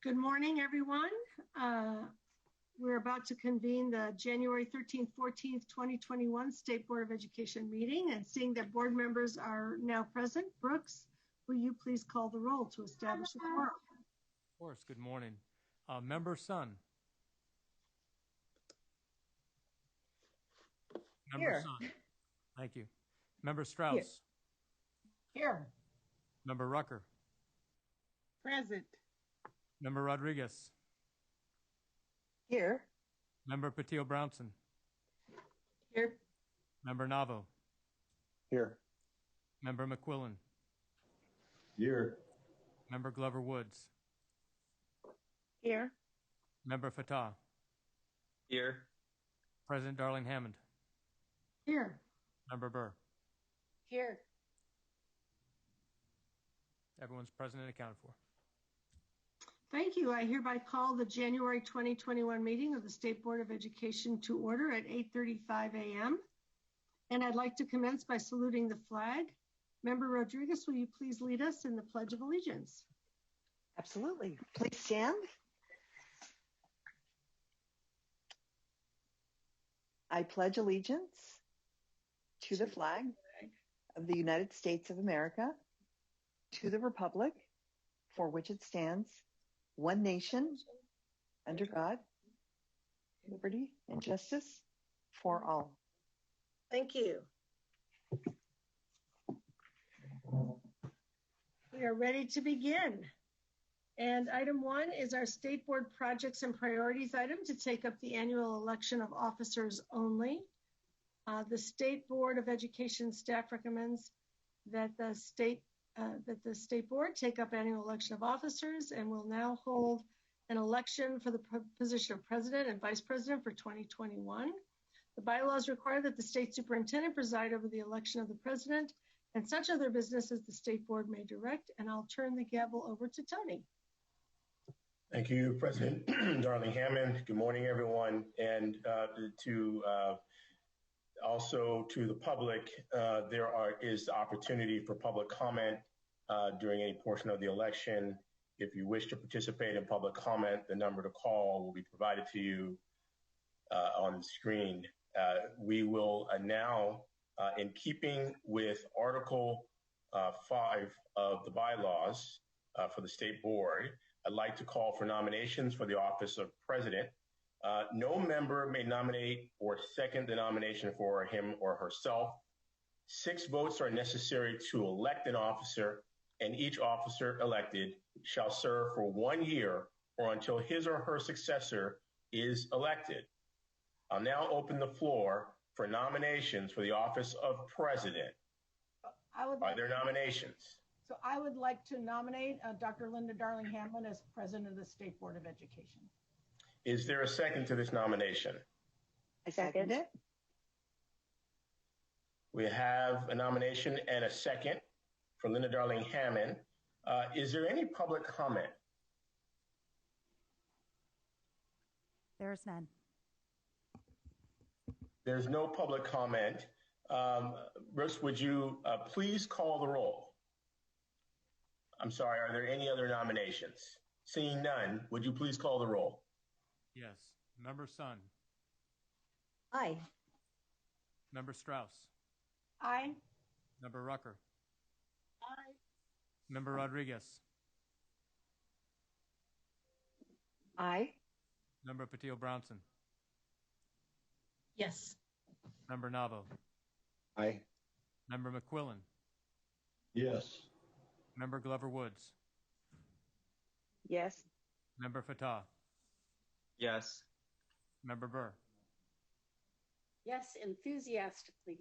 Good morning, everyone. We're about to convene the January 13th, 14th, 2021 State Board of Education meeting, and seeing that board members are now present, Brooks, will you please call the roll to establish a quorum? Of course. Good morning. Member Sun. Member Here. Sun. Thank you. Member Strauss. Here. Member Rucker. Present. Member Rodriguez. Here. Member Patil Brownson. Here. Member Navo. Here. Member McQuillan. Here. Member Glover Woods. Here. Member Fatah. Here. President Darling Hammond. Here. Member Burr. Here. Everyone's present and accounted for. Thank you. I hereby call the January 2021 meeting of the State Board of Education to order at 8:35 a.m. And I'd like to commence by saluting the flag. Member Rodriguez, will you please lead us in the Pledge of Allegiance? Absolutely. Please stand. I pledge allegiance to the flag of the United States of America, to the republic for which it stands, one nation, under God, liberty and justice for all. Thank you. We are ready to begin. And item 1 is our State Board projects and priorities item to take up the annual election of officers only. The State Board of Education staff recommends that the State Board take up annual election of officers and will now hold an election for the position of President and Vice President for 2021. The bylaws require that the State Superintendent preside over the election of the President, and such other business as the State Board may direct. And I'll turn the gavel over to Tony. Thank you, President Darling Hammond. Good morning, everyone. And also to the public, there is the opportunity for public comment during any portion of the election. If you wish to participate in public comment, the number to call will be provided to you on the screen. We will now, in keeping with Article 5 of the bylaws for the State Board, I'd like to call for nominations for the office of President. No member may nominate or second the nomination for him or herself. 6 votes are necessary to elect an officer, and each officer elected shall serve for 1 year or until his or her successor is elected. I'll now open the floor for nominations for the office of President. Are there nominations? So I would like to nominate Dr. Linda Darling Hammond as President of the State Board of Education. Is there a second to this nomination? I second it. We have a nomination and a second for Linda Darling Hammond. Is there any public comment? There is none. There's no public comment. Bruce, would you please call the roll? I'm sorry, are there any other nominations? Seeing none, would you please call the roll? Yes. Member Sun. Aye. Member Strauss. Aye. Member Rucker. Aye. Member Rodriguez. Aye. Member Patil Brownson. Yes. Member Navo. Aye. Member McQuillan. Yes. Member Glover Woods. Yes. Member Fatah. Yes. Member Burr. Yes, enthusiastically.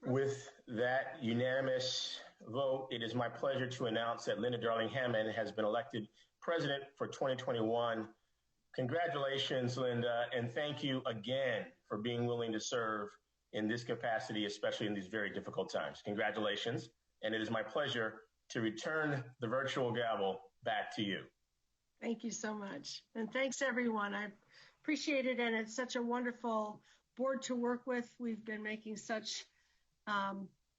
With that unanimous vote, it is my pleasure to announce that Linda Darling Hammond has been elected President for 2021. Congratulations, Linda, and thank you again for being willing to serve in this capacity, especially in these very difficult times. Congratulations, and it is my pleasure to return the virtual gavel back to you. Thank you so much. And thanks, everyone. I appreciate it, and it's such a wonderful board to work with. We've been making such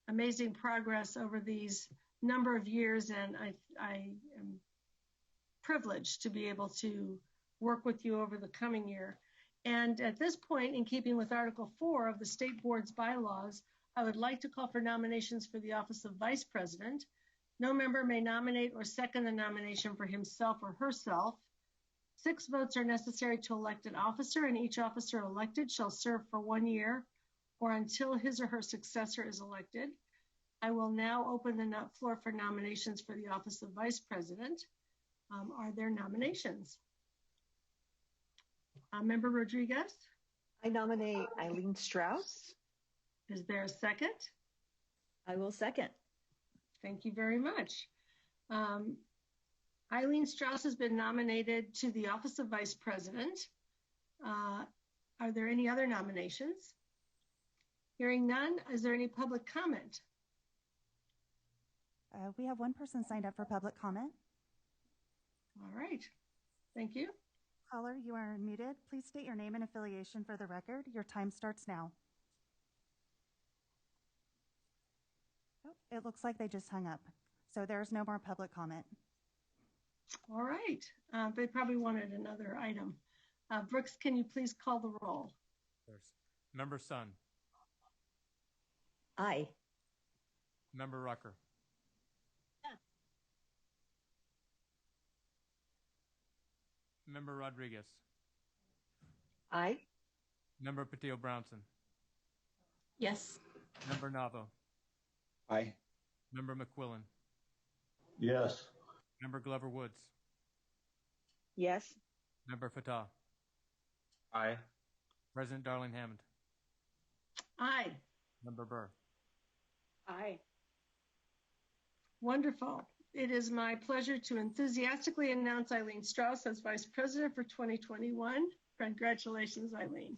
amazing progress over these number of years, and I am privileged to be able to work with you over the coming year. And at this point, in keeping with Article 4 of the State Board's bylaws, I would like to call for nominations for the office of Vice President. No member may nominate or second the nomination for himself or herself. 6 votes are necessary to elect an officer, and each officer elected shall serve for 1 year or until his or her successor is elected. I will now open the floor for nominations for the office of Vice President. Are there nominations? Member Rodriguez? I nominate Eileen Strauss. Is there a second? I will second. Thank you very much. Eileen Strauss has been nominated to the office of Vice President. Are there any other nominations? Hearing none, is there any public comment? We have one person signed up for public comment. All right, thank you. Caller, you are unmuted. Please state your name and affiliation for the record. Your time starts now. Oh, it looks like they just hung up. So there's no more public comment. All right, they probably wanted another item. Brooks, can you please call the roll? Member Sun. Aye. Member Rucker. Yes. Member Rodriguez. Aye. Member Patillo-Brownson. Yes. Member Navo. Aye. Member McQuillan. Yes. Member Glover Woods. Yes. Member Fatah. Aye. President Darling Hammond. Aye. Member Burr. Aye. Wonderful. It is my pleasure to enthusiastically announce Eileen Strauss as Vice President for 2021. Congratulations, Eileen.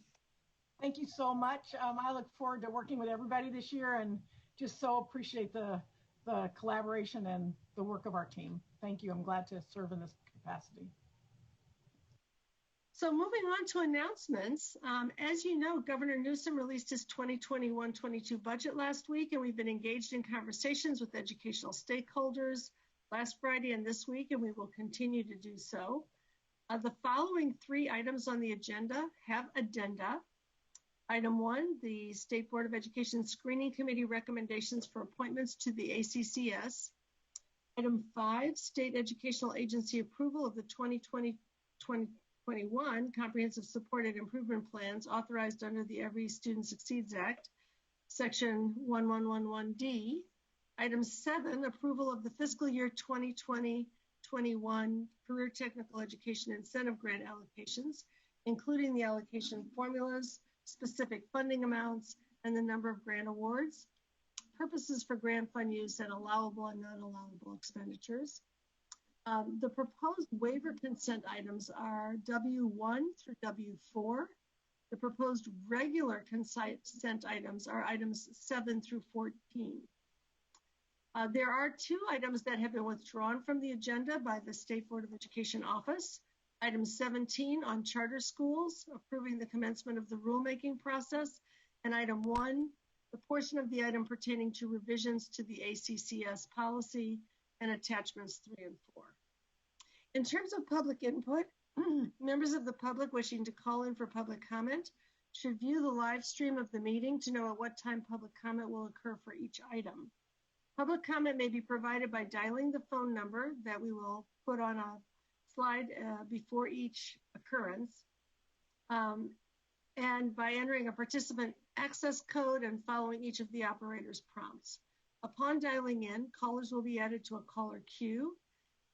Thank you so much. I look forward to working with everybody this year and just so appreciate the collaboration and the work of our team. Thank you. I'm glad to serve in this capacity. So moving on to announcements, as you know, Governor Newsom released his 2021-22 budget last week, and we've been engaged in conversations with educational stakeholders last Friday and this week, and we will continue to do so. The following 3 items on the agenda have addenda. Item 1, the State Board of Education Screening Committee recommendations for appointments to the ACCS. Item 5, State Educational Agency approval of the 2020-2021 Comprehensive Supported Improvement Plans authorized under the Every Student Succeeds Act, Section 1111D. Item 7, approval of the fiscal year 2020-21 Career Technical Education Incentive Grant allocations, including the allocation formulas, specific funding amounts, and the number of grant awards, purposes for grant fund use, and allowable and non-allowable expenditures. The proposed waiver consent items are W1 through W4. The proposed regular consent items are items 7 through 14. There are 2 items that have been withdrawn from the agenda by the State Board of Education office. Item 17 on charter schools, approving the commencement of the rulemaking process, and item 1, the portion of the item pertaining to revisions to the ACCS policy and attachments 3 and 4. In terms of public input, members of the public wishing to call in for public comment should view the live stream of the meeting to know at what time public comment will occur for each item. Public comment may be provided by dialing the phone number that we will put on a slide before each occurrence, and by entering a participant access code and following each of the operator's prompts. Upon dialing in, callers will be added to a caller queue.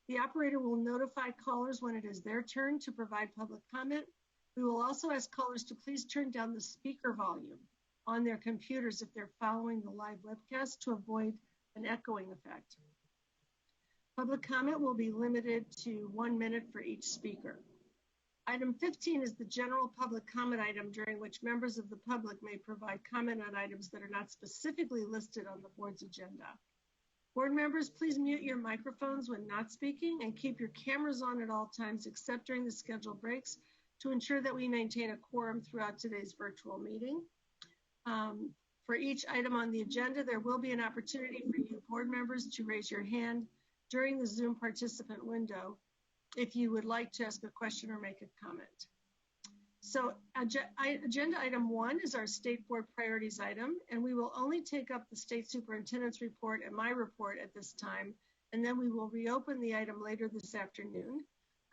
The operator will notify callers when it is their turn to provide public comment. We will also ask callers to please turn down the speaker volume on their computers if they're following the live webcast to avoid an echoing effect. Public comment will be limited to 1 minute for each speaker. Item 15 is the general public comment item during which members of the public may provide comment on items that are not specifically listed on the board's agenda. Board members, please mute your microphones when not speaking and keep your cameras on at all times except during the scheduled breaks to ensure that we maintain a quorum throughout today's virtual meeting. For each item on the agenda, there will be an opportunity for you board members to raise your hand during the Zoom participant window if you would like to ask a question or make a comment. So agenda item 1 is our state board priorities item, and we will only take up the state superintendent's report and my report at this time, and then we will reopen the item later this afternoon.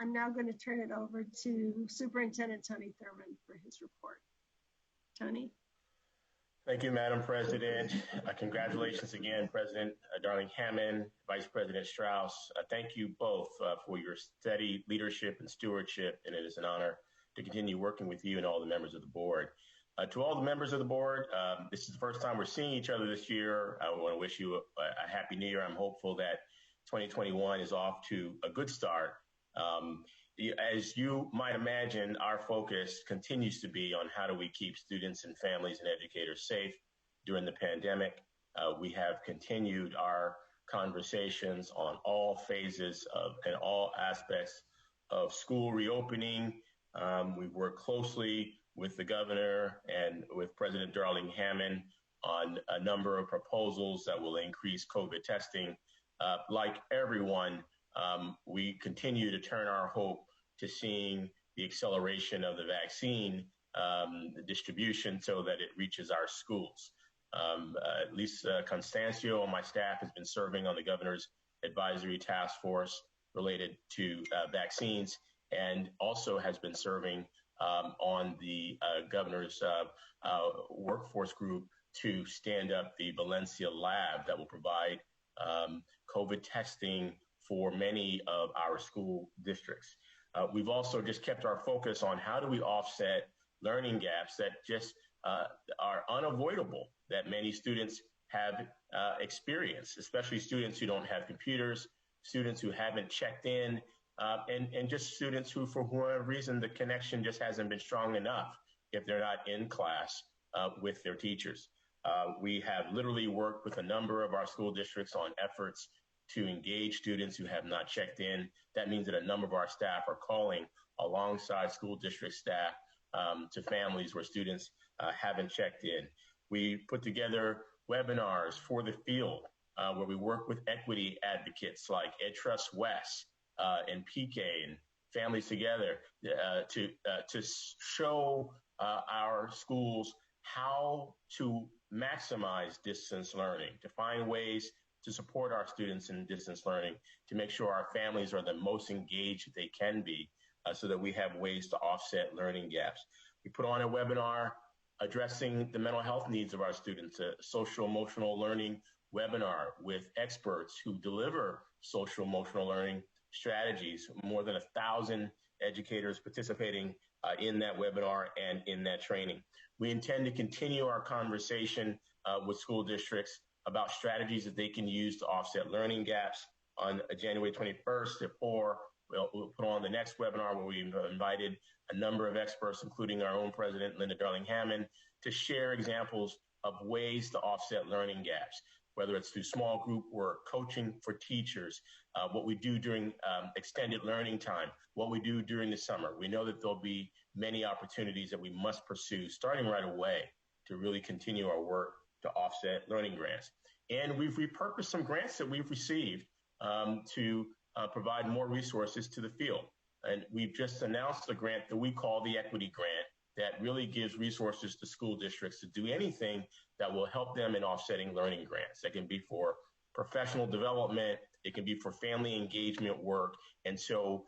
I'm now going to turn it over to Superintendent Tony Thurmond for his report. Tony? Thank you, Madam President. Congratulations again, President Darling-Hammond, Vice President Strauss. Thank you both for your steady leadership and stewardship, and it is an honor to continue working with you and all the members of the board. To all the members of the board, this is the first time we're seeing each other this year. I want to wish you a happy new year. I'm hopeful that 2021 is off to a good start. As you might imagine, our focus continues to be on how do we keep students and families and educators safe during the pandemic. We have continued our conversations on all phases of and all aspects of school reopening. We've worked closely with the governor and with President Darling-Hammond on a number of proposals that will increase COVID testing. Like everyone, we continue to turn our hope to seeing the acceleration of the vaccine distribution so that it reaches our schools. Lisa Constancio on my staff has been serving on the governor's advisory task force related to vaccines, and also has been serving on the governor's workforce group to stand up the Valencia lab that will provide COVID testing for many of our school districts. We've also just kept our focus on how do we offset learning gaps that just are unavoidable that many students have experienced, especially students who don't have computers, students who haven't checked in, and just students who, for whatever reason, the connection just hasn't been strong enough if they're not in class with their teachers. We have literally worked with a number of our school districts on efforts to engage students who have not checked in. That means that a number of our staff are calling alongside school district staff to families where students haven't checked in. We put together webinars for the field where we work with equity advocates like EdTrust West and PK and Families Together to show our schools how to maximize distance learning, to find ways to support our students in distance learning, to make sure our families are the most engaged they can be so that we have ways to offset learning gaps. We put on a webinar addressing the mental health needs of our students, a social emotional learning webinar with experts who deliver social emotional learning strategies, more than 1,000 educators participating in that webinar and in that training. We intend to continue our conversation with school districts about strategies that they can use to offset learning gaps. On January 21st at 4, we'll put on the next webinar where we've invited a number of experts, including our own president, Linda Darling-Hammond, to share examples of ways to offset learning gaps, whether it's through small group work, coaching for teachers, what we do during extended learning time, what we do during the summer. We know that there'll be many opportunities that we must pursue starting right away to really continue our work to offset learning grants. And we've repurposed some grants that we've received to provide more resources to the field. And we've just announced a grant that we call the Equity Grant that really gives resources to school districts to do anything that will help them in offsetting learning grants. That can be for professional development, it can be for family engagement work. And so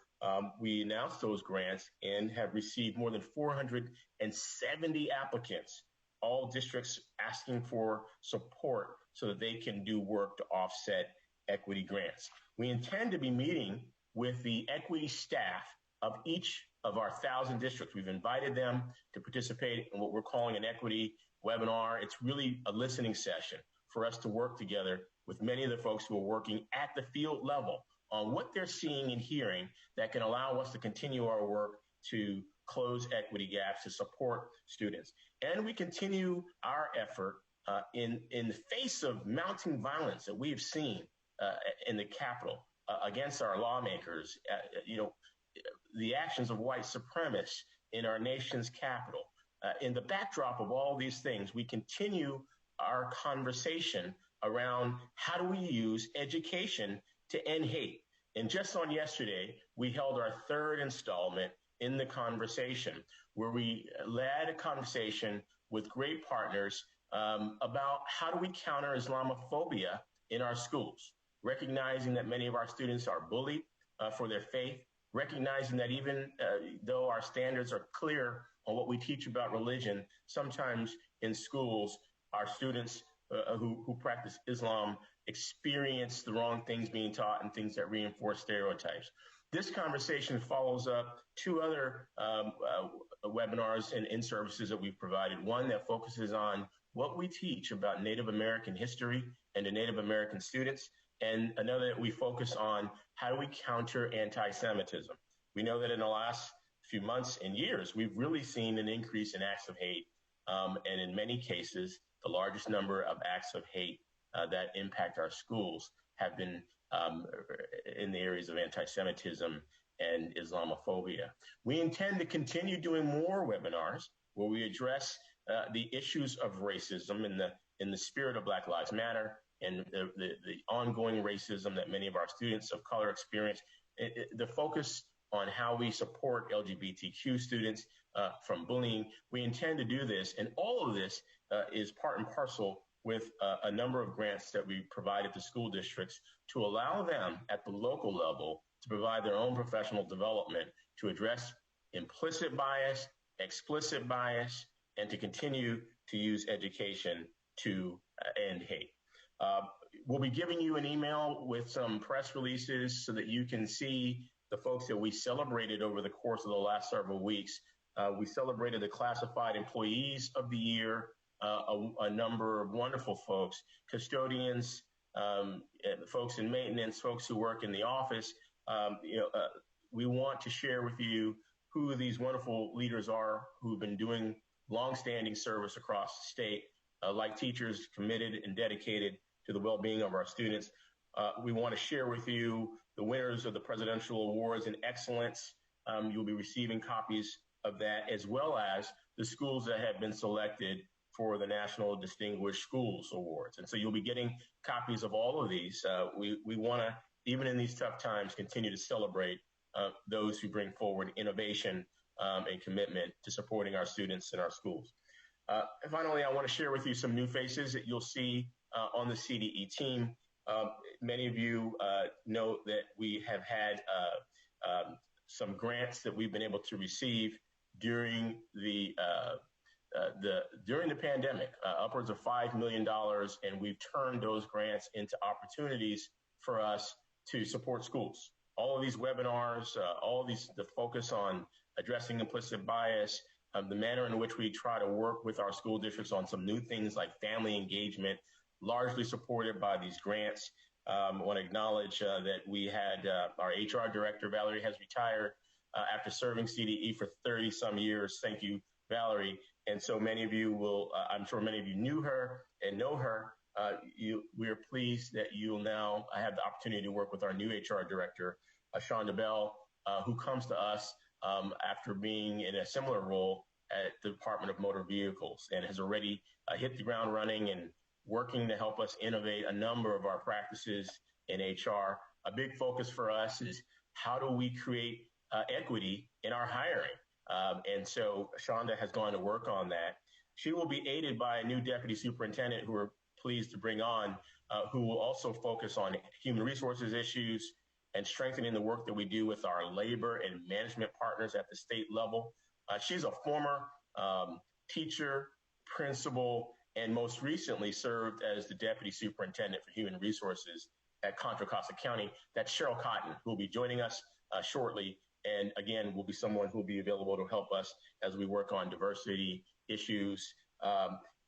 we announced those grants and have received more than 470 applicants, all districts asking for support so that they can do work to offset equity grants. We intend to be meeting with the equity staff of each of our 1,000 districts. We've invited them to participate in what we're calling an equity webinar. It's really a listening session for us to work together with many of the folks who are working at the field level on what they're seeing and hearing that can allow us to continue our work to close equity gaps, to support students. And we continue our effort in the face of mounting violence that we have seen in the Capitol against our lawmakers, the actions of white supremacists in our nation's capital. In the backdrop of all these things, we continue our conversation around how do we use education to end hate. And just on yesterday, we held our third installment in the conversation, where we led a conversation with great partners about how do we counter Islamophobia in our schools, recognizing that many of our students are bullied for their faith, recognizing that even though our standards are clear on what we teach about religion, sometimes in schools, our students who practice Islam experience the wrong things being taught and things that reinforce stereotypes. This conversation follows up two other webinars and in-services that we've provided. One that focuses on what we teach about Native American history and to Native American students, and another that we focus on how do we counter anti-Semitism. We know that in the last few months and years, we've really seen an increase in acts of hate, and in many cases, the largest number of acts of hate that impact our schools have been in the areas of anti-Semitism and Islamophobia. We intend to continue doing more webinars where we address the issues of racism in the spirit of Black Lives Matter and the ongoing racism that many of our students of color experience. The focus on how we support LGBTQ students from bullying. We intend to do this, and all of this is part and parcel with a number of grants that we provided to school districts to allow them at the local level to provide their own professional development to address implicit bias, explicit bias, and to continue to use education to end hate. We'll be giving you an email with some press releases so that you can see the folks that we celebrated over the course of the last several weeks. We celebrated the Classified Employees of the Year, a number of wonderful folks, custodians, folks in maintenance, folks who work in the office. We want to share with you who these wonderful leaders are who've been doing longstanding service across the state, like teachers committed and dedicated to the well-being of our students. We want to share with you the winners of the Presidential Awards in Excellence. You'll be receiving copies of that, as well as the schools that have been selected for the National Distinguished Schools Awards. And so you'll be getting copies of all of these. We want to, even in these tough times, continue to celebrate those who bring forward innovation and commitment to supporting our students in our schools. And finally, I want to share with you some new faces that you'll see on the CDE team. Many of you know that we have had some grants that we've been able to receive during the pandemic, upwards of $5 million, and we've turned those grants into opportunities for us to support schools. All of these webinars, the focus on addressing implicit bias, the manner in which we try to work with our school districts on some new things like family engagement, largely supported by these grants. I want to acknowledge that we had our HR director, Valerie, has retired after serving CDE for 30 some years. Thank you, Valerie. And so many of you will, I'm sure many of you knew her and know her. We are pleased that you'll now have the opportunity to work with our new HR director, Shonda Bell, who comes to us after being in a similar role at the Department of Motor Vehicles and has already hit the ground running and working to help us innovate a number of our practices in HR. A big focus for us is how do we create equity in our hiring? And so Shonda has gone to work on that. She will be aided by a new deputy superintendent who we're pleased to bring on, who will also focus on human resources issues and strengthening the work that we do with our labor and management partners at the state level. She's a former teacher, principal, and most recently served as the deputy superintendent for human resources at Contra Costa County. That's Cheryl Cotton, who will be joining us shortly. And again, will be someone who will be available to help us as we work on diversity issues.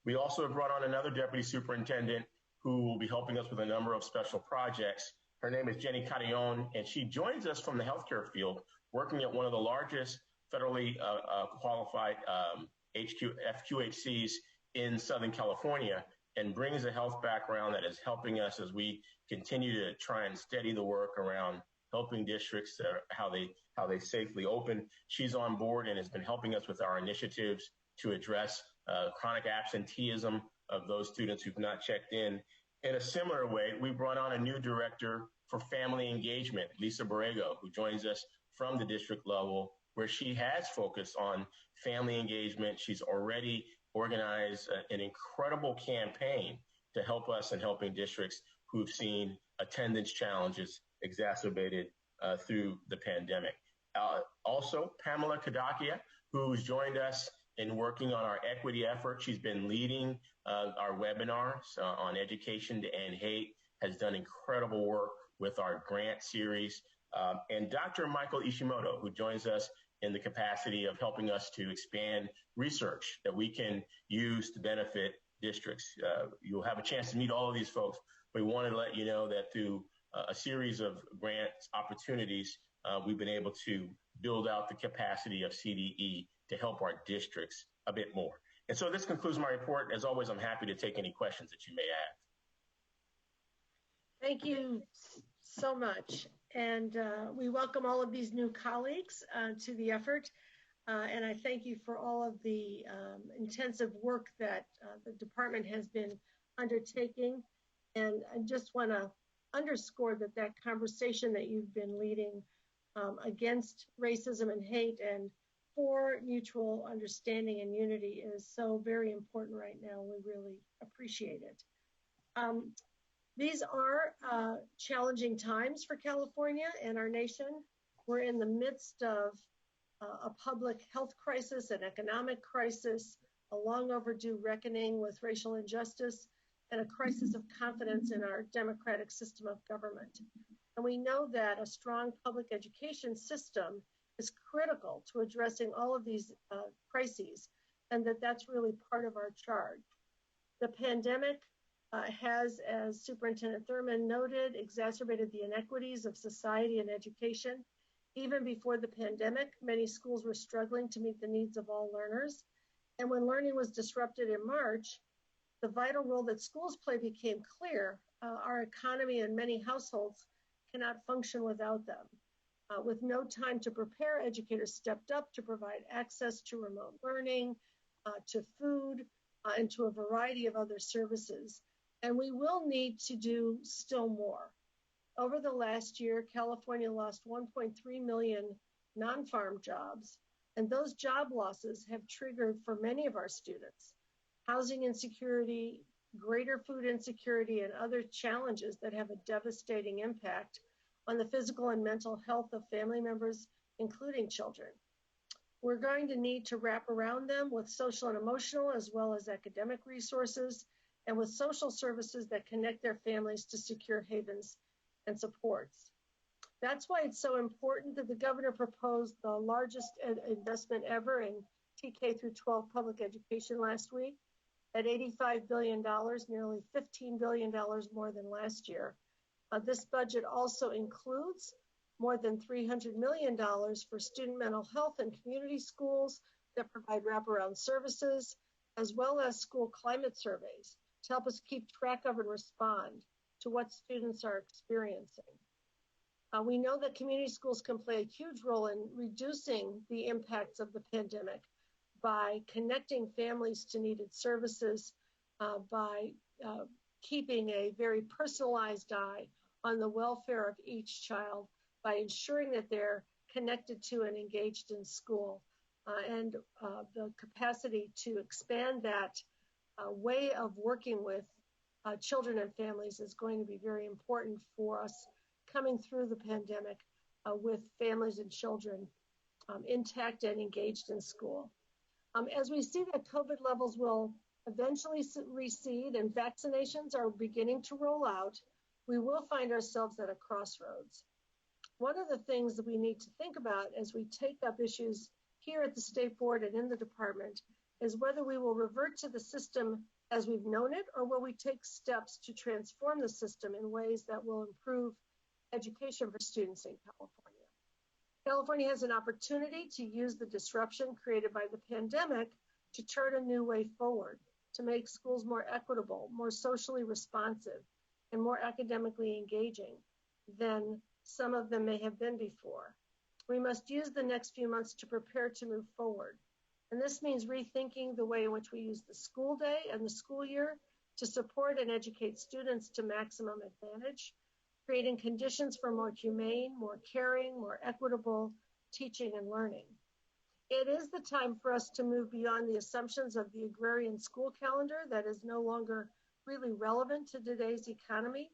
We also have brought on another deputy superintendent who will be helping us with a number of special projects. Her name is Jenny Carillon, and she joins us from the healthcare field, working at one of the largest federally qualified FQHCs in Southern California, and brings a health background that is helping us as we continue to try and steady the work around helping districts how they safely open. She's on board and has been helping us with our initiatives to address chronic absenteeism of those students who've not checked in. In a similar way, we brought on a new director for family engagement, Lisa Borrego, who joins us from the district level, where she has focused on family engagement. She's already organized an incredible campaign to help us in helping districts who've seen attendance challenges exacerbated through the pandemic. Also, Pamela Kadakia, who's joined us in working on our equity effort. She's been leading our webinars on education to end hate, has done incredible work with our grant series. And Dr. Michael Ishimoto, who joins us in the capacity of helping us to expand research that we can use to benefit districts. You'll have a chance to meet all of these folks. We wanted to let you know that through a series of grant opportunities, we've been able to build out the capacity of CDE to help our districts a bit more. And so this concludes my report. As always, I'm happy to take any questions that you may have. Thank you so much. And we welcome all of these new colleagues to the effort. And I thank you for all of the intensive work that the department has been undertaking. And I just want to underscore that conversation that you've been leading against racism and hate and for mutual understanding and unity is so very important right now. We really appreciate it. These are challenging times for California and our nation. We're in the midst of a public health crisis, an economic crisis, a long overdue reckoning with racial injustice, and a crisis of confidence in our democratic system of government. And we know that a strong public education system is critical to addressing all of these crises, and that's really part of our charge. The pandemic has, as Superintendent Thurman noted, exacerbated the inequities of society and education. Even before the pandemic, many schools were struggling to meet the needs of all learners. And when learning was disrupted in March, the vital role that schools play became clear. Our economy and many households cannot function without them. With no time to prepare, educators stepped up to provide access to remote learning, to food, and to a variety of other services. And we will need to do still more. Over the last year, California lost 1.3 million non-farm jobs, and those job losses have triggered for many of our students housing insecurity, greater food insecurity, and other challenges that have a devastating impact on the physical and mental health of family members, including children. We're going to need to wrap around them with social and emotional as well as academic resources and with social services that connect their families to secure havens and supports. That's why it's so important that the governor proposed the largest investment ever in TK through 12 public education last week at $85 billion, nearly $15 billion more than last year. This budget also includes more than $300 million for student mental health and community schools that provide wraparound services, as well as school climate surveys to help us keep track of and respond to what students are experiencing. We know that community schools can play a huge role in reducing the impacts of the pandemic by connecting families to needed services, by keeping a very personalized eye on the welfare of each child, by ensuring that they're connected to and engaged in school, and the capacity to expand that way of working with children and families is going to be very important for us coming through the pandemic with families and children intact and engaged in school. As we see that COVID levels will eventually recede and vaccinations are beginning to roll out, we will find ourselves at a crossroads. One of the things that we need to think about as we take up issues here at the State Board and in the department is whether we will revert to the system as we've known it, or will we take steps to transform the system in ways that will improve education for students in California. California has an opportunity to use the disruption created by the pandemic to chart a new way forward, to make schools more equitable, more socially responsive, and more academically engaging than some of them may have been before. We must use the next few months to prepare to move forward. And this means rethinking the way in which we use the school day and the school year to support and educate students to maximum advantage, creating conditions for more humane, more caring, more equitable teaching and learning. It is the time for us to move beyond the assumptions of the agrarian school calendar that is no longer really relevant to today's economy,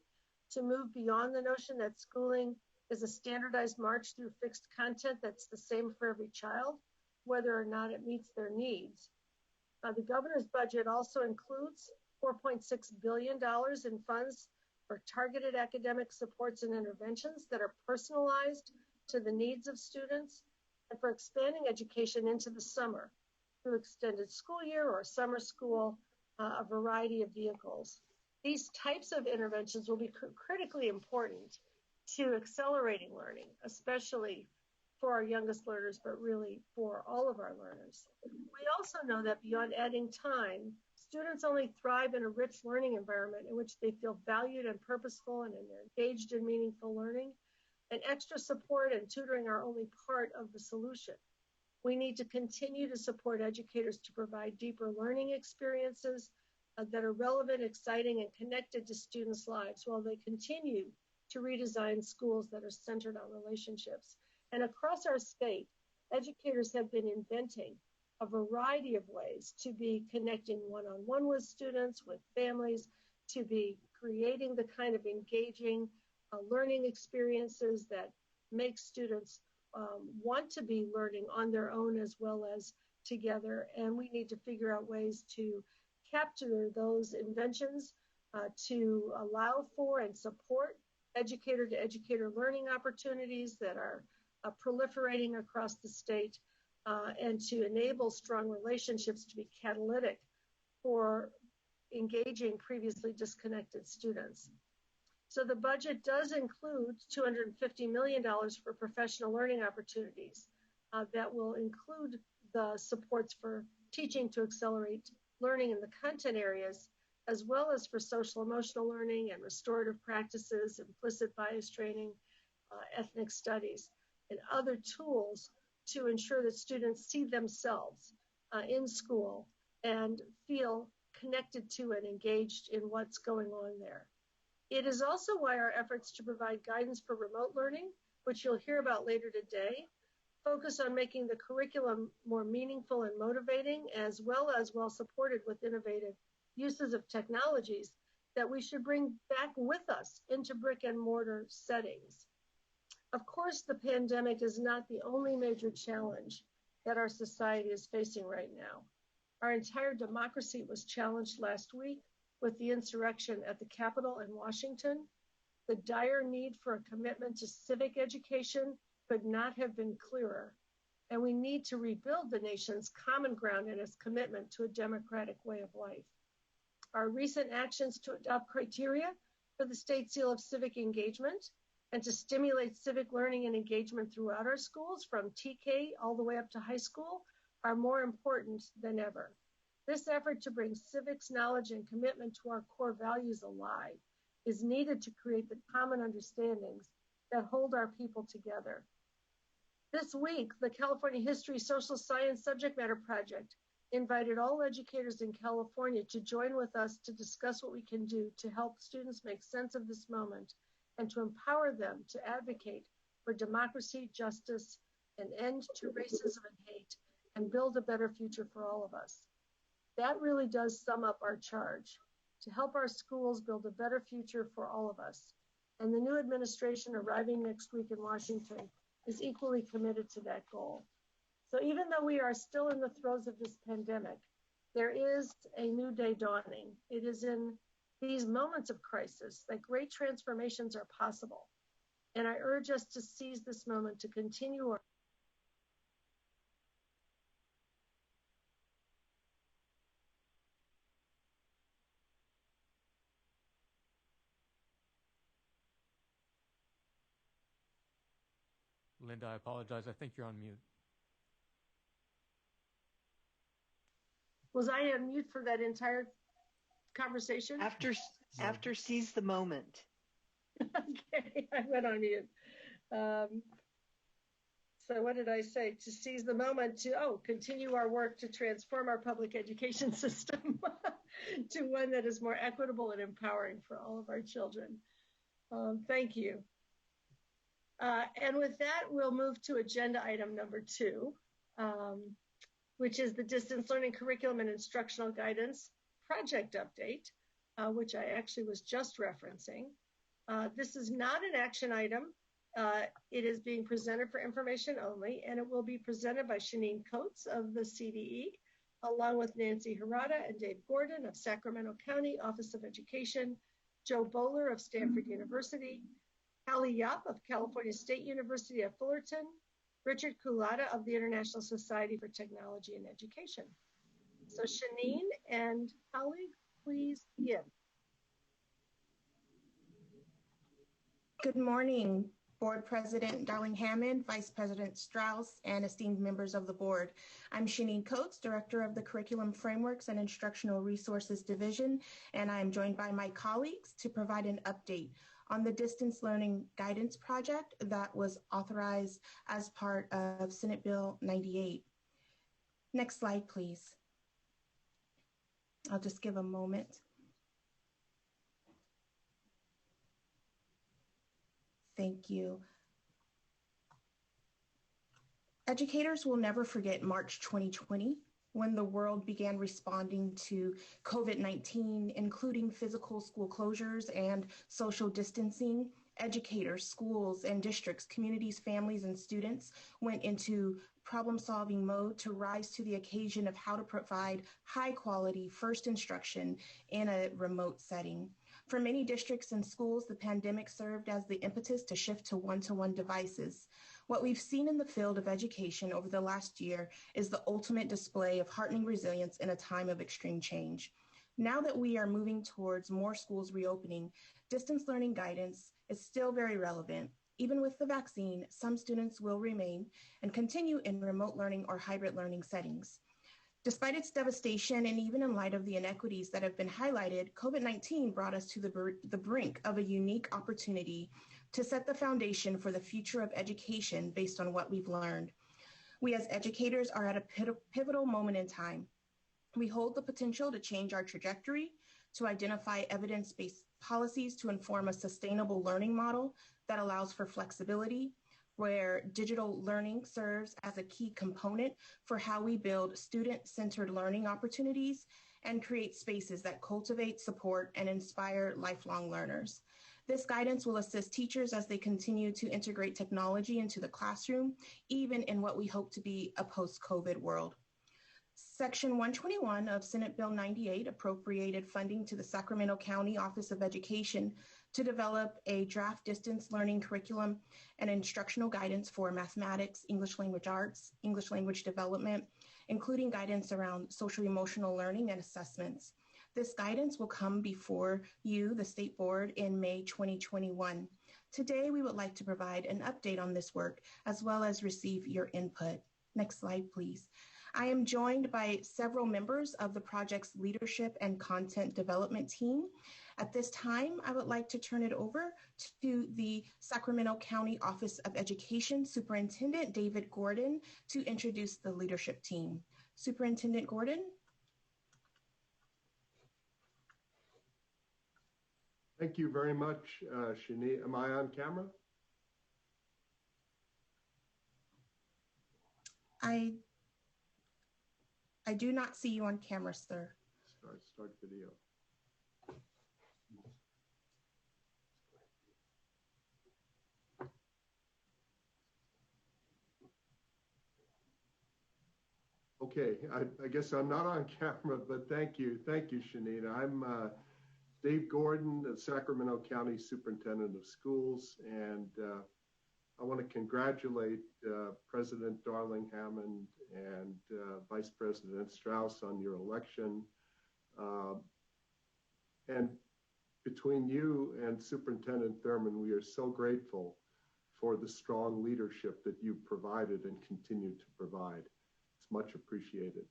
to move beyond the notion that schooling is a standardized march through fixed content that's the same for every child, whether or not it meets their needs. The governor's budget also includes $4.6 billion in funds for targeted academic supports and interventions that are personalized to the needs of students, and for expanding education into the summer through extended school year or summer school, a variety of vehicles. These types of interventions will be critically important to accelerating learning, especially for our youngest learners, but really for all of our learners. We also know that beyond adding time, students only thrive in a rich learning environment in which they feel valued and purposeful and they're engaged in meaningful learning. And extra support and tutoring are only part of the solution. We need to continue to support educators to provide deeper learning experiences that are relevant, exciting, and connected to students' lives while they continue to redesign schools that are centered on relationships. And across our state, educators have been inventing a variety of ways to be connecting one-on-one with students, with families, to be creating the kind of engaging learning experiences that make students want to be learning on their own as well as together. And we need to figure out ways to capture those inventions to allow for and support educator-to-educator learning opportunities that are proliferating across the state and to enable strong relationships to be catalytic for engaging previously disconnected students. So the budget does include $250 million for professional learning opportunities that will include the supports for teaching to accelerate learning in the content areas, as well as for social emotional learning and restorative practices, implicit bias training, ethnic studies, and other tools to ensure that students see themselves in school and feel connected to and engaged in what's going on there. It is also why our efforts to provide guidance for remote learning, which you'll hear about later today, focus on making the curriculum more meaningful and motivating, as well as well supported with innovative uses of technologies that we should bring back with us into brick and mortar settings. Of course, the pandemic is not the only major challenge that our society is facing right now. Our entire democracy was challenged last week with the insurrection at the Capitol in Washington. The dire need for a commitment to civic education could not have been clearer, and we need to rebuild the nation's common ground and its commitment to a democratic way of life. Our recent actions to adopt criteria for the State Seal of Civic Engagement and to stimulate civic learning and engagement throughout our schools from TK all the way up to high school are more important than ever. This effort to bring civics knowledge and commitment to our core values alive is needed to create the common understandings that hold our people together. This week, the California History Social Science Subject Matter Project invited all educators in California to join with us to discuss what we can do to help students make sense of this moment and to empower them to advocate for democracy, justice, an end to racism and hate, and build a better future for all of us. That really does sum up our charge, to help our schools build a better future for all of us. And the new administration arriving next week in Washington is equally committed to that goal. So even though we are still in the throes of this pandemic, there is a new day dawning. It is in these moments of crisis that great transformations are possible. And I urge us to seize this moment to continue our Linda, I apologize. I think you're on mute. Was I on mute for that entire conversation? After seize the moment. Okay, I went on mute. So what did I say? To seize the moment to, continue our work to transform our public education system to one that is more equitable and empowering for all of our children. Thank you. And with that, we'll move to agenda item number 2, which is the distance learning curriculum and instructional guidance project update, which I actually was just referencing. This is not an action item. It is being presented for information only, and it will be presented by Shanine Coates of the CDE, along with Nancy Harada and Dave Gordon of Sacramento County Office of Education, Joe Bowler of Stanford University, Hallie Yap of California State University at Fullerton, Richard Kulata of the International Society for Technology and Education. So Shanine and Hallie, please begin. Good morning, Board President Darling Hammond, Vice President Strauss, and esteemed members of the board. I'm Shanine Coates, Director of the Curriculum Frameworks and Instructional Resources Division, and I'm joined by my colleagues to provide an update on the distance learning guidance project that was authorized as part of Senate Bill 98. Next slide, please. I'll just give a moment. Thank you. Educators will never forget March 2020, when the world began responding to COVID-19, including physical school closures and social distancing. Educators, schools, and districts, communities, families, and students went into problem-solving mode to rise to the occasion of how to provide high-quality first instruction in a remote setting. For many districts and schools, the pandemic served as the impetus to shift to one-to-one devices. What we've seen in the field of education over the last year is the ultimate display of heartening resilience in a time of extreme change. Now that we are moving towards more schools reopening, distance learning guidance is still very relevant. Even with the vaccine, some students will remain and continue in remote learning or hybrid learning settings. Despite its devastation, and even in light of the inequities that have been highlighted, COVID-19 brought us to the brink of a unique opportunity to set the foundation for the future of education based on what we've learned. We as educators are at a pivotal moment in time. We hold the potential to change our trajectory, to identify evidence-based policies to inform a sustainable learning model that allows for flexibility, where digital learning serves as a key component for how we build student-centered learning opportunities and create spaces that cultivate, support, and inspire lifelong learners. This guidance will assist teachers as they continue to integrate technology into the classroom, even in what we hope to be a post-COVID world. Section 121 of Senate Bill 98 appropriated funding to the Sacramento County Office of Education to develop a draft distance learning curriculum and instructional guidance for mathematics, English language arts, English language development, including guidance around social emotional learning and assessments. This guidance will come before you, the State Board, in May 2021. Today, we would like to provide an update on this work, as well as receive your input. Next slide, please. I am joined by several members of the project's leadership and content development team. At this time, I would like to turn it over to the Sacramento County Office of Education Superintendent David Gordon to introduce the leadership team. Superintendent Gordon. Thank you very much, Shani. Am I on camera? I do not see you on camera, sir. Start video. Okay, I guess I'm not on camera, but thank you. Thank you, Shanita. I'm Dave Gordon, the Sacramento County Superintendent of Schools, and I want to congratulate President Darling Hammond and Vice President Strauss on your election. And between you and Superintendent Thurman, we are so grateful for the strong leadership that you've provided and continue to provide. It's much appreciated.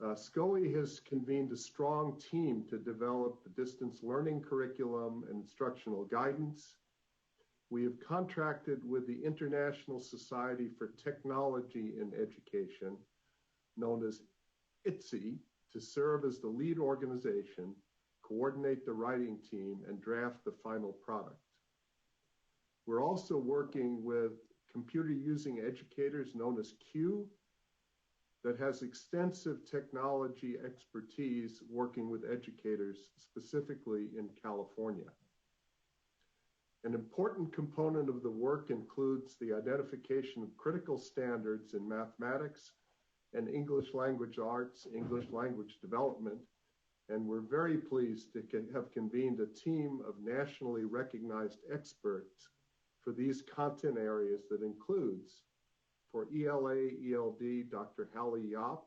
SCOE has convened a strong team to develop the distance learning curriculum and instructional guidance. we have contracted with the International Society for Technology in Education, known as ITSE, to serve as the lead organization, coordinate the writing team, and draft the final product. We're also working with computer using educators known as CUE that has extensive technology expertise working with educators specifically in California. An important component of the work includes the identification of critical standards in mathematics and English language arts, English language development, and we're very pleased to have convened a team of nationally recognized experts for these content areas that includes, for ELA, ELD, Dr. Hallie Yop,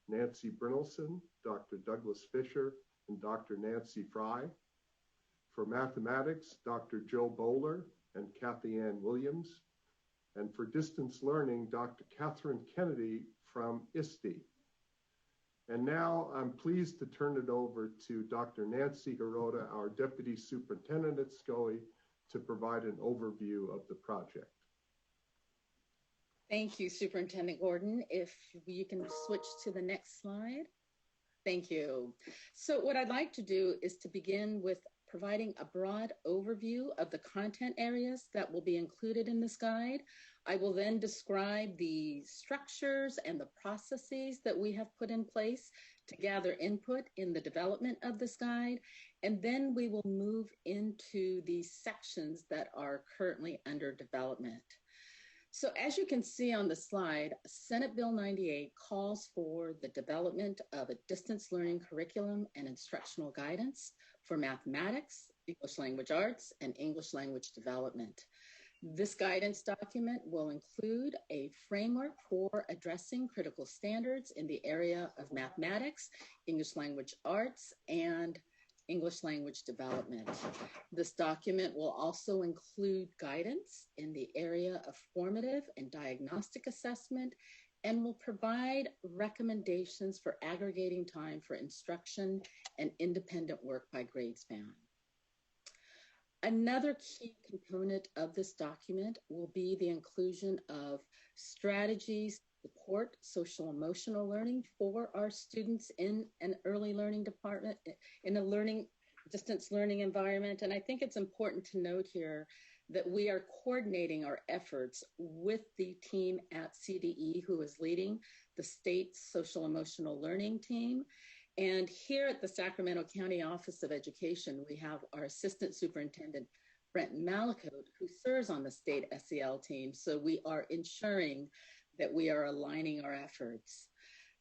Nancy Brynelson, Dr. Douglas Fisher, and Dr. Nancy Fry. For mathematics, Dr. Joe Bowler and Kathy Ann Williams. And for distance learning, Dr. Catherine Kennedy from ISTE. And now I'm pleased to turn it over to Dr. Nancy Hirota, our Deputy Superintendent at SCOE, to provide an overview of the project. Thank you, Superintendent Gordon. If you can switch to the next slide. Thank you. So what I'd like to do is to begin with providing a broad overview of the content areas that will be included in this guide. I will then describe the structures and the processes that we have put in place to gather input in the development of this guide. And then we will move into the sections that are currently under development. So as you can see on the slide, Senate Bill 98 calls for the development of a distance learning curriculum and instructional guidance for mathematics, English language arts, and English language development. This guidance document will include a framework for addressing critical standards in the area of mathematics, English language arts, and English language development. This document will also include guidance in the area of formative and diagnostic assessment and will provide recommendations for aggregating time for instruction and independent work by grade span. Another key component of this document will be the inclusion of strategies to support social emotional learning for our students in an early learning department, in a distance learning environment. And I think it's important to note here that we are coordinating our efforts with the team at CDE, who is leading the state social emotional learning team. And here at the Sacramento County Office of Education, we have our Assistant Superintendent, Brent Malakote, who serves on the state SEL team. So we are ensuring that we are aligning our efforts.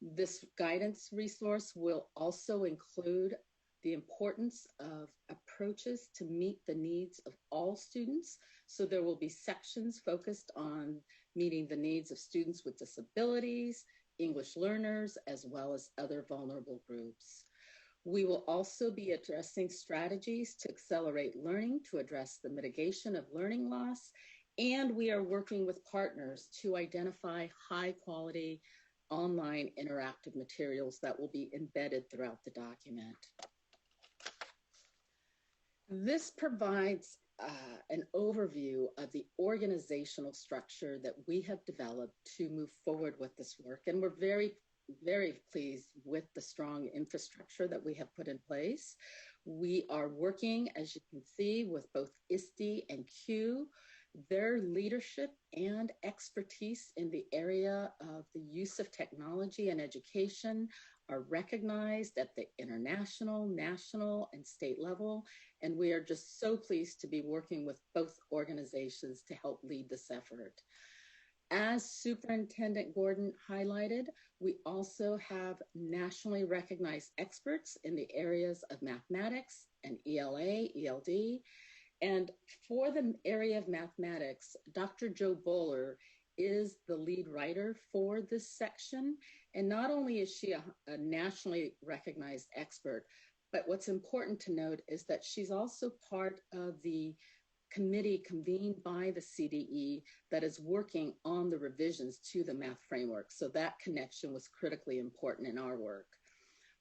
This guidance resource will also include the importance of approaches to meet the needs of all students. So there will be sections focused on meeting the needs of students with disabilities, English learners, as well as other vulnerable groups. We will also be addressing strategies to accelerate learning to address the mitigation of learning loss, and we are working with partners to identify high quality online interactive materials that will be embedded throughout the document. This provides an overview of the organizational structure that we have developed to move forward with this work. And we're very, very pleased with the strong infrastructure that we have put in place. We are working, as you can see, with both ISTE and CUE. Their leadership and expertise in the area of the use of technology and education are recognized at the international, national, and state level. And we are just so pleased to be working with both organizations to help lead this effort. As Superintendent Gordon highlighted, we also have nationally recognized experts in the areas of mathematics and ELA, ELD. And for the area of mathematics, Dr. Joe Bowler is the lead writer for this section. And not only is she a nationally recognized expert, but what's important to note is that she's also part of the committee convened by the CDE that is working on the revisions to the math framework. So that connection was critically important in our work.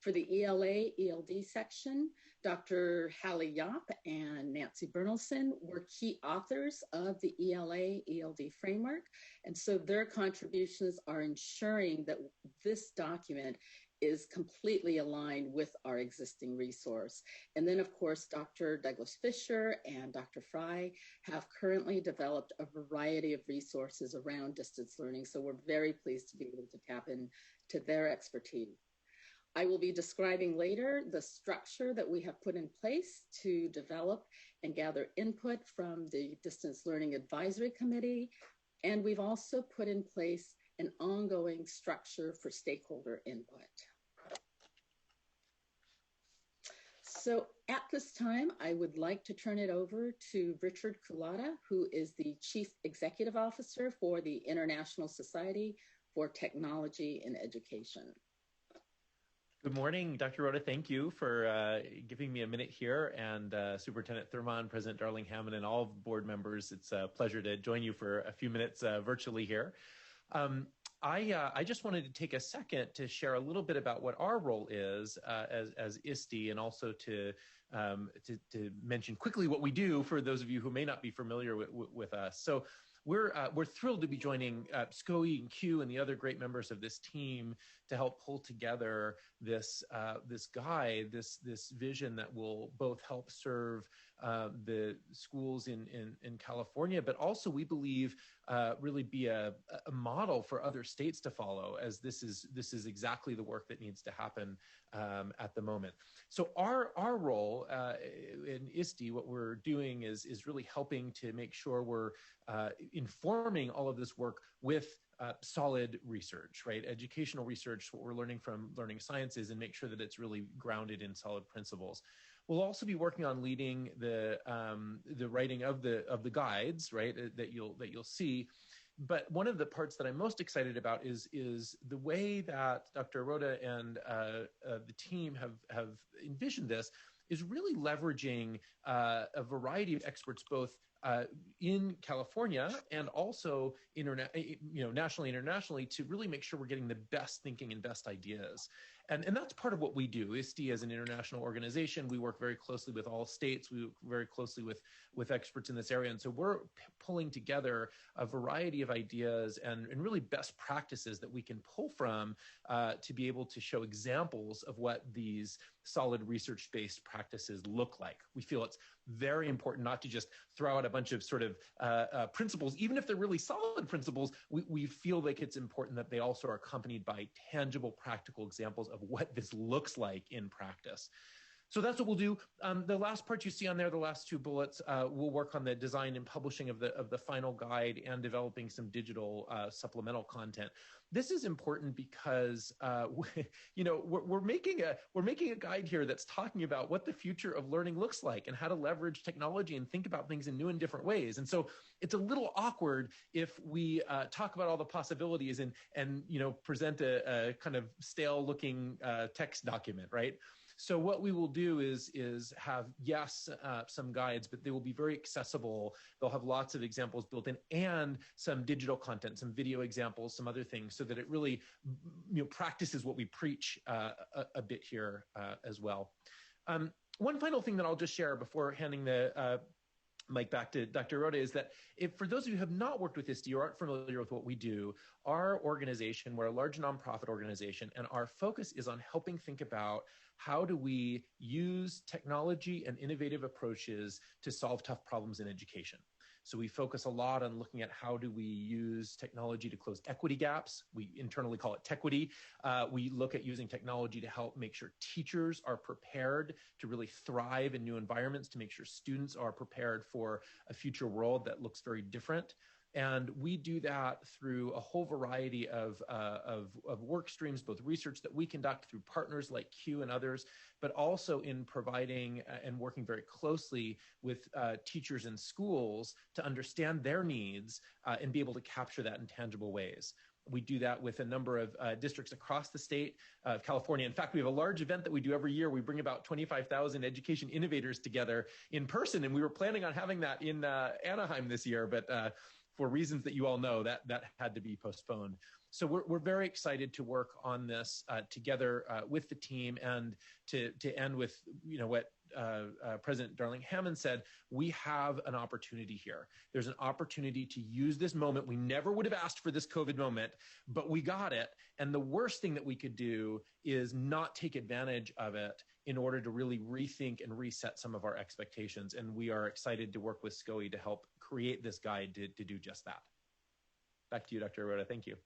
For the ELA, ELD section, Dr. Hallie Yop and Nancy Bernelson were key authors of the ELA, ELD framework. And so their contributions are ensuring that this document is completely aligned with our existing resource. And then, of course, Dr. Douglas Fisher and Dr. Fry have currently developed a variety of resources around distance learning. So we're very pleased to be able to tap into their expertise. I will be describing later the structure that we have put in place to develop and gather input from the Distance Learning Advisory Committee. And we've also put in place an ongoing structure for stakeholder input. So at this time, I would like to turn it over to Richard Culata, who is the Chief Executive Officer for the International Society for Technology in Education. Good morning, Dr. Rhoda. Thank you for giving me a minute here, and Superintendent Thurmond, President Darling Hammond, and all board members. It's a pleasure to join you for a few minutes virtually here. I just wanted to take a second to share a little bit about what our role is as ISTE, and also to mention quickly what we do for those of you who may not be familiar with us. So we're thrilled to be joining SCOE and Q and the other great members of this team to help pull together this guide, this vision that will both help serve the schools in California, but also we believe really be a model for other states to follow, as this is exactly the work that needs to happen at the moment. So our role in ISTE, what we're doing is really helping to make sure we're informing all of this work with solid research, right? Educational research, what we're learning from learning sciences, and make sure that it's really grounded in solid principles. We'll also be working on leading the writing of the guides, right? That you'll see. But one of the parts that I'm most excited about is the way that Dr. Rhoda and the team have envisioned this is really leveraging a variety of experts, both in California and also nationally, internationally, to really make sure we're getting the best thinking and best ideas. And that's part of what we do. ISTE, as an international organization, we work very closely with all states. We work very closely with experts in this area. And so we're pulling together a variety of ideas and really best practices that we can pull from to be able to show examples of what these solid research-based practices look like. We feel it's very important not to just throw out a bunch of sort of principles, even if they're really solid principles. We feel like it's important that they also are accompanied by tangible, practical examples of what this looks like in practice. So that's what we'll do. The last part you see on there, the last two bullets, we'll work on the design and publishing of the final guide and developing some digital supplemental content. This is important because we're making a guide here that's talking about what the future of learning looks like and how to leverage technology and think about things in new and different ways. And so it's a little awkward if we talk about all the possibilities and present a kind of stale looking text document, right? So what we will do is have, some guides, but they will be very accessible. They'll have lots of examples built in and some digital content, some video examples, some other things, so that it really practices what we preach a bit here as well. One final thing that I'll just share before handing the mic back to Dr. Rhoda is that if for those of you who have not worked with ISTE or aren't familiar with what we do, our organization, we're a large nonprofit organization, and our focus is on helping think about how do we use technology and innovative approaches to solve tough problems in education. So we focus a lot on looking at how do we use technology to close equity gaps. We internally call it Tequity. We look at using technology to help make sure teachers are prepared to really thrive in new environments, to make sure students are prepared for a future world that looks very different. And we do that through a whole variety of work streams, both research that we conduct through partners like Q and others, but also in providing and working very closely with teachers and schools to understand their needs and be able to capture that in tangible ways. We do that with a number of districts across the state of California. In fact, we have a large event that we do every year. We bring about 25,000 education innovators together in person, and we were planning on having that in Anaheim this year, but for reasons that you all know, that had to be postponed. So we're very excited to work on this together with the team, and to end with what President Darling Hammond said. We have an opportunity here. There's an opportunity to use this moment. We never would have asked for this COVID moment, but we got it. And the worst thing that we could do is not take advantage of it in order to really rethink and reset some of our expectations. And we are excited to work with SCOE to help create this guide to do just that. Back to you, Dr. Arota. Thank you.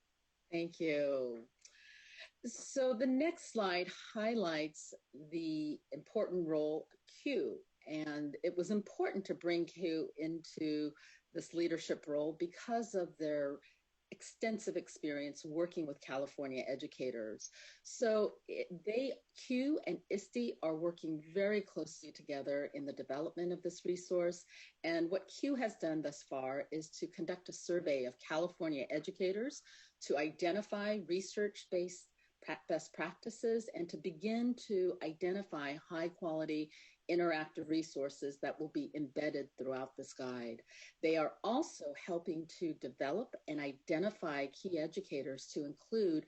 Thank you. So the next slide highlights the important role of CUE, and it was important to bring CUE into this leadership role because of their extensive experience working with California educators. So CUE and ISTE are working very closely together in the development of this resource. And what CUE has done thus far is to conduct a survey of California educators to identify research-based best practices and to begin to identify high quality interactive resources that will be embedded throughout this guide. They are also helping to develop and identify key educators to include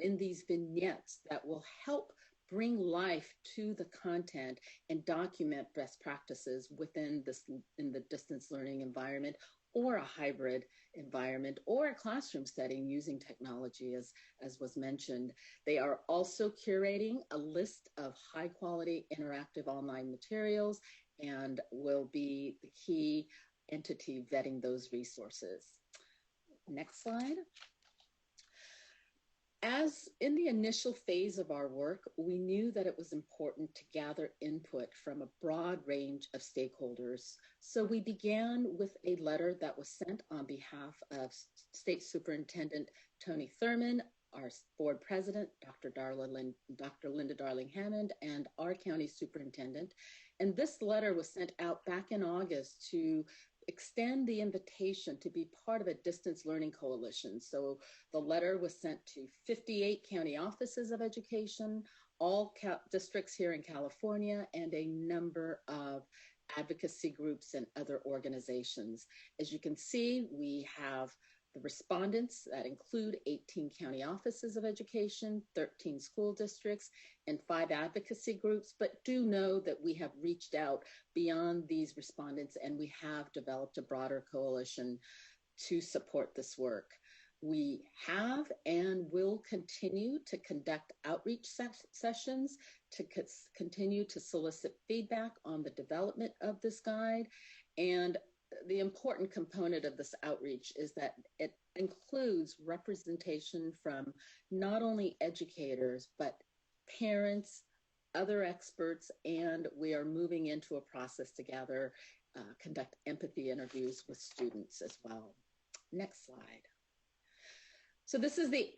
in these vignettes that will help bring life to the content and document best practices within in the distance learning environment, or a hybrid environment, or a classroom setting using technology, as was mentioned. They are also curating a list of high quality interactive online materials and will be the key entity vetting those resources. Next slide. As in the initial phase of our work, we knew that it was important to gather input from a broad range of stakeholders. So we began with a letter that was sent on behalf of State Superintendent Tony Thurman, our board president, Dr. Linda Darling Hammond, and our county superintendent. And this letter was sent out back in August to extend the invitation to be part of a distance learning coalition. So the letter was sent to 58 county offices of education, all districts here in California, and a number of advocacy groups and other organizations. As you can see, we have the respondents that include 18 county offices of education, 13 school districts, and 5 advocacy groups, but do know that we have reached out beyond these respondents and we have developed a broader coalition to support this work. We have and will continue to conduct outreach sessions to continue to solicit feedback on the development of this guide. And the important component of this outreach is that it includes representation from not only educators, but parents, other experts, and we are moving into a process to gather, conduct empathy interviews with students as well. Next slide. So this is the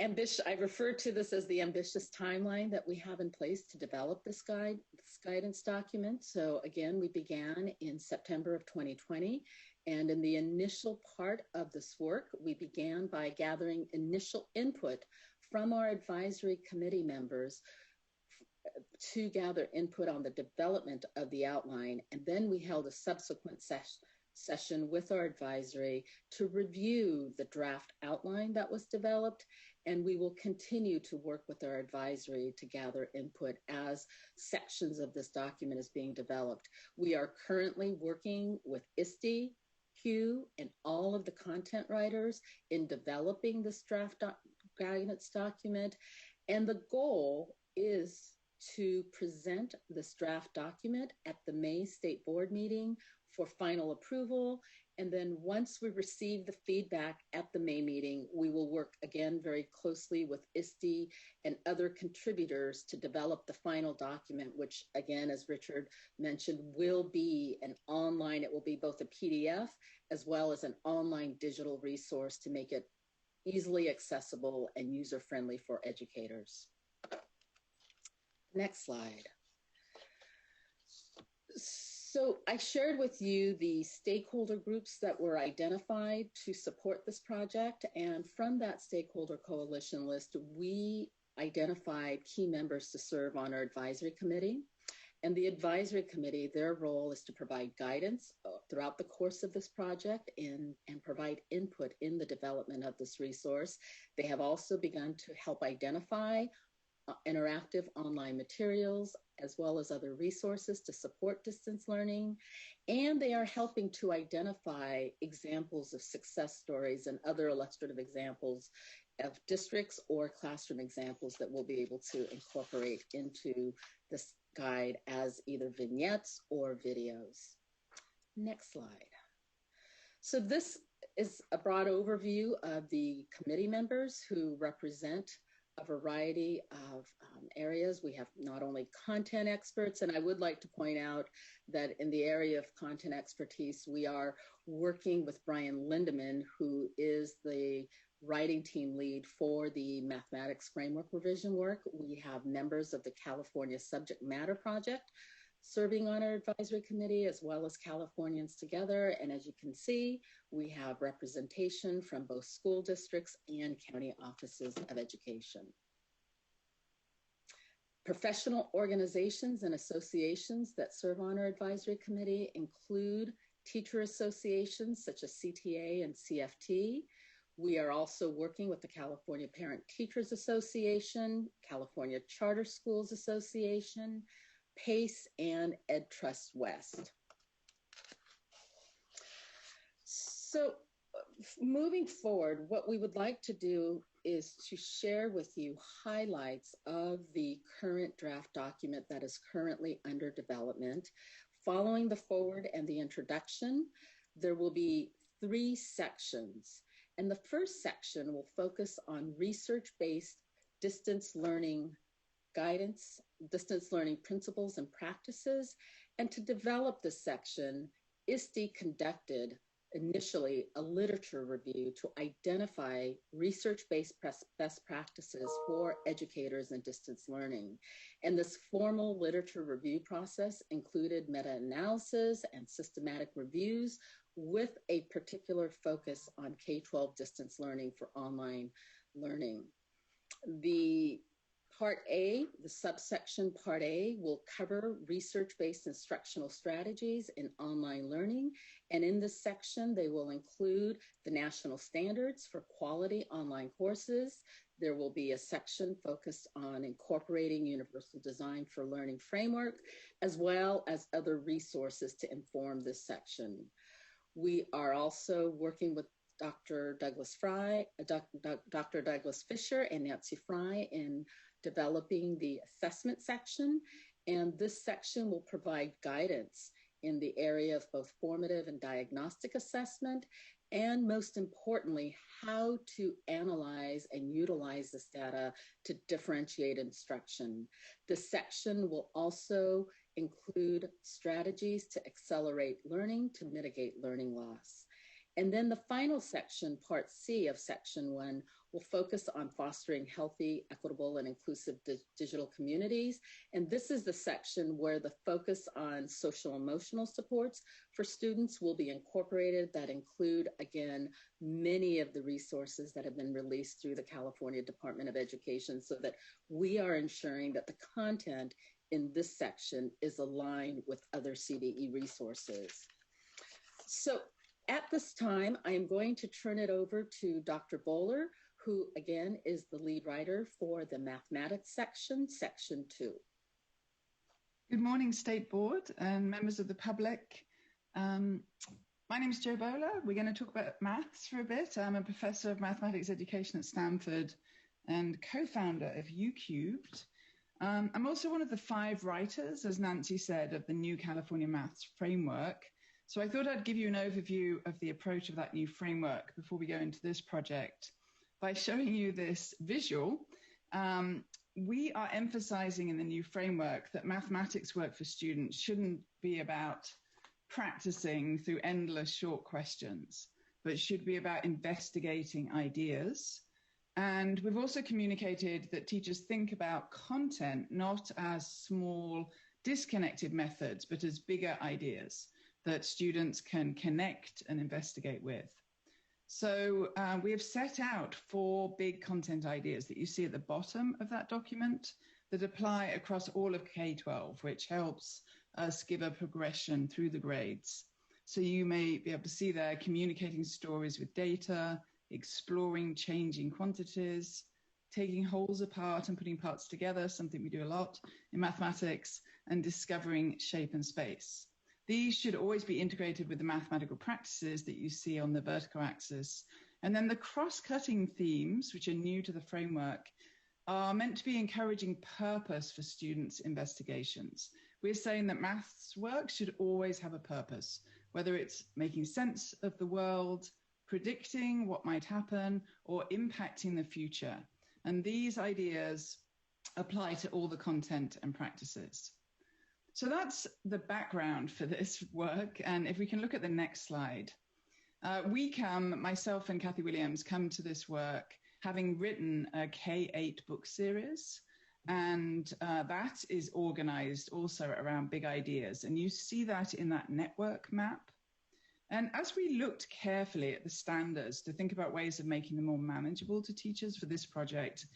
I refer to this as the ambitious timeline that we have in place to develop this guidance document. So again, we began in September of 2020. And in the initial part of this work, we began by gathering initial input from our advisory committee members to gather input on the development of the outline. And then we held a subsequent session with our advisory to review the draft outline that was developed, and we will continue to work with our advisory to gather input as sections of this document is being developed. We are currently working with ISTE, CUE, and all of the content writers in developing this draft guidance document, and the goal is to present this draft document at the May State Board meeting for final approval. And then once we receive the feedback at the May meeting, we will work again very closely with ISTE and other contributors to develop the final document, which again, as Richard mentioned, will be an online, it will be both a PDF as well as an online digital resource to make it easily accessible and user-friendly for educators. Next slide. So I shared with you the stakeholder groups that were identified to support this project. And from that stakeholder coalition list, we identified key members to serve on our advisory committee. And the advisory committee, their role is to provide guidance throughout the course of this project and provide input in the development of this resource. They have also begun to help identify interactive online materials, as well as other resources to support distance learning. And they are helping to identify examples of success stories and other illustrative examples of districts or classroom examples that we'll be able to incorporate into this guide as either vignettes or videos. Next slide. So this is a broad overview of the committee members who represent a variety of areas. We have not only content experts, and I would like to point out that in the area of content expertise, we are working with Brian Lindeman, who is the writing team lead for the mathematics framework revision work. We have members of the California Subject Matter Project serving on our advisory committee, as well as Californians Together. And as you can see, we have representation from both school districts and county offices of education. Professional organizations and associations that serve on our advisory committee include teacher associations such as CTA and CFT. We are also working with the California Parent Teachers Association, California Charter Schools Association, PACE, and EdTrust West. So moving forward, what we would like to do is to share with you highlights of the current draft document that is currently under development. Following the forward and the introduction, there will be 3 sections. And the first section will focus on research-based distance learning guidance, distance learning principles and practices. And to develop this section, ISTE conducted initially a literature review to identify research-based best practices for educators in distance learning. And this formal literature review process included meta-analysis and systematic reviews with a particular focus on K-12 distance learning for online learning. The Part A, the subsection Part A, will cover research-based instructional strategies in online learning. And in this section, they will include the national standards for quality online courses. There will be a section focused on incorporating universal design for learning framework, as well as other resources to inform this section. We are also working with Dr. Douglas Fisher and Nancy Fry in developing the assessment section. And this section will provide guidance in the area of both formative and diagnostic assessment, and most importantly, how to analyze and utilize this data to differentiate instruction. This section will also include strategies to accelerate learning to mitigate learning loss. And then the final section, Part C of Section 1, will focus on fostering healthy, equitable, and inclusive digital communities. And this is the section where the focus on social emotional supports for students will be incorporated that include, again, many of the resources that have been released through the California Department of Education, so that we are ensuring that the content in this section is aligned with other CDE resources. So at this time, I am going to turn it over to Dr. Bowler, who again is the lead writer for the mathematics section, Section 2. Good morning, State Board and members of the public. My name is Jo Bowler. We're going to talk about maths for a bit. I'm a professor of mathematics education at Stanford and co-founder of UCubed. I'm also one of the 5 writers, as Nancy said, of the new California Maths Framework. So I thought I'd give you an overview of the approach of that new framework before we go into this project by showing you this visual. We are emphasizing in the new framework that mathematics work for students shouldn't be about practicing through endless short questions, but should be about investigating ideas. And we've also communicated that teachers think about content not as small, disconnected methods, but as bigger ideas that students can connect and investigate with. So we have set out 4 big content ideas that you see at the bottom of that document. that apply across all of K-12, which helps us give a progression through the grades. So you may be able to see there communicating stories with data, exploring changing quantities, taking wholes apart and putting parts together, something we do a lot in mathematics, and discovering shape and space. These should always be integrated with the mathematical practices that you see on the vertical axis. And then the cross-cutting themes, which are new to the framework, are meant to be encouraging purpose for students' investigations. We're saying that maths work should always have a purpose, whether it's making sense of the world, predicting what might happen, or impacting the future. And these ideas apply to all the content and practices. So that's the background for this work. And if we can look at the next slide, myself and Kathy Williams, come to this work having written a K-8 book series. And that is organized also around big ideas. And you see that in that network map. And as we looked carefully at the standards to think about ways of making them more manageable to teachers for this project,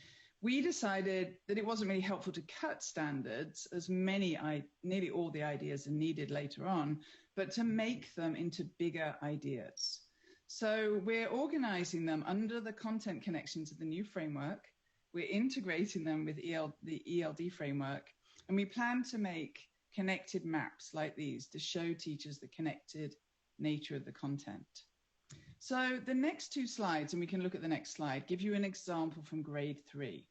we decided that it wasn't really helpful to cut standards, as nearly all the ideas are needed later on, but to make them into bigger ideas. So we're organizing them under the content connections of the new framework. We're integrating them with the ELD framework, and we plan to make connected maps like these to show teachers the connected nature of the content. So the next two slides, and we can look at the next slide, give you an example from grade 3.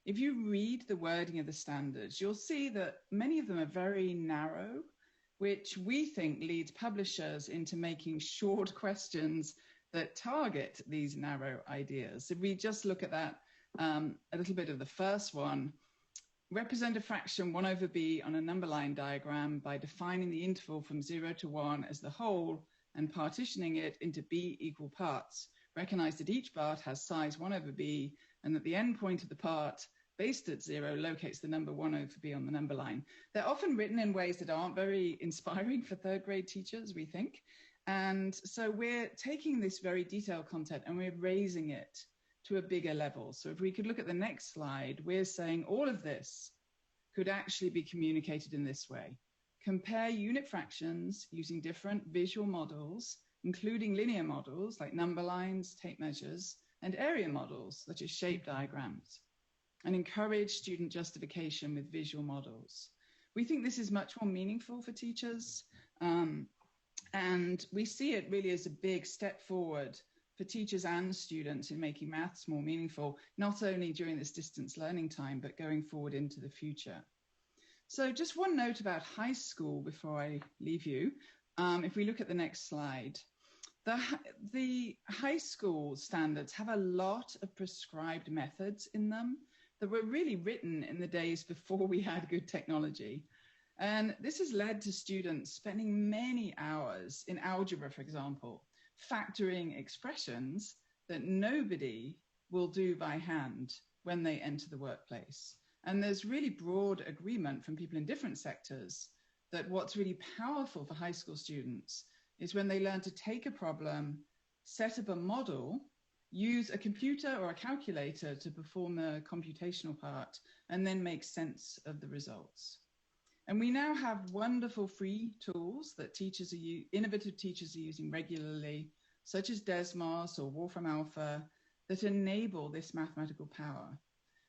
If you read the wording of the standards, you'll see that many of them are very narrow, which we think leads publishers into making short questions that target these narrow ideas. If we just look at that, a little bit of the first one, represent a fraction 1 over b on a number line diagram by defining the interval from 0 to 1 as the whole and partitioning it into b equal parts. Recognize that each part has size 1 over b and that the end point of the part based at 0 locates the number 1 over b on the number line. They're often written in ways that aren't very inspiring for third grade teachers, we think. And so we're taking this very detailed content and we're raising it to a bigger level. So if we could look at the next slide, we're saying all of this could actually be communicated in this way. Compare unit fractions using different visual models, including linear models like number lines, tape measures, and area models such as shape diagrams, and encourage student justification with visual models. We think this is much more meaningful for teachers, and we see it really as a big step forward for teachers and students in making maths more meaningful, not only during this distance learning time, but going forward into the future. So just one note about high school before I leave you. If we look at the next slide, the high school standards have a lot of prescribed methods in them that were really written in the days before we had good technology. And this has led to students spending many hours in algebra, for example, factoring expressions that nobody will do by hand when they enter the workplace. And there's really broad agreement from people in different sectors that what's really powerful for high school students is when they learn to take a problem, set up a model, use a computer or a calculator to perform the computational part, and then make sense of the results. And we now have wonderful free tools that innovative teachers are using regularly, such as Desmos or Wolfram Alpha, that enable this mathematical power.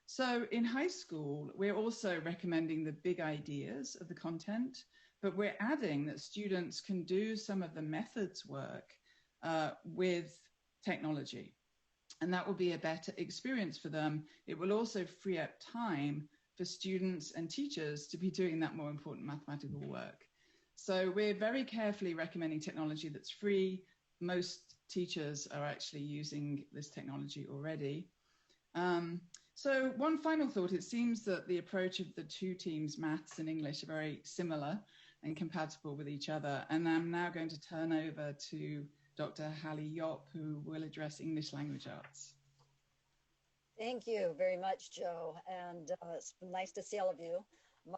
So in high school, we're also recommending the big ideas of the content, but we're adding that students can do some of the methods work with technology. And that will be a better experience for them. It will also free up time for students and teachers to be doing that more important mathematical work. So we're very carefully recommending technology that's free. Most teachers are actually using this technology already. So one final thought, it seems that the approach of the two teams, maths and English, are very similar and compatible with each other. And I'm now going to turn over to Dr. Hallie Yopp, who will address English language arts. Thank you very much, Joe, and it's been nice to see all of you.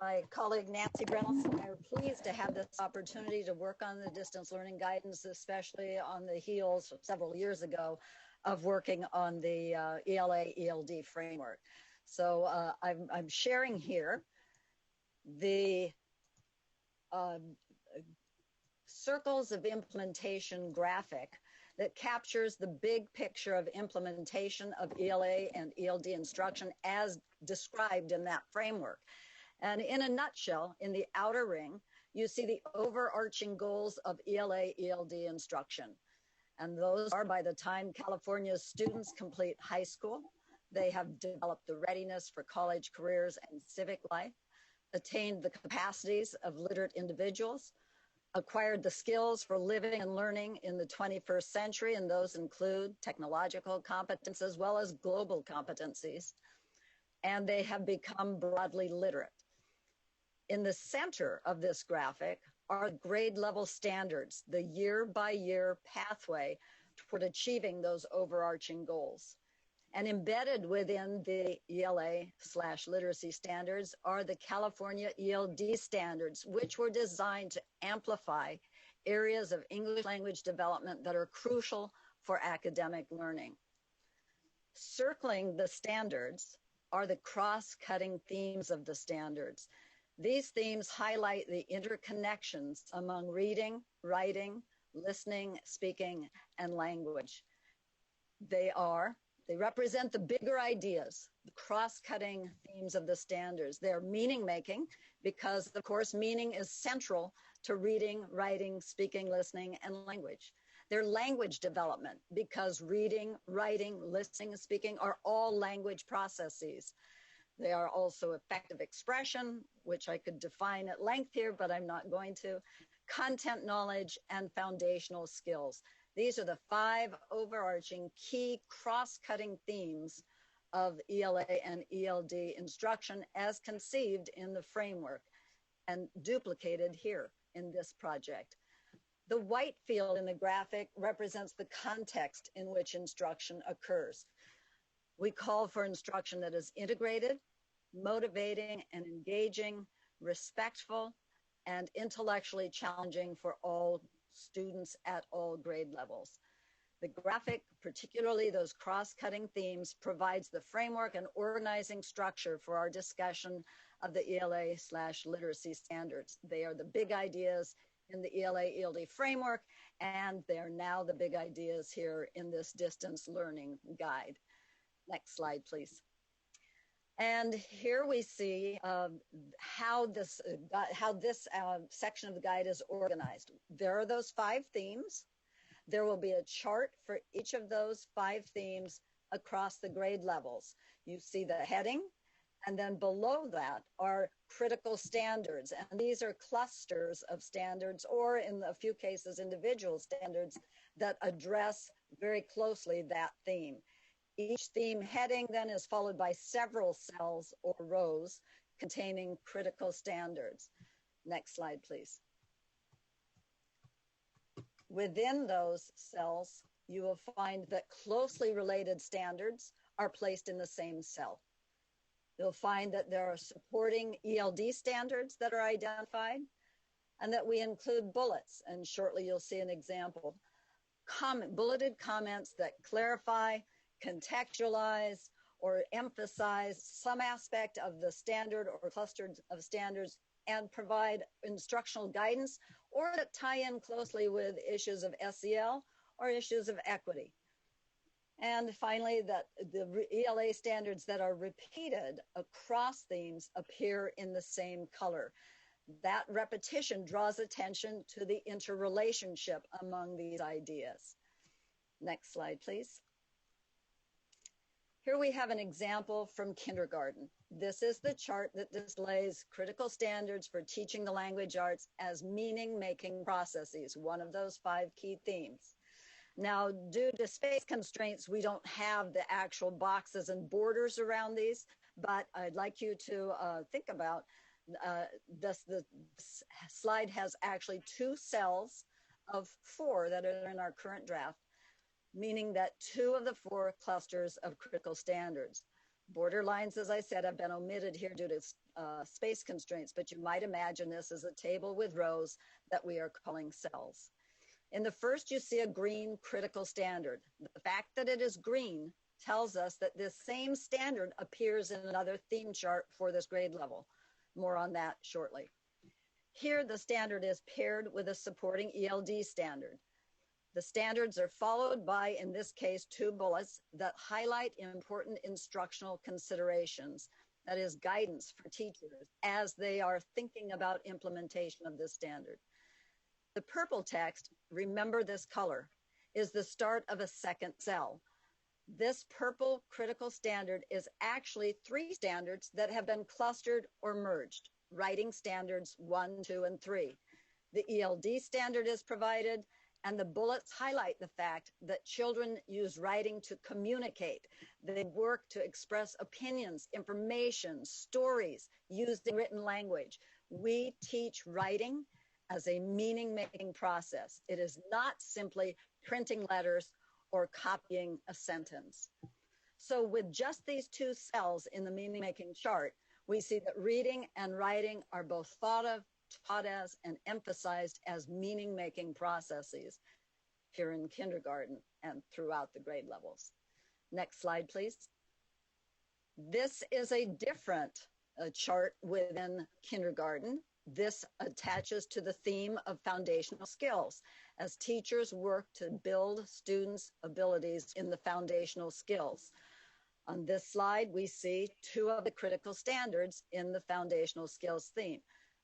My colleague Nancy Reynolds and I are pleased to have this opportunity to work on the distance learning guidance, especially on the heels several years ago of working on the ELA-ELD framework. So I'm sharing here the circles of implementation graphic that captures the big picture of implementation of ELA and ELD instruction as described in that framework. And in a nutshell, in the outer ring, you see the overarching goals of ELA, ELD instruction. And those are, by the time California's students complete high school, they have developed the readiness for college careers and civic life, attained the capacities of literate individuals, acquired the skills for living and learning in the 21st century, and those include technological competence as well as global competencies, and they have become broadly literate. In the center of this graphic are grade level standards, the year-by-year pathway toward achieving those overarching goals. And embedded within the ELA/literacy standards are the California ELD standards, which were designed to amplify areas of English language development that are crucial for academic learning. Circling the standards are the cross-cutting themes of the standards. These themes highlight the interconnections among reading, writing, listening, speaking, and language. They represent the bigger ideas, the cross-cutting themes of the standards. They're meaning-making because, of course, meaning is central to reading, writing, speaking, listening, and language. They're language development because reading, writing, listening, and speaking are all language processes. They are also effective expression, which I could define at length here, but I'm not going to, content knowledge, and foundational skills. These are the 5 overarching key cross-cutting themes of ELA and ELD instruction as conceived in the framework and duplicated here in this project. The white field in the graphic represents the context in which instruction occurs. We call for instruction that is integrated, motivating, and engaging, respectful, and intellectually challenging for all students at all grade levels. The graphic, particularly those cross-cutting themes, provides the framework and organizing structure for our discussion of the ELA/literacy standards. They are the big ideas in the ELA/ELD framework, and they're now the big ideas here in this distance learning guide. Next slide, please. And here we see how this section of the guide is organized. There are those 5 themes. There will be a chart for each of those 5 themes across the grade levels. You see the heading, and then below that are critical standards. And these are clusters of standards, or in a few cases, individual standards that address very closely that theme. Each theme heading then is followed by several cells or rows containing critical standards. Next slide, please. Within those cells, you will find that closely related standards are placed in the same cell. You'll find that there are supporting ELD standards that are identified, and that we include bullets, and shortly you'll see an example. Bulleted comments that clarify, contextualize, or emphasize some aspect of the standard or cluster of standards and provide instructional guidance, or that tie in closely with issues of SEL or issues of equity. And finally, that the ELA standards that are repeated across themes appear in the same color. That repetition draws attention to the interrelationship among these ideas. Next slide, please. Here we have an example from kindergarten. This is the chart that displays critical standards for teaching the language arts as meaning-making processes, one of those 5 key themes. Now, due to space constraints, we don't have the actual boxes and borders around these, but I'd like you to think about this. The slide has actually 2 cells of 4 that are in our current draft, meaning that 2 of the 4 clusters of critical standards. Border lines, as I said, have been omitted here due to space constraints, but you might imagine this as a table with rows that we are calling cells. In the first, you see a green critical standard. The fact that it is green tells us that this same standard appears in another theme chart for this grade level. More on that shortly. Here, the standard is paired with a supporting ELD standard. The standards are followed by, in this case, 2 bullets that highlight important instructional considerations, that is, guidance for teachers as they are thinking about implementation of this standard. The purple text, remember this color, is the start of a second cell. This purple critical standard is actually 3 standards that have been clustered or merged, writing standards 1, 2, and 3. The ELD standard is provided, and the bullets highlight the fact that children use writing to communicate. They work to express opinions, information, stories, using written language. We teach writing as a meaning-making process. It is not simply printing letters or copying a sentence. So with just these 2 cells in the meaning-making chart, we see that reading and writing are both thought of, taught as, and emphasized as meaning-making processes here in kindergarten and throughout the grade levels. Next slide, please. This is a different chart within kindergarten. This attaches to the theme of foundational skills as teachers work to build students' abilities in the foundational skills. On this slide, we see 2 of the critical standards in the foundational skills theme.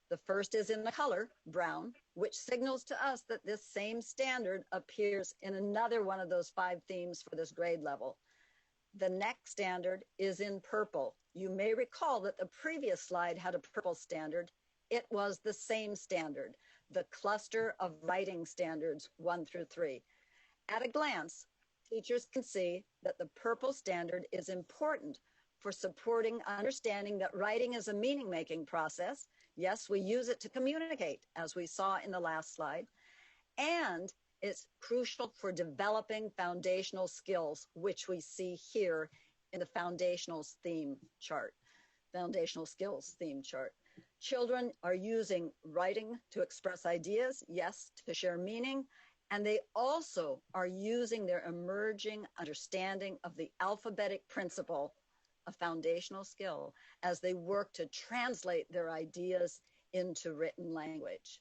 The first is in the color, brown, which signals to us that this same standard appears in another one of those 5 themes for this grade level. The next standard is in purple. You may recall that the previous slide had a purple standard. It was the same standard, the cluster of writing standards 1 through 3. At a glance, teachers can see that the purple standard is important for supporting understanding that writing is a meaning-making process. Yes, we use it to communicate, as we saw in the last slide, and it's crucial for developing foundational skills, which we see here in the foundational theme chart, foundational skills theme chart. Children are using writing to express ideas, yes, to share meaning, and they also are using their emerging understanding of the alphabetic principle, a foundational skill, as they work to translate their ideas into written language.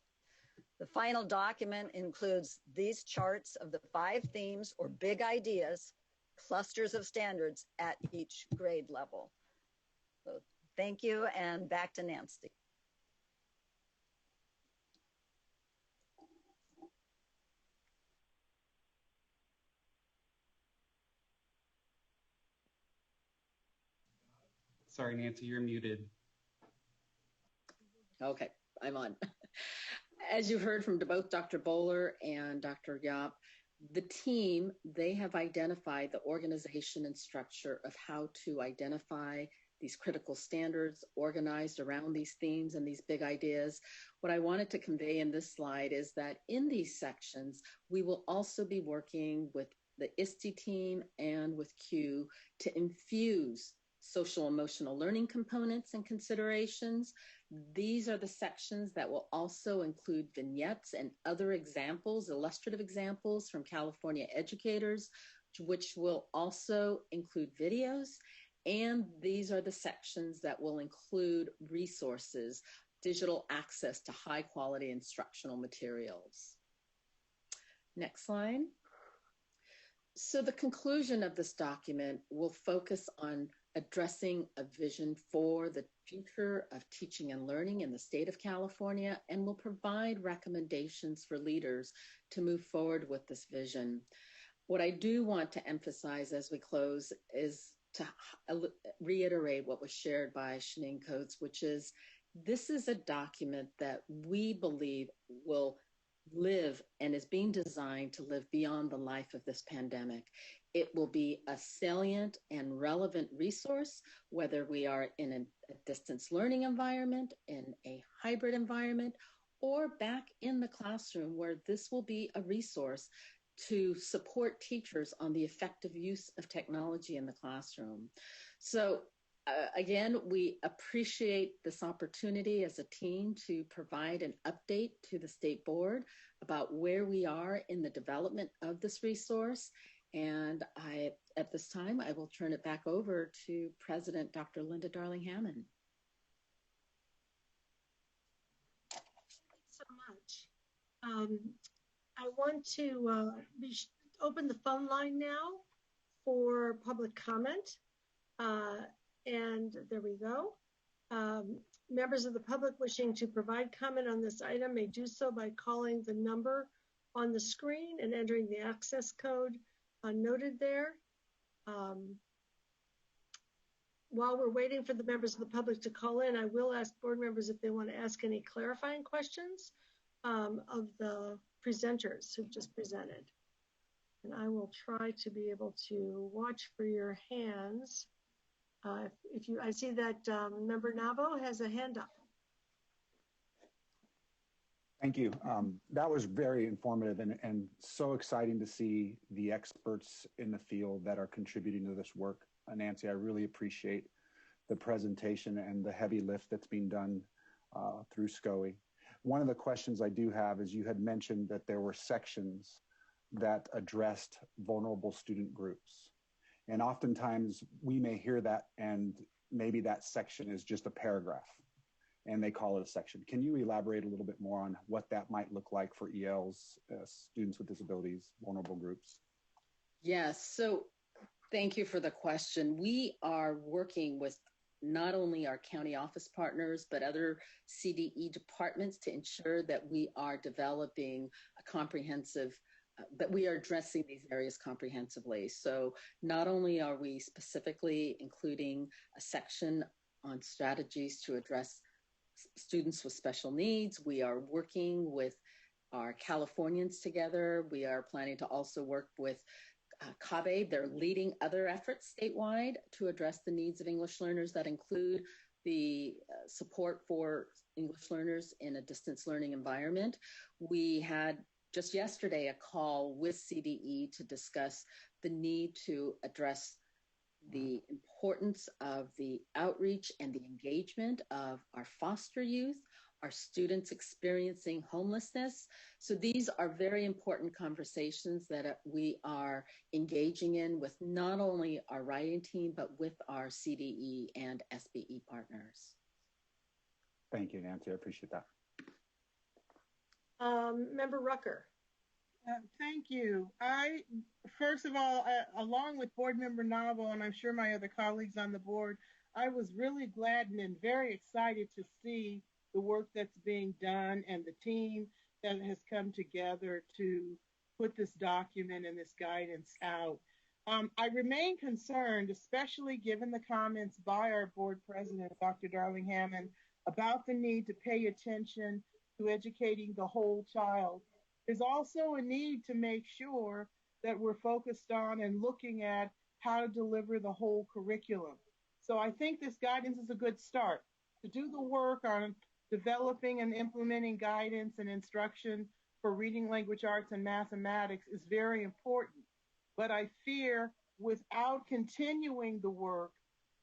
The final document includes these charts of the 5 themes or big ideas, clusters of standards at each grade level. So thank you, and back to Nancy. Sorry, Nancy, you're muted. Okay, I'm on. As you heard from both Dr. Bowler and Dr. Yap, the team, they have identified the organization and structure of how to identify these critical standards organized around these themes and these big ideas. What I wanted to convey in this slide is that in these sections, we will also be working with the ISTE team and with CUE to infuse social emotional learning components and considerations. These are the sections that will also include vignettes and other examples, illustrative examples from California educators, which will also include videos. And these are the sections that will include resources, digital access to high quality instructional materials. Next slide. So the conclusion of this document will focus on addressing a vision for the future of teaching and learning in the state of California, and will provide recommendations for leaders to move forward with this vision. What I do want to emphasize as we close is to reiterate what was shared by Shanine Coates, which is this is a document that we believe will live and is being designed to live beyond the life of this pandemic. It will be a salient and relevant resource, whether we are in a distance learning environment, in a hybrid environment, or back in the classroom, where this will be a resource to support teachers on the effective use of technology in the classroom. So again, we appreciate this opportunity as a team to provide an update to the state board about where we are in the development of this resource. And at this time, I will turn it back over to President Dr. Linda Darling-Hammond. So much. I want to open the phone line now for public comment. And there we go. Members of the public wishing to provide comment on this item may do so by calling the number on the screen and entering the access code noted there. While we're waiting for the members of the public to call in, I will ask board members if they want to ask any clarifying questions of the presenters who've just presented. And I will try to be able to watch for your hands. I see that member Navo has a hand up. Thank you. That was very informative and so exciting to see the experts in the field that are contributing to this work. Nancy, I really appreciate the presentation and the heavy lift that's being done through SCOE. One of the questions I do have is you had mentioned that there were sections that addressed vulnerable student groups. And oftentimes we may hear that and maybe that section is just a paragraph and they call it a section. Can you elaborate a little bit more on what that might look like for ELs, students with disabilities, vulnerable groups? Yes, so thank you for the question. We are working with not only our county office partners, but other CDE departments to ensure that we are developing a comprehensive that we are addressing these areas comprehensively. So not only are we specifically including a section on strategies to address students with special needs, we are working with our Californians together. We are planning to also work with CABE. They're leading other efforts statewide to address the needs of English learners that include the support for English learners in a distance learning environment. We had just yesterday a call with CDE to discuss the need to address the importance of the outreach and the engagement of our foster youth, our students experiencing homelessness. So these are very important conversations that we are engaging in with not only our writing team, but with our CDE and SBE partners. Thank you, Nancy. I appreciate that. Member Rucker. Thank you. First of all, along with board member Novel, and I'm sure my other colleagues on the board, I was really glad and very excited to see the work that's being done and the team that has come together to put this document and this guidance out. I remain concerned, especially given the comments by our board president, Dr. Darling-Hammond, about the need to pay attention to educating the whole child. There's also a need to make sure that we're focused on and looking at how to deliver the whole curriculum. So I think this guidance is a good start. To do the work on developing and implementing guidance and instruction for reading, language arts, and mathematics is very important. But I fear without continuing the work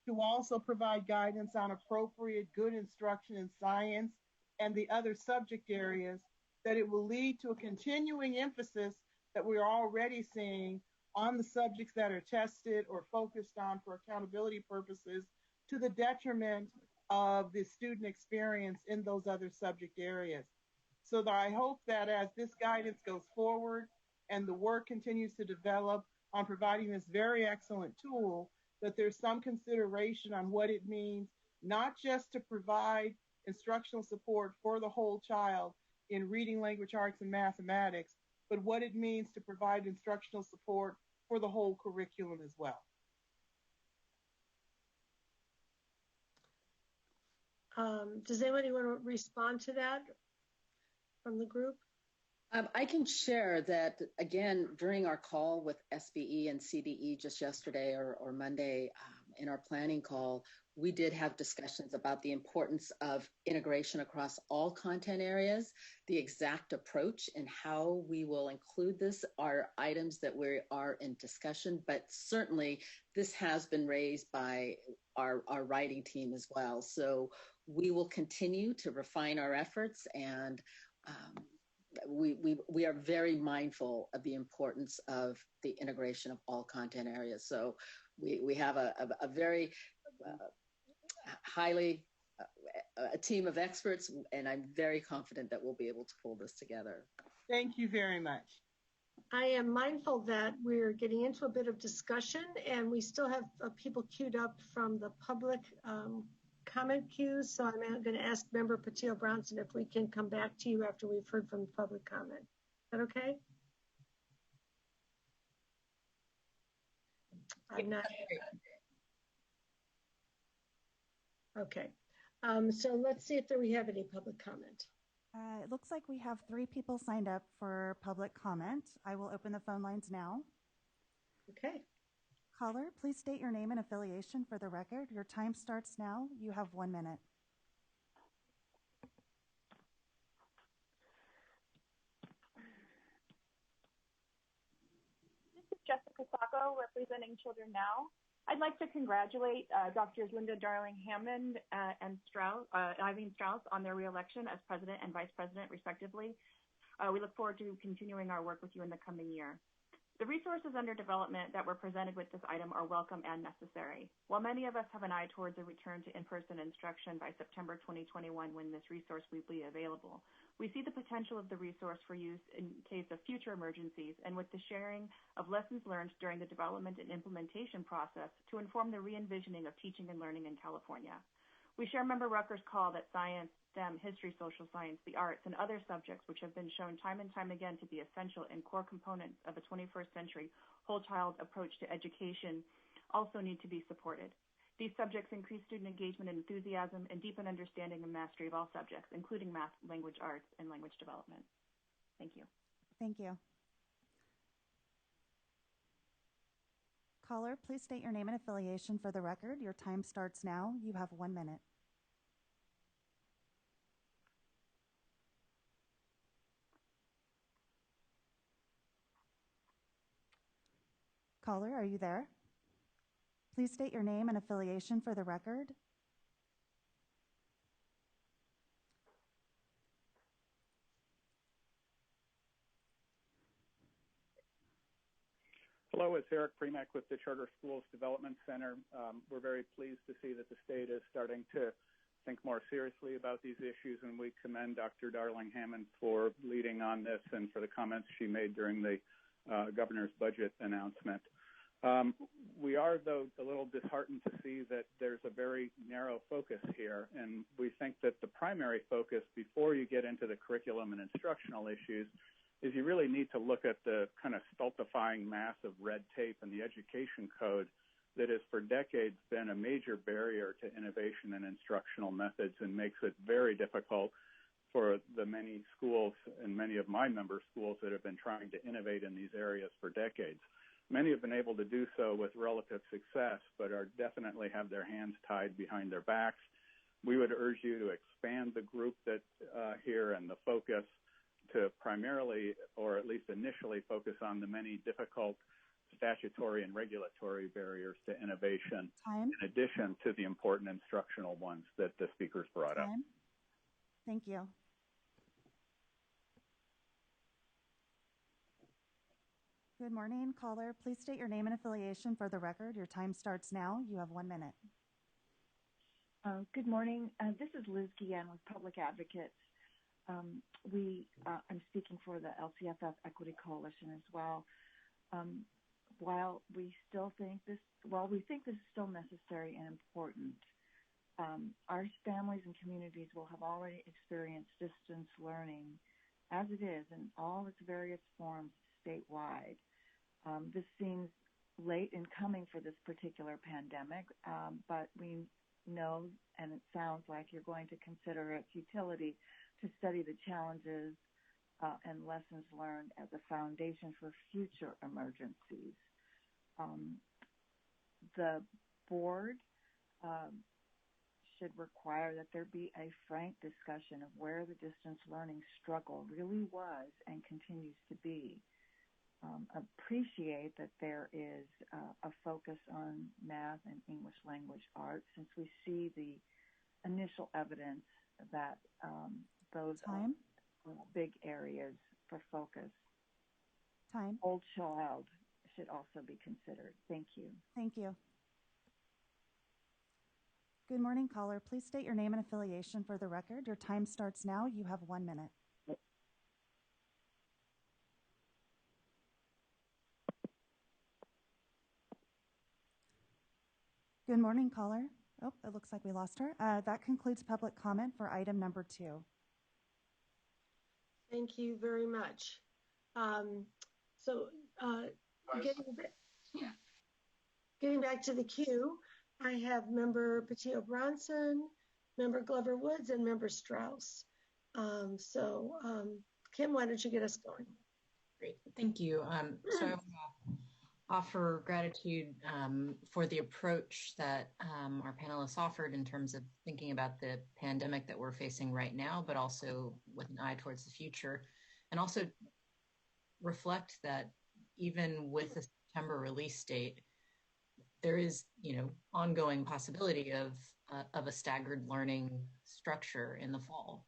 to also provide guidance on appropriate good instruction in science and the other subject areas, that it will lead to a continuing emphasis that we're already seeing on the subjects that are tested or focused on for accountability purposes, to the detriment of the student experience in those other subject areas. So that I hope that as this guidance goes forward and the work continues to develop on providing this very excellent tool, that there's some consideration on what it means, not just to provide instructional support for the whole child in reading, language arts, and mathematics, but what it means to provide instructional support for the whole curriculum as well. Does anybody want to respond to that from the group? I can share that, again, during our call with SBE and CDE just yesterday or Monday in our planning call, we did have discussions about the importance of integration across all content areas. The exact approach and how we will include this are items that we are in discussion, but certainly this has been raised by our writing team as well. So we will continue to refine our efforts and we are very mindful of the importance of the integration of all content areas. So we have a very highly a team of experts, and I'm very confident that we'll be able to pull this together. Thank you very much. I am mindful that we're getting into a bit of discussion, and we still have people queued up from the public comment queues. So I'm going to ask Member Patil Brownson if we can come back to you after we've heard from the public comment. Is that okay? I'm not. Okay. So let's see if we have any public comment. It looks like we have 3 people signed up for public comment. I will open the phone lines now. Okay. Caller, please state your name and affiliation for the record. Your time starts now. You have 1 minute. This is Jessica Sacco representing Children Now. I'd like to congratulate Drs. Linda Darling-Hammond and Eileen Strauss on their reelection as President and Vice President, respectively. We look forward to continuing our work with you in the coming year. The resources under development that were presented with this item are welcome and necessary. While many of us have an eye towards a return to in-person instruction by September 2021 when this resource will be available, we see the potential of the resource for use in case of future emergencies and with the sharing of lessons learned during the development and implementation process to inform the re-envisioning of teaching and learning in California. We share Member Rucker's call that science, STEM, history, social science, the arts, and other subjects which have been shown time and time again to be essential and core components of a 21st century whole child approach to education also need to be supported. These subjects increase student engagement and enthusiasm and deepen understanding and mastery of all subjects, including math, language arts, and language development. Thank you. Thank you. Caller, please state your name and affiliation for the record. Your time starts now. You have 1 minute. Caller, are you there? Please state your name and affiliation for the record. Hello, it's Eric Premack with the Charter Schools Development Center. We're very pleased to see that the state is starting to think more seriously about these issues, and we commend Dr. Darling-Hammond for leading on this and for the comments she made during the governor's budget announcement. We are, though, a little disheartened to see that there's a very narrow focus here, and we think that the primary focus before you get into the curriculum and instructional issues is you really need to look at the kind of stultifying mass of red tape in the education code that has for decades been a major barrier to innovation in instructional methods and makes it very difficult for the many schools and many of my member schools that have been trying to innovate in these areas for decades. Many have been able to do so with relative success, but are definitely have their hands tied behind their backs. We would urge you to expand the group that here and the focus to primarily, or at least initially, focus on the many difficult statutory and regulatory barriers to innovation, in addition to the important instructional ones that the speakers brought up. Thank you. Good morning, caller. Please state your name and affiliation for the record. Your time starts now. You have 1 minute. Good morning. This is Liz Guillen with Public Advocates. I'm speaking for the LCFF Equity Coalition as well. While we think this is still necessary and important, our families and communities will have already experienced distance learning as it is in all its various forms statewide. This seems late in coming for this particular pandemic, but we know, and it sounds like you're going to consider its utility to study the challenges and lessons learned as a foundation for future emergencies. The board should require that there be a frank discussion of where the distance learning struggle really was and continues to be. Appreciate that there is a focus on math and English language arts, since we see the initial evidence that those big areas for focus. Time. Old child should also be considered. Thank you. Thank you. Good morning, caller. Please state your name and affiliation for the record. Your time starts now. You have 1 minute. Good morning, caller. Oh, it looks like we lost her. That concludes public comment for item number 2. Thank you very much. Getting back to the queue, I have Member Patillo Bronson, Member Glover Woods, and Member Strauss. Kim, why don't you get us going? Great, thank you. So I want to offer gratitude for the approach that our panelists offered in terms of thinking about the pandemic that we're facing right now, but also with an eye towards the future, and also reflect that even with the September release date, there is, ongoing possibility of a staggered learning structure in the fall,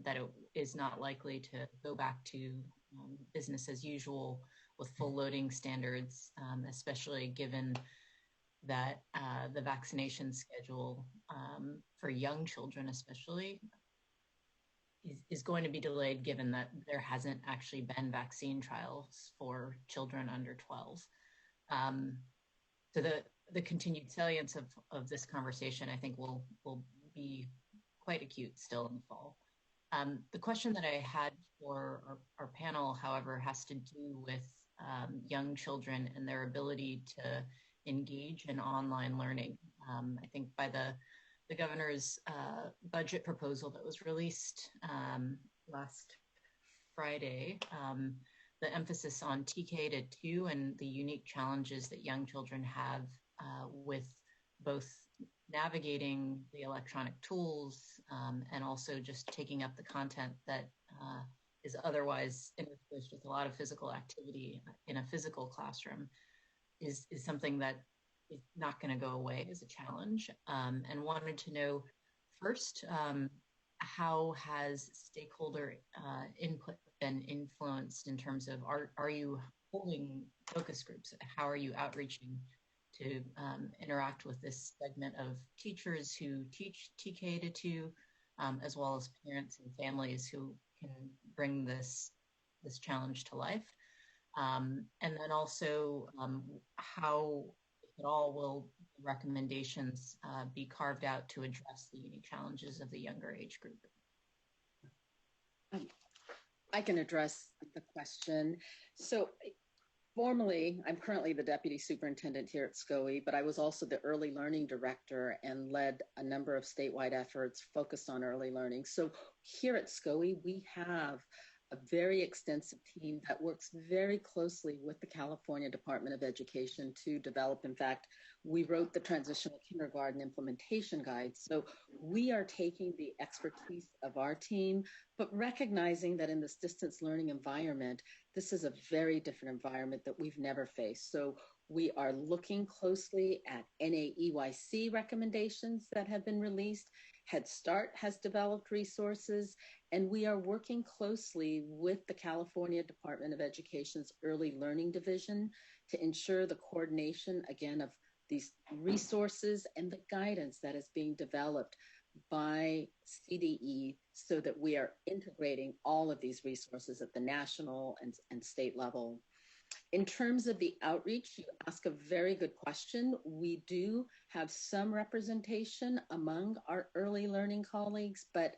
that it is not likely to go back to business as usual with full loading standards, especially given that the vaccination schedule for young children especially is going to be delayed, given that there hasn't actually been vaccine trials for children under 12. So the continued salience of this conversation, I think, will be quite acute still in the fall. The question that I had for our panel, however, has to do with young children and their ability to engage in online learning. I think by the governor's budget proposal that was released last Friday, the emphasis on TK to 2 and the unique challenges that young children have with both navigating the electronic tools and also just taking up the content that is otherwise interspersed with a lot of physical activity in a physical classroom is something that is not going to go away as a challenge. And wanted to know first, how has stakeholder input been influenced in terms of, are you holding focus groups? How are you outreaching to interact with this segment of teachers who teach TK to 2, as well as parents and families who can bring this challenge to life? And then also, how, if at all, will recommendations be carved out to address the unique challenges of the younger age group? I can address the question. So formally, I'm currently the Deputy Superintendent here at SCOE, but I was also the Early Learning Director and led a number of statewide efforts focused on early learning. So here at SCOE, we have a very extensive team that works very closely with the California Department of Education to develop. In fact, we wrote the Transitional Kindergarten Implementation Guide. So we are taking the expertise of our team, but recognizing that in this distance learning environment, this is a very different environment that we've never faced. So we are looking closely at NAEYC recommendations that have been released. Head Start has developed resources, and we are working closely with the California Department of Education's Early Learning Division to ensure the coordination, again, of these resources and the guidance that is being developed by CDE so that we are integrating all of these resources at the national and state level. In terms of the outreach, you ask a very good question. We do have some representation among our early learning colleagues, but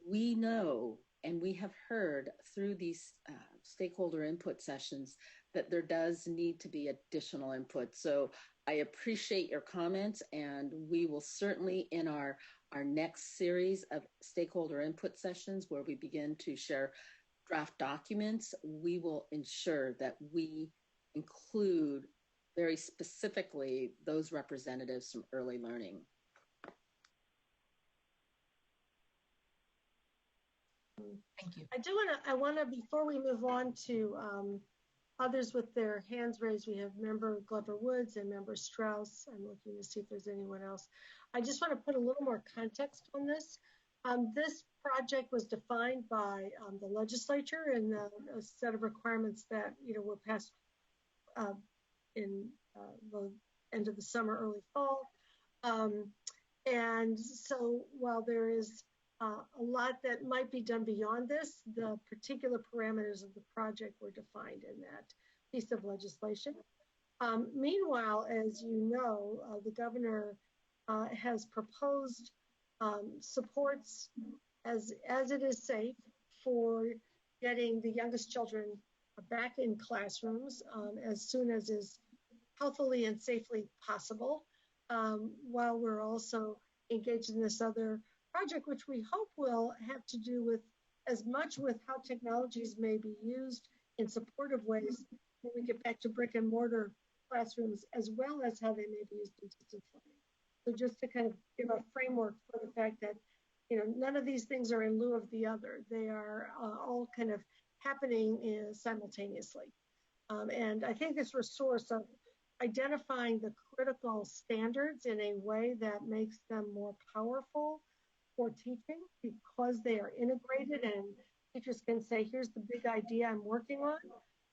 we know and we have heard through these stakeholder input sessions that there does need to be additional input. So I appreciate your comments, and we will certainly in our next series of stakeholder input sessions where we begin to share draft documents, we will ensure that we include very specifically those representatives from early learning. Thank you. I want to, before we move on to others with their hands raised, we have Member Glover Woods and Member Strauss. I'm looking to see if there's anyone else. I just want to put a little more context on this. This project was defined by the legislature and a set of requirements that were passed in the end of the summer, early fall. And so while there is a lot that might be done beyond this, the particular parameters of the project were defined in that piece of legislation. Meanwhile, as you know, the governor has proposed supports as it is safe for getting the youngest children back in classrooms as soon as is healthily and safely possible, while we're also engaged in this other project, which we hope will have to do with as much with how technologies may be used in supportive ways when we get back to brick and mortar classrooms, as well as how they may be used in distance learning. So just to kind of give a framework for the fact that, none of these things are in lieu of the other. They are all kind of happening simultaneously. And I think this resource of identifying the critical standards in a way that makes them more powerful for teaching because they are integrated and teachers can say, here's the big idea I'm working on,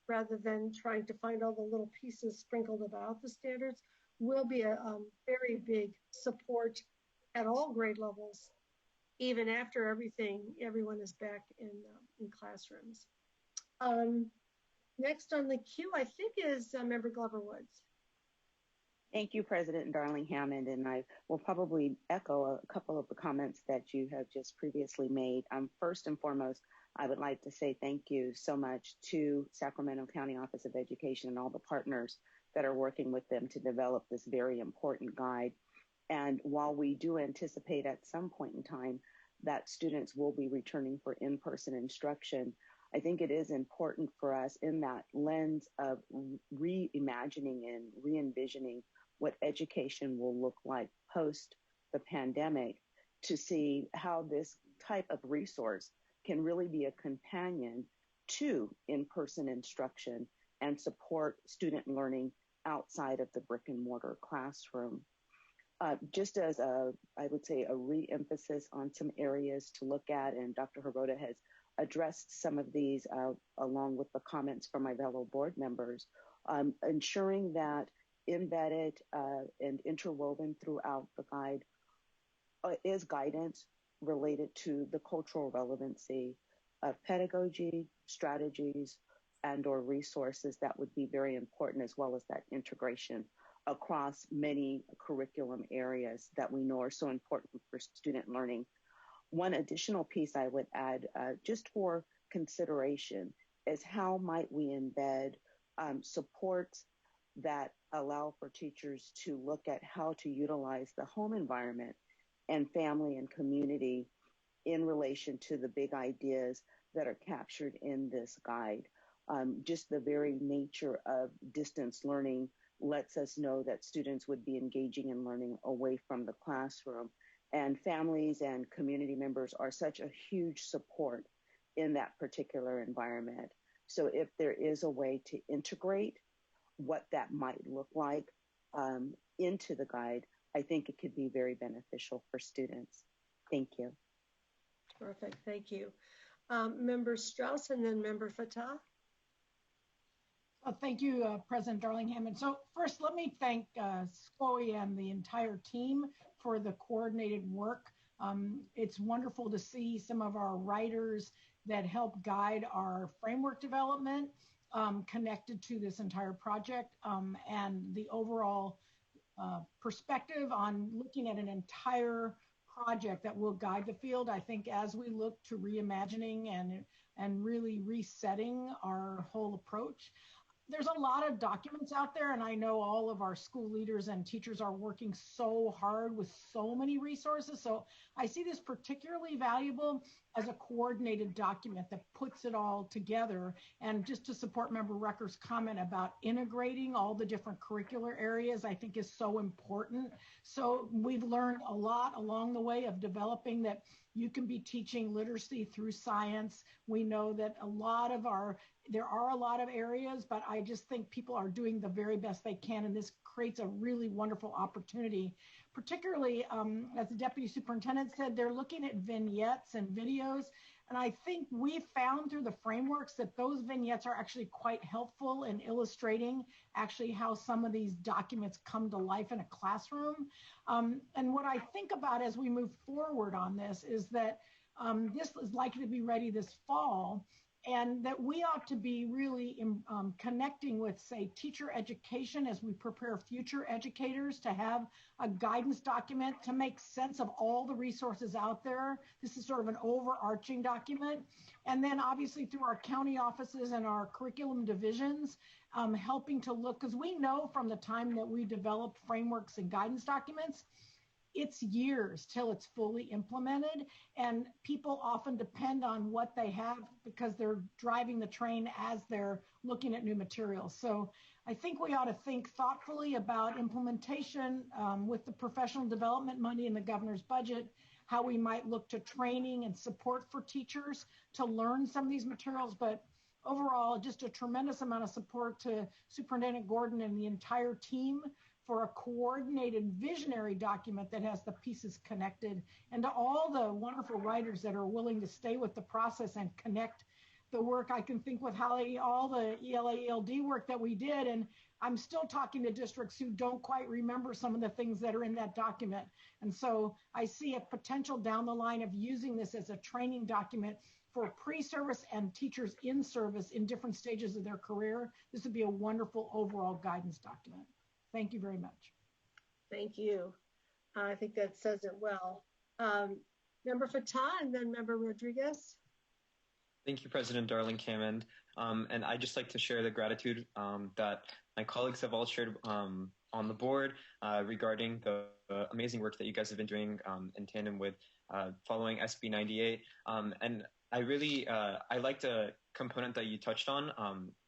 rather than trying to find all the little pieces sprinkled about the standards, will be a very big support at all grade levels, even after everyone is back in classrooms. Next on the queue, I think, is Member Glover Woods. Thank you, President Darling Hammond, and I will probably echo a couple of the comments that you have just previously made. First and foremost, I would like to say thank you so much to Sacramento County Office of Education and all the partners that are working with them to develop this very important guide. And while we do anticipate at some point in time that students will be returning for in-person instruction, I think it is important for us in that lens of reimagining and re-envisioning what education will look like post the pandemic to see how this type of resource can really be a companion to in-person instruction and support student learning outside of the brick and mortar classroom. Just as I would say, a re-emphasis on some areas to look at, and Dr. Hirota has addressed some of these along with the comments from my fellow board members, ensuring that embedded and interwoven throughout the guide is guidance related to the cultural relevancy of pedagogy, strategies, and or resources that would be very important, as well as that integration across many curriculum areas that we know are so important for student learning. One additional piece I would add, just for consideration, is how might we embed supports that allow for teachers to look at how to utilize the home environment and family and community in relation to the big ideas that are captured in this guide. Just the very nature of distance learning lets us know that students would be engaging in learning away from the classroom. And families and community members are such a huge support in that particular environment. So if there is a way to integrate what that might look like into the guide, I think it could be very beneficial for students. Thank you. Terrific, thank you. Member Strauss and then Member Fatah. Thank you, President Darling Hammond. So first, let me thank SCOE and the entire team for the coordinated work. It's wonderful to see some of our writers that help guide our framework development connected to this entire project and the overall perspective on looking at an entire project that will guide the field. I think as we look to reimagining and really resetting our whole approach, there's a lot of documents out there, and I know all of our school leaders and teachers are working so hard with so many resources. So I see this particularly valuable as a coordinated document that puts it all together. And just to support Member Recker's comment about integrating all the different curricular areas, I think is so important. So we've learned a lot along the way of developing that you can be teaching literacy through science. We know that there are a lot of areas, but I just think people are doing the very best they can, and this creates a really wonderful opportunity. particularly, as the deputy superintendent said, they're looking at vignettes and videos. And I think we found through the frameworks that those vignettes are actually quite helpful in illustrating actually how some of these documents come to life in a classroom. And what I think about as we move forward on this is that this is likely to be ready this fall, and that we ought to be really connecting with, say, teacher education as we prepare future educators to have a guidance document to make sense of all the resources out there. This is sort of an overarching document. And then obviously through our county offices and our curriculum divisions, helping to look, because we know from the time that we develop frameworks and guidance documents, it's years till it's fully implemented, and people often depend on what they have because they're driving the train as they're looking at new materials. So I think we ought to think thoughtfully about implementation with the professional development money in the governor's budget, how we might look to training and support for teachers to learn some of these materials. But overall, just a tremendous amount of support to Superintendent Gordon and the entire team for a coordinated visionary document that has the pieces connected, and to all the wonderful writers that are willing to stay with the process and connect the work. I can think with Holly, all the ELA, ELD work that we did, and I'm still talking to districts who don't quite remember some of the things that are in that document. And so I see a potential down the line of using this as a training document for pre-service and teachers in service in different stages of their career. This would be a wonderful overall guidance document. Thank you very much. Thank you. I think that says it well. Member Fatah and then Member Rodriguez. Thank you, President Darling-Hammond. And I'd just like to share the gratitude that my colleagues have all shared on the board regarding the amazing work that you guys have been doing in tandem with following SB 98. And I really, I liked a component that you touched on.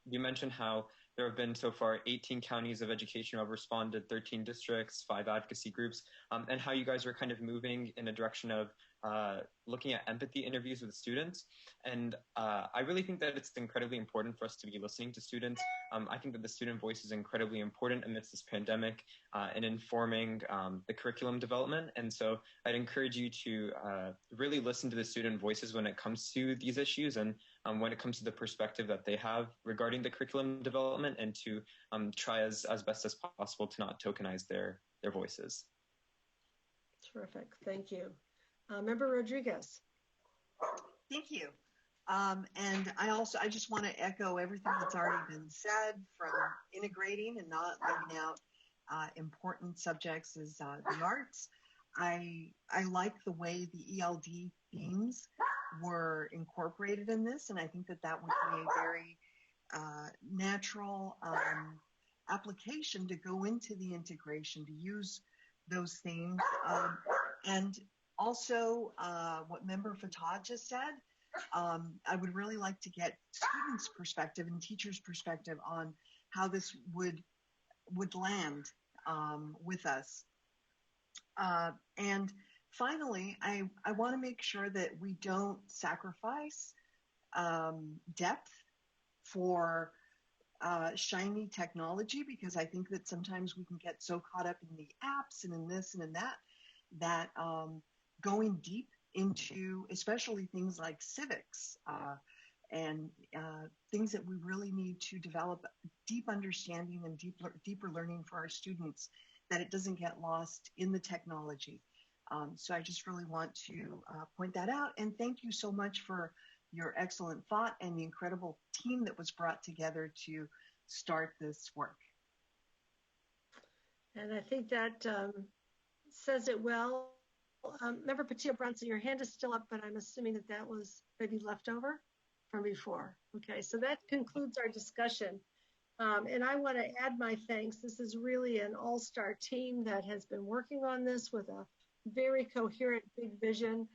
You mentioned how there have been so far 18 counties of education who have responded, 13 districts, 5 advocacy groups, and how you guys are kind of moving in a direction of looking at empathy interviews with students. And I really think that it's incredibly important for us to be listening to students. I think that the student voice is incredibly important amidst this pandemic in informing the curriculum development. And so I'd encourage you to really listen to the student voices when it comes to these issues and when it comes to the perspective that they have regarding the curriculum development, and to try as best as possible to not tokenize their voices. Terrific, thank you. Member Rodriguez. Thank you. And I just want to echo everything that's already been said, from integrating and not leaving out important subjects as the arts. I like the way the ELD themes were incorporated in this, and I think that would be a very natural application to go into the integration, to use those themes. And also what Member Fatah just said, I would really like to get students' perspective and teachers' perspective on how this would land with us. And finally, I want to make sure that we don't sacrifice depth for shiny technology, because I think that sometimes we can get so caught up in the apps and in this and in that going deep into especially things like civics and things that we really need to develop deep understanding and deeper learning for our students, that it doesn't get lost in the technology. So I just really want to point that out, and thank you so much for your excellent thought and the incredible team that was brought together to start this work. And I think that says it well. Member Patia Brunson, your hand is still up, but I'm assuming that was maybe left over from before. Okay, so that concludes our discussion. And I want to add my thanks. This is really an all-star team that has been working on this with a very coherent big vision.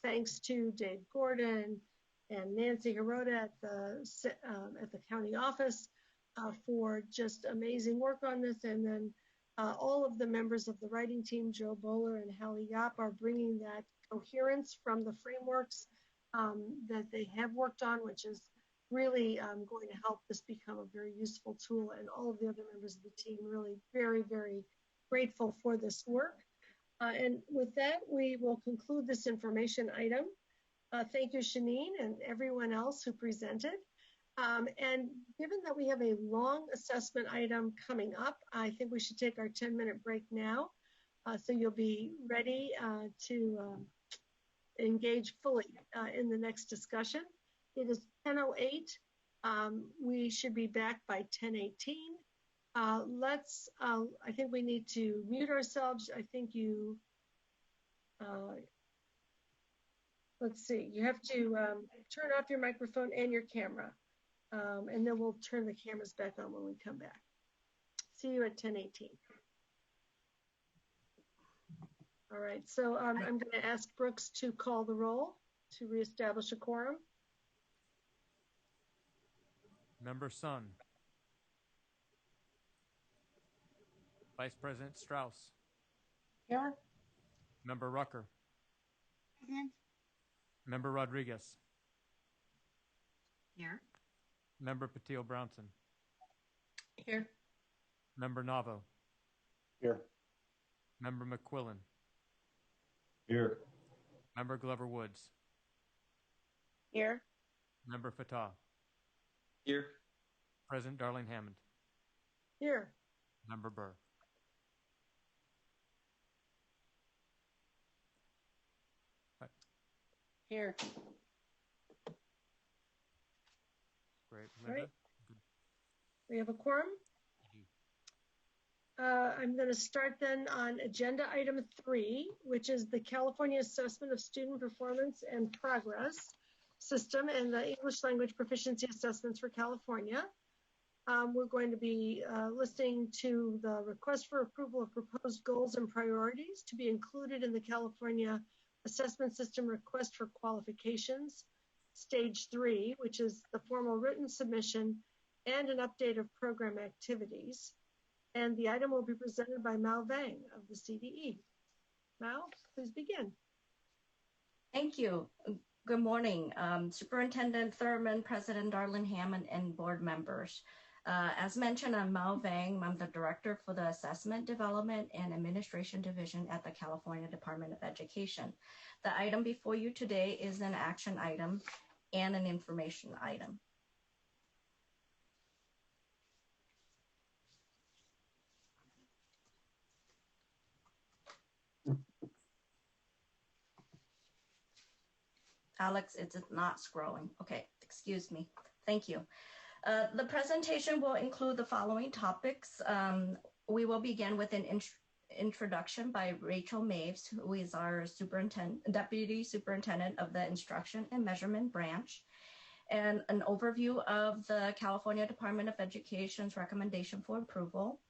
Thanks to Dave Gordon and Nancy Hirota at the county office for just amazing work on this. And then all of the members of the writing team, Joe Bowler and Hallie Yap, are bringing that coherence from the frameworks that they have worked on, which is really going to help this become a very useful tool. And all of the other members of the team really very, very grateful for this work. And with that, we will conclude this information item. Thank you, Shanine, and everyone else who presented. And given that we have a long assessment item coming up, I think we should take our 10-minute break now. So you'll be ready to engage fully in the next discussion. It is 10:08. We should be back by 10:18. I think we need to mute ourselves. I think you, let's see, you have to turn off your microphone and your camera. And then we'll turn the cameras back on when we come back. See you at 10:18. All right, so I'm going to ask Brooks to call the roll to reestablish a quorum. Member Sun. Vice President Strauss. Here. Member Rucker. Present. Member Rodriguez. Here. Member Patil Brownson. Here. Member Navo. Here. Member McQuillan. Here. Member Glover Woods. Here. Member Fatah. Here. President Darling Hammond. Here. Member Burr. Here. Great. All right. We have a quorum. I'm going to start then on agenda item 3, which is the California Assessment of Student Performance and Progress System and the English Language Proficiency Assessments for California. We're going to be listening to the request for approval of proposed goals and priorities to be included in the California Assessment System Request for Qualifications, Stage 3, which is the formal written submission and an update of program activities. And the item will be presented by Mao Vang of the CDE. Mao, please begin. Thank you. Good morning, Superintendent Thurman, President Darling Hammond, and board members. As mentioned, I'm Mao Vang. I'm the Director for the Assessment Development and Administration Division at the California Department of Education. The item before you today is an action item and an information item. Alex, it's not scrolling. Okay, excuse me. Thank you. The presentation will include the following topics. We will begin with an introduction by Rachel Maves, who is our Deputy Superintendent of the Instruction and Measurement Branch, and an overview of the California Department of Education's recommendation for approval.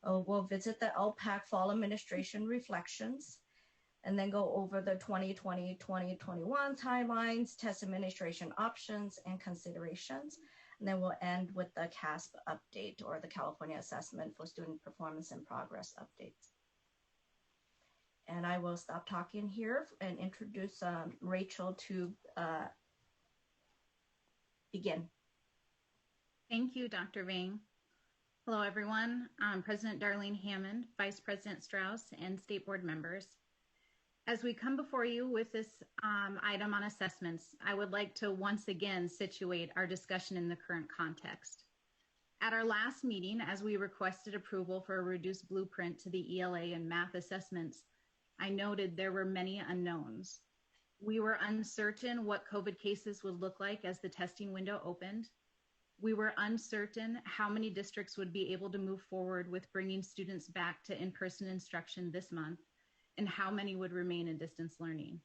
We'll visit the LPAC Fall Administration Reflections, and then go over the 2020-2021 timelines, test administration options and considerations. And then we'll end with the CASP update, or the California Assessment for Student Performance and Progress updates. And I will stop talking here and introduce Rachel to begin. Thank you, Dr. Vang. Hello, everyone. I'm President Darlene Hammond, Vice President Strauss, and State Board members. As we come before you with this item on assessments, I would like to once again situate our discussion in the current context. At our last meeting, as we requested approval for a reduced blueprint to the ELA and math assessments, I noted there were many unknowns. We were uncertain what COVID cases would look like as the testing window opened. We were uncertain how many districts would be able to move forward with bringing students back to in-person instruction this month, and how many would remain in distance learning.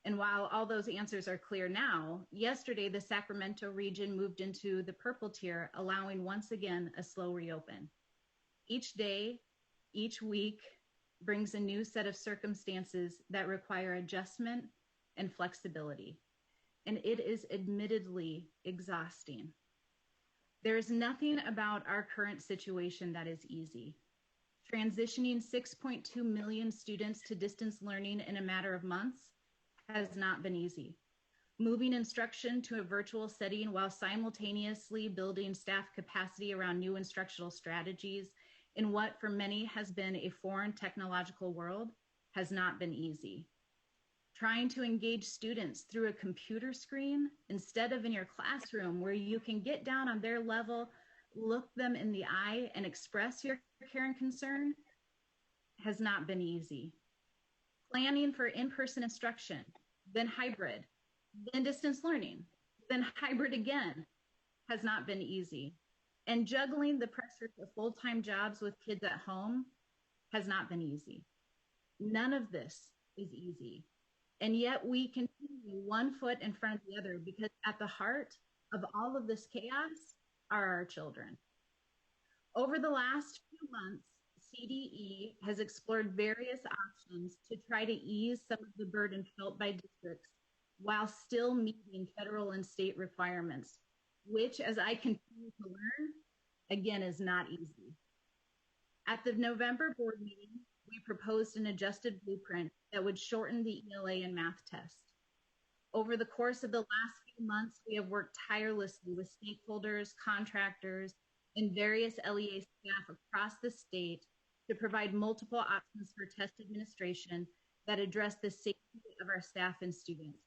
And while all those answers are clear now, yesterday the Sacramento region moved into the purple tier, allowing once again a slow reopen. Each day, each week brings a new set of circumstances that require adjustment and flexibility. And it is admittedly exhausting. There is nothing about our current situation that is easy. Transitioning 6.2 million students to distance learning in a matter of months has not been easy. Moving instruction to a virtual setting while simultaneously building staff capacity around new instructional strategies in what for many has been a foreign technological world has not been easy. Trying to engage students through a computer screen instead of in your classroom where you can get down on their level, look them in the eye, and express your care and concern has not been easy. Planning for in-person instruction, then hybrid, then distance learning, then hybrid again has not been easy. And juggling the pressures of full-time jobs with kids at home has not been easy. None of this is easy. And yet we continue one foot in front of the other because at the heart of all of this chaos are our children. Over the last few months, CDE has explored various options to try to ease some of the burden felt by districts while still meeting federal and state requirements, which, as I continue to learn, again, is not easy. At the November board meeting, we proposed an adjusted blueprint that would shorten the ELA and math test. Over the course of the last few months, we have worked tirelessly with stakeholders, contractors, and various LEA staff across the state to provide multiple options for test administration that address the safety of our staff and students.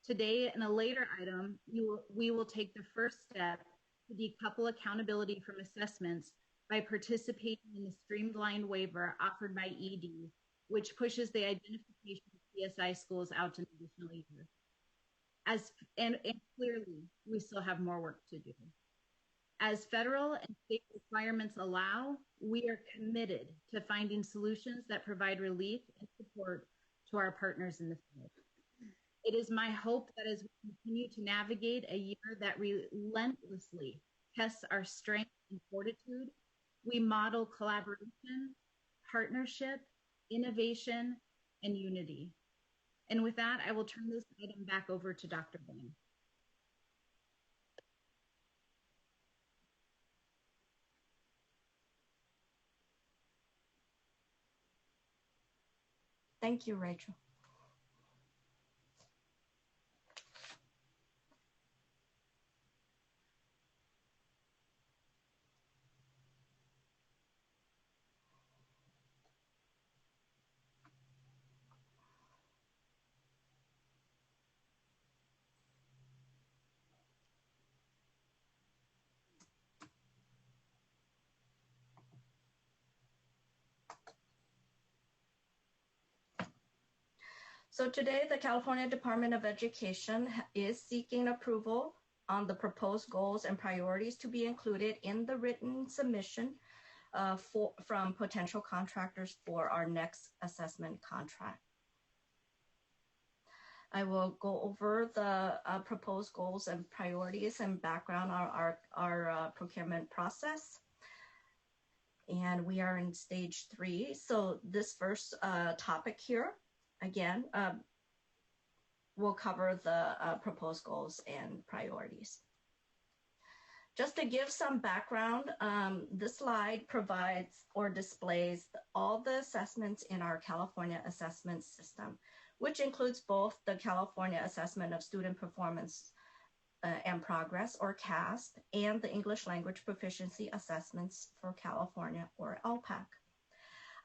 Today, in a later item, we will take the first step to decouple accountability from assessments by participating in the streamlined waiver offered by ED, which pushes the identification of PSI schools out to an additional year. And clearly, we still have more work to do. As federal and state requirements allow, we are committed to finding solutions that provide relief and support to our partners in the field. It is my hope that as we continue to navigate a year that relentlessly tests our strength and fortitude, we model collaboration, partnership, innovation, and unity. And with that, I will turn this item back over to Dr. Bain. Thank you, Rachel. So today, the California Department of Education is seeking approval on the proposed goals and priorities to be included in the written submission from potential contractors for our next assessment contract. I will go over the proposed goals and priorities and background on our procurement process. And we are in stage 3. So this first topic here, again, we'll cover the proposed goals and priorities. Just to give some background, this slide provides or displays all the assessments in our California assessment system, which includes both the California Assessment of Student Performance and Progress, or CASP, and the English Language Proficiency Assessments for California, or LPAC.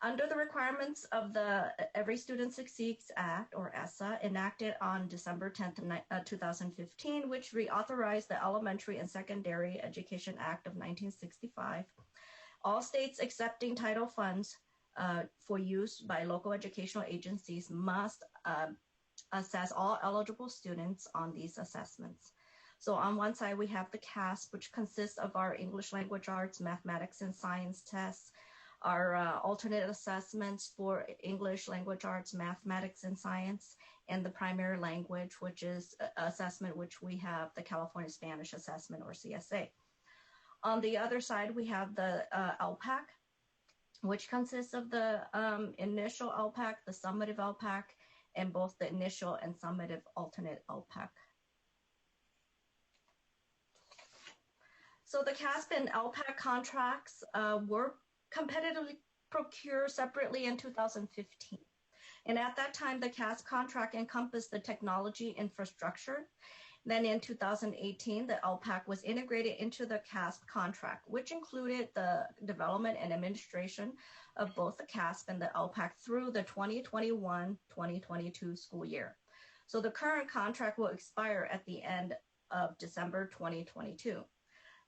Under the requirements of the Every Student Succeeds Act, or ESSA, enacted on December 10th, 2015, which reauthorized the Elementary and Secondary Education Act of 1965, all states accepting title funds for use by local educational agencies must assess all eligible students on these assessments. So on one side, we have the CASP, which consists of our English language arts, mathematics, and science tests, our alternate assessments for English language arts, mathematics, and science, and the primary language, which is assessment, which we have the California Spanish Assessment, or CSA. On the other side, we have the LPAC, which consists of the initial LPAC, the summative LPAC, and both the initial and summative alternate LPAC. So the CASP and LPAC contracts were competitively procured separately in 2015. And at that time, the CASP contract encompassed the technology infrastructure Then in 2018, the LPAC was integrated into the CASP contract, which included the development and administration of both the CASP and the LPAC through the 2021-2022 school year. So the current contract will expire at the end of December 2022.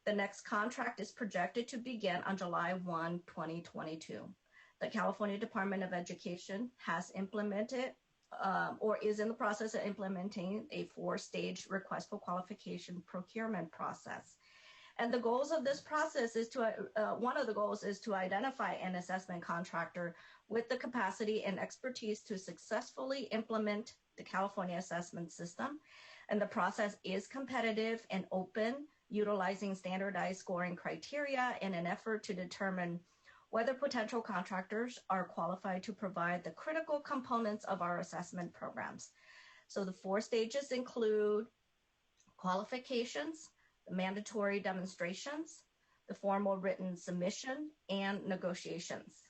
The next contract is projected to begin on July 1, 2022. The California Department of Education has implemented or is in the process of implementing a 4-stage request for qualification procurement process. And the goals of this process is to, one of the goals is to identify an assessment contractor with the capacity and expertise to successfully implement the California assessment system. And the process is competitive and open, utilizing standardized scoring criteria in an effort to determine whether potential contractors are qualified to provide the critical components of our assessment programs. So the 4 stages include qualifications, the mandatory demonstrations, the formal written submission, and negotiations.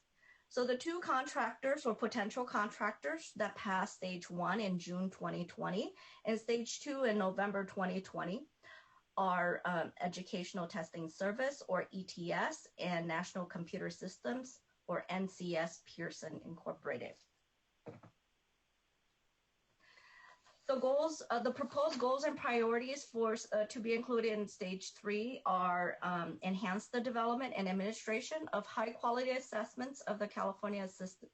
So the 2 contractors or potential contractors that passed stage 1 in June 2020 and stage 2 in November 2020 are Educational Testing Service, or ETS, and National Computer Systems, or NCS Pearson Incorporated. The goals, the proposed goals and priorities for to be included in stage 3 are enhance the development and administration of high quality assessments of the California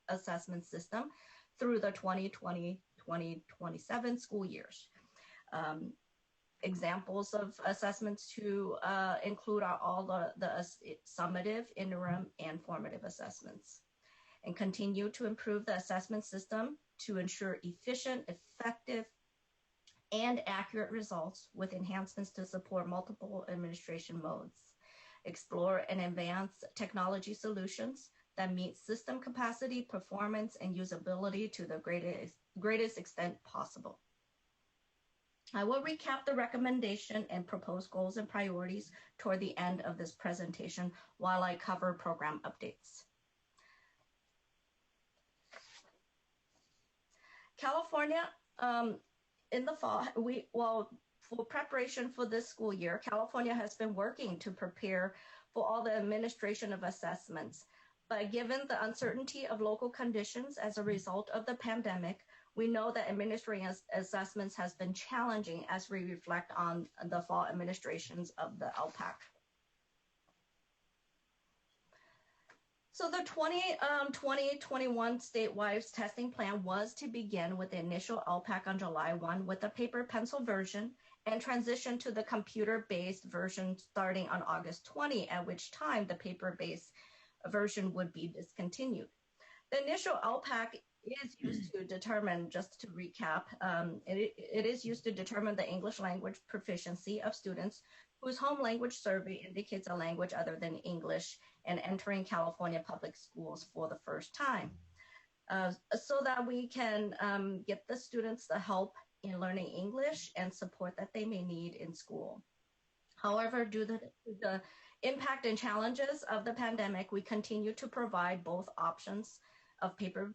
assessment system through the 2020-2027 school years. Examples of assessments to include are all the summative, interim, and formative assessments, and continue to improve the assessment system to ensure efficient, effective, and accurate results with enhancements to support multiple administration modes. Explore and advance technology solutions that meet system capacity, performance, and usability to the greatest extent possible. I will recap the recommendation and proposed goals and priorities toward the end of this presentation while I cover program updates. California, in the fall, for preparation for this school year, California has been working to prepare for all the administration of assessments. But given the uncertainty of local conditions as a result of the pandemic, we know that administering assessments has been challenging as we reflect on the fall administrations of the LPAC. So the 2021 statewide testing plan was to begin with the initial LPAC on July 1 with a paper pencil version and transition to the computer-based version starting on August 20, at which time the paper-based version would be discontinued. The initial LPAC is used to determine, just to recap, it is used to determine the English language proficiency of students whose home language survey indicates a language other than English and entering California public schools for the first time, so that we can get the students the help in learning English and support that they may need in school. However, due to the impact and challenges of the pandemic, we continue to provide both options of paper,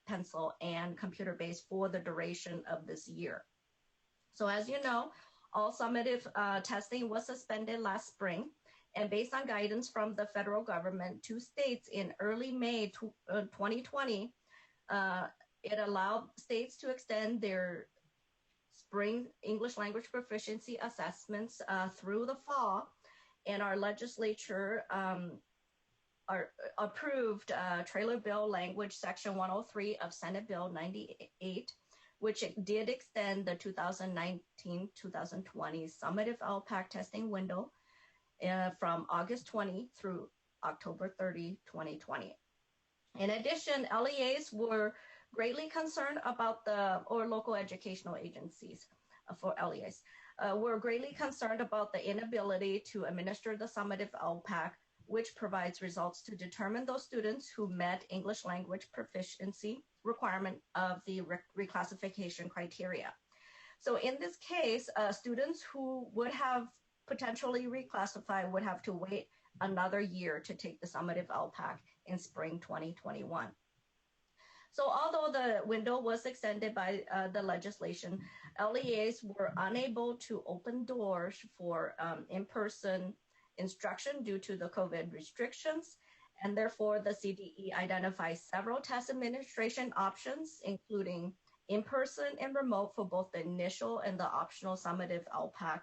pencil, and computer-based for the duration of this year. So as you know, all summative testing was suspended last spring, and based on guidance from the federal government to states in early May 2020, it allowed states to extend their spring English language proficiency assessments through the fall, and our legislature approved Trailer Bill Language Section 103 of Senate Bill 98, which did extend the 2019-2020 summative LPAC testing window from August 20 through October 30, 2020. In addition, LEAs were greatly concerned about local educational agencies for LEAs were greatly concerned about the inability to administer the summative LPAC, which provides results to determine those students who met English language proficiency requirement of the reclassification criteria. So in this case, students who would have potentially reclassified would have to wait another year to take the summative LPAC in spring 2021. So although the window was extended by the legislation, LEAs were unable to open doors for in-person instruction due to the COVID restrictions. And therefore, the CDE identifies several test administration options, including in-person and remote for both the initial and the optional summative LPAC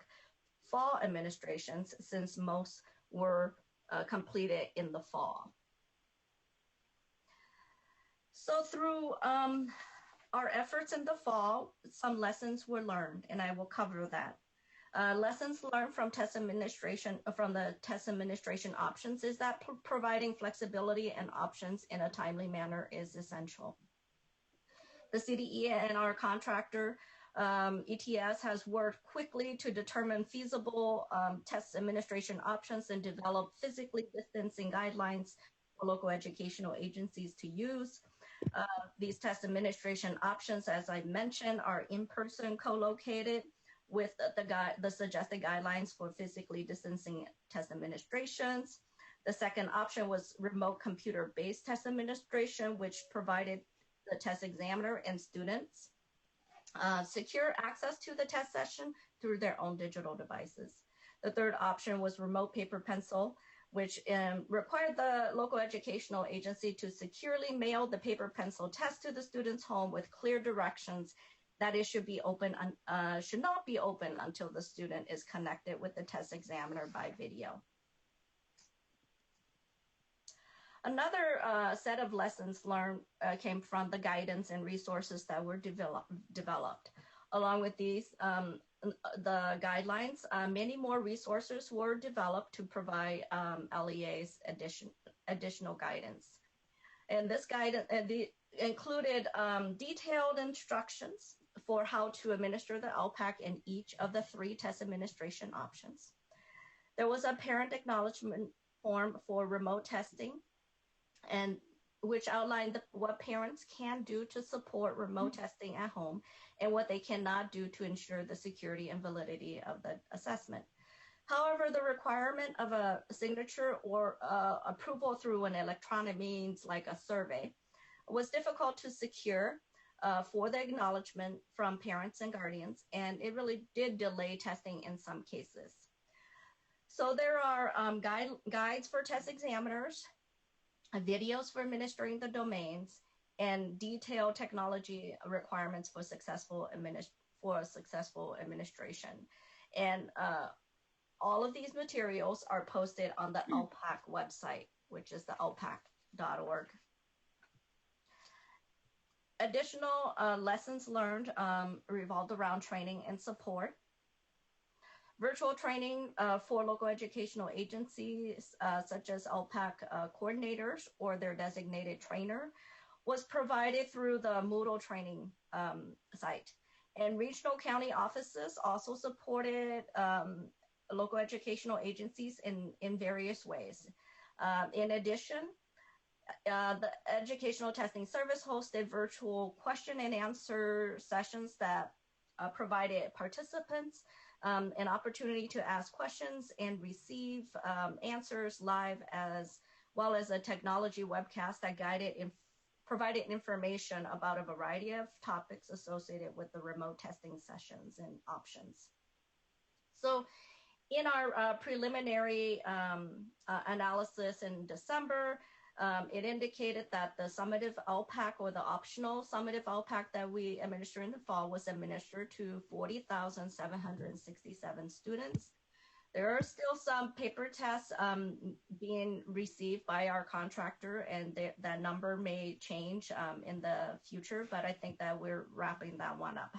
fall administrations, since most were completed in the fall. So through our efforts in the fall, some lessons were learned, and I will cover that. Lessons learned from test administration, from the test administration options, is that providing flexibility and options in a timely manner is essential. The CDE and our contractor, ETS, has worked quickly to determine feasible test administration options and develop physically distancing guidelines for local educational agencies to use. These test administration options, as I mentioned, are in-person co-located with the suggested guidelines for physically distancing test administrations. The second option was remote computer-based test administration, which provided the test examiner and students secure access to the test session through their own digital devices. The third option was remote paper pencil, which required the local educational agency to securely mail the paper pencil test to the student's home with clear directions that it should not be open until the student is connected with the test examiner by video. Another set of lessons learned came from the guidance and resources that were developed. Along with these, the guidelines, many more resources were developed to provide LEAs additional guidance. And this guidance included detailed instructions for how to administer the LPAC in each of the 3 test administration options. There was a parent acknowledgement form for remote testing, and which outlined what parents can do to support remote testing at home and what they cannot do to ensure the security and validity of the assessment. However, the requirement of a signature or approval through an electronic means like a survey was difficult to secure for the acknowledgement from parents and guardians, and it really did delay testing in some cases. So there are guides for test examiners, videos for administering the domains, and detailed technology requirements for successful administration. And all of these materials are posted on the LPAC website, which is the lpac.org. Additional lessons learned revolved around training and support. Virtual training for local educational agencies, such as LPAC coordinators or their designated trainer, was provided through the Moodle training site. And regional county offices also supported local educational agencies in various ways. In addition, the Educational Testing Service hosted virtual question and answer sessions that provided participants an opportunity to ask questions and receive answers live, as well as a technology webcast that provided information about a variety of topics associated with the remote testing sessions and options. So in our preliminary analysis in December, it indicated that the summative LPAC, or the optional summative LPAC that we administered in the fall, was administered to 40,767 students. There are still some paper tests being received by our contractor, and that number may change in the future, but I think that we're wrapping that one up.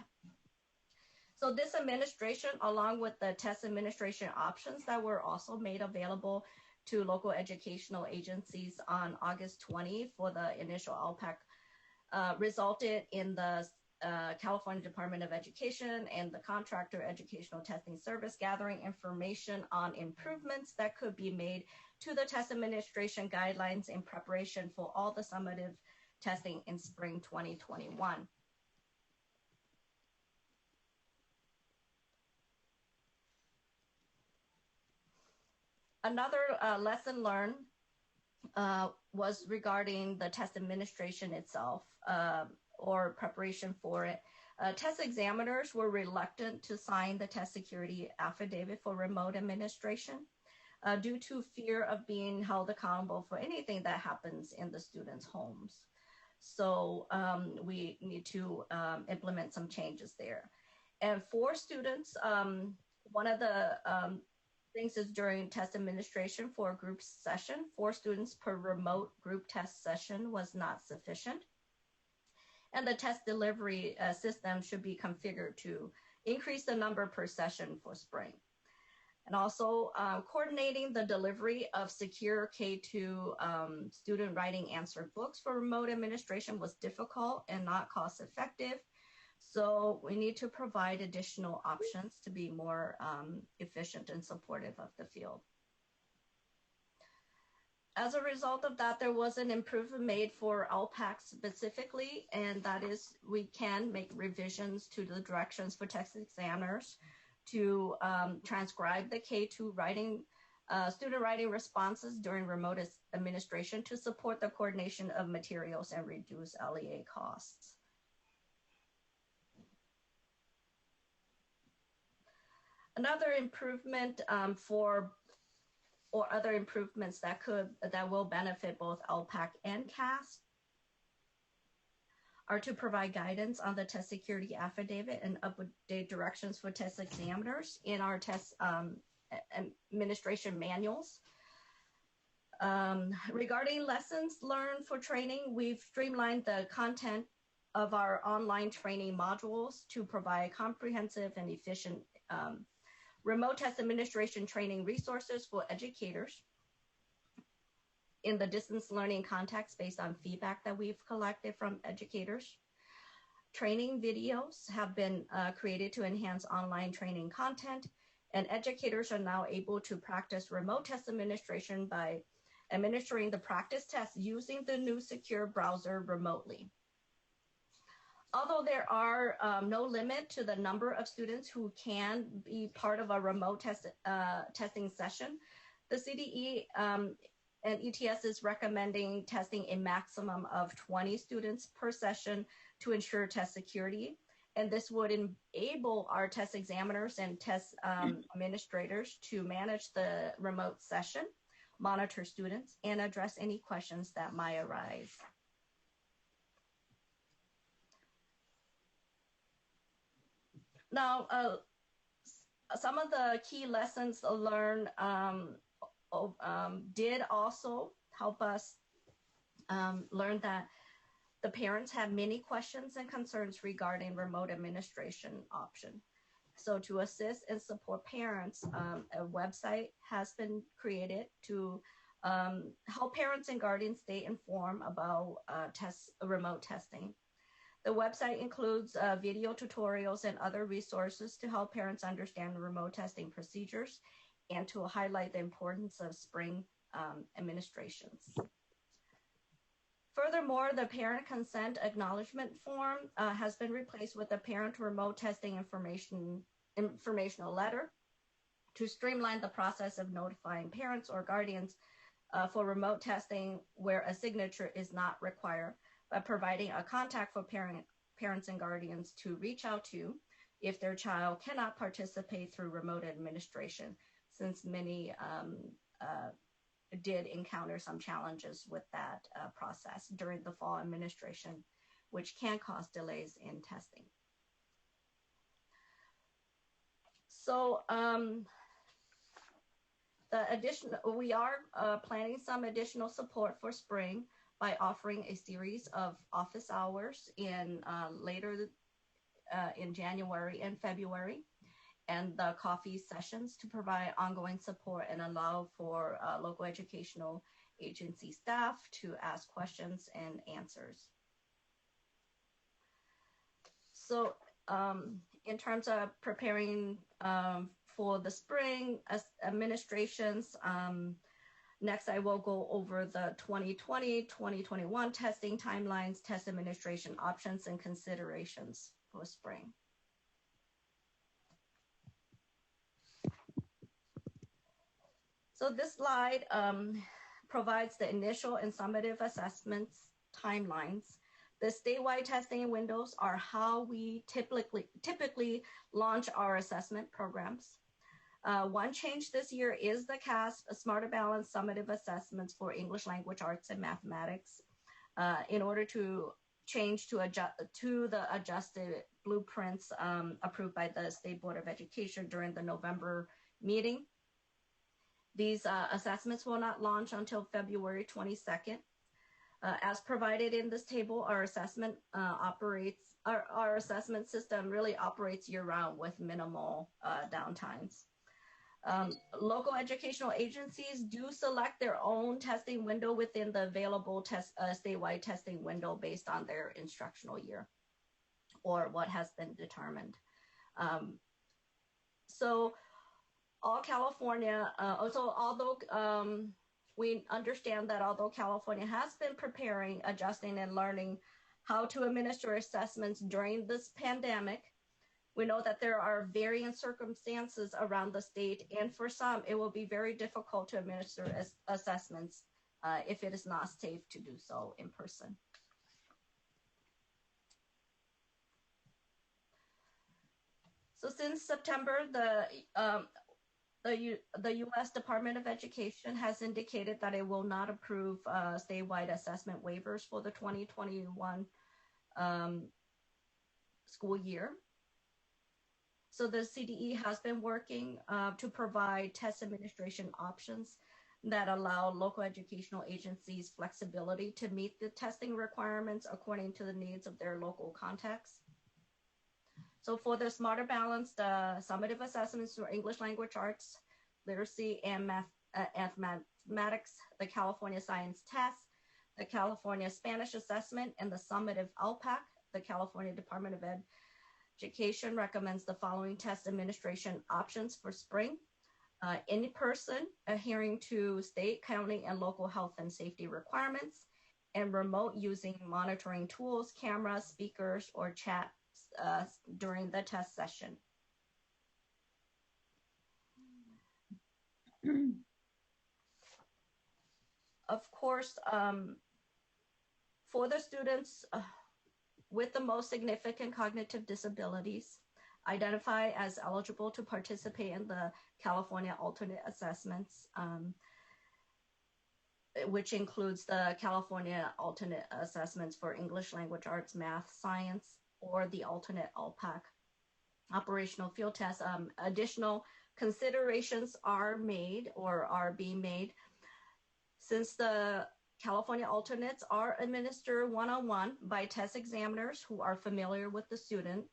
So this administration, along with the test administration options that were also made available to local educational agencies on August 20 for the initial LPAC, resulted in the California Department of Education and the contractor Educational Testing Service gathering information on improvements that could be made to the test administration guidelines in preparation for all the summative testing in spring 2021. Another lesson learned was regarding the test administration itself or preparation for it. Test examiners were reluctant to sign the test security affidavit for remote administration due to fear of being held accountable for anything that happens in the students' homes. So we need to implement some changes there. And for students, one of the things is during test administration for a group session, 4 students per remote group test session was not sufficient. And the test delivery system should be configured to increase the number per session for spring. And also coordinating the delivery of secure K-2 student writing answer books for remote administration was difficult and not cost effective. So we need to provide additional options to be more efficient and supportive of the field. As a result of that, there was an improvement made for LPAC specifically, and that is we can make revisions to the directions for test examiners to transcribe the K-2 writing, student writing responses during remote administration to support the coordination of materials and reduce LEA costs. Another improvement or other improvements that will benefit both LPAC and CAST are to provide guidance on the test security affidavit and update directions for test examiners in our test administration manuals. Regarding lessons learned for training, we've streamlined the content of our online training modules to provide comprehensive and efficient remote test administration training resources for educators in the distance learning context based on feedback that we've collected from educators. Training videos have been created to enhance online training content, and educators are now able to practice remote test administration by administering the practice tests using the new secure browser remotely. Although there are no limit to the number of students who can be part of a remote testing session, the CDE and ETS is recommending testing a maximum of 20 students per session to ensure test security. And this would enable our test examiners and test administrators to manage the remote session, monitor students, and address any questions that might arise. Now, some of the key lessons learned did also help us learn that the parents have many questions and concerns regarding remote administration option. So to assist and support parents, a website has been created to help parents and guardians stay informed about remote testing. The website includes video tutorials and other resources to help parents understand remote testing procedures and to highlight the importance of spring administrations. Furthermore, the parent consent acknowledgement form has been replaced with a parent remote testing informational letter to streamline the process of notifying parents or guardians for remote testing where a signature is not required, by providing a contact for parents and guardians to reach out to if their child cannot participate through remote administration, since many did encounter some challenges with that process during the fall administration, which can cause delays in testing. So we are planning some additional support for spring by offering a series of office hours later in January and February, and the coffee sessions to provide ongoing support and allow for local educational agency staff to ask questions and answers. So in terms of preparing for the spring administrations, next, I will go over the 2020-2021 testing timelines, test administration options, and considerations for spring. So this slide provides the initial and summative assessments timelines. The statewide testing windows are how we typically launch our assessment programs. One change this year is the CAST Smarter Balance summative assessments for English language arts and mathematics in order to change to the adjusted blueprints approved by the State Board of Education during the November meeting. These assessments will not launch until February 22nd. As provided in this table, our assessment our assessment system really operates year-round with minimal downtimes. Local educational agencies do select their own testing window within the available statewide testing window based on their instructional year or what has been determined. So all California, although we understand that although California has been preparing, adjusting, and learning how to administer assessments during this pandemic, we know that there are varying circumstances around the state, and for some, it will be very difficult to administer assessments if it is not safe to do so in person. So since September, the U.S. Department of Education has indicated that it will not approve statewide assessment waivers for the 2021 school year. So the CDE has been working to provide test administration options that allow local educational agencies flexibility to meet the testing requirements according to the needs of their local context. So for the Smarter Balanced summative assessments for English language arts, literacy, and mathematics, the California Science Test, the California Spanish Assessment, and the summative LPAC, the California Department of Education recommends the following test administration options for spring. In person, adhering to state, county, and local health and safety requirements, and remote using monitoring tools, cameras, speakers, or chat during the test session. Of course, for the students with the most significant cognitive disabilities, identify as eligible to participate in the California alternate assessments, which includes the California alternate assessments for English language arts, math, science, or the alternate LPAC operational field test. Additional considerations are made or are being made since the California alternates are administered one-on-one by test examiners who are familiar with the student,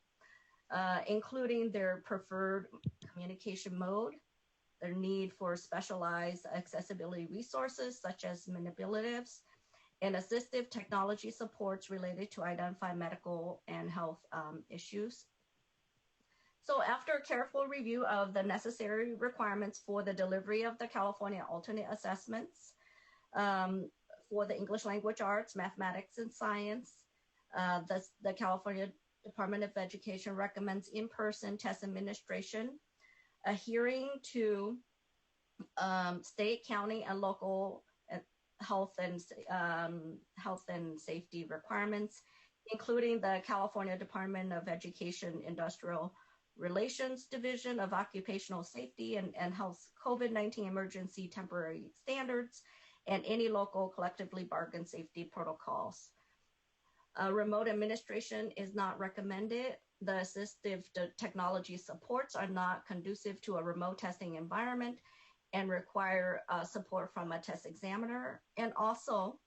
including their preferred communication mode, their need for specialized accessibility resources such as manipulatives, and assistive technology supports related to identify medical and health issues. So after a careful review of the necessary requirements for the delivery of the California alternate assessments for the English language arts, mathematics, and science, the California Department of Education recommends in-person test administration, adhering to state, county, and local health and safety requirements, including the California Department of Education Industrial Relations Division of Occupational Safety and Health COVID-19 Emergency Temporary Standards, and any local collectively bargained safety protocols. Remote administration is not recommended. The assistive technology supports are not conducive to a remote testing environment and require support from a test examiner. And also,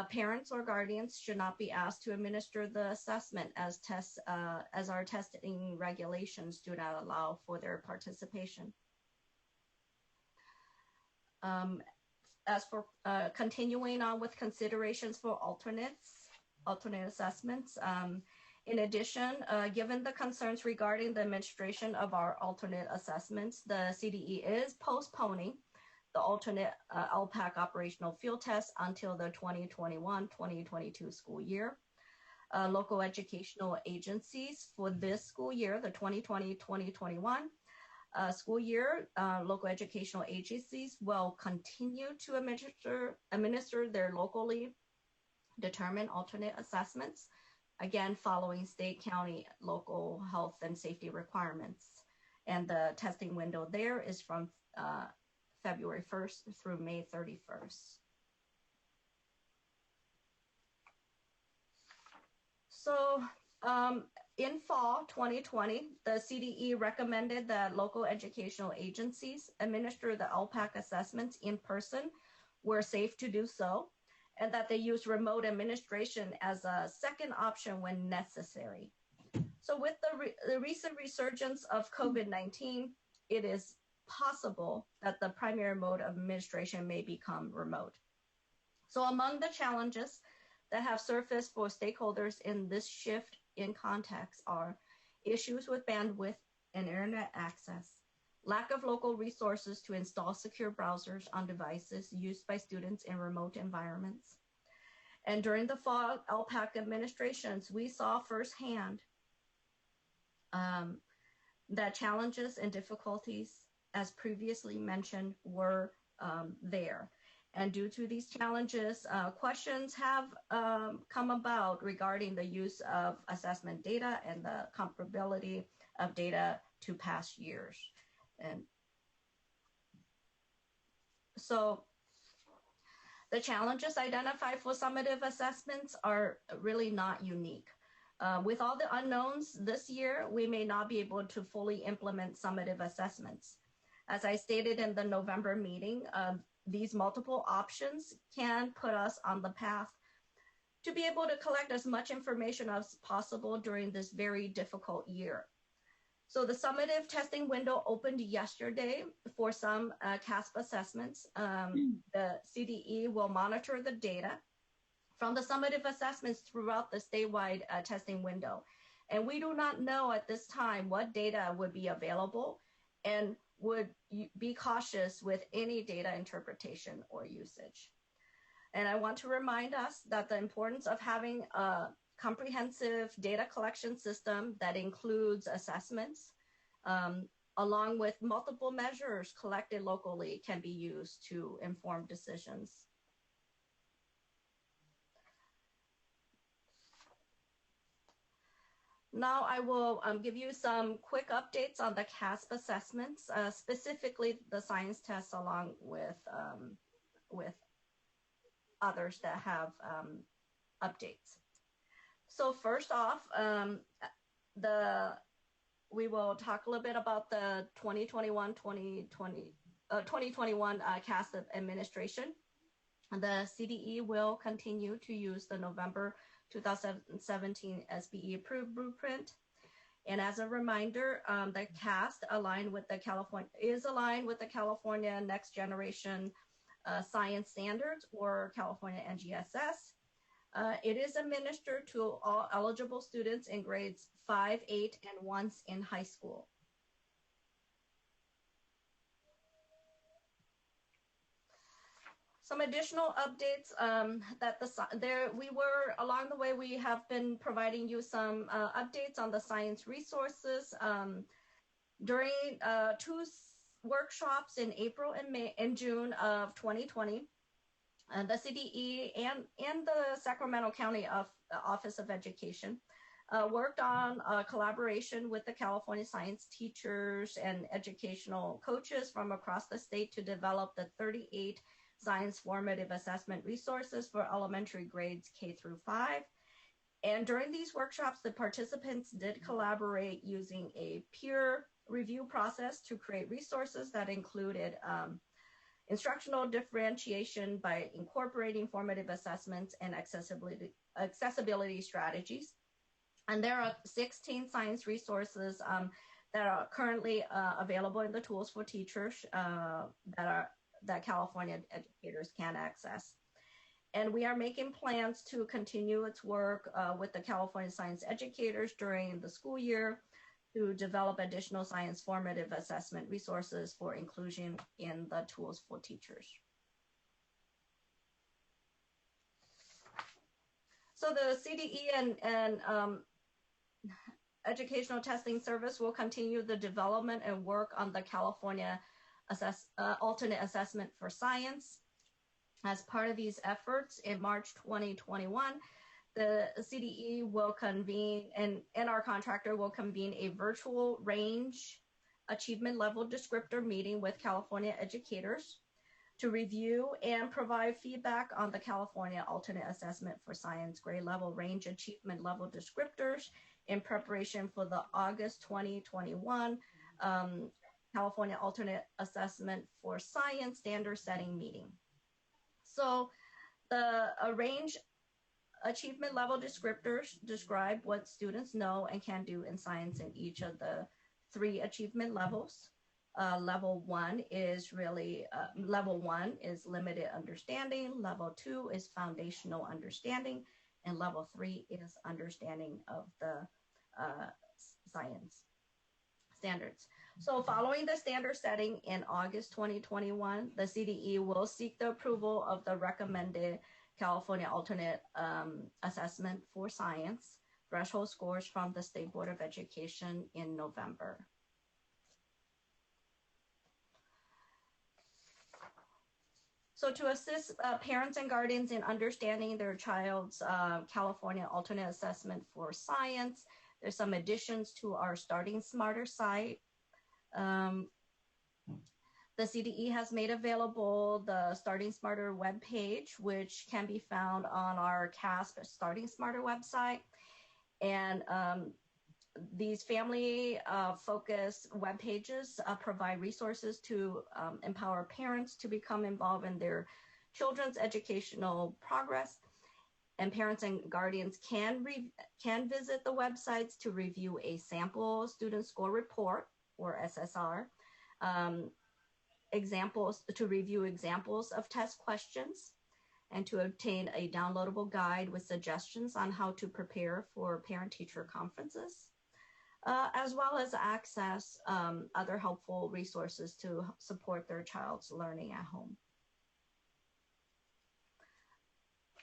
parents or guardians should not be asked to administer the assessment as our testing regulations do not allow for their participation. As for continuing on with considerations for alternate assessments, in addition, given the concerns regarding the administration of our alternate assessments, the CDE is postponing the alternate LPAC operational field test until the 2021-2022 school year. Local educational agencies for this school year, the 2020-2021, school year, local educational agencies will continue to administer their locally determined alternate assessments, again, following state, county, local health and safety requirements. And the testing window there is from February 1st through May 31st. So in fall 2020, the CDE recommended that local educational agencies administer the LPAC assessments in person where safe to do so, and that they use remote administration as a second option when necessary. So with the recent resurgence of COVID-19, it is possible that the primary mode of administration may become remote. So among the challenges that have surfaced for stakeholders in this shift in context are issues with bandwidth and internet access, lack of local resources to install secure browsers on devices used by students in remote environments. And during the fall LPAC administrations, we saw firsthand that challenges and difficulties, as previously mentioned, were there. And due to these challenges, questions have come about regarding the use of assessment data and the comparability of data to past years. And so the challenges identified for summative assessments are really not unique. With all the unknowns this year, we may not be able to fully implement summative assessments. As I stated in the November meeting, these multiple options can put us on the path to be able to collect as much information as possible during this very difficult year. So the summative testing window opened yesterday for some CASP assessments. The CDE will monitor the data from the summative assessments throughout the statewide testing window. And we do not know at this time what data would be available and would be cautious with any data interpretation or usage. And I want to remind us that the importance of having a comprehensive data collection system that includes assessments, along with multiple measures collected locally, can be used to inform decisions. Now I will give you some quick updates on the CASP assessments, specifically the science tests, along with others that have updates. So first off, we will talk a little bit about the 2021 CASP administration. The CDE will continue to use the November 2017 SBE approved blueprint. And as a reminder, the CAST is aligned with the California Next Generation Science Standards, or California NGSS. It is administered to all eligible students in grades 5, 8, and once in high school. Some additional updates along the way, we have been providing you some updates on the science resources. During 2 workshops in April and June of 2020, the CDE and the Sacramento County Office of Education worked on collaboration with the California science teachers and educational coaches from across the state to develop the 38 science formative assessment resources for elementary grades K through 5. And during these workshops, the participants did collaborate using a peer review process to create resources that included instructional differentiation by incorporating formative assessments and accessibility strategies. And there are 16 science resources that are currently available in the tools for teachers that California educators can access. And we are making plans to continue its work with the California science educators during the school year to develop additional science formative assessment resources for inclusion in the tools for teachers. So the CDE and Educational Testing Service will continue the development and work on the California alternate assessment for science. As part of these efforts, in March 2021, the CDE will convene, and our contractor will convene a virtual range achievement level descriptor meeting with California educators to review and provide feedback on the California alternate assessment for science grade level range achievement level descriptors in preparation for the August 2021 California alternate assessment for science standard setting meeting. So the range achievement level descriptors describe what students know and can do in science in each of the 3 achievement levels. Level 1 is limited understanding. Level 2 is foundational understanding, and level 3 is understanding of the science standards. So following the standard setting in August 2021, the CDE will seek the approval of the recommended California alternate assessment for science threshold scores from the State Board of Education in November. So to assist parents and guardians in understanding their child's California alternate assessment for science, there's some additions to our Starting Smarter site. The CDE has made available the Starting Smarter webpage, which can be found on our CASP Starting Smarter website. And these family focused web pages provide resources to empower parents to become involved in their children's educational progress. And parents and guardians can visit the websites to review a sample student score report, or SSR, to review examples of test questions, and to obtain a downloadable guide with suggestions on how to prepare for parent-teacher conferences, as well as access other helpful resources to support their child's learning at home.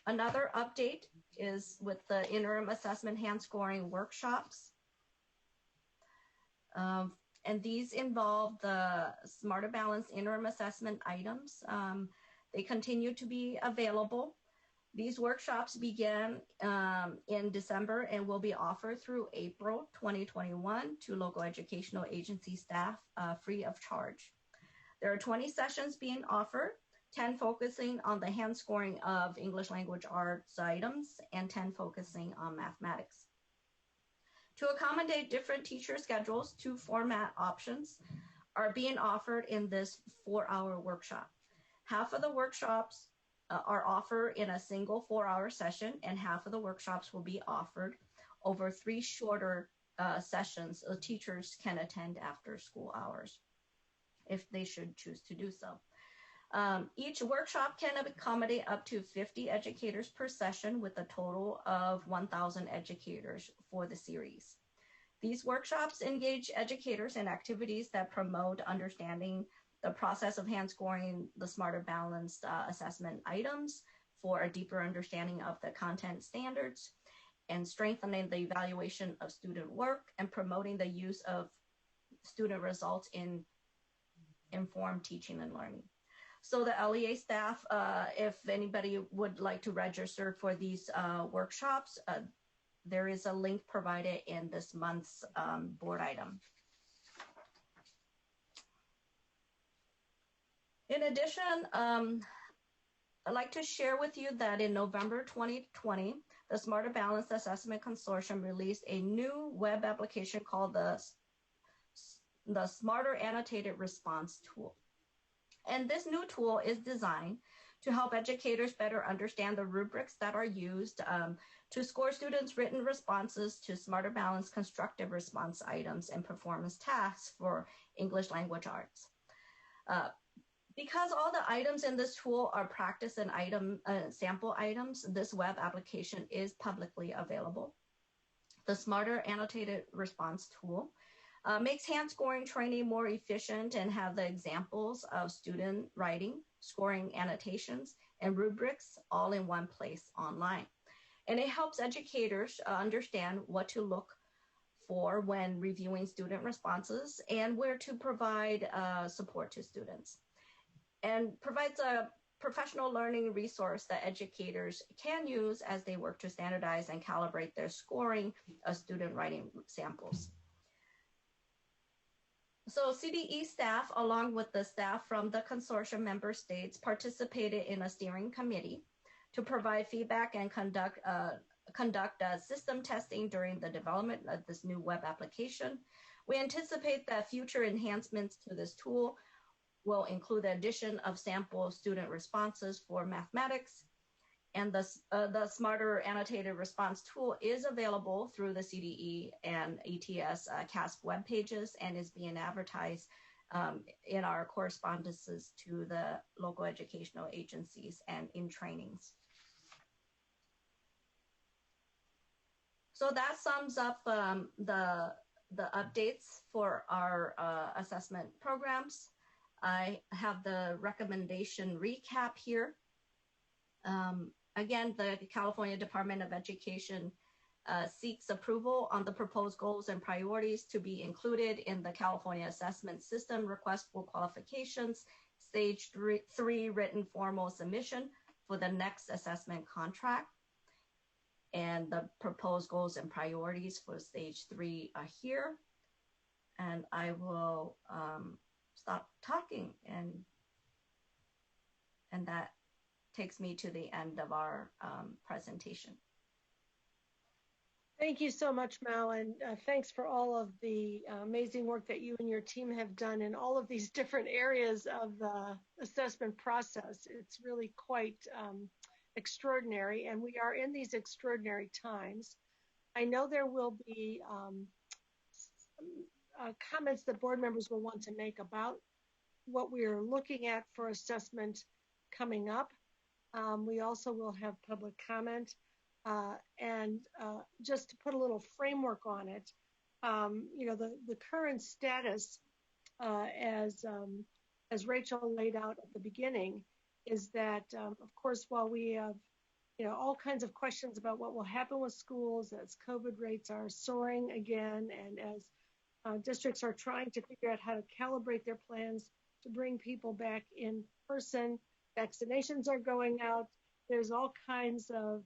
Another update is with the interim assessment hand scoring workshops. And these involve the Smarter Balance interim assessment items. They continue to be available. These workshops began in December and will be offered through April 2021 to local educational agency staff free of charge. There are 20 sessions being offered, 10 focusing on the hand scoring of English language arts items, and 10 focusing on mathematics. To accommodate different teacher schedules, 2 format options are being offered in this 4-hour workshop. Half of the workshops are offered in a single 4-hour session, and half of the workshops will be offered over 3 shorter sessions the teachers can attend after school hours, if they should choose to do so. Each workshop can accommodate up to 50 educators per session, with a total of 1,000 educators for the series. These workshops engage educators in activities that promote understanding the process of hand scoring the Smarter Balanced assessment items for a deeper understanding of the content standards, and strengthening the evaluation of student work, and promoting the use of student results in informed teaching and learning. So the LEA staff, if anybody would like to register for these workshops, there is a link provided in this month's board item. In addition, I'd like to share with you that in November 2020, the Smarter Balanced Assessment Consortium released a new web application called the Smarter Annotated Response Tool. And this new tool is designed to help educators better understand the rubrics that are used to score students' written responses to Smarter Balanced constructive response items and performance tasks for English language arts. Because all the items in this tool are practice and sample items, this web application is publicly available. The Smarter Annotated Response Tool makes hand scoring training more efficient and have the examples of student writing, scoring annotations, and rubrics all in one place online. And it helps educators understand what to look for when reviewing student responses and where to provide support to students, and provides a professional learning resource that educators can use as they work to standardize and calibrate their scoring of student writing samples. So CDE staff, along with the staff from the consortium member states, participated in a steering committee to provide feedback and conduct system testing during the development of this new web application. We anticipate that future enhancements to this tool will include the addition of sample student responses for mathematics, and the Smarter Annotated Response tool is available through the CDE and ATS CASP web pages and is being advertised in our correspondences to the local educational agencies and in trainings. So that sums up the updates for our assessment programs. I have the recommendation recap here. Again, the California Department of Education seeks approval on the proposed goals and priorities to be included in the California Assessment System request for qualifications, stage 3 written formal submission for the next assessment contract. And the proposed goals and priorities for stage 3 are here. And I will stop talking, and that takes me to the end of our presentation. Thank you so much, Mal, and thanks for all of the amazing work that you and your team have done in all of these different areas of the assessment process. It's really quite extraordinary, and we are in these extraordinary times. I know there will be comments that board members will want to make about what we are looking at for assessment coming up. We also will have public comment, and just to put a little framework on it, you know, the current status, as Rachel laid out at the beginning, is that, of course, while we have, you know, all kinds of questions about what will happen with schools as COVID rates are soaring again, and as districts are trying to figure out how to calibrate their plans to bring people back in person, vaccinations are going out, there's all kinds of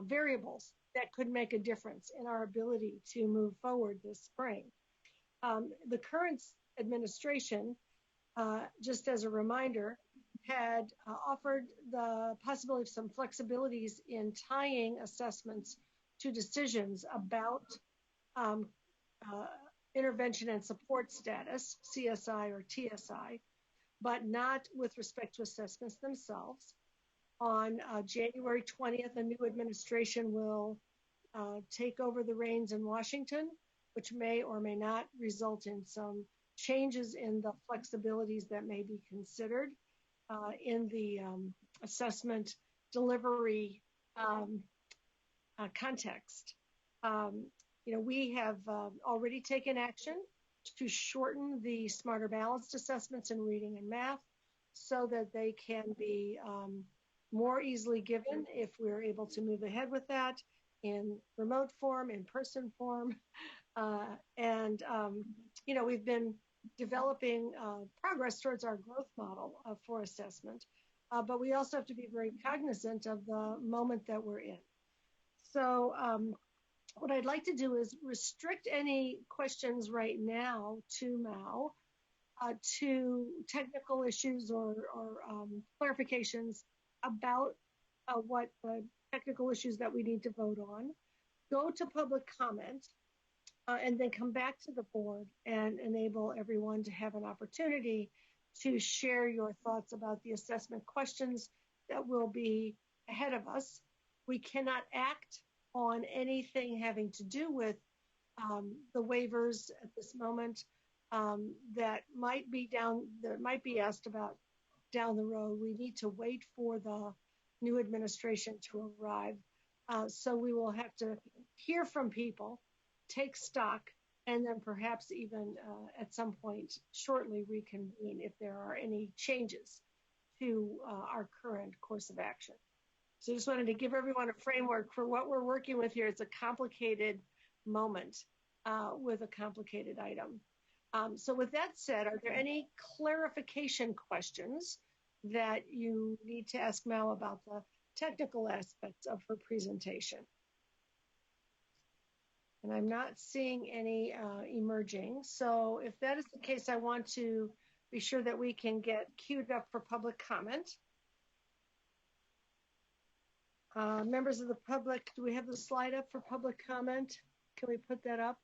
variables that could make a difference in our ability to move forward this spring. The current administration, just as a reminder, had offered the possibility of some flexibilities in tying assessments to decisions about intervention and support status, CSI or TSI, but not with respect to assessments themselves. On January 20th, a new administration will take over the reins in Washington, which may or may not result in some changes in the flexibilities that may be considered in the assessment delivery context. You know, we have already taken action to shorten the Smarter Balanced assessments in reading and math so that they can be more easily given if we're able to move ahead with that in remote form, in person form. You know, we've been developing progress towards our growth model for assessment, but we also have to be very cognizant of the moment that we're in. So what I'd like to do is restrict any questions right now to Mao, to technical issues or clarifications about what the technical issues that we need to vote on, go to public comment, and then come back to the board and enable everyone to have an opportunity to share your thoughts about the assessment questions that will be ahead of us. We cannot act on anything having to do with the waivers at this moment that might be asked about down the road. We need to wait for the new administration to arrive. So we will have to hear from people, take stock, and then perhaps even at some point shortly reconvene if there are any changes to our current course of action. So I just wanted to give everyone a framework for what we're working with here. It's a complicated moment. with a complicated item. So with that said, are there any clarification questions that you need to ask Mel about the technical aspects of her presentation? And I'm not seeing any emerging. So if that is the case, I want to be sure that we can get queued up for public comment. Members of the public, do we have the slide up for public comment? Can we put that up?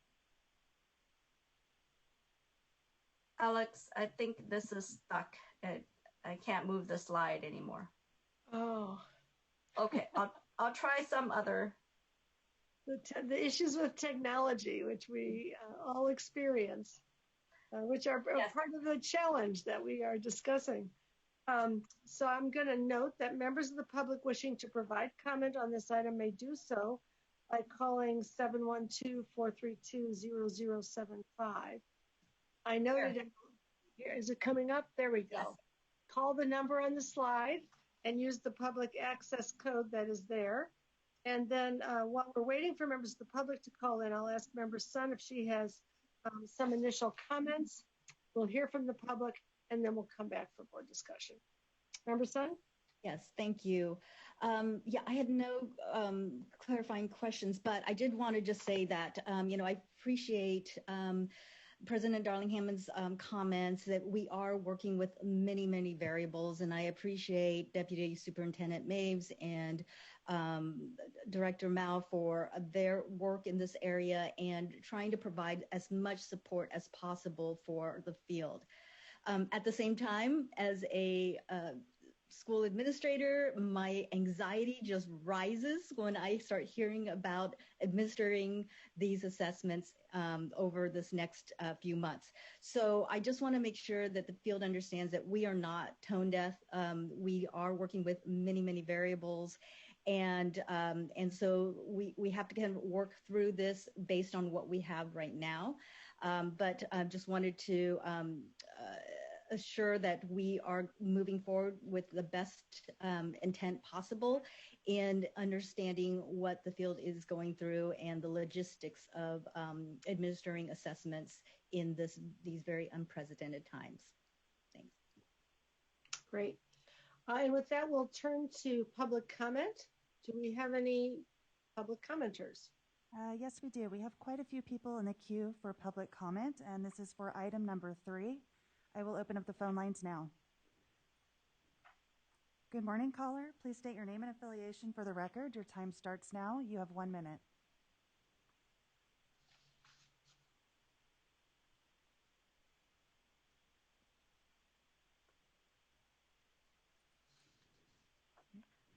Alex, I think this is stuck. I can't move the slide anymore. Oh. Okay, I'll try some other. The issues with technology, which we all experience, which are part of the challenge that we are discussing. So I'm going to note that members of the public wishing to provide comment on this item may do so by calling 712-432-0075. I noted it. Is it coming up? There we go. Yes. Call the number on the slide and use the public access code that is there. And then while we're waiting for members of the public to call in, I'll ask Member Sun if she has some initial comments. We'll hear from the public, and then we'll come back for board discussion. Member Sun? Yes, thank you. Yeah, I had no clarifying questions, but I did want to just say that, I appreciate President Darling-Hammond's comments that we are working with many, many variables, and I appreciate Deputy Superintendent Maves and Director Mao for their work in this area and trying to provide as much support as possible for the field. At the same time, as a school administrator, my anxiety just rises when I start hearing about administering these assessments over this next few months. So I just want to make sure that the field understands that we are not tone deaf. We are working with many, many variables. And so we have to kind of work through this based on what we have right now. But I just wanted to assure that we are moving forward with the best intent possible in understanding what the field is going through and the logistics of administering assessments in these very unprecedented times. Thanks. Great. And with that, we'll turn to public comment. Do we have any public commenters? Yes, we do. We have quite a few people in the queue for public comment, and this is for item number 3. I will open up the phone lines now. Good morning, caller. Please state your name and affiliation for the record. Your time starts now. You have 1 minute.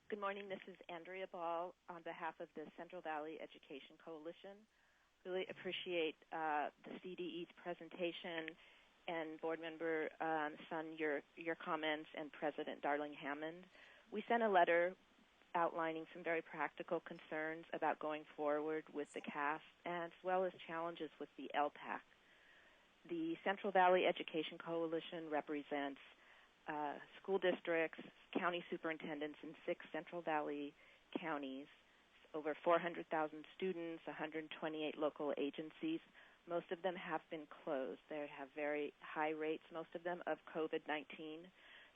Good morning. This is Andrea Ball on behalf of the Central Valley Education Coalition. Really appreciate the CDE's presentation and Board Member Sun, your comments, and President Darling-Hammond. We sent a letter outlining some very practical concerns about going forward with the CAS, as well as challenges with the LPAC. The Central Valley Education Coalition represents school districts, county superintendents in 6 Central Valley counties, over 400,000 students, 128 local agencies. Most of them have been closed. They have very high rates, most of them, of COVID-19.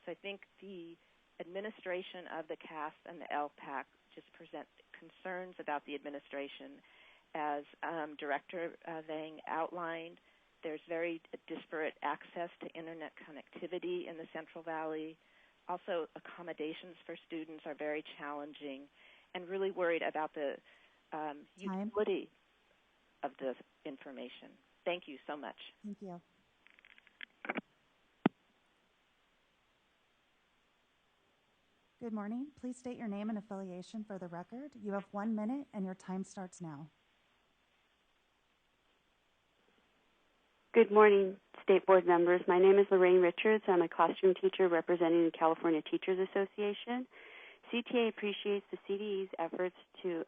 So I think the administration of the CAS and the LPAC just present concerns about the administration. As Director Vang outlined, there's very disparate access to internet connectivity in the Central Valley. Also, accommodations for students are very challenging, and really worried about the utility of the information. Thank you so much. Thank you. Good morning. Please state your name and affiliation for the record. You have 1 minute and your time starts now. Good morning, State Board members. My name is Lorraine Richards. I'm a classroom teacher representing the California Teachers Association. CTA appreciates the CDE's efforts to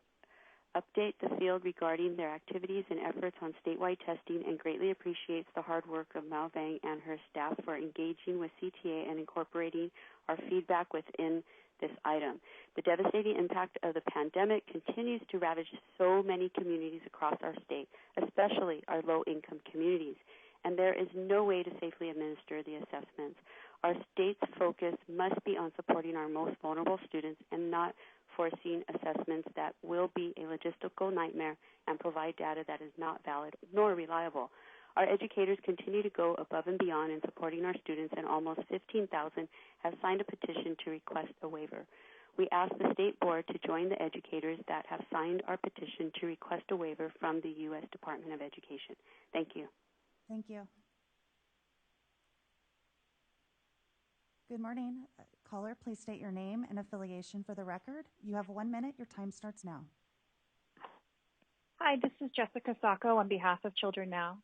update the field regarding their activities and efforts on statewide testing, and greatly appreciates the hard work of Mao Vang and her staff for engaging with CTA and incorporating our feedback within this item. The devastating impact of the pandemic continues to ravage so many communities across our state, especially our low-income communities, and there is no way to safely administer the assessments. Our state's focus must be on supporting our most vulnerable students and not foreseeing assessments that will be a logistical nightmare and provide data that is not valid nor reliable. Our educators continue to go above and beyond in supporting our students, and almost 15,000 have signed a petition to request a waiver. We ask the State Board to join the educators that have signed our petition to request a waiver from the U.S. Department of Education. Thank you. Thank you. Good morning. Caller, please state your name and affiliation for the record. You have 1 minute. Your time starts now. Hi, this is Jessica Sacco on behalf of Children Now.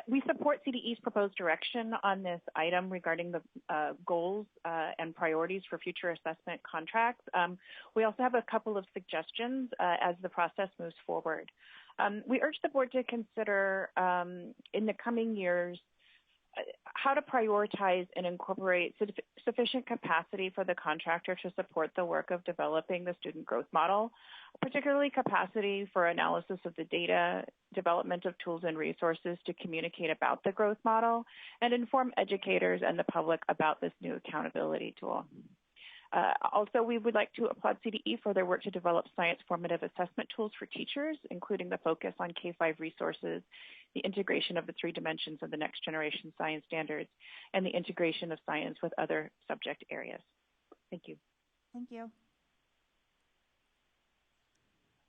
We support CDE's proposed direction on this item regarding the goals and priorities for future assessment contracts. We also have a couple of suggestions as the process moves forward. We urge the board to consider in the coming years how to prioritize and incorporate sufficient capacity for the contractor to support the work of developing the student growth model, particularly capacity for analysis of the data, development of tools and resources to communicate about the growth model, and inform educators and the public about this new accountability tool. Also, we would like to applaud CDE for their work to develop science-formative assessment tools for teachers, including the focus on K-5 resources, the integration of the 3 dimensions of the next generation science standards, and the integration of science with other subject areas. Thank you. Thank you.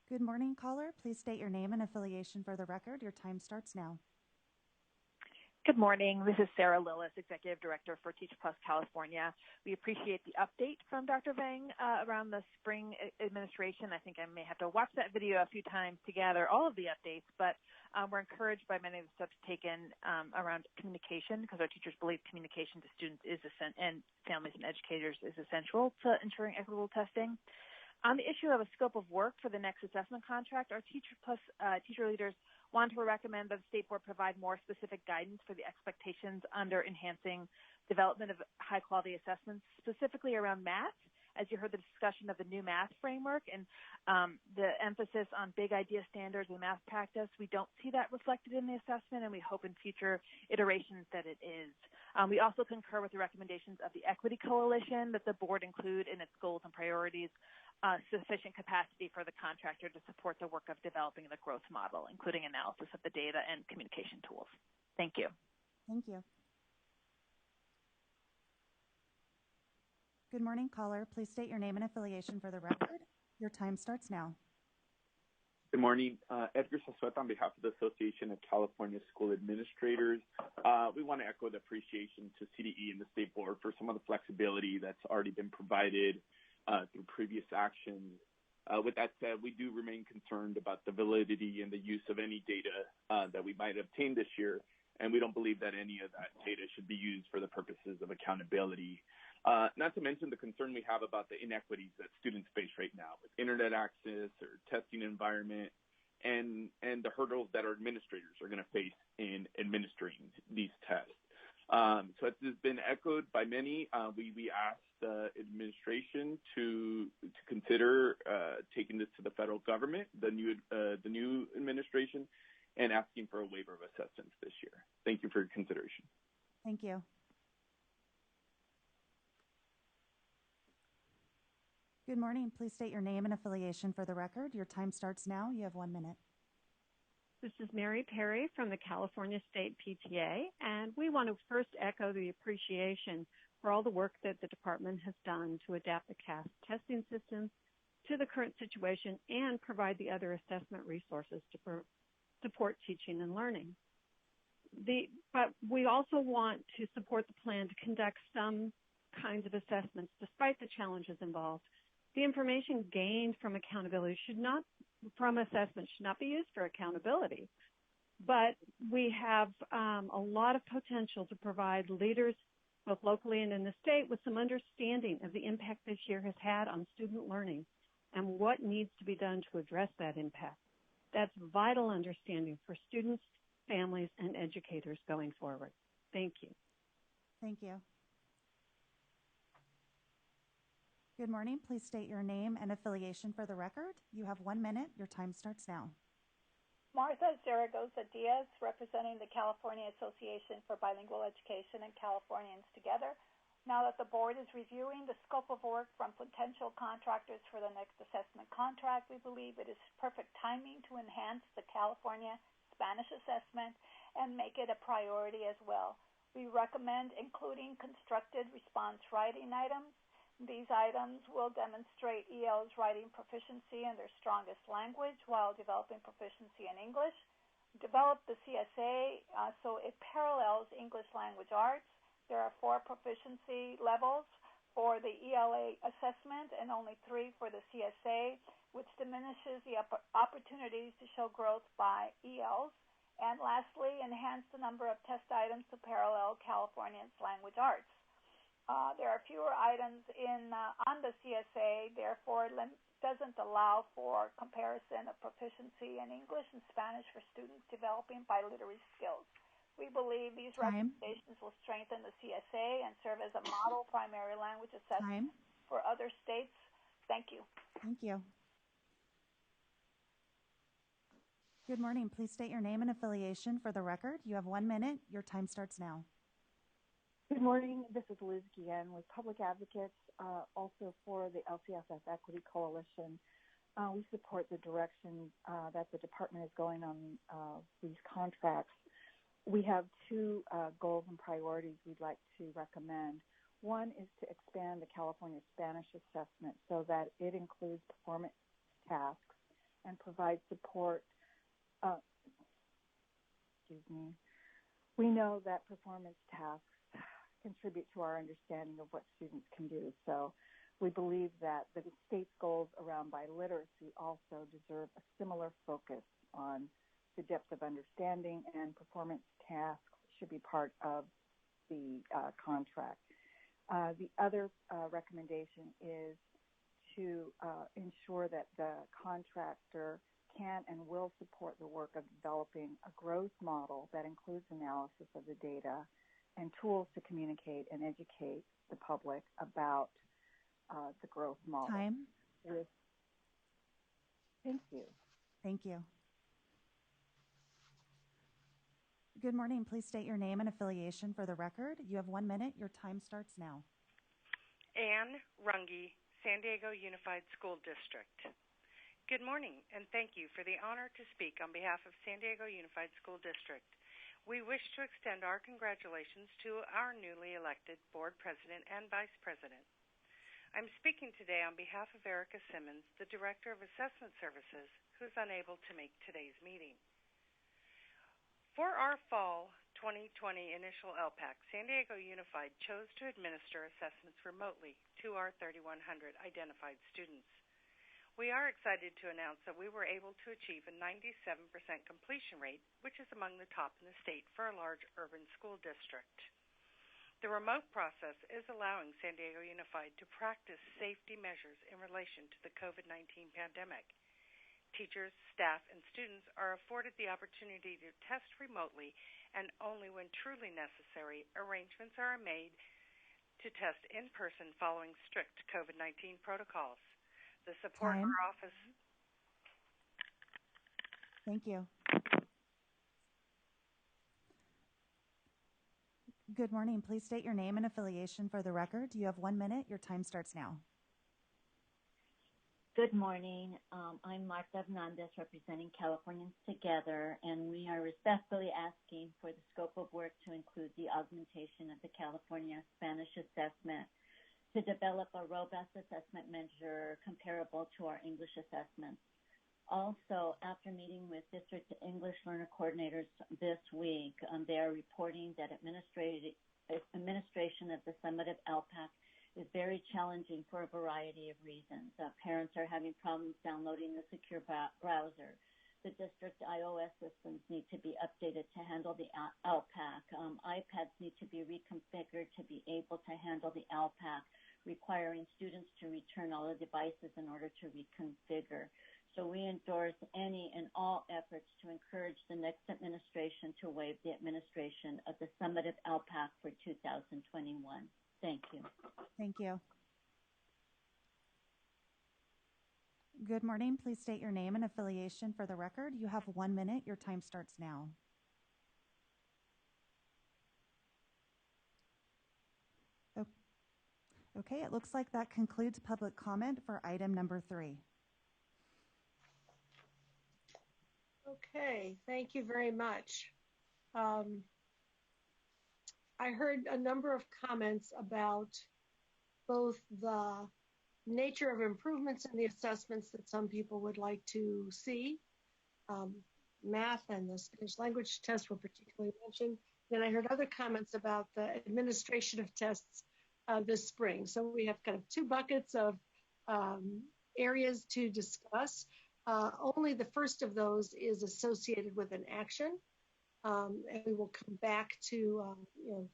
Good morning, caller. Please state your name and affiliation for the record. Your time starts now. Good morning. This is Sarah Lillis, Executive Director for Teach Plus California. We appreciate the update from Dr. Vang around the spring administration. I think I may have to watch that video a few times to gather all of the updates, but we're encouraged by many of the steps taken around communication, because our teachers believe communication to students is and families and educators is essential to ensuring equitable testing. On the issue of a scope of work for the next assessment contract, our Teacher Plus teacher leaders want to recommend that the State Board provide more specific guidance for the expectations under enhancing development of high-quality assessments, specifically around math. As you heard the discussion of the new math framework and the emphasis on big idea standards and math practice, we don't see that reflected in the assessment, and we hope in future iterations that it is. We also concur with the recommendations of the Equity Coalition that the board include in its goals and priorities sufficient capacity for the contractor to support the work of developing the growth model, including analysis of the data and communication tools. Thank you. Thank you. Good morning, caller. Please state your name and affiliation for the record. Your time starts now. Good morning. Edgar Sassuet on behalf of the Association of California School Administrators. We want to echo the appreciation to CDE and the State Board for some of the flexibility that's already been provided through previous actions. With that said, we do remain concerned about the validity and the use of any data that we might obtain this year, and we don't believe that any of that data should be used for the purposes of accountability. Not to mention the concern we have about the inequities that students face right now with internet access or testing environment, and the hurdles that our administrators are going to face in administering these tests. So as has been echoed by many, we asked the administration to consider taking this to the federal government, the new administration, and asking for a waiver of assessments this year. Thank you for your consideration. Thank you. Good morning. Please state your name and affiliation for the record. Your time starts now. You have 1 minute. This is Mary Perry from the California State PTA, and we want to first echo the appreciation for all the work that the department has done to adapt the CAS testing system to the current situation and provide the other assessment resources to support teaching and learning. But we also want to support the plan to conduct some kinds of assessments despite the challenges involved. The information gained from assessment should not be used for accountability. But we have a lot of potential to provide leaders, both locally and in the state, with some understanding of the impact this year has had on student learning and what needs to be done to address that impact. That's vital understanding for students, families, and educators going forward. Thank you. Thank you. Good morning. Please state your name and affiliation for the record. You have 1 minute. Your time starts now. Martha Zaragoza Diaz, representing the California Association for Bilingual Education and Californians Together. Now that the board is reviewing the scope of work from potential contractors for the next assessment contract, we believe it is perfect timing to enhance the California Spanish assessment and make it a priority as well. We recommend including constructed response writing items. These items will demonstrate EL's writing proficiency in their strongest language while developing proficiency in English. Develop the CSA so it parallels English language arts. There are 4 proficiency levels for the ELA assessment and only 3 for the CSA, which diminishes the opportunities to show growth by ELs. And lastly, enhance the number of test items to parallel California's language arts. There are fewer items on the CSA, therefore it doesn't allow for comparison of proficiency in English and Spanish for students developing biliterary skills. We believe these recommendations will strengthen the CSA and serve as a model primary language assessment for other states. Thank you. Thank you. Good morning. Please state your name and affiliation for the record. You have 1 minute. Your time starts now. Good morning. This is Liz Guillen with Public Advocates, also for the LCSS Equity Coalition. We support the direction that the department is going on these contracts. We have 2 goals and priorities we'd like to recommend. One is to expand the California Spanish assessment so that it includes performance tasks and provides support. We know that performance tasks contribute to our understanding of what students can do. So we believe that the state's goals around biliteracy also deserve a similar focus on the depth of understanding, and performance tasks should be part of the contract. The other recommendation is to ensure that the contractor can and will support the work of developing a growth model that includes analysis of the data and tools to communicate and educate the public about the growth model. Thank you. Thank you. Good morning. Please state your name and affiliation for the record. You have 1 minute. Your time starts now. Anne Runge, San Diego Unified School District. Good morning, and thank you for the honor to speak on behalf of San Diego Unified School District. We wish to extend our congratulations to our newly elected board president and vice president. I'm speaking today on behalf of Erica Simmons, the Director of Assessment Services, who's unable to make today's meeting. For our fall 2020 initial LPAC, San Diego Unified chose to administer assessments remotely to our 3,100 identified students. We are excited to announce that we were able to achieve a 97% completion rate, which is among the top in the state for a large urban school district. The remote process is allowing San Diego Unified to practice safety measures in relation to the COVID-19 pandemic. Teachers, staff, and students are afforded the opportunity to test remotely, and only when truly necessary, arrangements are made to test in person following strict COVID-19 protocols. The support of our office. Thank you. Good morning. Please state your name and affiliation for the record. You have 1 minute. Your time starts now. Good morning. I'm Marta Hernandez, representing Californians Together, and we are respectfully asking for the scope of work to include the augmentation of the California Spanish assessment to develop a robust assessment measure comparable to our English assessments. Also, after meeting with district English learner coordinators this week, they are reporting that administration of the summative LPAC is very challenging for a variety of reasons. Parents are having problems downloading the secure browser. The district iOS systems need to be updated to handle the LPAC. iPads need to be reconfigured to be able to handle the LPAC, requiring students to return all the devices in order to reconfigure. So we endorse any and all efforts to encourage the next administration to waive the administration of the summative LPAC for 2021. Thank you. Thank you. Good morning. Please state your name and affiliation for the record. You have 1 minute. Your time starts now. Okay, it looks like that concludes public comment for item number 3. Okay, thank you very much. I heard a number of comments about both the nature of improvements in the assessments that some people would like to see. Math and the Spanish language test were particularly mentioned. Then I heard other comments about the administration of tests this spring. So we have kind of 2 buckets of areas to discuss. Only the first of those is associated with an action, and we will come back to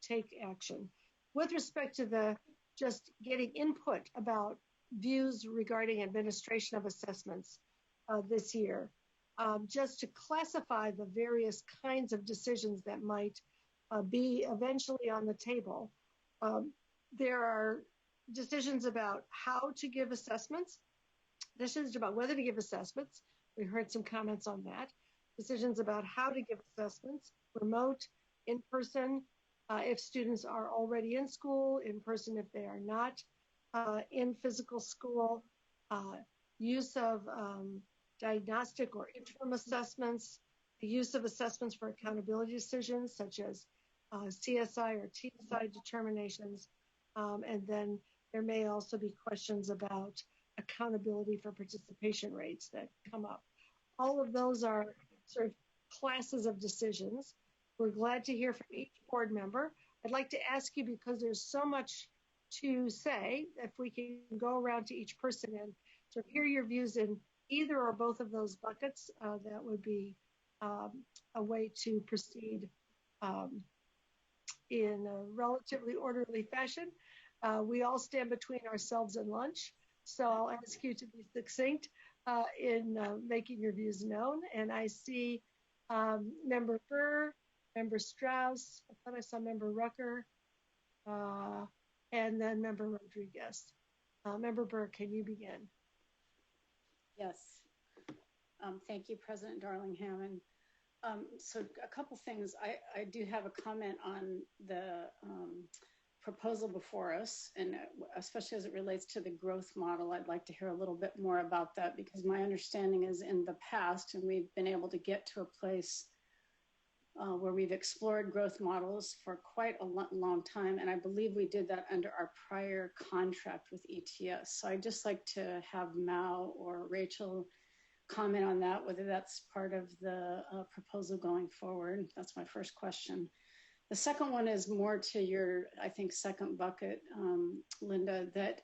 take action. With respect to the just getting input about views regarding administration of assessments this year, just to classify the various kinds of decisions that might be eventually on the table. There are decisions about how to give assessments, decisions about whether to give assessments. We heard some comments on that. Decisions about how to give assessments, remote, in person, if students are already in school, in person if they are not in physical school, use of diagnostic or interim assessments, the use of assessments for accountability decisions such as CSI or TSI determinations, and then there may also be questions about accountability for participation rates that come up. All of those are sort of classes of decisions. We're glad to hear from each board member. I'd like to ask you, because there's so much to say, if we can go around to each person and sort of hear your views in either or both of those buckets, that would be a way to proceed in a relatively orderly fashion. We all stand between ourselves and lunch, so I'll ask you to be succinct in making your views known. And I see Member Burr, Member Strauss, I thought I saw Member Rucker, and then Member Rodriguez. Member Burr, can you begin? Yes. Thank you, President Darling-Hammond. So a couple things. I do have a comment on the proposal before us, and especially as it relates to the growth model. I'd like to hear a little bit more about that, because my understanding is in the past, and we've been able to get to a place where we've explored growth models for quite a long time, and I believe we did that under our prior contract with ETS. So I'd just like to have Mao or Rachel comment on that, whether that's part of the proposal going forward. That's my first question. The second one is more to your, I think, second bucket, Linda, that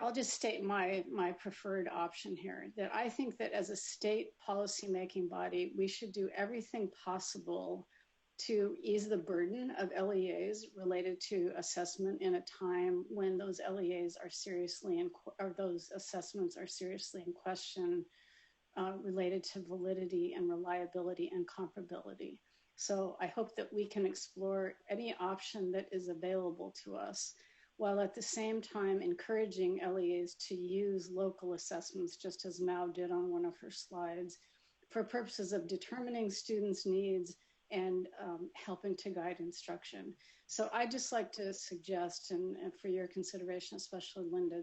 I'll just state my preferred option here, that I think that as a state policymaking body, we should do everything possible to ease the burden of LEAs related to assessment in a time when those LEAs are seriously or those assessments are seriously in question related to validity and reliability and comparability. So I hope that we can explore any option that is available to us, while at the same time encouraging LEAs to use local assessments, just as Mao did on one of her slides, for purposes of determining students' needs and helping to guide instruction. So I'd just like to suggest, and for your consideration, especially Linda,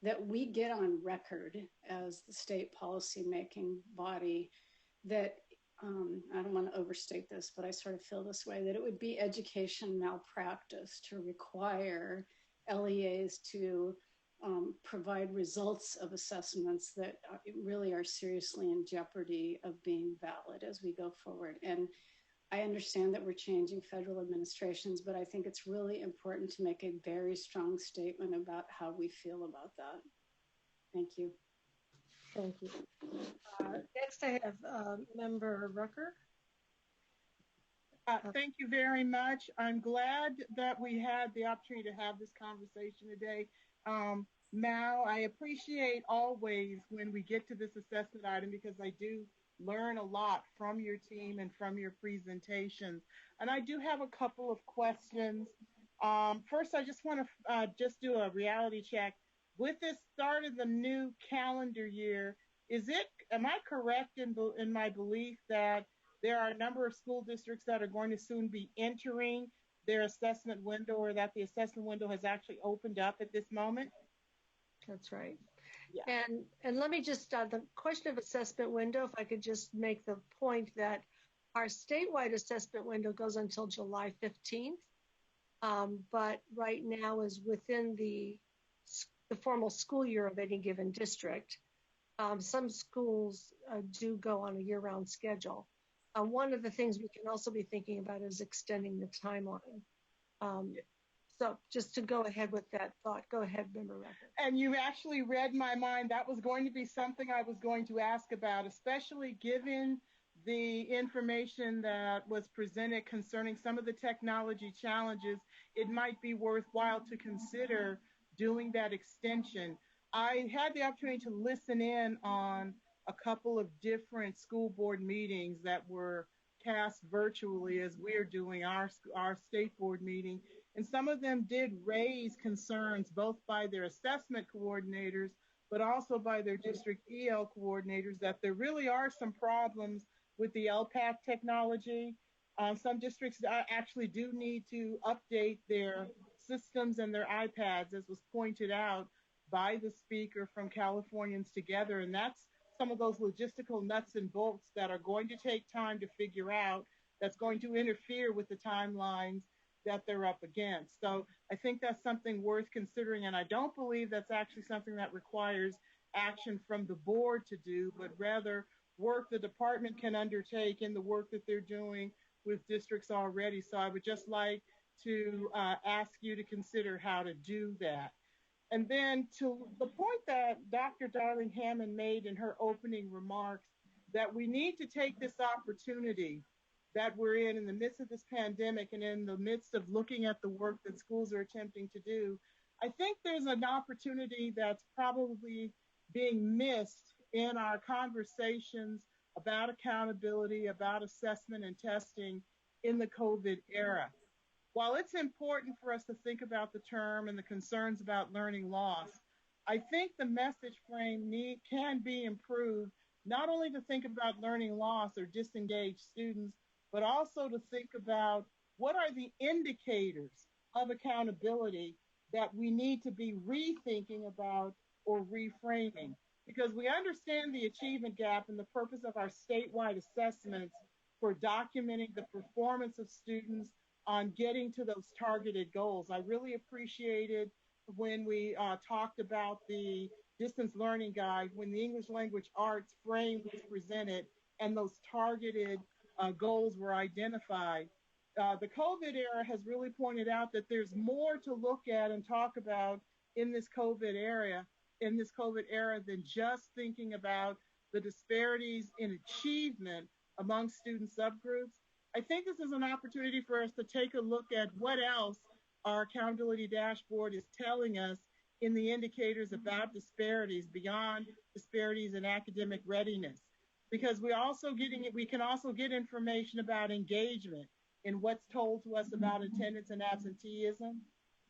that we get on record as the state policy-making body that, I don't want to overstate this, but I sort of feel this way, that it would be education malpractice to require LEAs to provide results of assessments that really are seriously in jeopardy of being valid as we go forward. And I understand that we're changing federal administrations, but I think it's really important to make a very strong statement about how we feel about that. Thank you. Thank you. Next, I have Member Rucker. Thank you very much. I'm glad that we had the opportunity to have this conversation today. Mao, I appreciate always when we get to this assessment item, because I do learn a lot from your team and from your presentations. And I do have a couple of questions. First, I just want to just do a reality check. with this start of the new calendar year, am I correct in my belief that there are a number of school districts that are going to soon be entering their assessment window, or that the assessment window has actually opened up at this moment? That's right. Yeah. And let me just, the question of assessment window, if I could just make the point that our statewide assessment window goes until July 15th, but right now is within the formal school year of any given district. Some schools do go on a year-round schedule. One of the things we can also be thinking about is extending the timeline. So just to go ahead with that thought, go ahead, Member Record. And you actually read my mind. That was going to be something I was going to ask about, especially given the information that was presented concerning some of the technology challenges. It might be worthwhile to consider doing that extension. I had the opportunity to listen in on a couple of different school board meetings that were cast virtually as we're doing our state board meeting. And some of them did raise concerns both by their assessment coordinators, but also by their district EL coordinators, that there really are some problems with the LPAC technology. Some districts actually do need to update their systems and their iPads, as was pointed out by the speaker from Californians Together. And that's some of those logistical nuts and bolts that are going to take time to figure out, that's going to interfere with the timelines that they're up against. So I think that's something worth considering. And I don't believe that's actually something that requires action from the board to do, but rather work the department can undertake in the work that they're doing with districts already. So I would just like to ask you to consider how to do that. And then to the point that Dr. Darling Hammond made in her opening remarks, that we need to take this opportunity that we're in the midst of this pandemic and in the midst of looking at the work that schools are attempting to do. I think there's an opportunity that's probably being missed in our conversations about accountability, about assessment and testing in the COVID era. While it's important for us to think about the term and the concerns about learning loss, I think the message frame can be improved, not only to think about learning loss or disengaged students, but also to think about what are the indicators of accountability that we need to be rethinking about or reframing. Because we understand the achievement gap and the purpose of our statewide assessments for documenting the performance of students on getting to those targeted goals. I really appreciated when we talked about the distance learning guide, when the English language arts frame was presented and those targeted goals were identified. The COVID era has really pointed out that there's more to look at and talk about in this COVID era than just thinking about the disparities in achievement among student subgroups. I think this is an opportunity for us to take a look at what else our accountability dashboard is telling us in the indicators about disparities beyond disparities in academic readiness. Because we can also get information about engagement in what's told to us about attendance and absenteeism.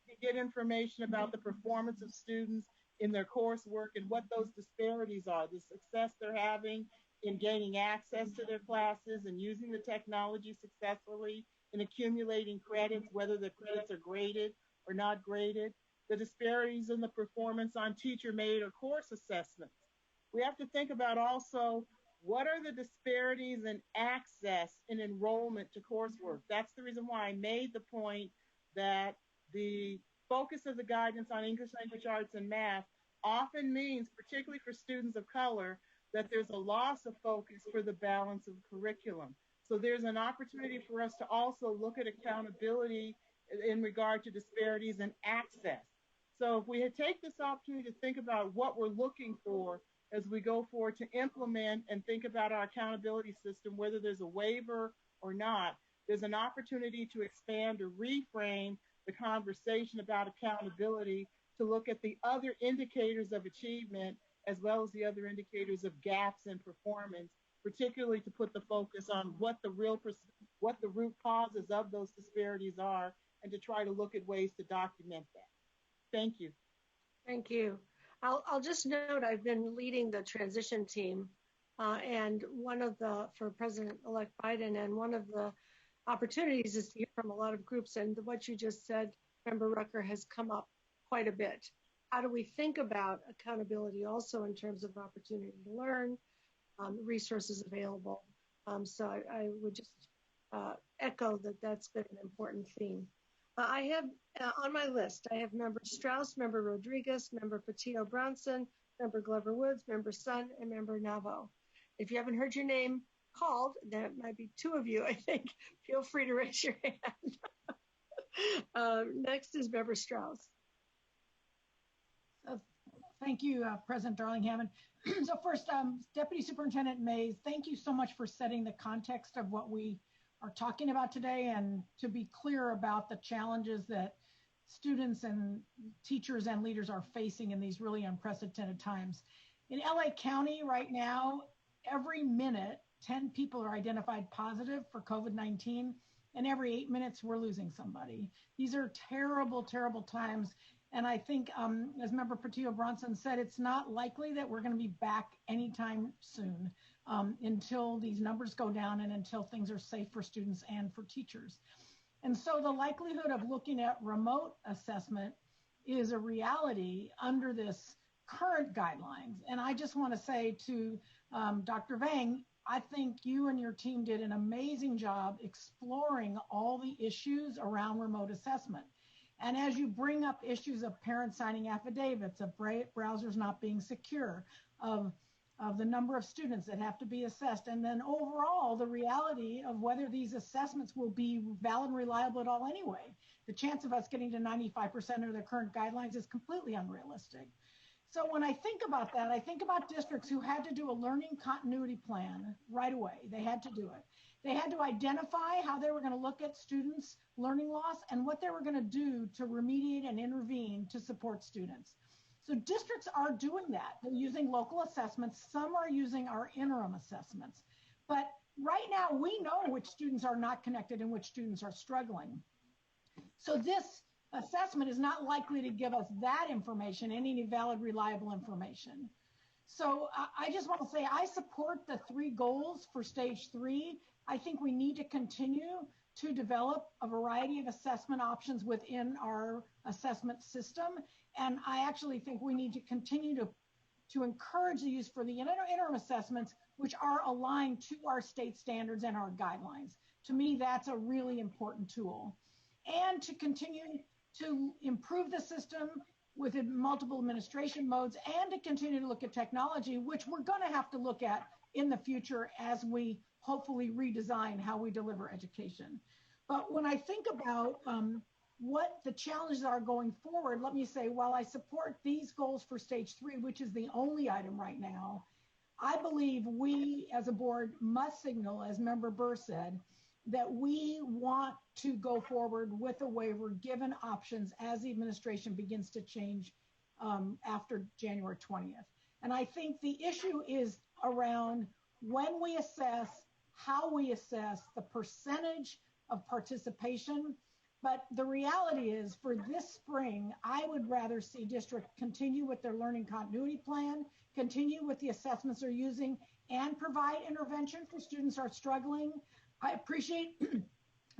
We get information about the performance of students in their coursework and what those disparities are, the success they're having in gaining access to their classes and using the technology successfully in accumulating credits, whether the credits are graded or not graded, the disparities in the performance on teacher-made or course assessments. We have to think about also what are the disparities in access and enrollment to coursework. That's the reason why I made the point that the focus of the guidance on English language arts and math often means, particularly for students of color, that there's a loss of focus for the balance of curriculum. So there's an opportunity for us to also look at accountability in regard to disparities in access. So if we take this opportunity to think about what we're looking for as we go forward to implement and think about our accountability system, whether there's a waiver or not, there's an opportunity to expand or reframe the conversation about accountability to look at the other indicators of achievement as well as the other indicators of gaps in performance, particularly to put the focus on what the root causes of those disparities are and to try to look at ways to document that. Thank you. Thank you. I'll just note I've been leading the transition team, and for President-elect Biden, and one of the opportunities is to hear from a lot of groups, and what you just said, Member Rucker, has come up quite a bit. How do we think about accountability also in terms of opportunity to learn, resources available? So I would just echo that that's been an important theme. I have on my list, I have Member Strauss, Member Rodriguez, Member Petito-Brownson, Member Glover-Woods, Member Sun, and Member Navo. If you haven't heard your name called, there might be two of you, I think. Feel free to raise your hand. Next is Member Strauss. Thank you, President Darling Hammond. So first, Deputy Superintendent Mays, thank you so much for setting the context of what we are talking about today, and to be clear about the challenges that students and teachers and leaders are facing in these really unprecedented times. In LA County right now, every minute, 10 people are identified positive for COVID-19, and every 8 minutes we're losing somebody. These are terrible, terrible times. And I think, as Member Petito-Bronson said, it's not likely that we're going to be back anytime soon until these numbers go down and until things are safe for students and for teachers. And so the likelihood of looking at remote assessment is a reality under this current guidelines. And I just want to say to Dr. Vang, I think you and your team did an amazing job exploring all the issues around remote assessment. And as you bring up issues of parents signing affidavits, of browsers not being secure, of the number of students that have to be assessed, and then overall the reality of whether these assessments will be valid and reliable at all anyway. The chance of us getting to 95% of the current guidelines is completely unrealistic. So when I think about that, I think about districts who had to do a learning continuity plan right away. They had to do it. They had to identify how they were going to look at students' learning loss and what they were going to do to remediate and intervene to support students. So districts are doing that. They're using local assessments. Some are using our interim assessments. But right now, we know which students are not connected and which students are struggling. So this assessment is not likely to give us that information, any valid, reliable information. So I just want to say I support the 3 goals for stage 3. I think we need to continue to develop a variety of assessment options within our assessment system. And I actually think we need to continue to encourage the use for the interim assessments, which are aligned to our state standards and our guidelines. To me, that's a really important tool. And to continue to improve the system with multiple administration modes, and to continue to look at technology, which we're going to have to look at in the future as we hopefully redesign how we deliver education. But when I think about what the challenges are going forward, let me say, while I support these goals for stage 3, which is the only item right now, I believe we as a board must signal, as Member Burr said, that we want to go forward with a waiver given options as the administration begins to change after January 20th. And I think the issue is around when we assess, how we assess, the percentage of participation. But the reality is for this spring, I would rather see districts continue with their learning continuity plan, continue with the assessments they're using, and provide intervention for students who are struggling. I appreciate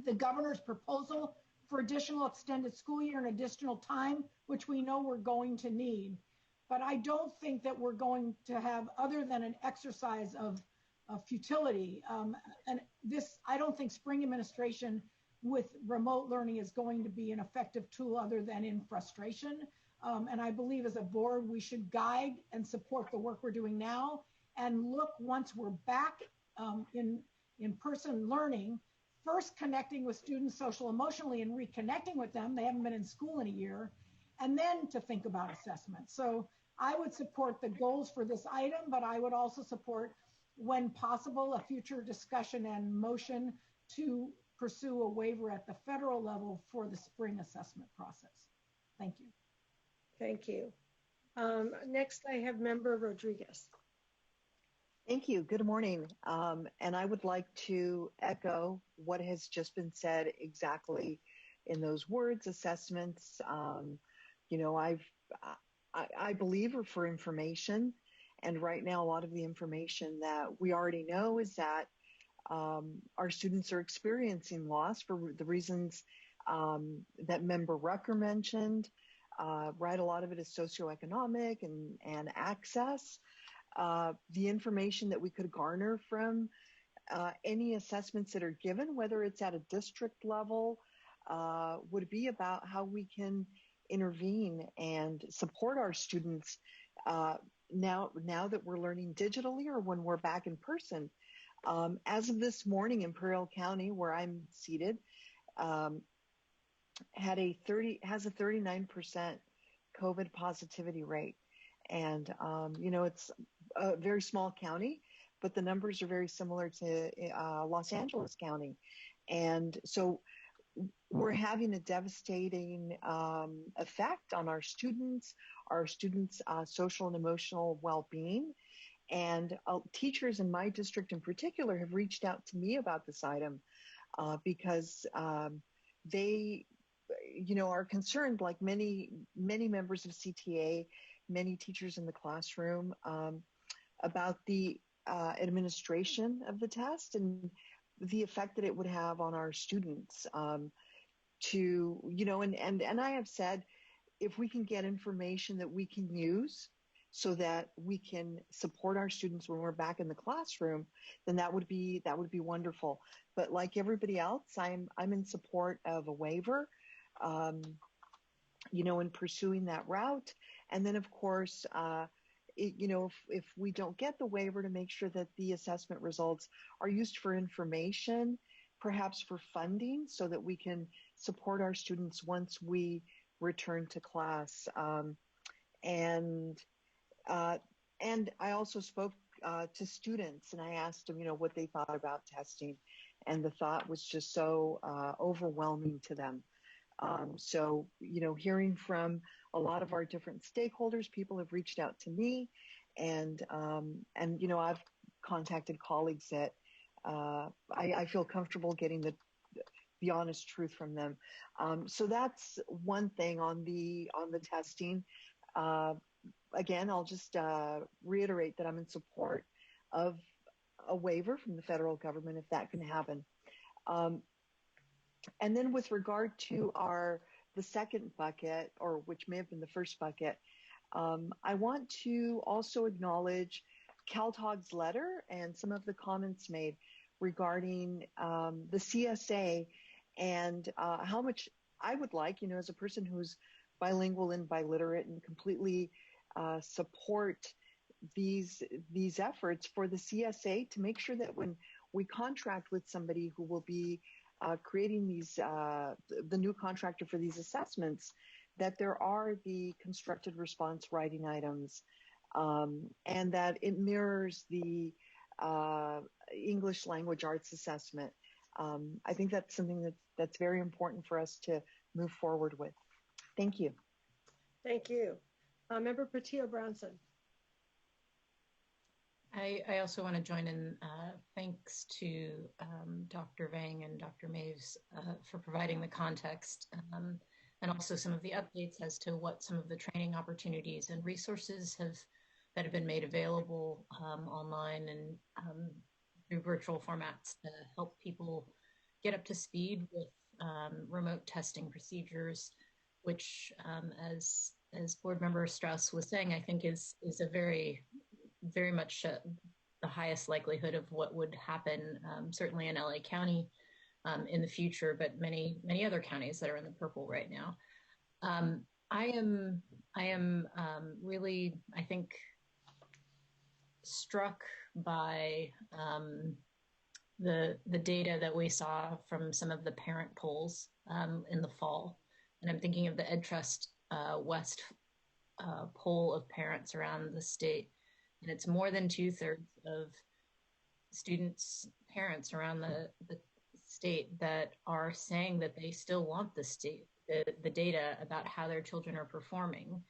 the governor's proposal for additional extended school year and additional time, which we know we're going to need. But I don't think that we're going to have, other than an exercise of futility. And this, I don't think spring administration with remote learning is going to be an effective tool other than in frustration. And I believe as a board, we should guide and support the work we're doing now and look once we're back in-person learning, first connecting with students social emotionally and reconnecting with them. They haven't been in school in a year, and then to think about assessment. So I would support the goals for this item, but I would also support, when possible, a future discussion and motion to pursue a waiver at the federal level for the spring assessment process. Thank you. Thank you. Next, I have Member Rodriguez. Thank you. Good morning. And I would like to echo what has just been said exactly in those words, assessments. You know, I believe, are for information. And right now, a lot of the information that we already know is that our students are experiencing loss for the reasons that Member Rucker mentioned. Right, a lot of it is socioeconomic and access. The information that we could garner from any assessments that are given, whether it's at a district level, would be about how we can intervene and support our students now that we're learning digitally or when we're back in person. As of this morning, Imperial County, where I'm seated, has a 39% COVID positivity rate. And, it's a very small county, but the numbers are very similar to Los Angeles County. And so we're having a devastating effect on our students' social and emotional well-being. And teachers in my district in particular have reached out to me about this item because they, are concerned, like many members of CTA, many teachers in the classroom, about the administration of the test and the effect that it would have on our students. And I have said, if we can get information that we can use so that we can support our students when we're back in the classroom, then that would be wonderful. But like everybody else, I'm in support of a waiver, in pursuing that route. And then, of course, if we don't get the waiver, to make sure that the assessment results are used for information, perhaps for funding, so that we can support our students once we return to class. And I also spoke to students, and I asked them, what they thought about testing, and the thought was just so overwhelming to them. So, hearing from a lot of our different stakeholders, people have reached out to me, and I've contacted colleagues that I feel comfortable getting the honest truth from them. So that's one thing on the testing. Again, I'll just reiterate that I'm in support of a waiver from the federal government if that can happen. And then with regard to the second bucket, or which may have been the first bucket, I want to also acknowledge CalTOG's letter and some of the comments made regarding the CSA and how much I would like, as a person who's bilingual and biliterate, and completely support these efforts for the CSA to make sure that when we contract with somebody who will be creating the new contractor for these assessments, that there are the constructed response writing items, and that it mirrors the English language arts assessment. I think that's something that's very important for us to move forward with. Thank you. Thank you. Member Patillo-Brownson. I also want to join in thanks to Dr. Vang and Dr. Maves for providing the context and also some of the updates as to what some of the training opportunities and resources that have been made available online and through virtual formats to help people get up to speed with remote testing procedures, which as Board Member Strauss was saying, I think is a very much the highest likelihood of what would happen, certainly in LA County in the future, but many other counties that are in the purple right now. I am really, I think, struck by the data that we saw from some of the parent polls in the fall, and I'm thinking of the EdTrust West poll of parents around the state. And it's more than 2/3 of students' parents around the state that are saying that they still want the data about how their children are performing,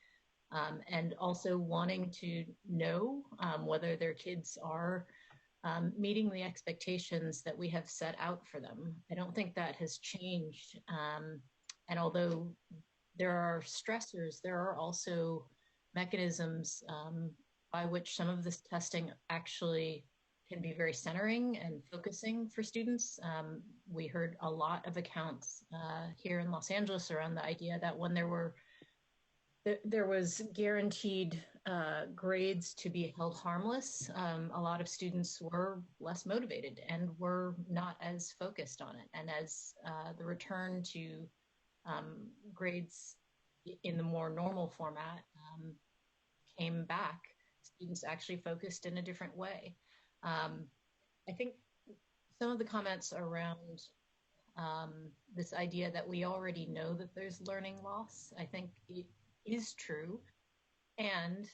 and also wanting to know whether their kids are meeting the expectations that we have set out for them. I don't think that has changed. And although there are stressors, there are also mechanisms by which some of this testing actually can be very centering and focusing for students. We heard a lot of accounts here in Los Angeles around the idea that when there was guaranteed grades to be held harmless, a lot of students were less motivated and were not as focused on it. And as the return to grades in the more normal format came back, students actually focused in a different way. I think some of the comments around this idea that we already know that there's learning loss, I think it is true. And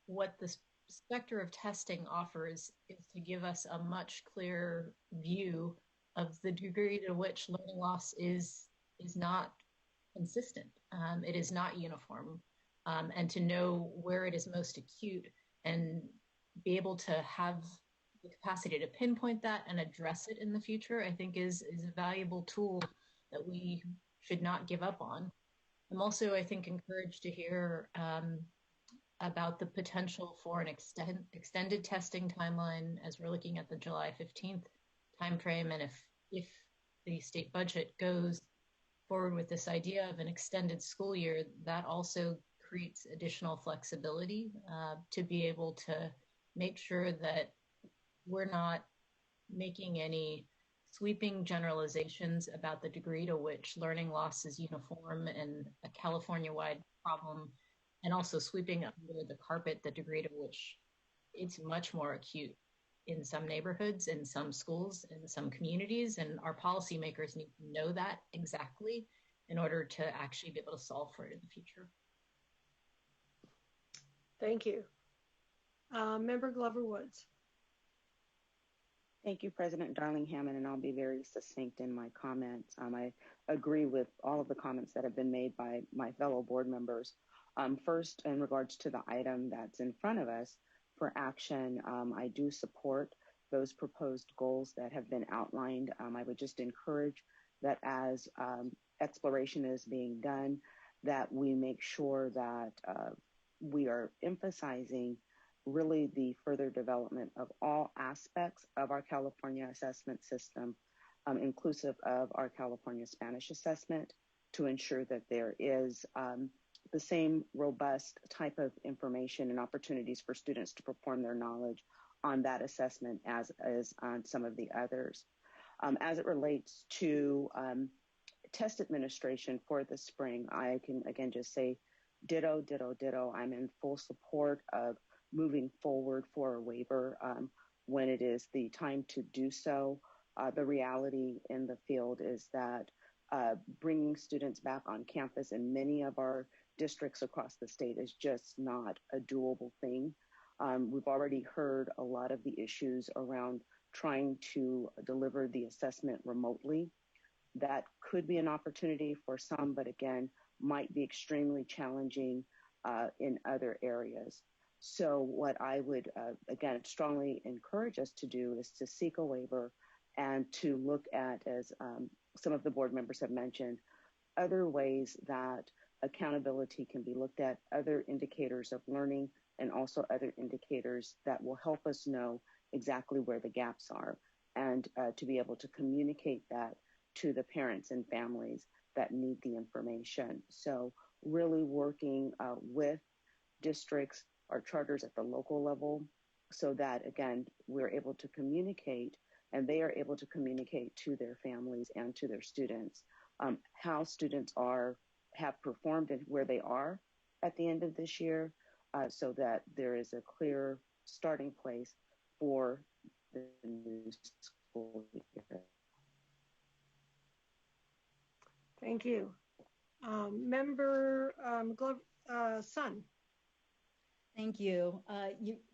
what the specter of testing offers is to give us a much clearer view of the degree to which learning loss is not consistent. It is not uniform. And to know where it is most acute and be able to have the capacity to pinpoint that and address it in the future, I think is a valuable tool that we should not give up on. I'm also, I think, encouraged to hear about the potential for an extended testing timeline as we're looking at the July 15th timeframe. And if the state budget goes forward with this idea of an extended school year, that also creates additional flexibility to be able to make sure that we're not making any sweeping generalizations about the degree to which learning loss is uniform and a California-wide problem, and also sweeping under the carpet the degree to which it's much more acute in some neighborhoods, in some schools, in some communities, and our policymakers need to know that exactly in order to actually be able to solve for it in the future. Thank you. Member Glover Woods. Thank you, President Darling-Hammond, and I'll be very succinct in my comments. I agree with all of the comments that have been made by my fellow board members. First, in regards to the item that's in front of us for action, I do support those proposed goals that have been outlined. I would just encourage that as exploration is being done, that we make sure that we are emphasizing really the further development of all aspects of our California assessment system, inclusive of our California Spanish assessment, to ensure that there is the same robust type of information and opportunities for students to perform their knowledge on that assessment as on some of the others. As it relates to test administration for the spring, I can again just say ditto, ditto, ditto. I'm in full support of moving forward for a waiver when it is the time to do so. The reality in the field is that bringing students back on campus in many of our districts across the state is just not a doable thing. We've already heard a lot of the issues around trying to deliver the assessment remotely. That could be an opportunity for some, but again, might be extremely challenging in other areas. So what I would, again, strongly encourage us to do is to seek a waiver and to look at, as some of the board members have mentioned, other ways that accountability can be looked at, other indicators of learning, and also other indicators that will help us know exactly where the gaps are, and to be able to communicate that to the parents and families that need the information. So really working with districts, our charters at the local level, so that, again, we're able to communicate and they are able to communicate to their families and to their students how students have performed and where they are at the end of this year, so that there is a clear starting place for the new school year. Thank you. Member Sun. Thank you.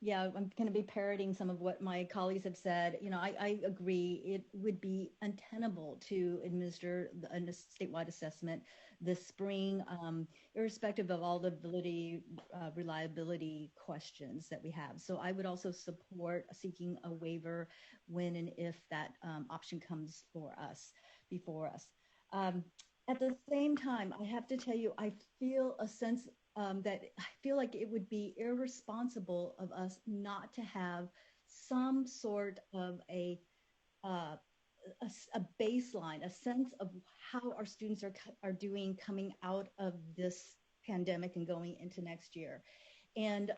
Yeah, I'm going to be parroting some of what my colleagues have said. You know, I agree. It would be untenable to administer a statewide assessment this spring, irrespective of all the validity, reliability questions that we have. So I would also support seeking a waiver when and if that option comes before us. At the same time, I have to tell you, I feel a sense that I feel like it would be irresponsible of us not to have some sort of a baseline, a sense of how our students are doing coming out of this pandemic and going into next year. And,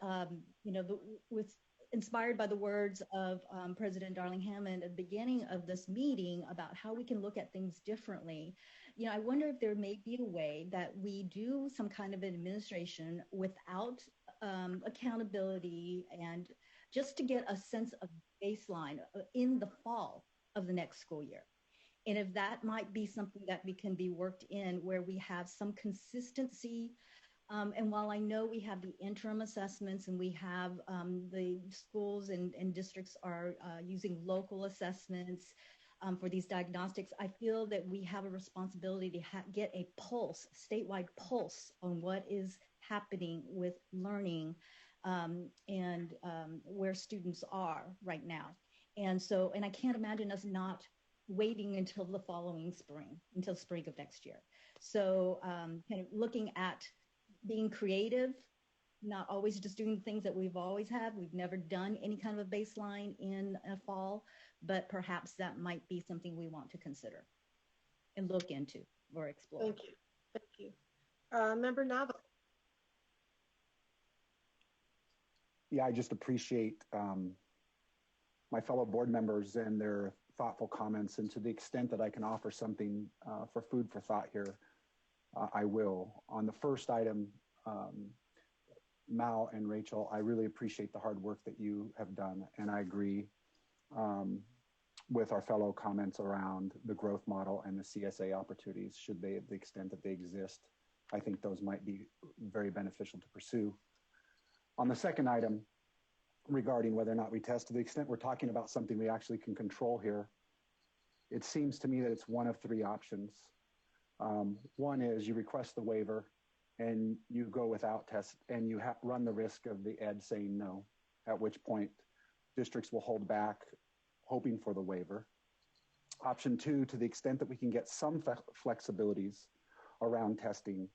with inspired by the words of President Darling Hammond at the beginning of this meeting about how we can look at things differently, I wonder if there may be a way that we do some kind of administration without accountability, and just to get a sense of baseline in the fall of the next school year. And if that might be something that we can be worked in, where we have some consistency. And while I know we have the interim assessments and we have the schools and districts are using local assessments for these diagnostics, I feel that we have a responsibility to get a pulse, statewide pulse, on what is happening with learning and where students are right now. And I can't imagine us not waiting until the following spring, until spring of next year. So kind of looking at being creative, not always just doing things that we've always had. We've never done any kind of a baseline in a fall, but perhaps that might be something we want to consider and look into or explore. Thank you. Thank you. Member Nava. Yeah, I just appreciate my fellow board members and their thoughtful comments, and to the extent that I can offer something for food for thought here, I will. On the first item, Mal and Rachel, I really appreciate the hard work that you have done, and I agree with our fellow comments around the growth model and the CSA opportunities, should they, to the extent that they exist. I think those might be very beneficial to pursue. On the second item, regarding whether or not we test, to the extent we're talking about something we actually can control here, it seems to me that it's one of three options. One is you request the waiver and you go without test, and you run the risk of the ed saying no, at which point districts will hold back, hoping for the waiver. Option two, to the extent that we can get some flexibilities around testing,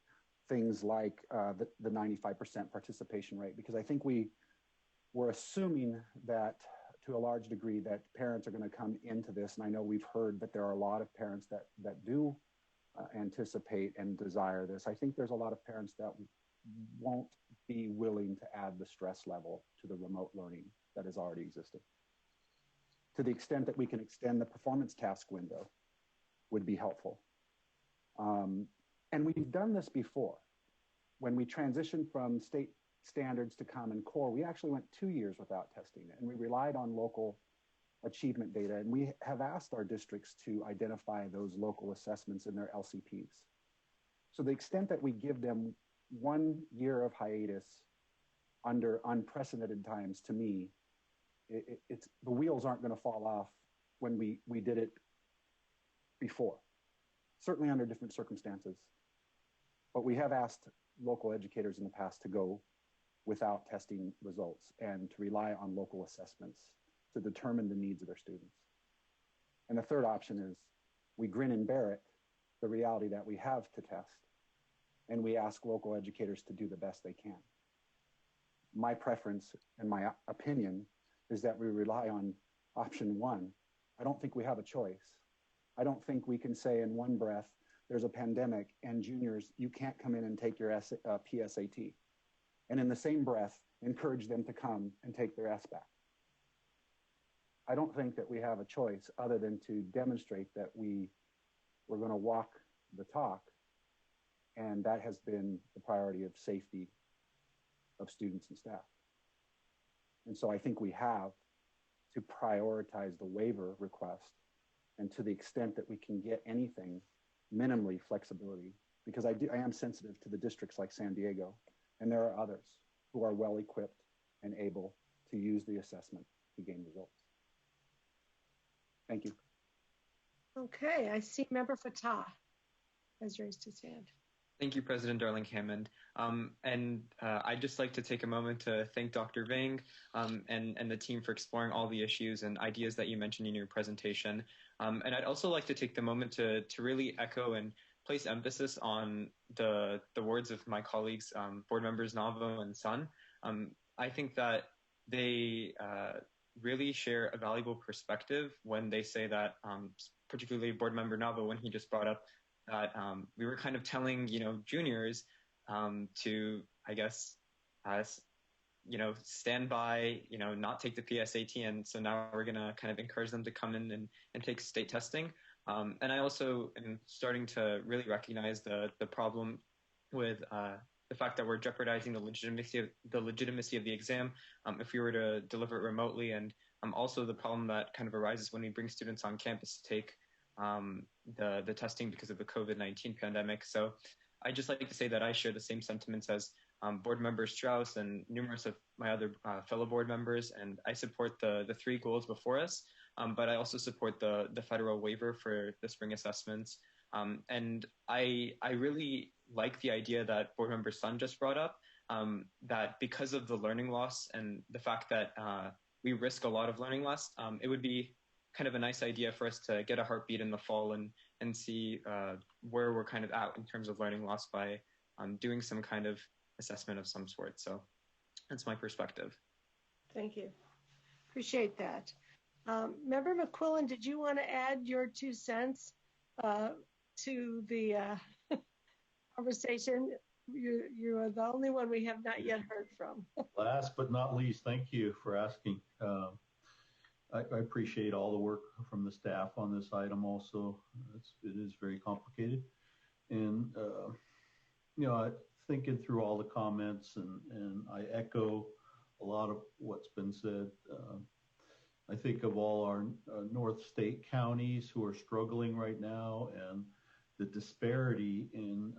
things like the 95% participation rate, because I think we're assuming that to a large degree that parents are going to come into this, and I know we've heard that there are a lot of parents that do anticipate and desire this. I think there's a lot of parents that won't be willing to add the stress level to the remote learning that has already existed. To the extent that we can extend the performance task window would be helpful. And we've done this before. When we transitioned from state standards to Common Core, we actually went 2 years without testing it, and we relied on local achievement data, and we have asked our districts to identify those local assessments in their LCPs. So the extent that we give them 1 year of hiatus under unprecedented times, to me, it's the wheels aren't going to fall off when we did it before, certainly under different circumstances. But we have asked local educators in the past to go without testing results and to rely on local assessments to determine the needs of their students. And the third option is we grin and bear it, the reality that we have to test, and we ask local educators to do the best they can. My preference and my opinion is that we rely on option one. I don't think we have a choice. I don't think we can say in one breath, there's a pandemic and juniors, you can't come in and take your PSAT. And in the same breath, encourage them to come and take their SBAC. I don't think that we have a choice other than to demonstrate that we're going to walk the talk, and that has been the priority of safety of students and staff. And so I think we have to prioritize the waiver request, and to the extent that we can get anything, minimally flexibility, because I am sensitive to the districts like San Diego, and there are others who are well equipped and able to use the assessment to gain results. Thank you. Okay, I see Member Fatah has raised his hand. Thank you, President Darling Hammond. I'd just like to take a moment to thank Dr. Vang and the team for exploring all the issues and ideas that you mentioned in your presentation. And I'd also like to take the moment to really echo and place emphasis on the words of my colleagues, board members Navo and Sun. I think that they really share a valuable perspective when they say that, particularly board member Navo, when he just brought up that we were kind of telling, juniors to, I guess, stand by, not take the PSAT. And so now we're going to kind of encourage them to come in and take state testing. And I also am starting to really recognize the problem with the fact that we're jeopardizing the legitimacy of the exam if we were to deliver it remotely, and also the problem that kind of arises when we bring students on campus to take the testing because of the COVID-19 pandemic. So I just like to say that I share the same sentiments as board member Strauss and numerous of my other fellow board members, and I support the 3 goals before us, but I also support the federal waiver for the spring assessments. And I really like the idea that board member Sun just brought up, that because of the learning loss and the fact that we risk a lot of learning loss, it would be kind of a nice idea for us to get a heartbeat in the fall and see where we're kind of at in terms of learning loss by doing some kind of assessment of some sort. So that's my perspective. Thank you. Appreciate that. Member McQuillan, did you want to add your 2 cents to the conversation? You are the only one we have not yet heard from. Last but not least, thank you for asking. I appreciate all the work from the staff on this item also. It is very complicated. And, thinking through all the comments and I echo a lot of what's been said. I think of all our North State counties who are struggling right now, and the disparity in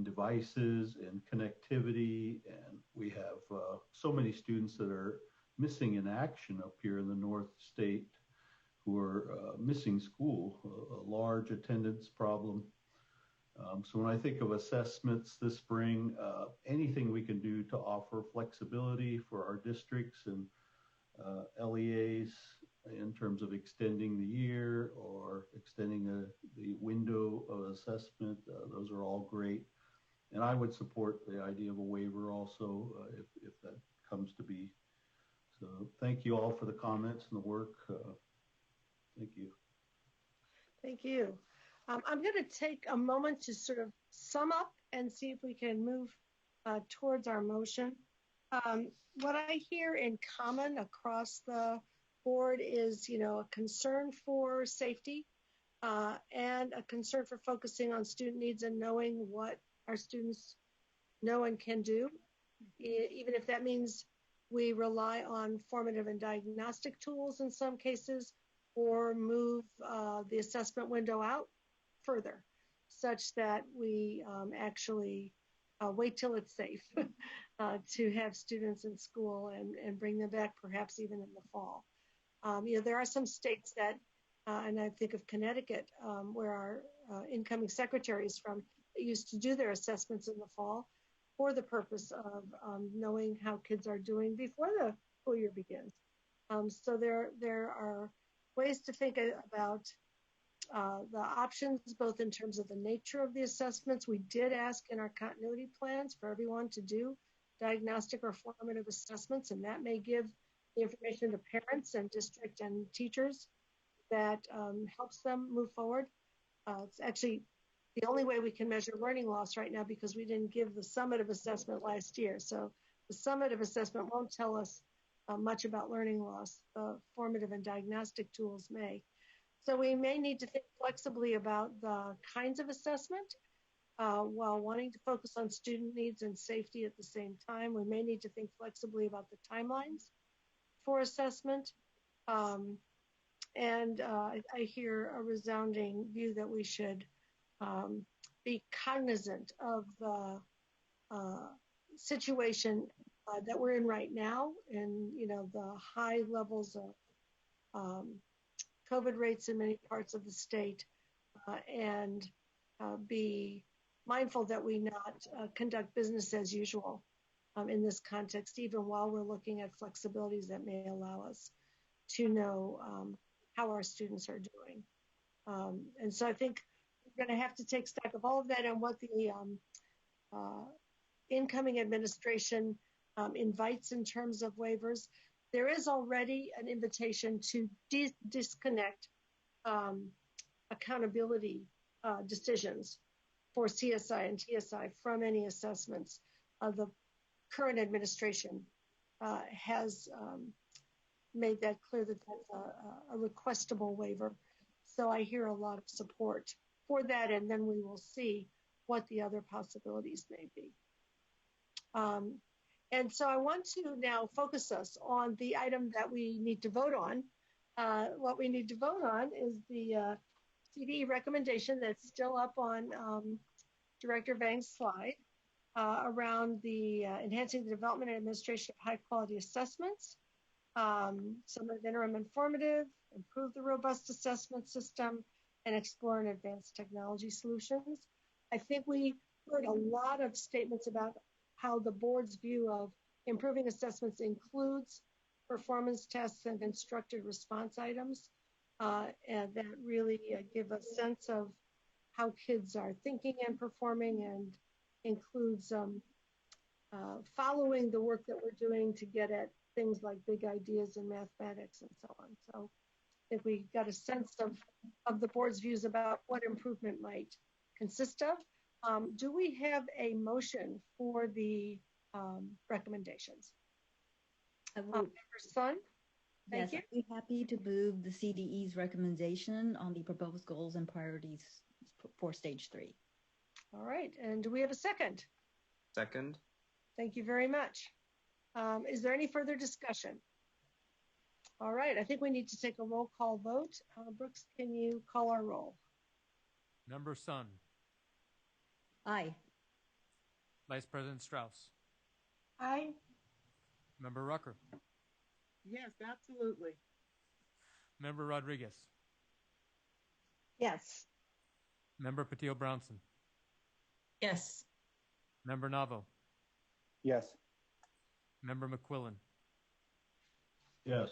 devices and connectivity, and we have so many students that are missing in action up here in the North State who are missing school, a large attendance problem. So when I think of assessments this spring, anything we can do to offer flexibility for our districts and LEAs in terms of extending the year or extending the window of assessment, those are all great. And I would support the idea of a waiver also if that comes to be. So thank you all for the comments and the work. Thank you. Thank you. I'm going to take a moment to sort of sum up and see if we can move towards our motion. What I hear in common across the board is, a concern for safety and a concern for focusing on student needs and knowing what our students know and can do, even if that means we rely on formative and diagnostic tools in some cases, or move the assessment window out further, such that we actually wait till it's safe to have students in school and bring them back perhaps even in the fall. There are some states that, and I think of Connecticut, where our incoming secretary is from, used to do their assessments in the fall for the purpose of knowing how kids are doing before the school year begins. So there are ways to think about the options, both in terms of the nature of the assessments. We did ask in our continuity plans for everyone to do diagnostic or formative assessments, and that may give the information to parents and district and teachers that helps them move forward. It's actually the only way we can measure learning loss right now, because we didn't give the summative assessment last year. So the summative assessment won't tell us much about learning loss. The formative and diagnostic tools may. So we may need to think flexibly about the kinds of assessment while wanting to focus on student needs and safety at the same time. We may need to think flexibly about the timelines for assessment. And I hear a resounding view that we should be cognizant of the situation that we're in right now, and the high levels of COVID rates in many parts of the state, and be mindful that we not conduct business as usual in this context, even while we're looking at flexibilities that may allow us to know how our students are doing. And so I think we're going to have to take stock of all of that and what the incoming administration invites in terms of waivers. There is already an invitation to disconnect accountability decisions for CSI and TSI from any assessments. The current administration has made that clear that that's a requestable waiver. So I hear a lot of support for that, and then we will see what the other possibilities may be. And so I want to now focus us on the item that we need to vote on. What we need to vote on is the CDE recommendation that's still up on Director Vang's slide around the enhancing the development and administration of high quality assessments, summative interim informative, improve the robust assessment system, and explore and advance technology solutions. I think we heard a lot of statements about how the board's view of improving assessments includes performance tests and constructed response items, and that really give a sense of how kids are thinking and performing, and includes following the work that we're doing to get at things like big ideas in mathematics and so on. So I think we got a sense of the board's views about what improvement might consist of. Do we have a motion for the recommendations? Member Sun, thank you. I'd be happy to move the CDE's recommendation on the proposed goals and priorities for stage 3. All right, and do we have a second? Second. Thank you very much. Is there any further discussion? All right, I think we need to take a roll call vote. Brooks, can you call our roll? Member Sun. Aye. Vice President Strauss. Aye. Member Rucker. Yes, absolutely. Member Rodriguez. Yes. Member Patil-Brownson. Yes. Member Navo. Yes. Member McQuillan. Yes.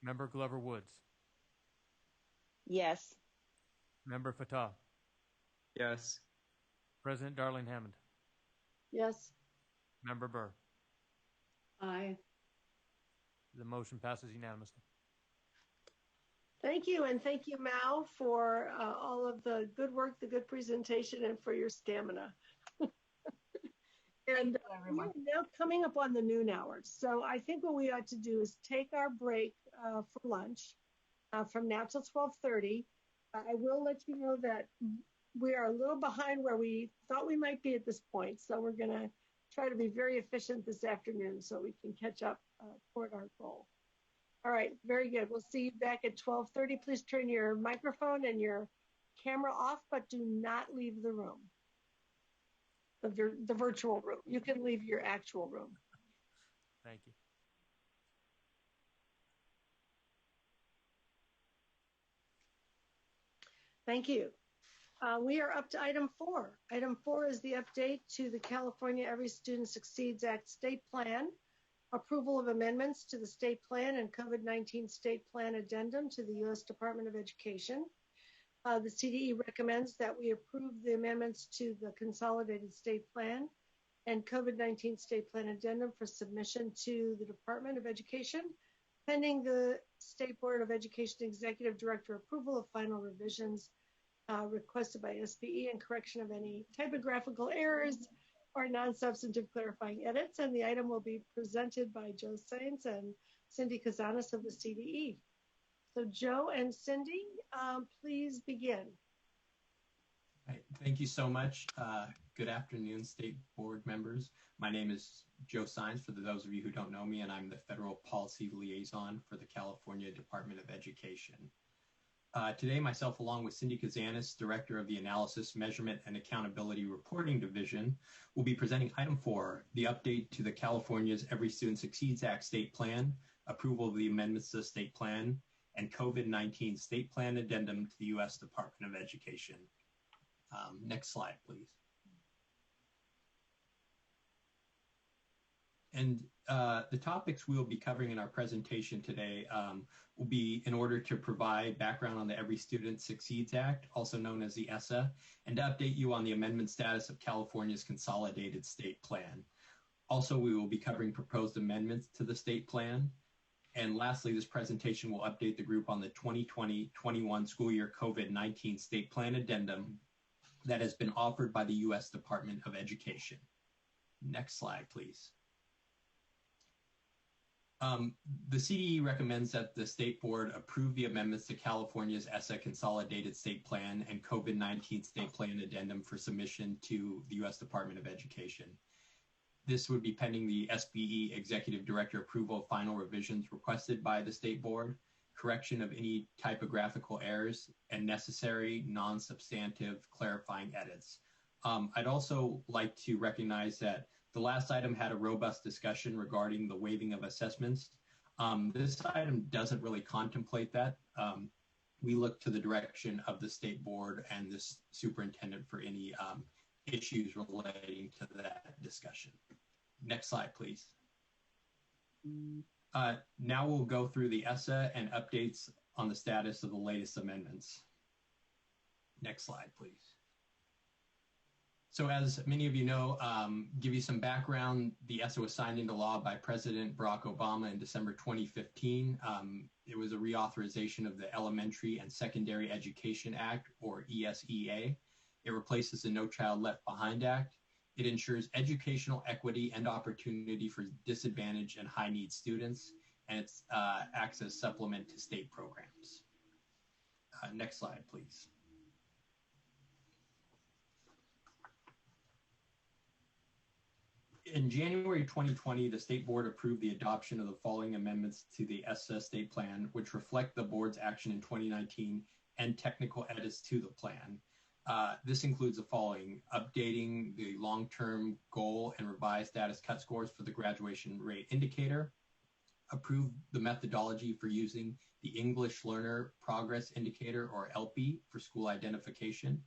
Member Glover Woods. Yes. Member Fatah. Yes. President Darling Hammond. Yes. Member Burr. Aye. The motion passes unanimously. Thank you, and thank you, Mao, for all of the good work, the good presentation, and for your stamina. And we're now coming up on the noon hours. So I think what we ought to do is take our break for lunch from now till 12:30. I will let you know that we are a little behind where we thought we might be at this point. So we're going to try to be very efficient this afternoon so we can catch up toward our goal. All right, very good. We'll see you back at 12:30. Please turn your microphone and your camera off, but do not leave the room, the virtual room. You can leave your actual room. Thank you. Thank you. We are up to item 4. Item 4 is the update to the California Every Student Succeeds Act state plan, approval of amendments to the state plan and COVID-19 state plan addendum to the U.S. Department of Education. The CDE recommends that we approve the amendments to the consolidated state plan and COVID-19 state plan addendum for submission to the Department of Education, pending the State Board of Education Executive Director approval of final revisions requested by SBE and correction of any typographical errors or non-substantive clarifying edits. And the item will be presented by Joe Sainz and Cindy Kazanis of the CDE. So Joe and Cindy, please begin. Right. Thank you so much. Good afternoon, State Board members. My name is Joe Sainz, for those of you who don't know me, and I'm the Federal Policy Liaison for the California Department of Education. Today, myself, along with Cindy Kazanis, Director of the Analysis, Measurement, and Accountability Reporting Division, will be presenting item 4, the update to the California's Every Student Succeeds Act state plan, approval of the amendments to the state plan, and COVID-19 state plan addendum to the U.S. Department of Education. Next slide, please. And the topics we'll be covering in our presentation today will be in order to provide background on the Every Student Succeeds Act, also known as the ESSA, and to update you on the amendment status of California's Consolidated State Plan. Also, we will be covering proposed amendments to the state plan. And lastly, this presentation will update the group on the 2020-21 school year COVID-19 state plan addendum that has been offered by the U.S. Department of Education. Next slide, please. The CDE recommends that the State Board approve the amendments to California's ESSA Consolidated State Plan and COVID-19 State Plan Addendum for submission to the U.S. Department of Education. This would be pending the SBE Executive Director approval of final revisions requested by the State Board, correction of any typographical errors, and necessary non-substantive clarifying edits. I'd also like to recognize that the last item had a robust discussion regarding the waiving of assessments. This item doesn't really contemplate that. We look to the direction of the State Board and the Superintendent for any issues relating to that discussion. Next slide, please. Now we'll go through the ESSA and updates on the status of the latest amendments. Next slide, please. So as many of you know, give you some background, the ESSA was signed into law by President Barack Obama in December 2015. It was a reauthorization of the Elementary and Secondary Education Act, or ESEA. It replaces the No Child Left Behind Act. It ensures educational equity and opportunity for disadvantaged and high-need students, and it acts as supplement to state programs. Next slide, please. In January 2020, the State Board approved the adoption of the following amendments to the ESSA State Plan, which reflect the Board's action in 2019 and technical edits to the plan. This includes the following: updating the long-term goal and revised status cut scores for the graduation rate indicator, approve the methodology for using the English Learner Progress Indicator, or ELPI, for school identification.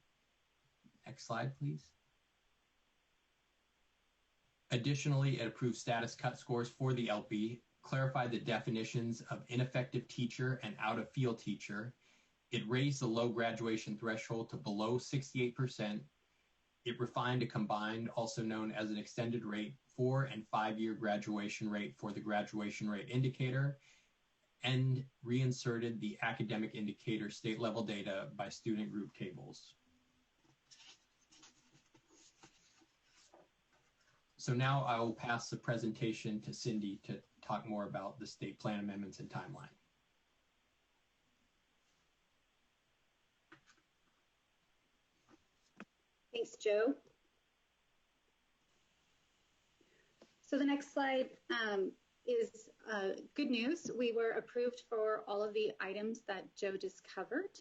Next slide, please. Additionally, it approved status cut scores for the ELPI, clarified the definitions of ineffective teacher and out-of-field teacher. It raised the low graduation threshold to below 68%. It refined a combined, also known as an extended rate, 4- and 5-year graduation rate for the graduation rate indicator, and reinserted the academic indicator state-level data by student group tables. So now I will pass the presentation to Cindy to talk more about the state plan amendments and timeline. Thanks, Joe. So the next slide is good news. We were approved for all of the items that Joe just covered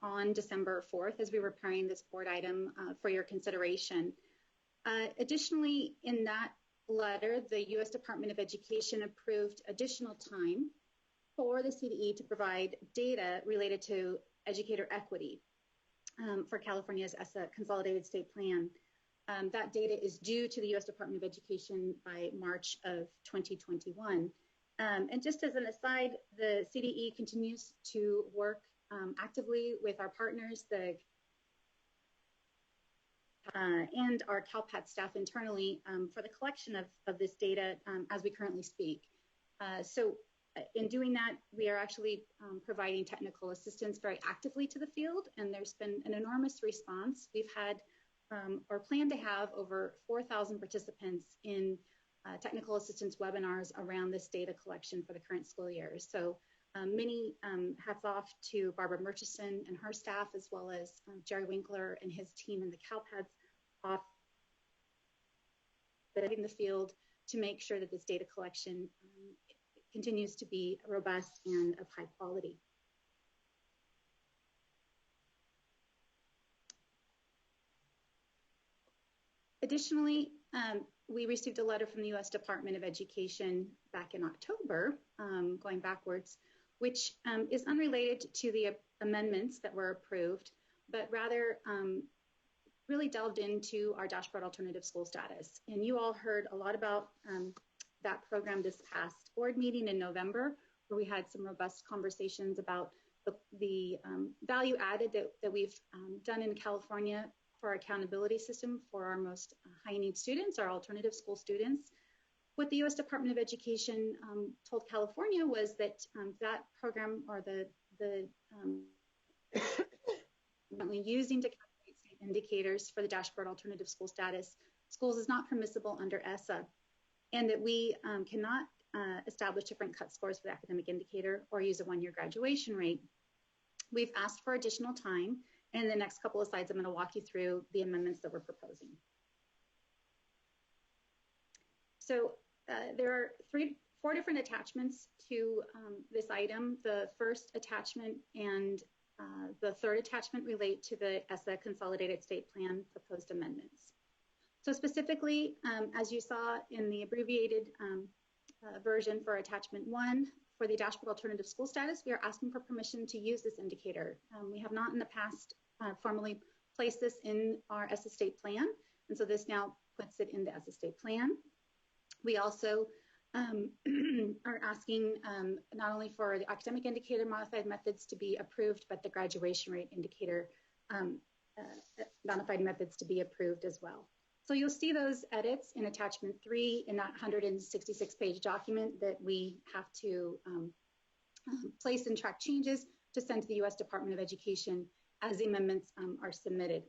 on December 4th as we were preparing this board item for your consideration. Additionally, in that letter, the U.S. Department of Education approved additional time for the CDE to provide data related to educator equity for California's ESSA Consolidated State Plan. That data is due to the U.S. Department of Education by March of 2021. And just as an aside, the CDE continues to work actively with our partners, and our CalPAT staff internally for the collection of this data as we currently speak. So in doing that, we are actually providing technical assistance very actively to the field, and there's been an enormous response. We've had or plan to have over 4,000 participants in technical assistance webinars around this data collection for the current school year. So many hats off to Barbara Murchison and her staff, as well as Jerry Winkler and his team in the CalPADS office in the field to make sure that this data collection continues to be robust and of high quality. Additionally, we received a letter from the U.S. Department of Education back in October, going backwards, which is unrelated to the amendments that were approved, but rather really delved into our dashboard alternative school status. And you all heard a lot about that program this past board meeting in November, where we had some robust conversations about the value added that we've done in California for our accountability system for our most high need students, our alternative school students. What the U.S. Department of Education told California was that that program, or the using to calculate state indicators for the dashboard alternative school status schools is not permissible under ESSA, and that we cannot establish different cut scores for the academic indicator or use a one-year graduation rate. We've asked for additional time, and in the next couple of slides, I'm going to walk you through the amendments that we're proposing. So there are four different attachments to this item. The first attachment and the third attachment relate to the ESSA Consolidated State Plan proposed amendments. So specifically, as you saw in the abbreviated version for attachment 1, for the dashboard alternative school status, we are asking for permission to use this indicator. We have not in the past formally placed this in our ESSA state plan, and so this now puts it in the ESSA state plan. We also are asking not only for the academic indicator modified methods to be approved, but the graduation rate indicator modified methods to be approved as well. So you'll see those edits in attachment 3 in that 166-page document that we have to place and track changes to send to the U.S. Department of Education as the amendments are submitted.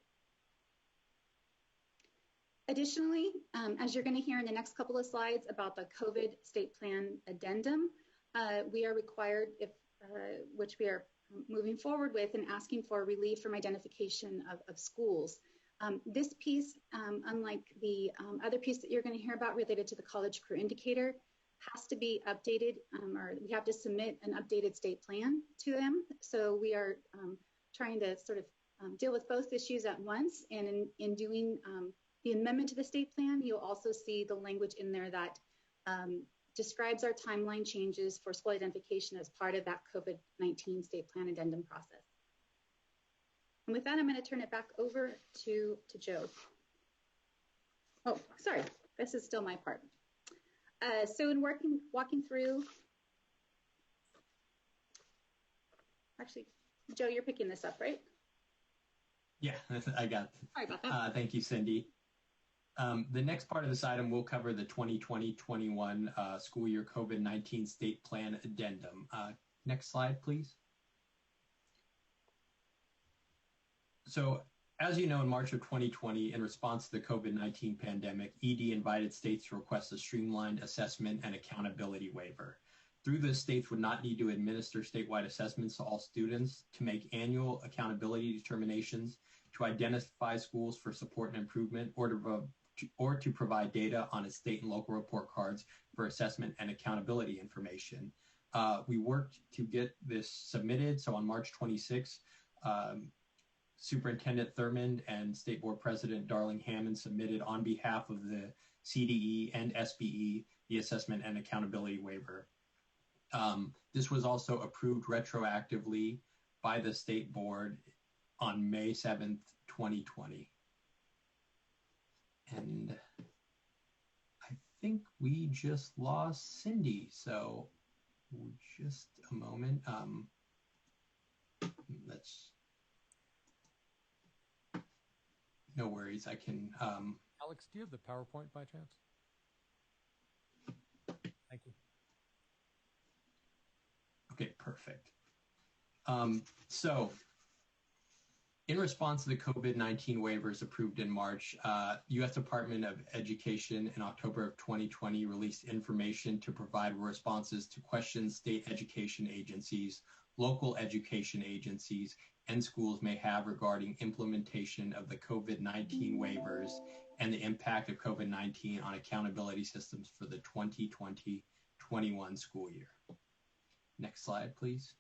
Additionally, as you're going to hear in the next couple of slides about the COVID state plan addendum, we are required, which we are moving forward with, and asking for relief from identification of schools. This piece, unlike the other piece that you're going to hear about related to the college career indicator, has to be updated, or we have to submit an updated state plan to them. So we are trying to sort of deal with both issues at once. And in doing the amendment to the state plan, you'll also see the language in there that describes our timeline changes for school identification as part of that COVID-19 state plan addendum process. And with that, I'm going to turn it back over to Joe. Oh, sorry, this is still my part. So in walking through, actually, Joe, you're picking this up, right? Yeah, I got it. Sorry about that. Thank you, Cindy. The next part of this item will cover the 2020-21 school year COVID-19 state plan addendum. Next slide, please. So, as you know, in March of 2020, in response to the COVID-19 pandemic, ED invited states to request a streamlined assessment and accountability waiver. Through this, states would not need to administer statewide assessments to all students, to make annual accountability determinations, to identify schools for support and improvement, or to provide data on its state and local report cards for assessment and accountability information. We worked to get this submitted. So on March 26, Superintendent Thurmond and State Board President Darling Hammond submitted on behalf of the CDE and SBE the assessment and accountability waiver. This was also approved retroactively by the State Board on May 7th, 2020. And I think we just lost Cindy, so just a moment. No worries, I can. Alex, do you have the PowerPoint by chance? Thank you. Okay, perfect. So, in response to the COVID-19 waivers approved in March, U.S. Department of Education in October of 2020 released information to provide responses to questions state education agencies, local education agencies, and schools may have regarding implementation of the COVID-19 waivers and the impact of COVID-19 on accountability systems for the 2020-21 school year. Next slide, please.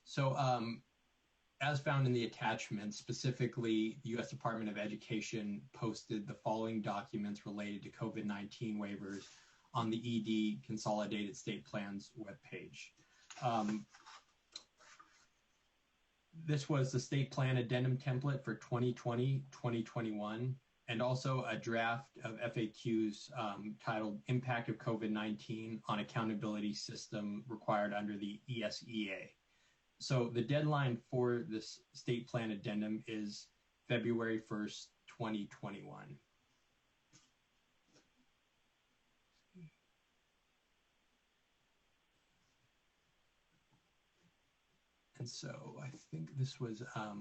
So, as found in the attachment, specifically, the U.S. Department of Education posted the following documents related to COVID-19 waivers on the ED Consolidated State Plans webpage. This was the state plan addendum template for 2020-2021, and also a draft of FAQs titled Impact of COVID-19 on Accountability System Required under the ESEA. So the deadline for this state plan addendum is February 1st, 2021. And so I think this was, let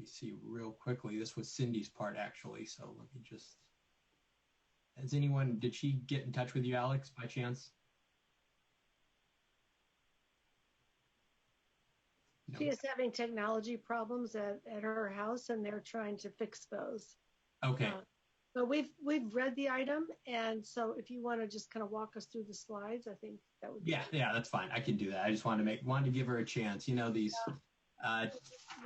me see real quickly. This was Cindy's part, actually. So let me just, did she get in touch with you, Alex, by chance? No. She is having technology problems at her house, and they're trying to fix those. Okay. But we've read the item, and so if you want to just kind of walk us through the slides, I think that would be yeah, that's fine. I can do that. I just wanted to give her a chance. You know, these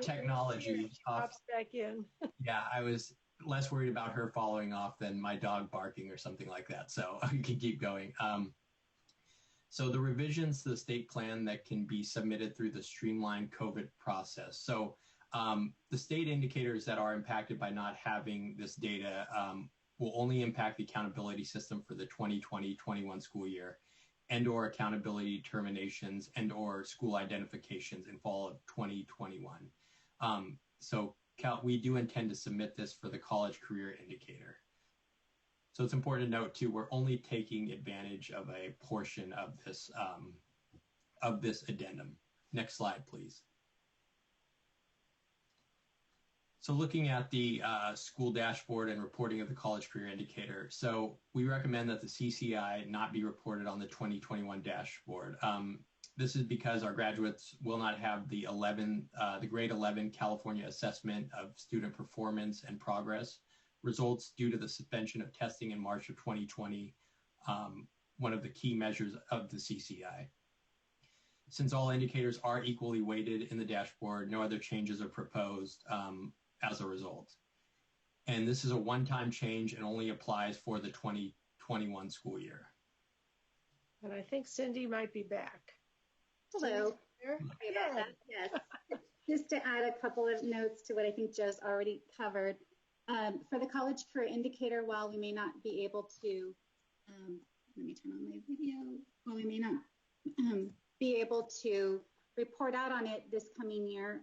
technology pops back in. Yeah, I was less worried about her falling off than my dog barking or something like that. So I can keep going. So the revisions to the state plan that can be submitted through the streamlined COVID process. So the state indicators that are impacted by not having this data will only impact the accountability system for the 2020-21 school year, and or accountability determinations and or school identifications in fall of 2021. So we do intend to submit this for the college career indicator. So it's important to note too, we're only taking advantage of a portion of this addendum. Next slide, please. So looking at the school dashboard and reporting of the college career indicator. So we recommend that the CCI not be reported on the 2021 dashboard. This is because our graduates will not have the grade 11 California assessment of student performance and progress results due to the suspension of testing in March of 2020, one of the key measures of the CCI. Since all indicators are equally weighted in the dashboard, no other changes are proposed as a result. And this is a one-time change and only applies for the 2021 school year. And I think Cindy might be back. Hello. Sorry about that. Yes. Just to add a couple of notes to what I think Joe's already covered. For the college career indicator, while we may not be able to, let me turn on my video, while we may not be able to report out on it this coming year,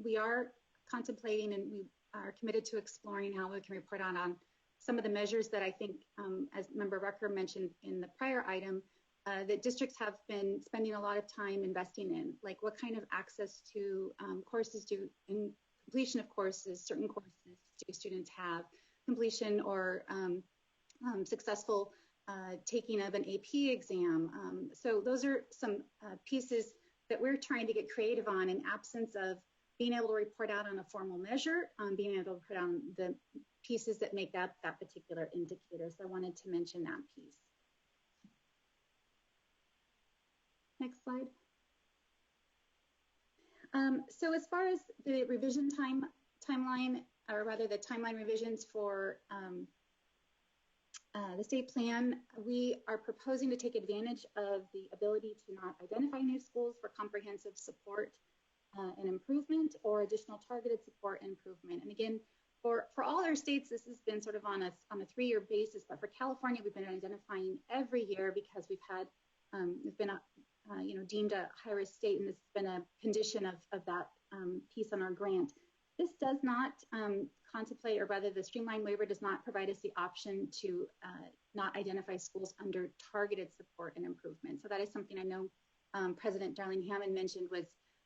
we are contemplating and we are committed to exploring how we can report out on some of the measures that I think, as Member Rucker mentioned in the prior item, that districts have been spending a lot of time investing in, like what kind of access to courses do, in completion of courses, certain courses do students have, completion or successful taking of an AP exam. So those are some pieces that we're trying to get creative on in absence of being able to report out on a formal measure, being able to put on the pieces that make that particular indicator. So I wanted to mention that piece. Next slide. So as far as the revision timeline, or rather the timeline revisions for the state plan, we are proposing to take advantage of the ability to not identify new schools for comprehensive support and improvement or additional targeted support and improvement. And again, for all our states, this has been sort of on a 3-year basis, but for California, we've been identifying every year because we've been deemed a high-risk state, and this has been a condition of that piece on our grant. This does not contemplate, or rather the streamlined waiver does not provide us the option to not identify schools under targeted support and improvement. So that is something I know President Darling Hammond mentioned was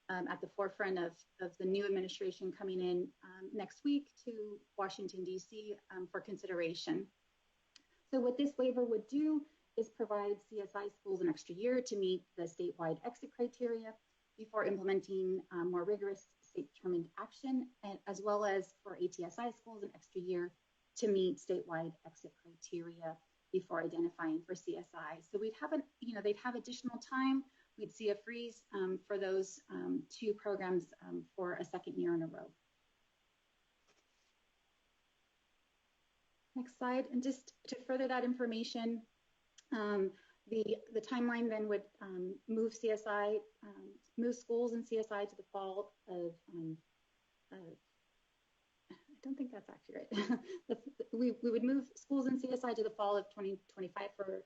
at the forefront of the new administration coming in next week to Washington, D.C. For consideration. So what this waiver would do is provide CSI schools an extra year to meet the statewide exit criteria before implementing more rigorous state-determined action, and as well as for ATSI schools an extra year to meet statewide exit criteria before identifying for CSI. So they'd have additional time. We'd see a freeze for those 2 programs for a second year in a row. Next slide, and just to further that information, the timeline then would move CSI, move schools and CSI to the fall of, I don't think that's accurate. We would move schools in CSI to the fall of 2025 for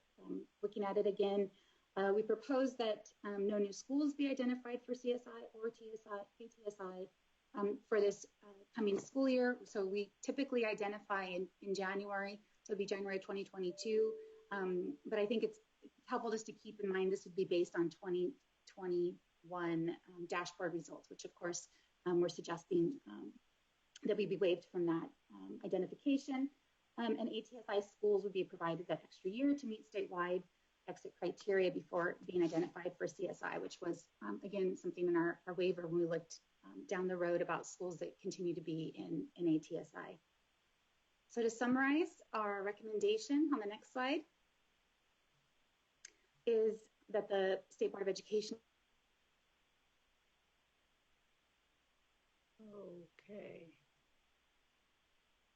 looking at it again. We propose that no new schools be identified for CSI or ATSI for this coming school year. So we typically identify in January, so it'd be January 2022. But I think it's helpful just to keep in mind this would be based on 2021 dashboard results, which of course we're suggesting that we be waived from that identification. And ATSI schools would be provided that extra year to meet statewide exit criteria before being identified for CSI, which was, again, something in our waiver when we looked down the road about schools that continue to be in ATSI. So to summarize, our recommendation on the next slide is that the State Board of Education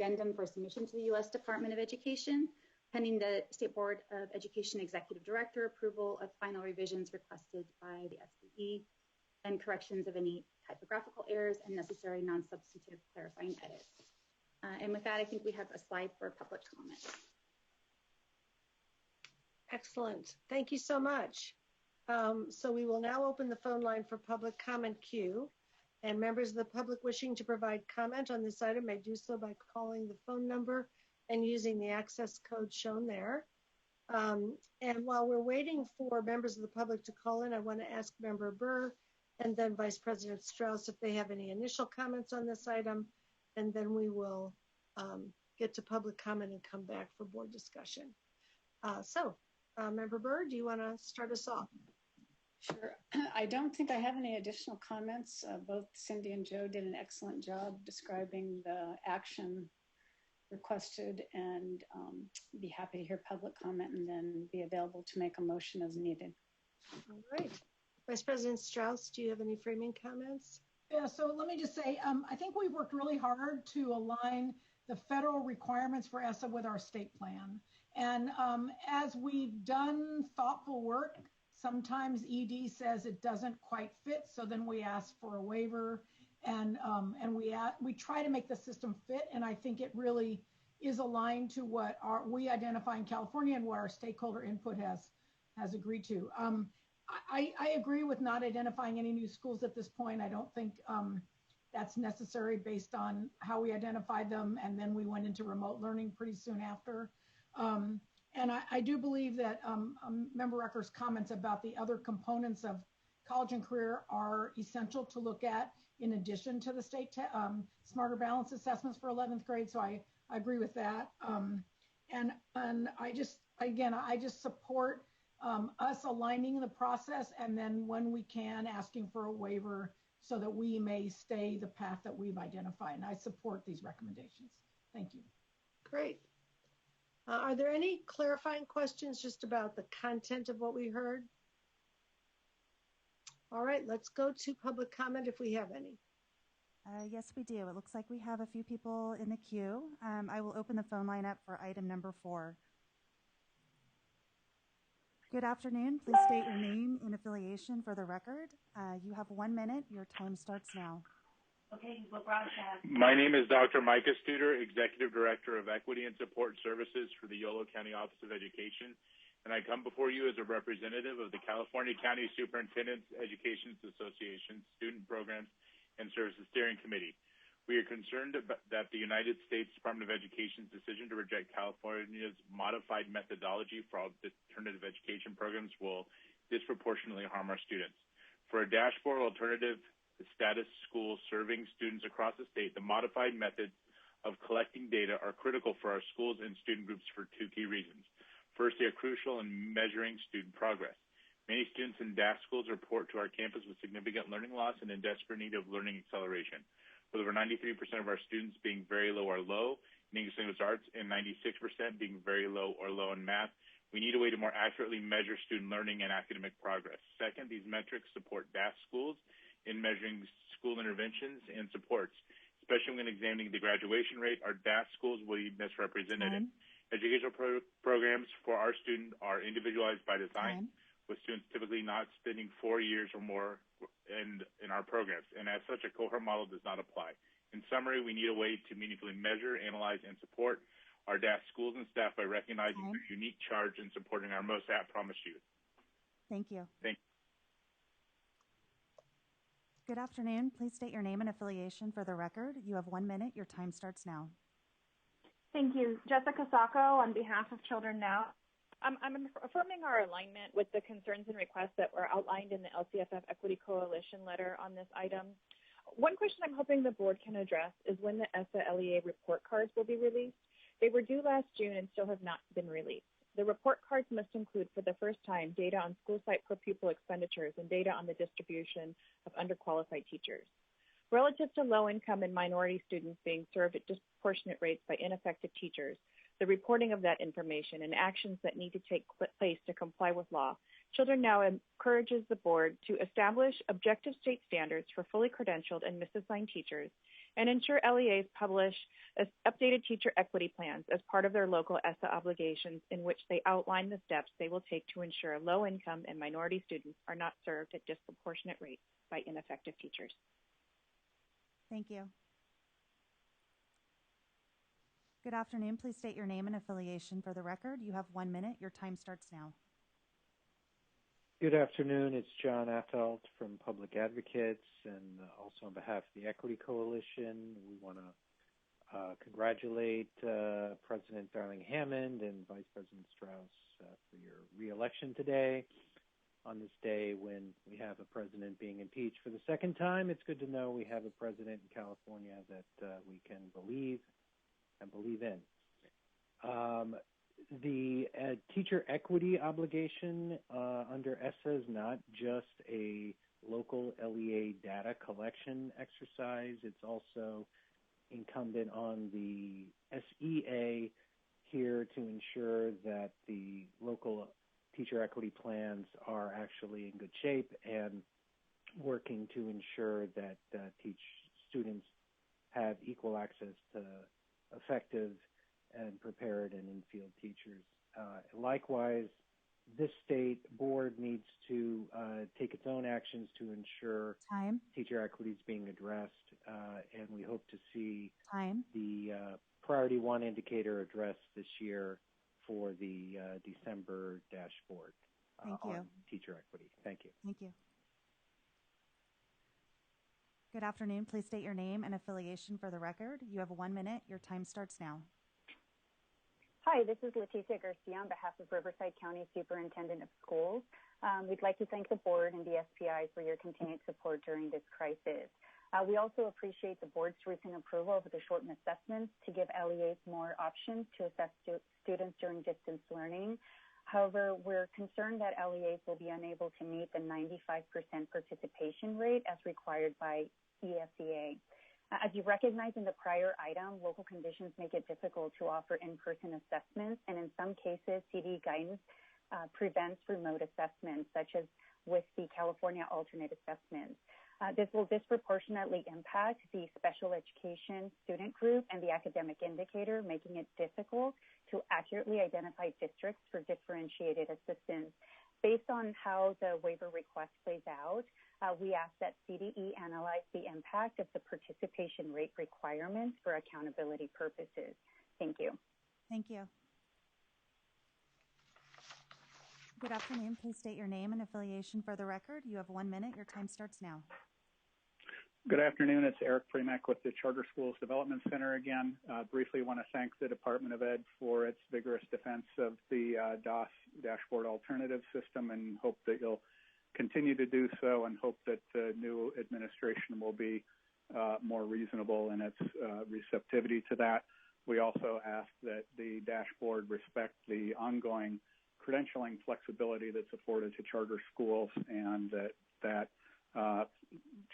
addendum for submission to the U.S. Department of Education, pending the State Board of Education Executive Director approval of final revisions requested by the SBE and corrections of any typographical errors and necessary non-substantive clarifying edits. And with that, I think we have a slide for public comment. Excellent. Thank you so much. So we will now open the phone line for public comment queue. And members of the public wishing to provide comment on this item may do so by calling the phone number and using the access code shown there. And while we're waiting for members of the public to call in, I want to ask Member Burr and then Vice President Strauss if they have any initial comments on this item, and then we will get to public comment and come back for board discussion. Member Burr, do you want to start us off? Sure. I don't think I have any additional comments. Both Cindy and Joe did an excellent job describing the action requested, and be happy to hear public comment and then be available to make a motion as needed. All right. Vice President Strauss, do you have any framing comments? Yeah, so let me just say, I think we've worked really hard to align the federal requirements for ESSA with our state plan. And as we've done thoughtful work, sometimes ED says it doesn't quite fit, so then we ask for a waiver, and we try to make the system fit, and I think it really is aligned to what we identify in California and what our stakeholder input has agreed to. I agree with not identifying any new schools at this point. I don't think that's necessary based on how we identified them, and then we went into remote learning pretty soon after. And I do believe that Member Rucker's comments about the other components of college and career are essential to look at in addition to the state smarter balance assessments for 11th grade. So I agree with that. And I just support us aligning the process, and then when we can, asking for a waiver so that we may stay the path that we've identified. And I support these recommendations. Thank you. Great. Are there any clarifying questions just about the content of what we heard? All right, let's go to public comment if we have any. Yes, we do. It looks like we have a few people in the queue. I will open the phone line up for item number 4. Good afternoon. Please state your name and affiliation for the record. You have 1 minute. Your time starts now. Okay, we'll broadcast. My name is Dr. Micah Studer, Executive Director of Equity and Support Services for the Yolo County Office of Education, and I come before you as a representative of the California County Superintendent's Education Association Student Programs and Services Steering Committee. We are concerned that the United States Department of Education's decision to reject California's modified methodology for alternative education programs will disproportionately harm our students. For a dashboard alternative status school serving students across the state, the modified methods of collecting data are critical for our schools and student groups for 2 key reasons. First, they are crucial in measuring student progress. Many students in DAS schools report to our campus with significant learning loss and in desperate need of learning acceleration. With over 93% of our students being very low or low in English language arts and 96% being very low or low in math, we need a way to more accurately measure student learning and academic progress. Second, these metrics support DAS schools in measuring school interventions and supports, especially when examining the graduation rate. Our DAS schools will be misrepresented. Educational programs for our students are individualized by design, with students typically not spending 4 years or more in our programs, and as such, a cohort model does not apply. In summary, we need a way to meaningfully measure, analyze, and support our DASH schools and staff by recognizing their unique charge in supporting our most at-promise youth. Thank you. Thank you. Good afternoon. Please state your name and affiliation for the record. You have 1 minute. Your time starts now. Thank you. Jessica Sacco on behalf of Children Now. I'm affirming our alignment with the concerns and requests that were outlined in the LCFF Equity Coalition letter on this item. One question I'm hoping the board can address is when the ESSA LEA report cards will be released. They were due last June and still have not been released. The report cards must include, for the first time, data on school site per pupil expenditures and data on the distribution of underqualified teachers. Relative to low-income and minority students being served at disproportionate rates by ineffective teachers, the reporting of that information and actions that need to take place to comply with law, Children Now encourages the board to establish objective state standards for fully credentialed and misassigned teachers and ensure LEAs publish updated teacher equity plans as part of their local ESSA obligations, in which they outline the steps they will take to ensure low-income and minority students are not served at disproportionate rates by ineffective teachers. Thank you. Good afternoon. Please state your name and affiliation for the record. You have 1 minute. Your time starts now. Good afternoon. It's John Attelt from Public Advocates, and also on behalf of the Equity Coalition, we want to congratulate President Darling Hammond and Vice President Strauss for your re-election today. On this day when we have a president being impeached for the second time, it's good to know we have a president in California that we can believe and believe in. The teacher equity obligation under ESSA is not just a local LEA data collection exercise. It's also incumbent on the SEA here to ensure that the local teacher equity plans are actually in good shape and working to ensure that students have equal access to effective and prepared and in-field teachers. Likewise, this state board needs to take its own actions to ensure teacher equity is being addressed, and we hope to see the Priority 1 indicator addressed this year for the December dashboard on teacher equity. Thank you. Thank you. Good afternoon. Please state your name and affiliation for the record. You have 1 minute. Your time starts now. Hi, this is Leticia Garcia on behalf of Riverside County Superintendent of Schools. We'd like to thank the board and the SPI for your continued support during this crisis. We also appreciate the board's recent approval of the shortened assessments to give LEAs more options to assess students during distance learning. However, we're concerned that LEAs will be unable to meet the 95% participation rate as required by ESEA. As you recognize in the prior item, local conditions make it difficult to offer in-person assessments, and in some cases, CDE guidance prevents remote assessments, such as with the California alternate assessments. This will disproportionately impact the special education student group and the academic indicator, making it difficult to accurately identify districts for differentiated assistance. Based on how the waiver request plays out, we ask that CDE analyze the impact of the participation rate requirements for accountability purposes. Thank you. Thank you. Good afternoon. Please state your name and affiliation for the record. You have 1 minute. Your time starts now. Good afternoon. It's Eric Premack with the Charter Schools Development Center again. Briefly want to thank the Department of Ed for its vigorous defense of the DOS dashboard alternative system, and hope that you'll continue to do so, and hope that the new administration will be more reasonable in its receptivity to that. We also ask that the dashboard respect the ongoing credentialing flexibility that's afforded to charter schools, and that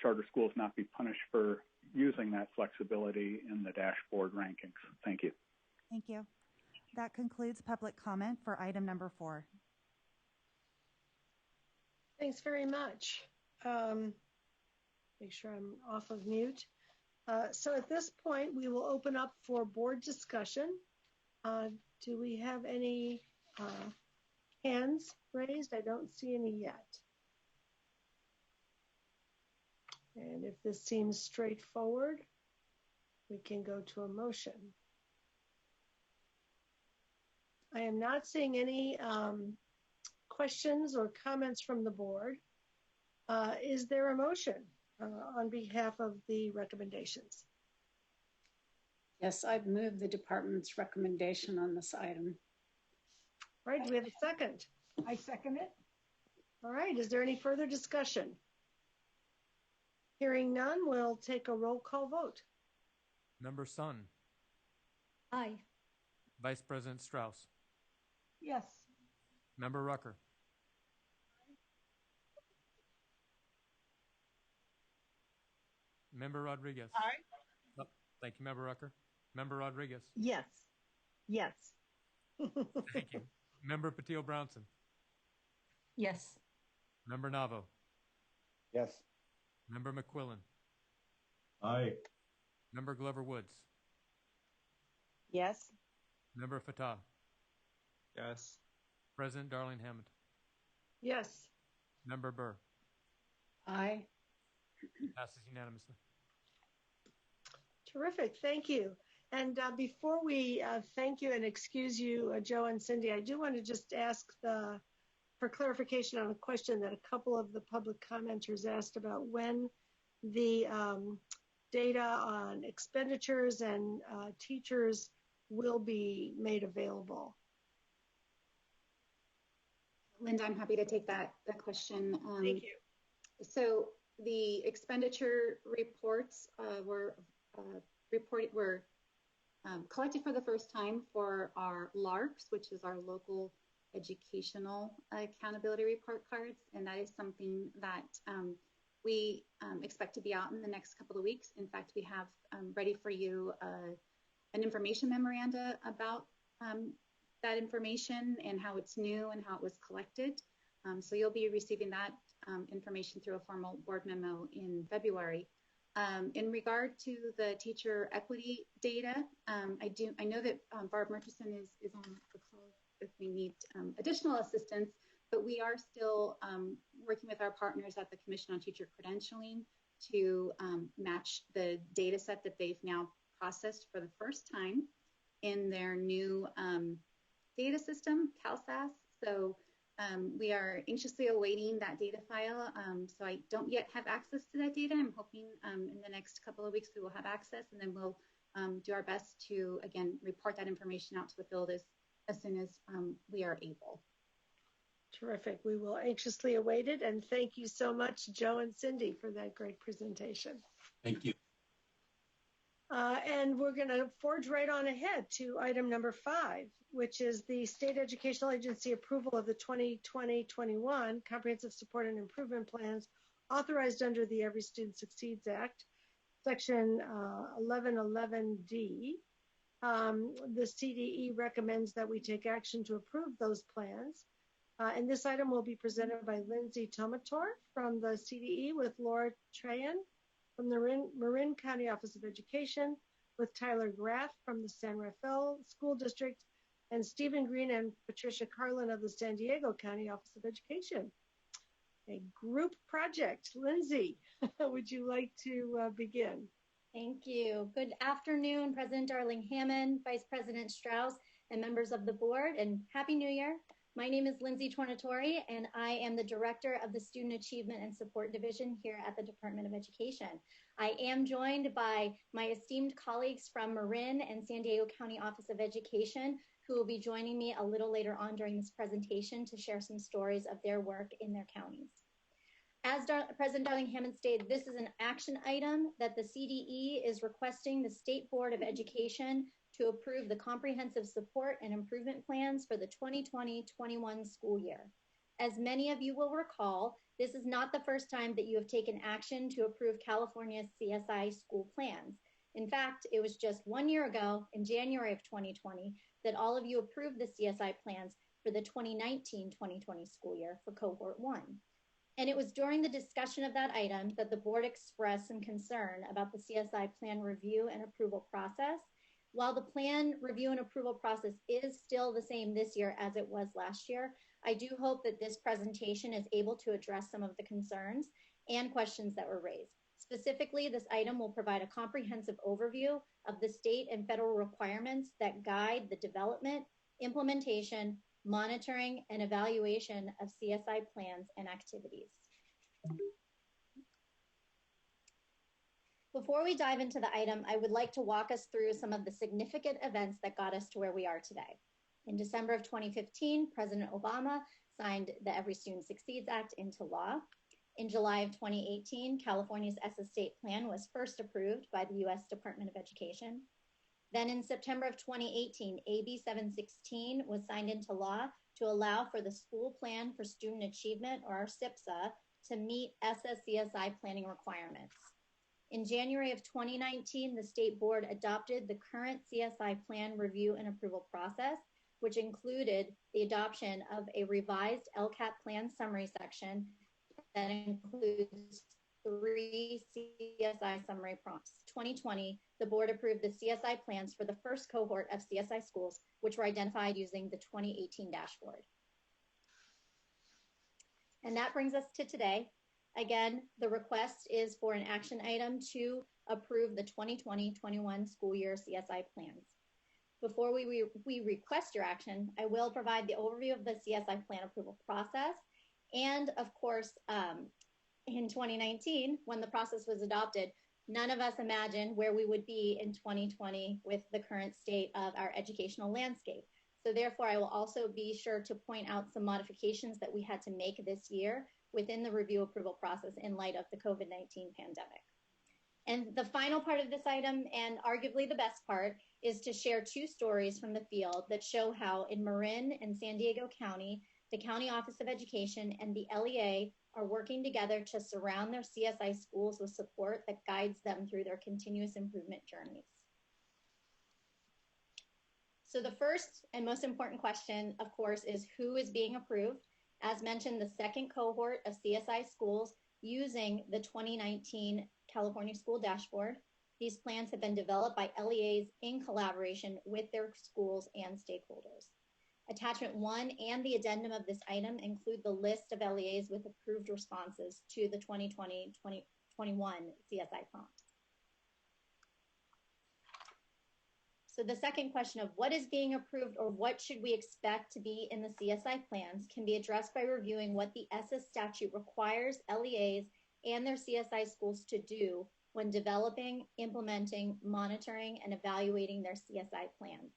charter schools not be punished for using that flexibility in the dashboard rankings. Thank you. Thank you. That concludes public comment for item number 4. Thanks very much. Make sure I'm off of mute. So at this point, we will open up for board discussion. Do we have any hands raised? I don't see any yet. And if this seems straightforward, we can go to a motion. I am not seeing any questions or comments from the board. Is there a motion on behalf of the recommendations? Yes, I've moved the department's recommendation on this item. All right, do we have a second? I second it. All right, is there any further discussion? Hearing none, we'll take a roll call vote. Member Sun. Aye. Vice President Strauss. Yes. Member Rucker. Member Rodriguez. Aye. Oh, thank you, Member Rucker. Member Rodriguez. Yes. Yes. Thank you. Member Patil-Brownson. Yes. Member Navo. Yes. Member McQuillan. Aye. Member Glover Woods. Yes. Member Fatah. Yes. President Darling Hammond. Yes. Member Burr. Aye. Passes unanimously. Terrific, thank you. And before we thank you and excuse you, Joe and Cindy, I do want to just ask for clarification on a question that a couple of the public commenters asked about when the data on expenditures and teachers will be made available. Linda, I'm happy to take that question. Thank you. So the expenditure reports were collected for the first time for our LARPs, which is our local educational accountability report cards, and that is something that we expect to be out in the next couple of weeks. In fact, we have ready for you an information memoranda about that information and how it's new and how it was collected. So you'll be receiving that information through a formal board memo in February. In regard to the teacher equity data, I know that Barb Murchison is on the call if we need additional assistance, but we are still working with our partners at the Commission on Teacher Credentialing to match the data set that they've now processed for the first time in their new data system, CalSAS. So we are anxiously awaiting that data file. So I don't yet have access to that data. I'm hoping in the next couple of weeks we will have access, and then we'll do our best to, again, report that information out to the field as soon as we are able. Terrific. We will anxiously await it. And thank you so much, Joe and Cindy, for that great presentation. Thank you. And we're going to forge right on ahead to item number 5, which is the State Educational Agency approval of the 2020-21 Comprehensive Support and Improvement Plans authorized under the Every Student Succeeds Act, Section 1111D. The CDE recommends that we take action to approve those plans. And this item will be presented by Lindsay Tomator from the CDE with Laura Trahan from the Marin County Office of Education, with Tyler Graff from the San Rafael School District, and Stephen Green and Patricia Carlin of the San Diego County Office of Education. A group project. Lindsay, would you like to begin? Thank you. Good afternoon, President Darling Hammond, Vice President Strauss, and members of the board, and Happy New Year. My name is Lindsay Tornatori, and I am the Director of the Student Achievement and Support Division here at the Department of Education. I am joined by my esteemed colleagues from Marin and San Diego County Office of Education, who will be joining me a little later on during this presentation to share some stories of their work in their counties. As President Darling Hammond stated, this is an action item that the CDE is requesting the State Board of Education to approve the comprehensive support and improvement plans for the 2020-21 school year. As many of you will recall, this is not the first time that you have taken action to approve California's CSI school plans. In fact, it was just 1 year ago, in January of 2020, that all of you approved the CSI plans for the 2019-2020 school year for Cohort 1. And it was during the discussion of that item that the board expressed some concern about the CSI plan review and approval process. While the plan review and approval process is still the same this year as it was last year, I do hope that this presentation is able to address some of the concerns and questions that were raised. Specifically, this item will provide a comprehensive overview of the state and federal requirements that guide the development, implementation, monitoring, and evaluation of CSI plans and activities. Before we dive into the item, I would like to walk us through some of the significant events that got us to where we are today. In December of 2015, President Obama signed the Every Student Succeeds Act into law. In July of 2018, California's ESSA state plan was first approved by the U.S. Department of Education. Then in September of 2018, AB 716 was signed into law to allow for the School Plan for Student Achievement, or our SIPSA, to meet ESSA CSI planning requirements. In January of 2019, the State Board adopted the current CSI plan review and approval process, which included the adoption of a revised LCAP plan summary section that includes 3 CSI summary prompts. 2020, the board approved the CSI plans for the first cohort of CSI schools, which were identified using the 2018 dashboard. And that brings us to today. Again, the request is for an action item to approve the 2020-21 school year CSI plans. Before we request your action, I will provide the overview of the CSI plan approval process. And of course, in 2019, when the process was adopted, none of us imagined where we would be in 2020 with the current state of our educational landscape. So therefore, I will also be sure to point out some modifications that we had to make this year within the review approval process in light of the COVID-19 pandemic. And the final part of this item, and arguably the best part, is to share 2 stories from the field that show how in Marin and San Diego County, the County Office of Education and the LEA are working together to surround their CSI schools with support that guides them through their continuous improvement journeys. So the first and most important question, of course, is who is being approved? As mentioned, the second cohort of CSI schools using the 2019 California School Dashboard. These plans have been developed by LEAs in collaboration with their schools and stakeholders. Attachment 1 and the addendum of this item include the list of LEAs with approved responses to the 2020-2021 CSI prompt. So the second question of what is being approved or what should we expect to be in the CSI plans can be addressed by reviewing what the ESSA statute requires LEAs and their CSI schools to do when developing, implementing, monitoring, and evaluating their CSI plans.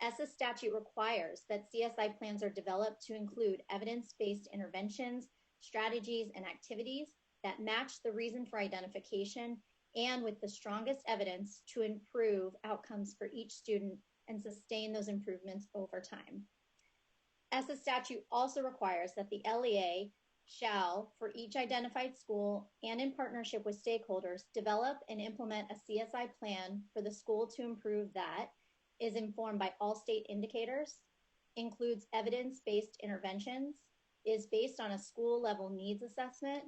ESSA statute requires that CSI plans are developed to include evidence-based interventions, strategies, and activities that match the reason for identification and with the strongest evidence to improve outcomes for each student and sustain those improvements over time. ESSA statute also requires that the LEA shall, for each identified school and in partnership with stakeholders, develop and implement a CSI plan for the school to improve that is informed by all state indicators, includes evidence-based interventions, is based on a school-level needs assessment,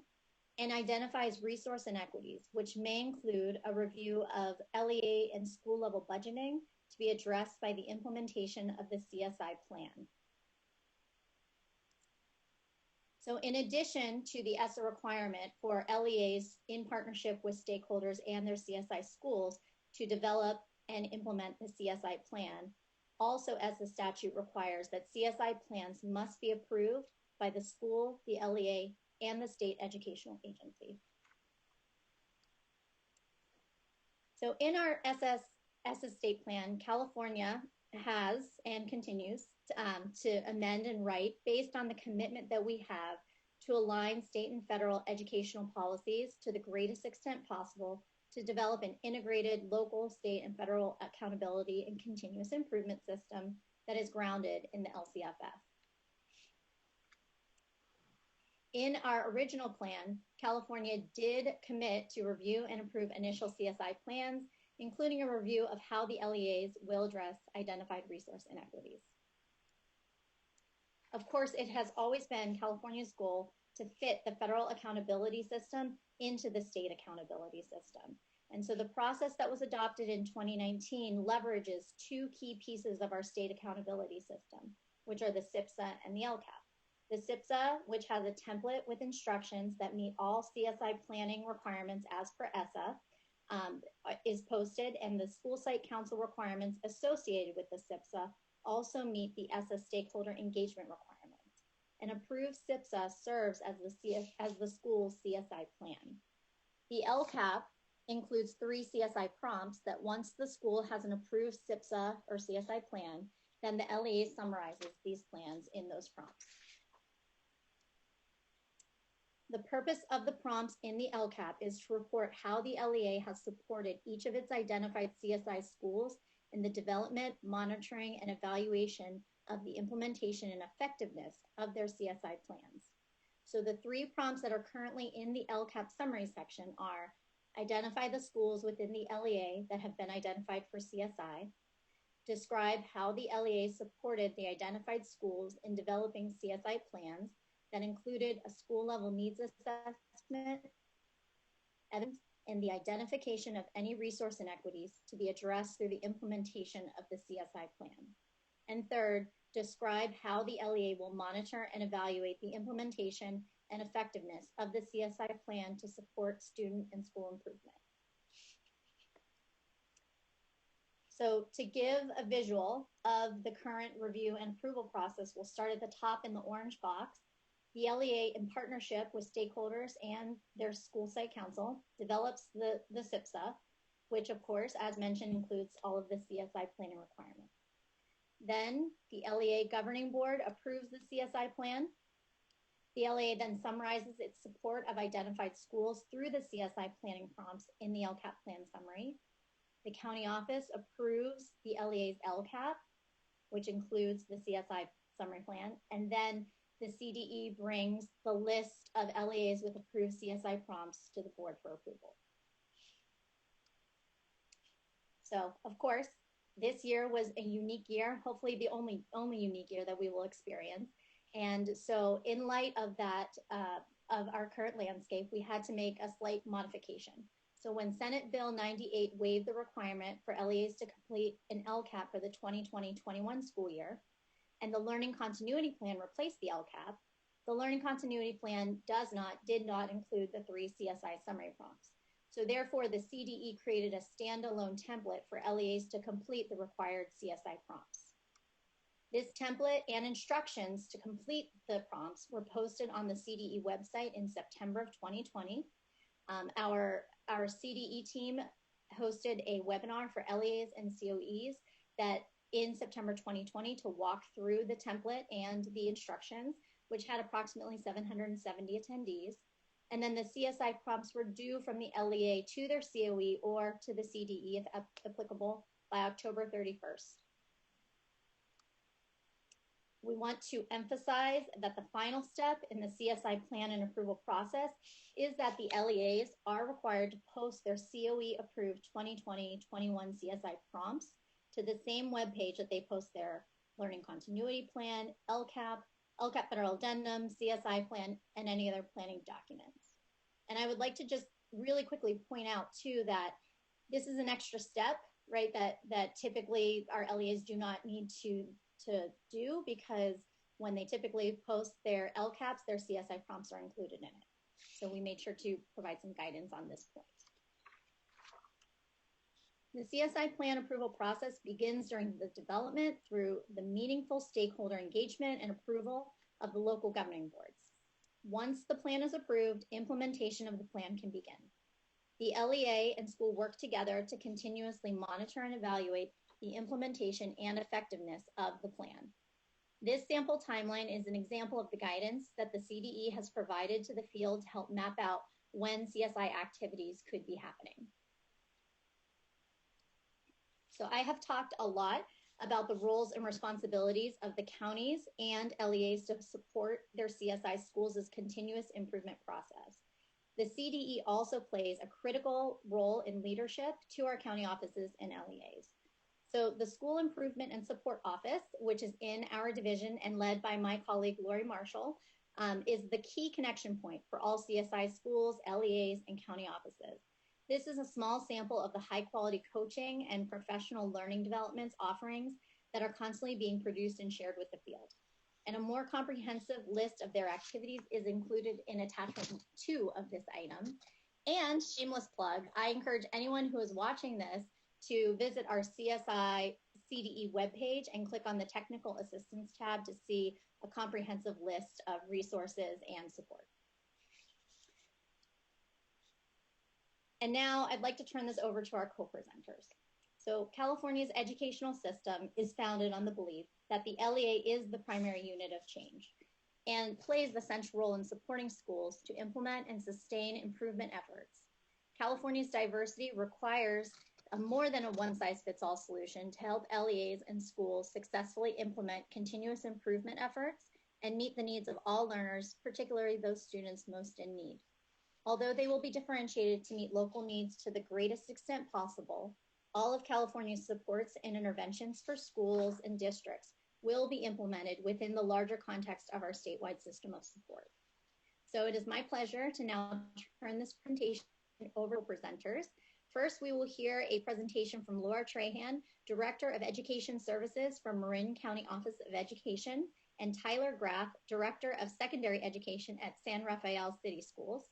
and identifies resource inequities, which may include a review of LEA and school-level budgeting to be addressed by the implementation of the CSI plan. So in addition to the ESSA requirement for LEAs in partnership with stakeholders and their CSI schools to develop and implement the CSI plan, also ESSA statute requires that CSI plans must be approved by the school, the LEA, and the state educational agency. So in our ESSA state plan, California has and continues to amend and write based on the commitment that we have to align state and federal educational policies to the greatest extent possible to develop an integrated local, state, and federal accountability and continuous improvement system that is grounded in the LCFF. In our original plan, California did commit to review and approve initial CSI plans, including a review of how the LEAs will address identified resource inequities. Of course, it has always been California's goal to fit the federal accountability system into the state accountability system. And so the process that was adopted in 2019 leverages 2 key pieces of our state accountability system, which are the SIPSA and the LCAP. The SIPSA, which has a template with instructions that meet all CSI planning requirements as per ESSA, is posted, and the school site council requirements associated with the SIPSA also meet the ESSA stakeholder engagement requirements. An approved SIPSA serves as the school's CSI plan. The LCAP includes 3 CSI prompts that once the school has an approved SIPSA or CSI plan, then the LEA summarizes these plans in those prompts. The purpose of the prompts in the LCAP is to report how the LEA has supported each of its identified CSI schools in the development, monitoring, and evaluation of the implementation and effectiveness of their CSI plans. So the 3 prompts that are currently in the LCAP summary section are: identify the schools within the LEA that have been identified for CSI, describe how the LEA supported the identified schools in developing CSI plans that included a school-level needs assessment, evidence, and the identification of any resource inequities to be addressed through the implementation of the CSI plan. And third, describe how the LEA will monitor and evaluate the implementation and effectiveness of the CSI plan to support student and school improvement. So to give a visual of the current review and approval process, we'll start at the top in the orange box. The LEA, in partnership with stakeholders and their school site council, develops the SIPSA, which of course, as mentioned, includes all of the CSI planning requirements. Then the LEA governing board approves the CSI plan. The LEA then summarizes its support of identified schools through the CSI planning prompts in the LCAP plan summary. The county office approves the LEA's LCAP, which includes the CSI summary plan, and then the CDE brings the list of LEAs with approved CSI prompts to the board for approval. So, of course, this year was a unique year, hopefully the only unique year that we will experience. And so in light of that, of our current landscape, we had to make a slight modification. So when Senate Bill 98 waived the requirement for LEAs to complete an LCAP for the 2020-21 school year, and the Learning Continuity Plan replaced the LCAP, the Learning Continuity Plan did not include the 3 CSI summary prompts. So therefore, the CDE created a standalone template for LEAs to complete the required CSI prompts. This template and instructions to complete the prompts were posted on the CDE website in September of 2020. Our CDE team hosted a webinar for LEAs and COEs that in September 2020 to walk through the template and the instructions, which had approximately 770 attendees. And then the CSI prompts were due from the LEA to their COE or to the CDE if applicable by October 31st. We want to emphasize that the final step in the CSI plan and approval process is that the LEAs are required to post their COE approved 2020-21 CSI prompts to the same webpage that they post their Learning Continuity Plan, LCAP Federal Addendum, CSI Plan, and any other planning documents. And I would like to just really quickly point out too that this is an extra step, right, that typically our LEAs do not need to do, because when they typically post their LCAPs, their CSI prompts are included in it. So we made sure to provide some guidance on this point. The CSI plan approval process begins during the development through the meaningful stakeholder engagement and approval of the local governing boards. Once the plan is approved, implementation of the plan can begin. The LEA and school work together to continuously monitor and evaluate the implementation and effectiveness of the plan. This sample timeline is an example of the guidance that the CDE has provided to the field to help map out when CSI activities could be happening. So I have talked a lot about the roles and responsibilities of the counties and LEAs to support their CSI schools' continuous improvement process. The CDE also plays a critical role in leadership to our county offices and LEAs. So the School Improvement and Support Office, which is in our division and led by my colleague Lori Marshall, is the key connection point for all CSI schools, LEAs, and county offices. This is a small sample of the high-quality coaching and professional learning developments offerings that are constantly being produced and shared with the field. and a more comprehensive list of their activities is included in attachment 2 of this item. And shameless plug, I encourage anyone who is watching this to visit our CSI CDE webpage and click on the Technical Assistance tab to see a comprehensive list of resources and support. And now I'd like to turn this over to our co-presenters. So California's educational system is founded on the belief that the LEA is the primary unit of change and plays the central role in supporting schools to implement and sustain improvement efforts. California's diversity requires more than a one-size-fits-all solution to help LEAs and schools successfully implement continuous improvement efforts and meet the needs of all learners, particularly those students most in need. Although they will be differentiated to meet local needs to the greatest extent possible, all of California's supports and interventions for schools and districts will be implemented within the larger context of our statewide system of support. So it is my pleasure to now turn this presentation over to presenters. First, we will hear a presentation from Laura Trahan, Director of Education Services for Marin County Office of Education, and Tyler Graff, Director of Secondary Education at San Rafael City Schools.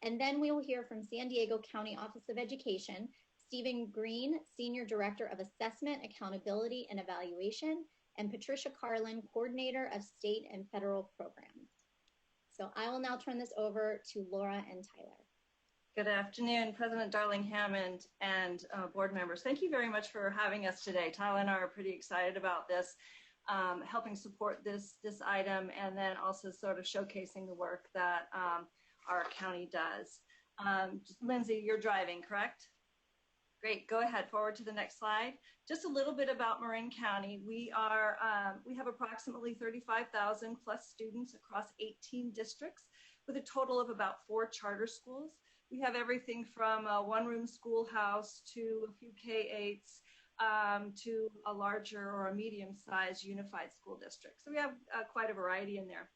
And then we will hear from San Diego County Office of Education, Stephen Green, Senior Director of Assessment, Accountability, and Evaluation, and Patricia Carlin, Coordinator of State and Federal Programs. So I will now turn this over to Laura and Tyler. Good afternoon, President Darling Hammond and board members. Thank you very much for having us today. Tyler and I are pretty excited about this, helping support this item, and then also sort of showcasing the work that our county does. Lindsay, you're driving, correct? Great, go ahead, forward to the next slide. Just a little bit about Marin County. We have approximately 35,000 plus students across 18 districts with a total of about 4 charter schools. We have everything from a one-room schoolhouse to a few K-8s to a larger or a medium-sized unified school district. So we have quite a variety in there.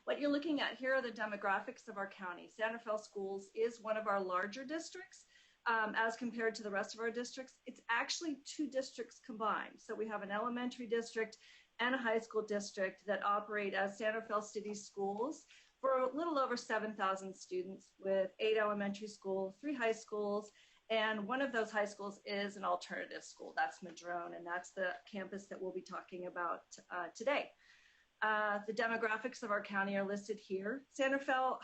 What you're looking at here are the demographics of our county. San Rafael Schools is one of our larger districts. As compared to the rest of our districts, it's actually 2 districts combined. So we have an elementary district and a high school district that operate as San Rafael City Schools for a little over 7,000 students with 8 elementary schools, 3 high schools, and one of those high schools is an alternative school. That's Madrone, and that's the campus that we'll be talking about today. The demographics of our county are listed here. San Rafael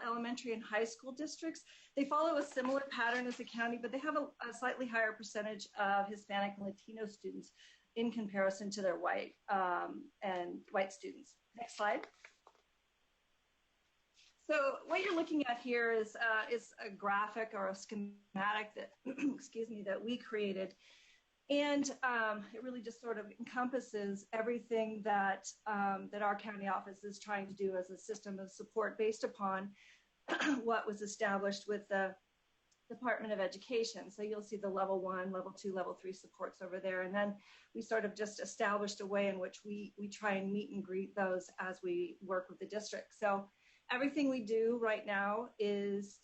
Elementary and High School districts, they follow a similar pattern as the county, but they have a slightly higher percentage of Hispanic and Latino students in comparison to their white students. Next slide. So what you're looking at here is a graphic or a schematic that, excuse me, that we created. And it really just sort of encompasses everything that our county office is trying to do as a system of support based upon what was established with the Department of Education. So you'll see the level 1, level 2, level 3 supports over there. And then we sort of just established a way in which we try and meet and greet those as we work with the district. So everything we do right now is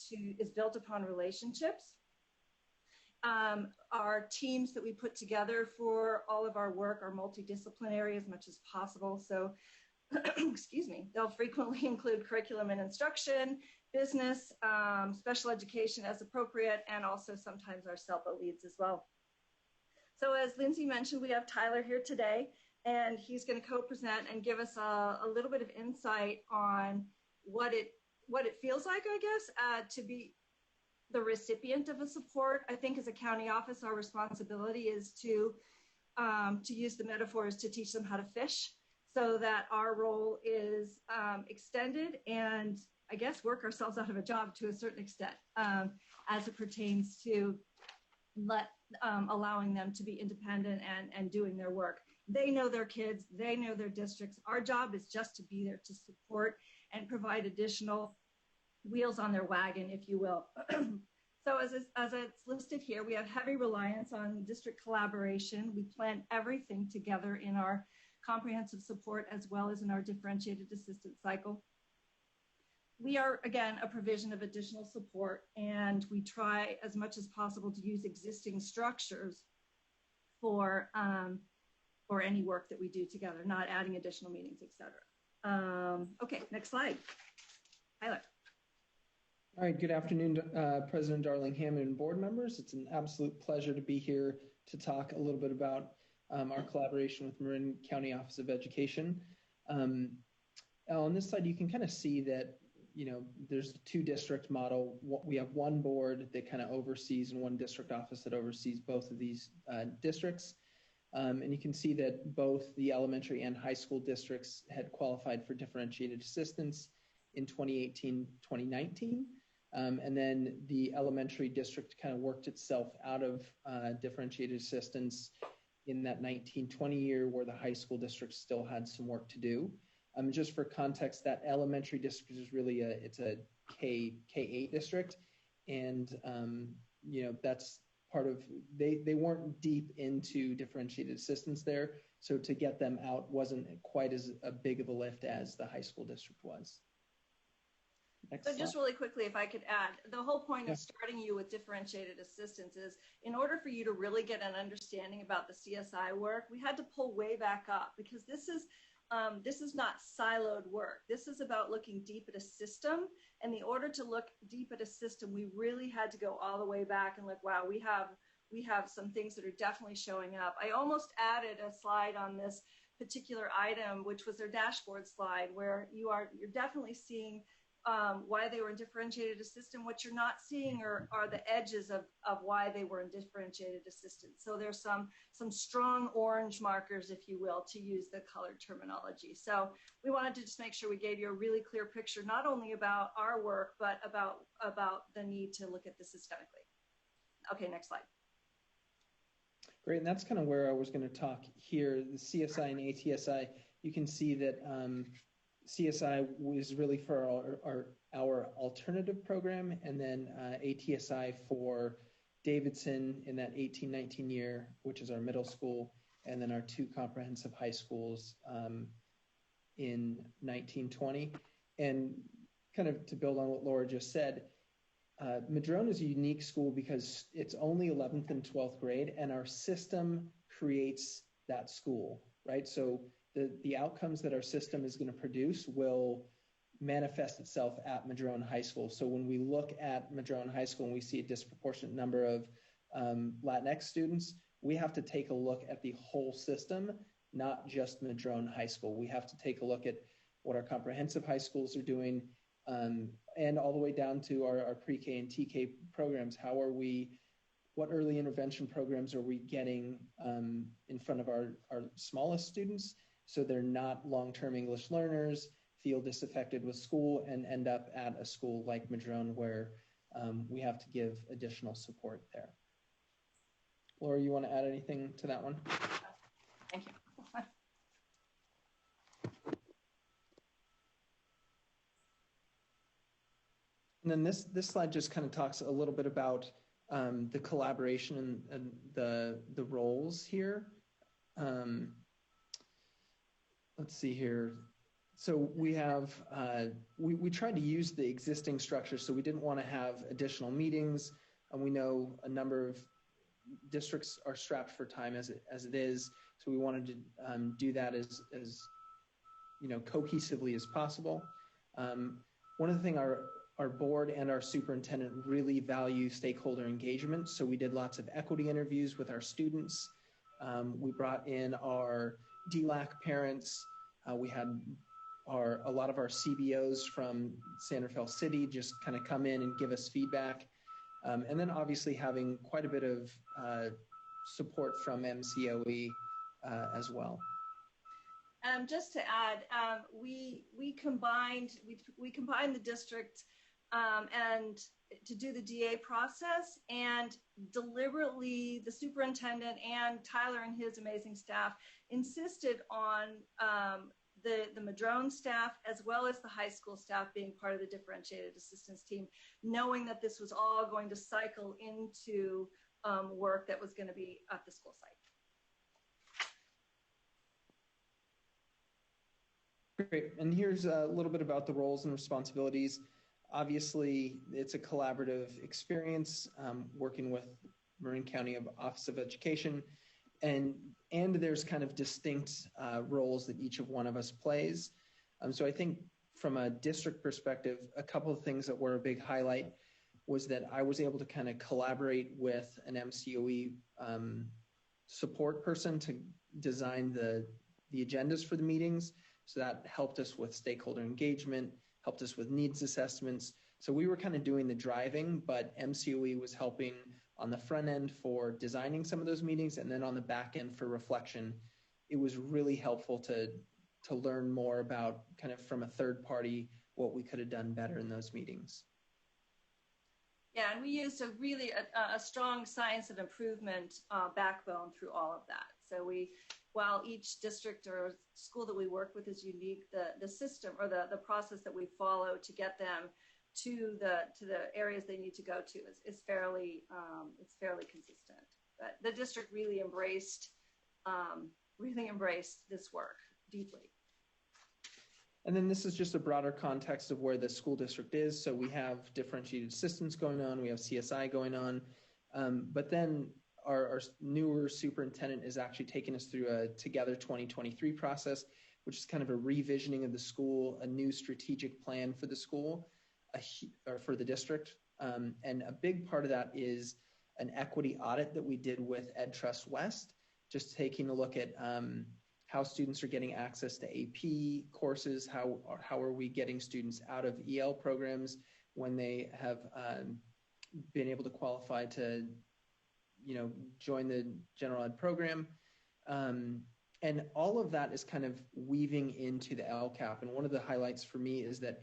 built upon relationships. Our teams that we put together for all of our work are multidisciplinary as much as possible. So, excuse me, they'll frequently include curriculum and instruction, business, special education as appropriate, and also sometimes our SELPA leads as well. So as Lindsay mentioned, we have Tyler here today, and he's going to co-present and give us a little bit of insight on what it feels like, I guess, to be the recipient of a support. I think as a county office, our responsibility is to use the metaphors to teach them how to fish, so that our role is extended and I guess work ourselves out of a job to a certain extent as it pertains to allowing them to be independent and doing their work. They know their kids, they know their districts. Our job is just to be there to support and provide additional wheels on their wagon, if you will. So as it's listed here, we have heavy reliance on district collaboration. We plan everything together in our comprehensive support as well as in our differentiated assistance cycle. We are, again, a provision of additional support, and we try as much as possible to use existing structures for or any work that we do together, not adding additional meetings, etc. Okay, next slide. Tyler. All right, good afternoon, President Darling-Hammond and board members. It's an absolute pleasure to be here to talk a little bit about our collaboration with Marin County Office of Education. On this slide, you can kind of see that, you know, there's a two-district model. We have one board that kind of oversees and one district office that oversees both of these districts. And you can see that both the elementary and high school districts had qualified for differentiated assistance in 2018-2019. And then the elementary district kind of worked itself out of differentiated assistance in that 19-20 year, where the high school district still had some work to do. Just for context, that elementary district is really it's a K-8 district, and you know, that's part of, they weren't deep into differentiated assistance there, so to get them out wasn't quite as big of a lift as the high school district was. Next So just really quickly, if I could add, the whole point of starting you with differentiated assistance is, in order for you to really get an understanding about the CSI work, we had to pull way back up, because this is not siloed work. This is about looking deep at a system. And in order to look deep at a system, we really had to go all the way back and look, wow, we have some things that are definitely showing up. I almost added a slide on this particular item, which was their dashboard slide, where you're definitely seeing why they were in differentiated assistance. What you're not seeing are the edges of why they were in differentiated assistance. So there's some strong orange markers, if you will, to use the colored terminology. So we wanted to just make sure we gave you a really clear picture, not only about our work, but about the need to look at this systemically. Okay, next slide. Great, and that's kind of where I was going to talk here. The CSI and ATSI, you can see that CSI was really for our alternative program, and then ATSI for Davidson in that 18-19 year, which is our middle school, and then our two comprehensive high schools in 19-20. And kind of to build on what Laura just said, Madrone is a unique school because it's only 11th and 12th grade, and our system creates that school, right? So the outcomes that our system is going to produce will manifest itself at Madrone High School. So when we look at Madrone High School and we see a disproportionate number of Latinx students, we have to take a look at the whole system, not just Madrone High School. We have to take a look at what our comprehensive high schools are doing, and all the way down to our pre-K and TK programs. What early intervention programs are we getting in front of our smallest students, so they're not long-term English learners, feel disaffected with school, and end up at a school like Madrone where we have to give additional support there. Laura, you want to add anything to that one? Thank you. And then this slide just kind of talks a little bit about the collaboration and the roles here. Let's see here. So we have, we tried to use the existing structure, so we didn't want to have additional meetings. And we know a number of districts are strapped for time as it is. So we wanted to do that as you know, cohesively as possible. One of the things our board and our superintendent really value stakeholder engagement. So we did lots of equity interviews with our students. We brought in our DLAC parents. We had a lot of our CBOs from San Rafael City just kind of come in and give us feedback. And then obviously having quite a bit of support from MCOE as well. Just to add, we combined the district and to do the DA process, and deliberately the superintendent and Tyler and his amazing staff insisted on the Madrone staff as well as the high school staff being part of the differentiated assistance team, knowing that this was all going to cycle into work that was going to be at the school site. Great, and here's a little bit about the roles and responsibilities. Obviously, it's a collaborative experience working with Marin County Office of Education, and there's kind of distinct roles that each of one of us plays. So I think from a district perspective, a couple of things that were a big highlight was that I was able to kind of collaborate with an MCOE support person to design the agendas for the meetings. So that helped us with stakeholder engagement, helped us with needs assessments. So we were kind of doing the driving, but MCOE was helping on the front end for designing some of those meetings, and then on the back end for reflection. It was really helpful to learn more about kind of from a third party what we could have done better in those meetings. Yeah, and we used a strong science of improvement backbone through all of that. So while each district or school that we work with is unique, the system or the process that we follow to get them to the areas they need to go to is fairly consistent. But the district really embraced this work deeply. And then this is just a broader context of where the school district is. So we have differentiated systems going on, we have CSI going on, but then our newer superintendent is actually taking us through a Together 2023 process, which is kind of a revisioning of the school, a new strategic plan for the school, or for the district. And a big part of that is an equity audit that we did with Ed Trust West, just taking a look at how students are getting access to AP courses, how are we getting students out of EL programs when they have been able to qualify to, join the general ed program. And all of that is kind of weaving into the LCAP. And one of the highlights for me is that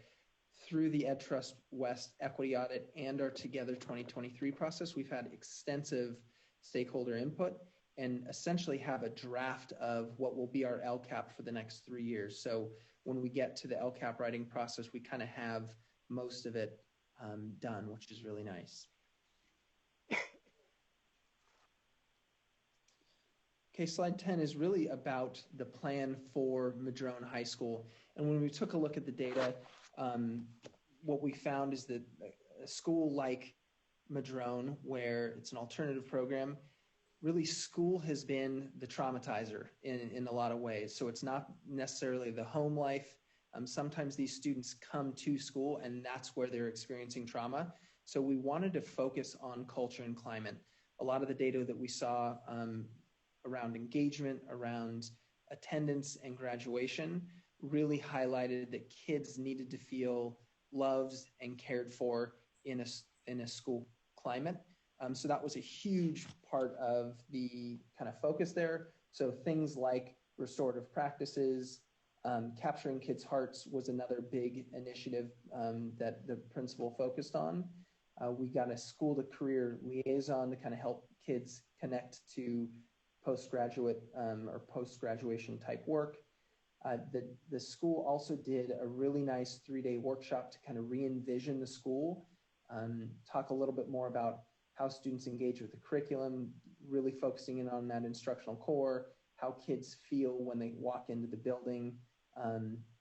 through the Ed Trust West equity audit and our Together 2023 process, we've had extensive stakeholder input and essentially have a draft of what will be our LCAP for the next 3 years. So when we get to the LCAP writing process, we kind of have most of it done, which is really nice. Okay, slide 10 is really about the plan for Madrone High School. And when we took a look at the data, what we found is that a school like Madrone, where it's an alternative program, really school has been the traumatizer in a lot of ways. So it's not necessarily the home life. Sometimes these students come to school and that's where they're experiencing trauma. So we wanted to focus on culture and climate. A lot of the data that we saw around engagement, around attendance and graduation really highlighted that kids needed to feel loved and cared for in a school climate. So that was a huge part of the kind of focus there. So things like restorative practices, capturing kids' hearts was another big initiative that the principal focused on. We got a school to career liaison to kind of help kids connect to postgraduate or post-graduation type work. The school also did a really nice 3-day workshop to kind of re-envision the school, talk a little bit more about how students engage with the curriculum, really focusing in on that instructional core, how kids feel when they walk into the building.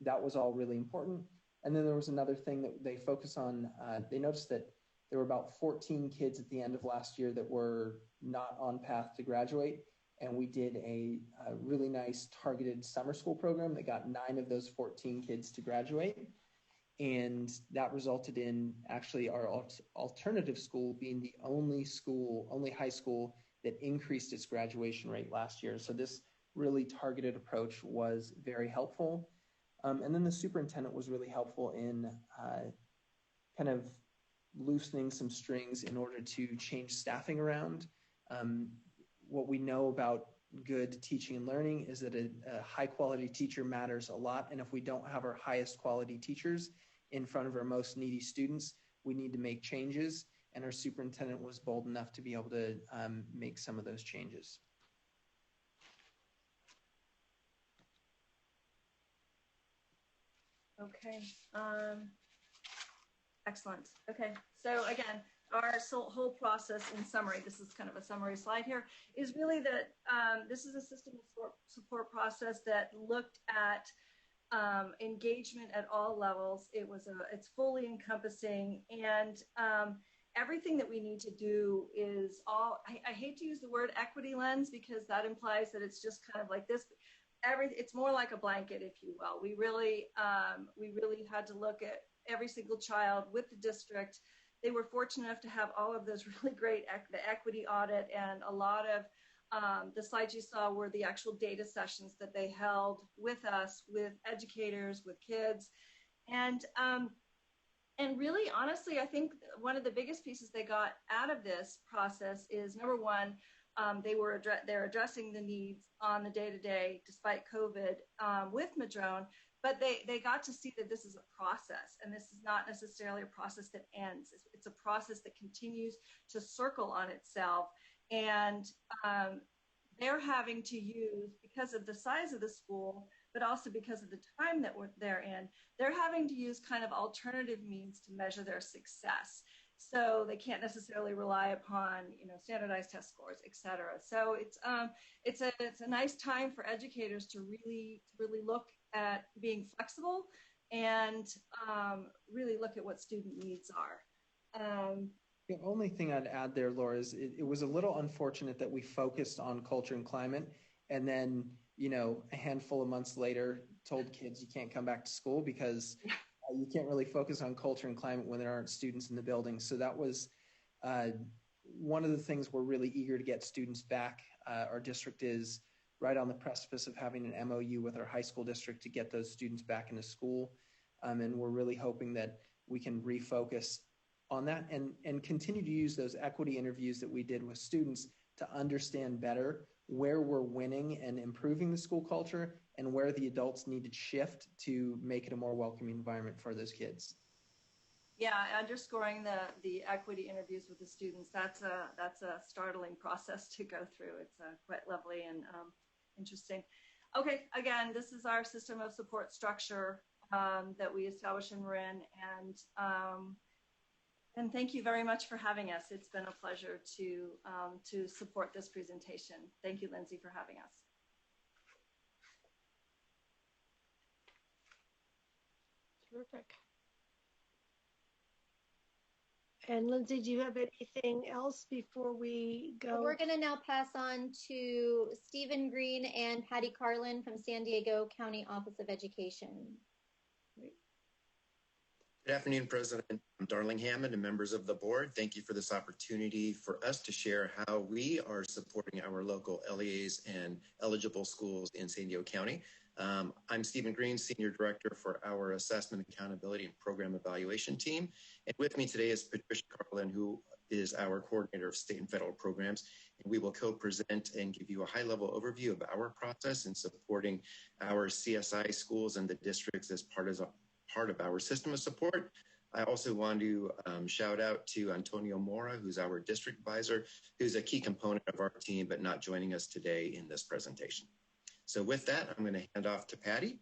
That was all really important. And then there was another thing that they focused on. They noticed that there were about 14 kids at the end of last year that were not on path to graduate. And we did a really nice targeted summer school program that got 9 of those 14 kids to graduate. And that resulted in actually our alternative school being the only high school that increased its graduation rate last year. So this really targeted approach was very helpful. And then the superintendent was really helpful in kind of loosening some strings in order to change staffing around. What we know about good teaching and learning is that a high quality teacher matters a lot. And if we don't have our highest quality teachers in front of our most needy students, we need to make changes. And our superintendent was bold enough to be able to make some of those changes. Okay, excellent. Okay, so again, our whole process in summary, this is kind of a summary slide here, is really that this is a system support process that looked at engagement at all levels. It's fully encompassing, and everything that we need to do is all, I hate to use the word equity lens because that implies that it's just kind of like this. It's more like a blanket, if you will. We really had to look at every single child with the district. They were fortunate enough to have all of those really great the equity audit, and a lot of the slides you saw were the actual data sessions that they held with us, with educators, with kids, and really, honestly, I think one of the biggest pieces they got out of this process is, number one, they're addressing the needs on the day-to-day despite COVID with Madrone, but they got to see that this is a process, and this is not necessarily a process that ends. It's a process that continues to circle on itself, and they're having to use, because of the size of the school, but also because of the time that they're in, they're having to use kind of alternative means to measure their success. So they can't necessarily rely upon, standardized test scores, et cetera. So it's a nice time for educators to really look at being flexible and really look at what student needs are. The only thing I'd add there, Laura, is it was a little unfortunate that we focused on culture and climate, and then, a handful of months later told kids you can't come back to school because you can't really focus on culture and climate when there aren't students in the building. So that was one of the things we're really eager to get students back. Our district is right on the precipice of having an MOU with our high school district to get those students back into school. And we're really hoping that we can refocus on that and continue to use those equity interviews that we did with students to understand better where we're winning and improving the school culture and where the adults need to shift to make it a more welcoming environment for those kids. Yeah, underscoring the equity interviews with the students, that's a startling process to go through. It's quite lovely and interesting. Okay, again, this is our system of support structure that we established in Marin, and thank you very much for having us. It's been a pleasure to support this presentation. Thank you, Lindsay, for having us. Terrific. And Lindsay, do you have anything else before we go? We're going to now pass on to Stephen Green and Patty Carlin from San Diego County Office of Education. Good afternoon, President Darling Hammond and members of the board. Thank you for this opportunity for us to share how we are supporting our local LEAs and eligible schools in San Diego County. I'm Stephen Green, Senior Director for our Assessment, Accountability, and Program Evaluation team. And with me today is Patricia Carlin, who is our Coordinator of State and Federal Programs. And we will co-present and give you a high-level overview of our process in supporting our CSI schools and the districts as part of our system of support. I also want to shout out to Antonio Mora, who's our district advisor, who's a key component of our team, but not joining us today in this presentation. So with that, I'm going to hand off to Patty,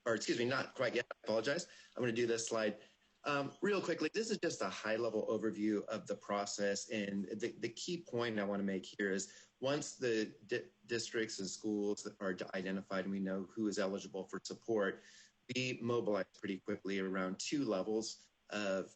or excuse me, not quite yet, I apologize. I'm going to do this slide real quickly. This is just a high-level overview of the process, and the key point I want to make here is once the districts and schools are identified and we know who is eligible for support, we mobilize pretty quickly around two levels of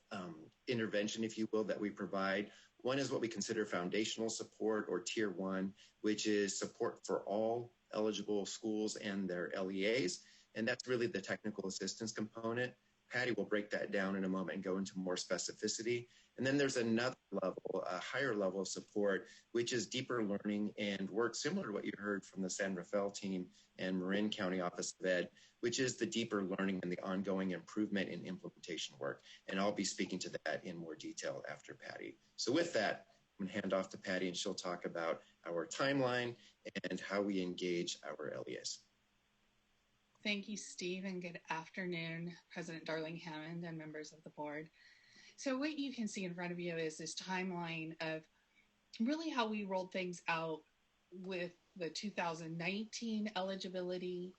intervention, if you will, that we provide. One is what we consider foundational support, or tier one, which is support for all eligible schools and their LEAs. And that's really the technical assistance component. Patty will break that down in a moment and go into more specificity. And then there's another level, a higher level of support, which is deeper learning and work similar to what you heard from the San Rafael team and Marin County Office of Ed, which is the deeper learning and the ongoing improvement in implementation work. And I'll be speaking to that in more detail after Patty. So with that, I'm going to hand off to Patty, and she'll talk about our timeline and how we engage our LEAs. Thank you, Steve, and good afternoon, President Darling Hammond and members of the board. So what you can see in front of you is this timeline of really how we rolled things out with the 2019 eligibility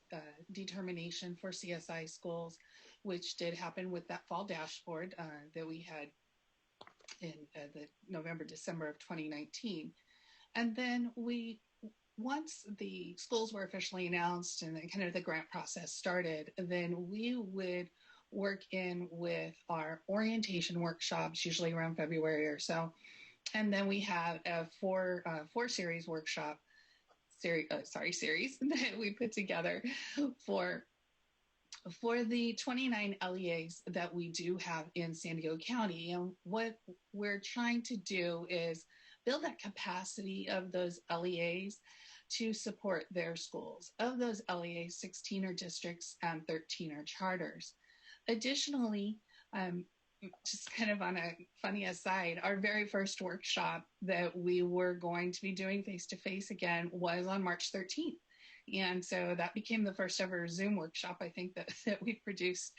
determination for CSI schools, which did happen with that fall dashboard that we had in the November, December of 2019. And then once the schools were officially announced and then kind of the grant process started, then we would work in with our orientation workshops, usually around February or so. And then we have a four series workshop series that we put together for the 29 LEAs that we do have in San Diego County. And what we're trying to do is build that capacity of those LEAs to support their schools. Of those LEAs, 16 are districts and 13 are charters. Additionally, just kind of on a funny aside, our very first workshop that we were going to be doing face-to-face again was on March 13th. And so that became the first ever Zoom workshop, I think, that we produced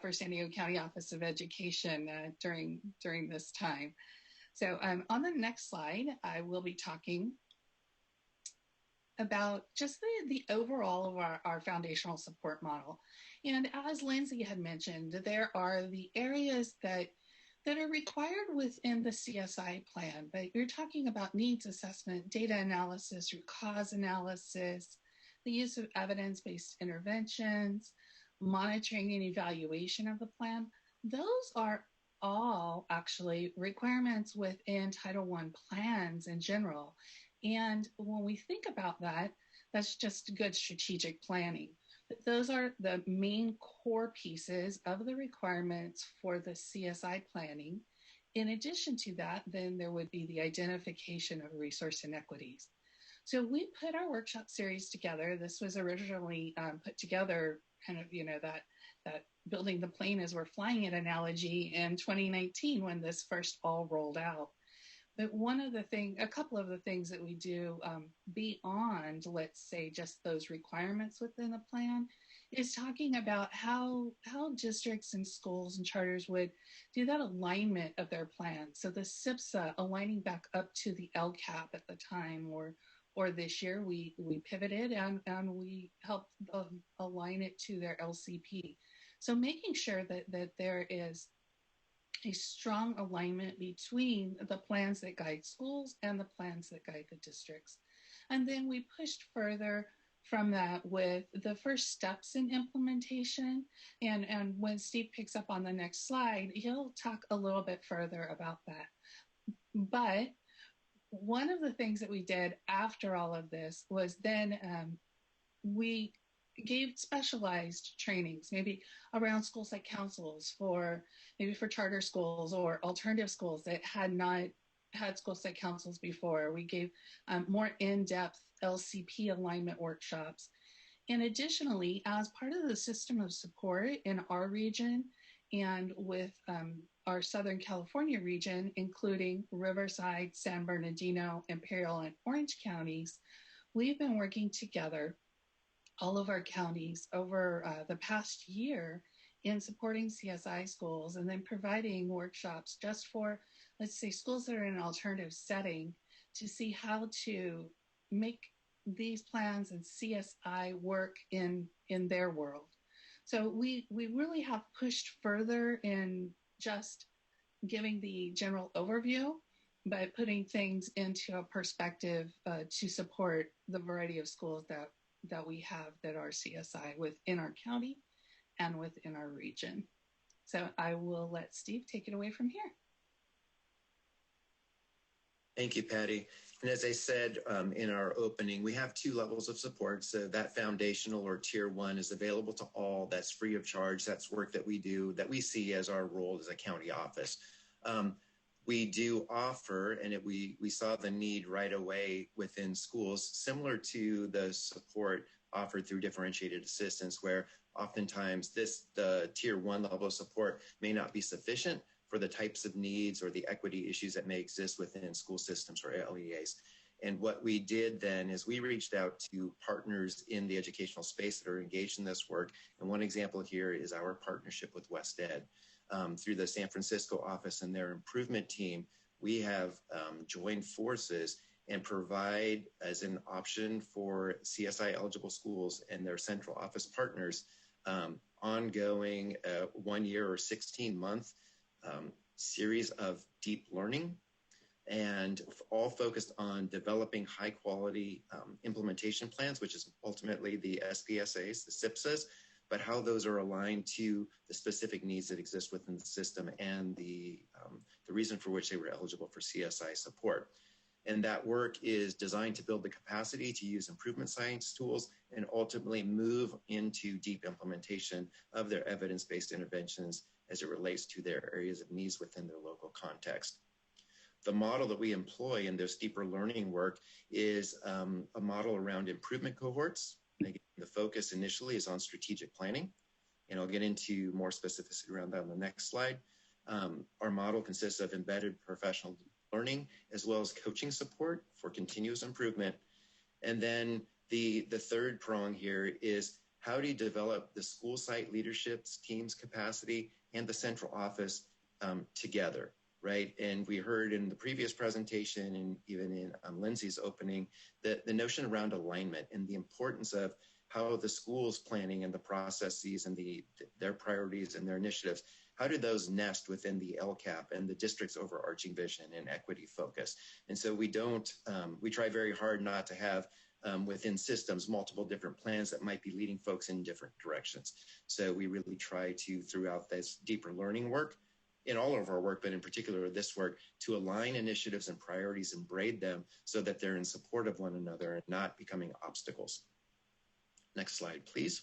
for San Diego County Office of Education during this time. So on the next slide, I will be talking about just the overall of our foundational support model. And as Lindsay had mentioned, there are the areas that are required within the CSI plan, but you're talking about needs assessment, data analysis, root cause analysis, the use of evidence-based interventions, monitoring and evaluation of the plan. Those are all actually requirements within Title I plans in general. And when we think about that, that's just good strategic planning. But those are the main core pieces of the requirements for the CSI planning. In addition to that, then there would be the identification of resource inequities. So we put our workshop series together. This was originally put together kind of, that building the plane as we're flying it analogy in 2019 when this first all rolled out. But a couple of the things that we do beyond, let's say, just those requirements within the plan is talking about how districts and schools and charters would do that alignment of their plan. So the SIPSA aligning back up to the LCAP at the time, or this year we pivoted and we helped align it to their LCP. So making sure that there is a strong alignment between the plans that guide schools and the plans that guide the districts. And then we pushed further from that with the first steps in implementation. And when Steve picks up on the next slide, he'll talk a little bit further about that. But one of the things that we did after all of this was then we gave specialized trainings, maybe around school site councils for charter schools or alternative schools that had not had school site councils before. We gave more in-depth LCP alignment workshops. And additionally, as part of the system of support in our region and with our Southern California region, including Riverside, San Bernardino, Imperial, and Orange counties, we've been working together, all of our counties, over the past year in supporting CSI schools and then providing workshops just for, let's say, schools that are in an alternative setting to see how to make these plans and CSI work in their world. So we really have pushed further in just giving the general overview by putting things into a perspective to support the variety of schools that we have that are CSI within our county and within our region. So I will let Steve take it away from here. Thank you, Patty. And as I said in our opening, we have two levels of support. So that foundational or tier 1 is available to all. That's free of charge. That's work that we do, that we see as our role as a county office. We do offer, and we saw the need right away within schools, similar to the support offered through differentiated assistance, where oftentimes the tier 1 level of support may not be sufficient for the types of needs or the equity issues that may exist within school systems or LEAs. And what we did then is we reached out to partners in the educational space that are engaged in this work. And one example here is our partnership with West Ed. Through the San Francisco office and their improvement team, we have joined forces and provide as an option for CSI eligible schools and their central office partners ongoing 1 year or 16-month series of deep learning, and all focused on developing high quality implementation plans, which is ultimately the SPSAs, the SIPSAs, but how those are aligned to the specific needs that exist within the system and the reason for which they were eligible for CSI support. And that work is designed to build the capacity to use improvement science tools and ultimately move into deep implementation of their evidence-based interventions as it relates to their areas of needs within their local context. The model that we employ in this deeper learning work is a model around improvement cohorts. And again, the focus initially is on strategic planning, and I'll get into more specificity around that on the next slide. Our model consists of embedded professional learning as well as coaching support for continuous improvement. And then the third prong here is how do you develop the school site leadership's team's capacity and the central office together, right? And we heard in the previous presentation and even in Lindsay's opening, the notion around alignment and the importance of how the school's planning and the processes and their priorities and their initiatives, how do those nest within the LCAP and the district's overarching vision and equity focus? And so we try very hard not to have within systems multiple different plans that might be leading folks in different directions. So we really try to, throughout this deeper learning work, in all of our work, but in particular this work, to align initiatives and priorities and braid them so that they're in support of one another and not becoming obstacles. Next slide, please.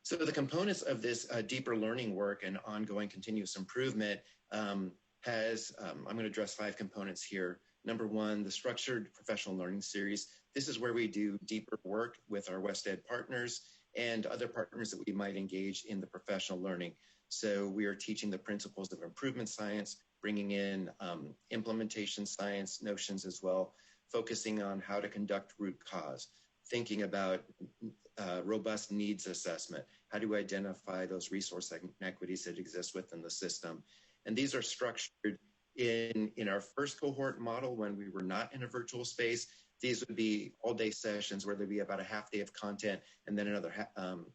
So the components of this deeper learning work and ongoing continuous improvement I'm going to address 5 components here. Number 1, the structured professional learning series. This is where we do deeper work with our West Ed partners and other partners that we might engage in the professional learning. So we are teaching the principles of improvement science, bringing in implementation science notions as well, focusing on how to conduct root cause, thinking about robust needs assessment. How do we identify those resource inequities that exist within the system? And these are structured in our first cohort model when we were not in a virtual space. These would be all-day sessions where there'd be about a half day of content and then another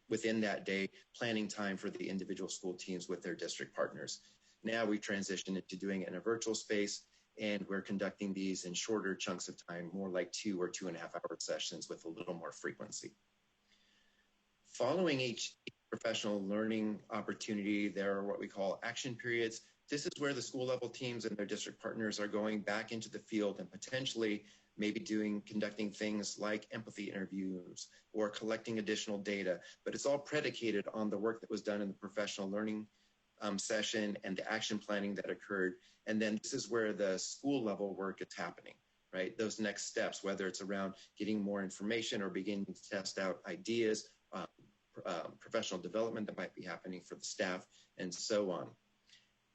within that day planning time for the individual school teams with their district partners. Now we transitioned into doing it in a virtual space, and we're conducting these in shorter chunks of time, more like 2 or 2.5 hour sessions with a little more frequency. Following each professional learning opportunity, there are what we call action periods. This is where the school level teams and their district partners are going back into the field and potentially maybe conducting things like empathy interviews or collecting additional data, but it's all predicated on the work that was done in the professional learning session and the action planning that occurred. And then this is where the school level work is happening, right? Those next steps, whether it's around getting more information or beginning to test out ideas, professional development that might be happening for the staff, and so on.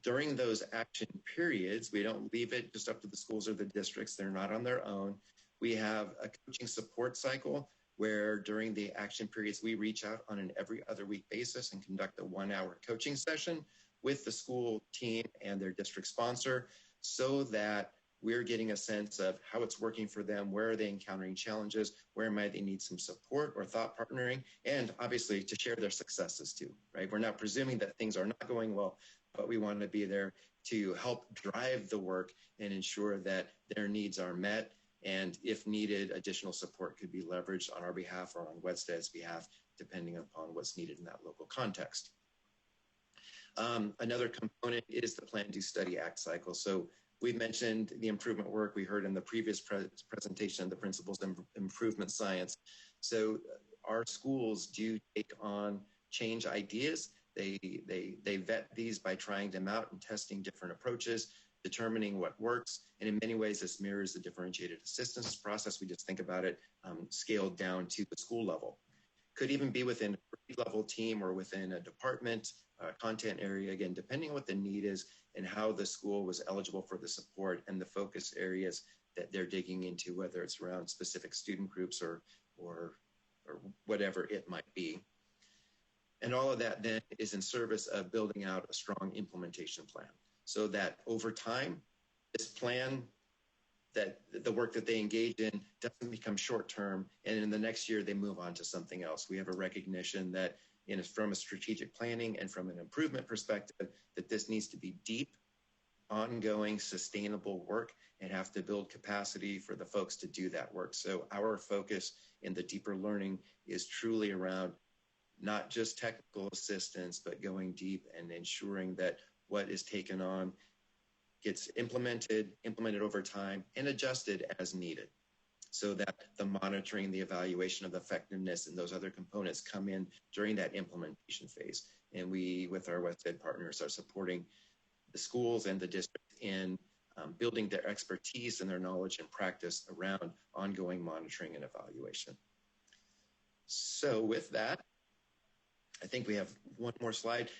During those action periods, we don't leave it just up to the schools or the districts. They're not on their own. We have a coaching support cycle where during the action periods, we reach out on an every other week basis and conduct a 1-hour coaching session with the school team and their district sponsor so that we're getting a sense of how it's working for them, where are they encountering challenges, where might they need some support or thought partnering, and obviously to share their successes too, right? We're not presuming that things are not going well, but we want to be there to help drive the work and ensure that their needs are met. And if needed, additional support could be leveraged on our behalf or on West Ed's behalf, depending upon what's needed in that local context. Another component is the Plan, Do, Study, Act cycle. So we've mentioned the improvement work we heard in the previous presentation, the principles of improvement science. So our schools do take on change ideas. They vet these by trying them out and testing different approaches, determining what works. And in many ways, this mirrors the differentiated assistance process. We just think about it scaled down to the school level. Could even be within a grade-level team or within a department, content area, again, depending on what the need is and how the school was eligible for the support and the focus areas that they're digging into, whether it's around specific student groups or whatever it might be. And all of that then is in service of building out a strong implementation plan so that over time, this plan, that the work that they engage in doesn't become short-term, and in the next year they move on to something else. We have a recognition that from a strategic planning and from an improvement perspective, that this needs to be deep, ongoing, sustainable work and have to build capacity for the folks to do that work. So our focus in the deeper learning is truly around not just technical assistance, but going deep and ensuring that what is taken on gets implemented over time and adjusted as needed, so that the monitoring, the evaluation of effectiveness and those other components come in during that implementation phase. And we, with our West Ed partners, are supporting the schools and the district in building their expertise and their knowledge and practice around ongoing monitoring and evaluation. So with that, I think we have one more slide.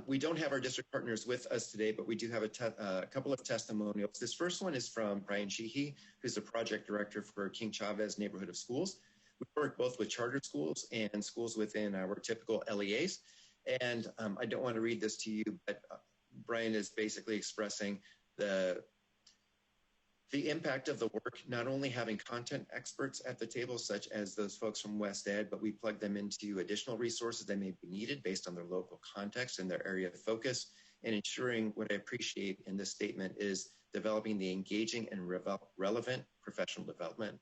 We don't have our district partners with us today, but we do have a couple of testimonials. This first one is from Brian Sheehy, who's the project director for King Chavez Neighborhood of Schools. We work both with charter schools and schools within our typical LEAs. And I don't want to read this to you, but Brian is basically expressing the impact of the work, not only having content experts at the table, such as those folks from West Ed, but we plug them into additional resources that may be needed based on their local context and their area of focus, and ensuring what I appreciate in this statement is developing the engaging and relevant professional development.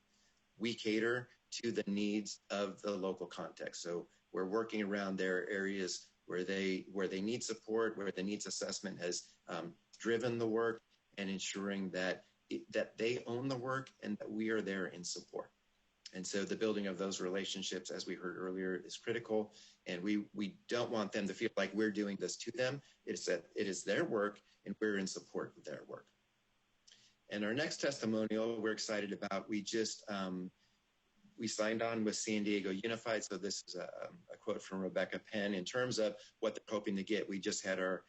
We cater to the needs of the local context. So we're working around their areas where they need support, where the needs assessment has driven the work, and ensuring that they own the work and that we are there in support. And so the building of those relationships, as we heard earlier, is critical. And we don't want them to feel like we're doing this to them. It's that it is their work and we're in support of their work. And our next testimonial we're excited about, we signed on with San Diego Unified. So this is a quote from Rebecca Penn in terms of what they're hoping to get. We just had our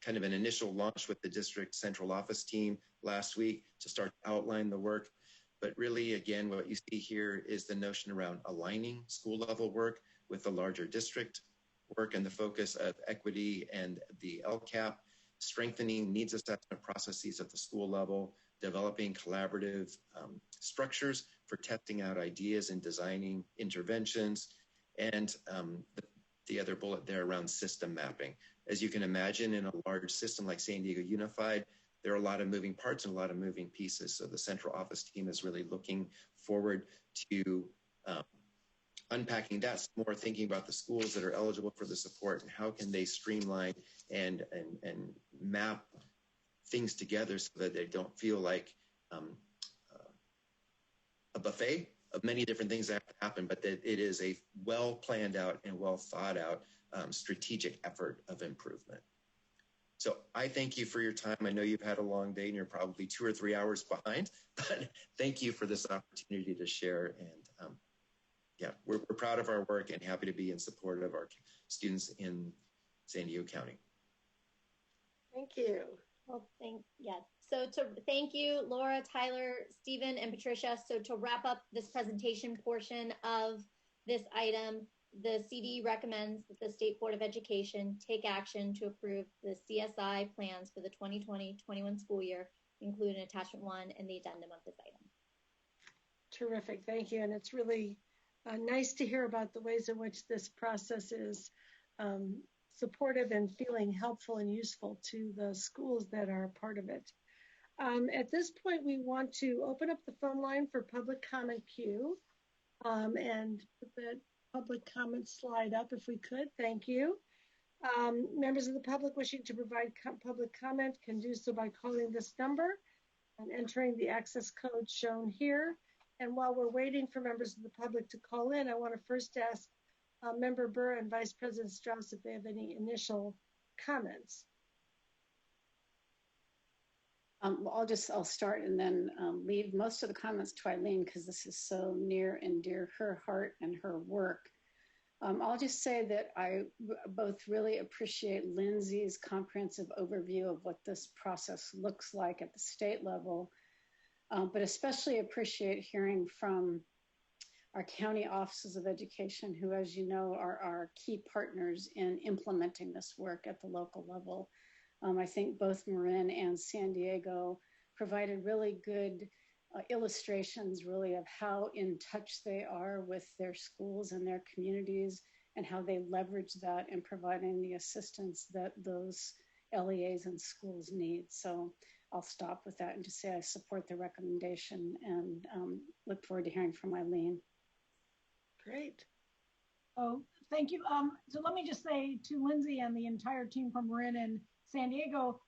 kind of an initial launch with the district central office team last week to start to outline the work. But really, again, what you see here is the notion around aligning school level work with the larger district work and the focus of equity and the LCAP, strengthening needs assessment processes at the school level, developing collaborative structures for testing out ideas and designing interventions, and the other bullet there around system mapping. As you can imagine, in a large system like San Diego Unified, there are a lot of moving parts and a lot of moving pieces. So the central office team is really looking forward to unpacking that some more, thinking about the schools that are eligible for the support and how can they streamline and map things together so that they don't feel like a buffet of many different things that have to happen, but that it is a well planned out and well thought out strategic effort of improvement. So I thank you for your time. I know you've had a long day and you're probably 2 or 3 hours behind, but thank you for this opportunity to share. And yeah, we're proud of our work and happy to be in support of our students in San Diego County. Thank you. Well, So thank you, Laura, Tyler, Stephen, and Patricia. So to wrap up this presentation portion of this item, the CD recommends that the State Board of Education take action to approve the CSI plans for the 2020-21 school year, including attachment 1 and the addendum of this item. Terrific, thank you. And it's really nice to hear about the ways in which this process is supportive and feeling helpful and useful to the schools that are a part of it. At this point, we want to open up the phone line for public comment queue and put the public comment slide up if we could. Thank you. Members of the public wishing to provide public comment can do so by calling this number and entering the access code shown here. And while we're waiting for members of the public to call in, I want to first ask Member Burr and Vice President Strauss if they have any initial comments. I'll start and then leave most of the comments to Eileen because this is so near and dear to her heart and her work. I'll just say that I both really appreciate Lindsay's comprehensive overview of what this process looks like at the state level, but especially appreciate hearing from our county offices of education, who, as you know, are our key partners in implementing this work at the local level. I think both Marin and San Diego provided really good illustrations really of how in touch they are with their schools and their communities and how they leverage that in providing the assistance that those LEAs and schools need. So I'll stop with that and just say I support the recommendation and look forward to hearing from Eileen. Great. Oh, thank you. So let me just say to Lindsay and the entire team from Marin and San Diego,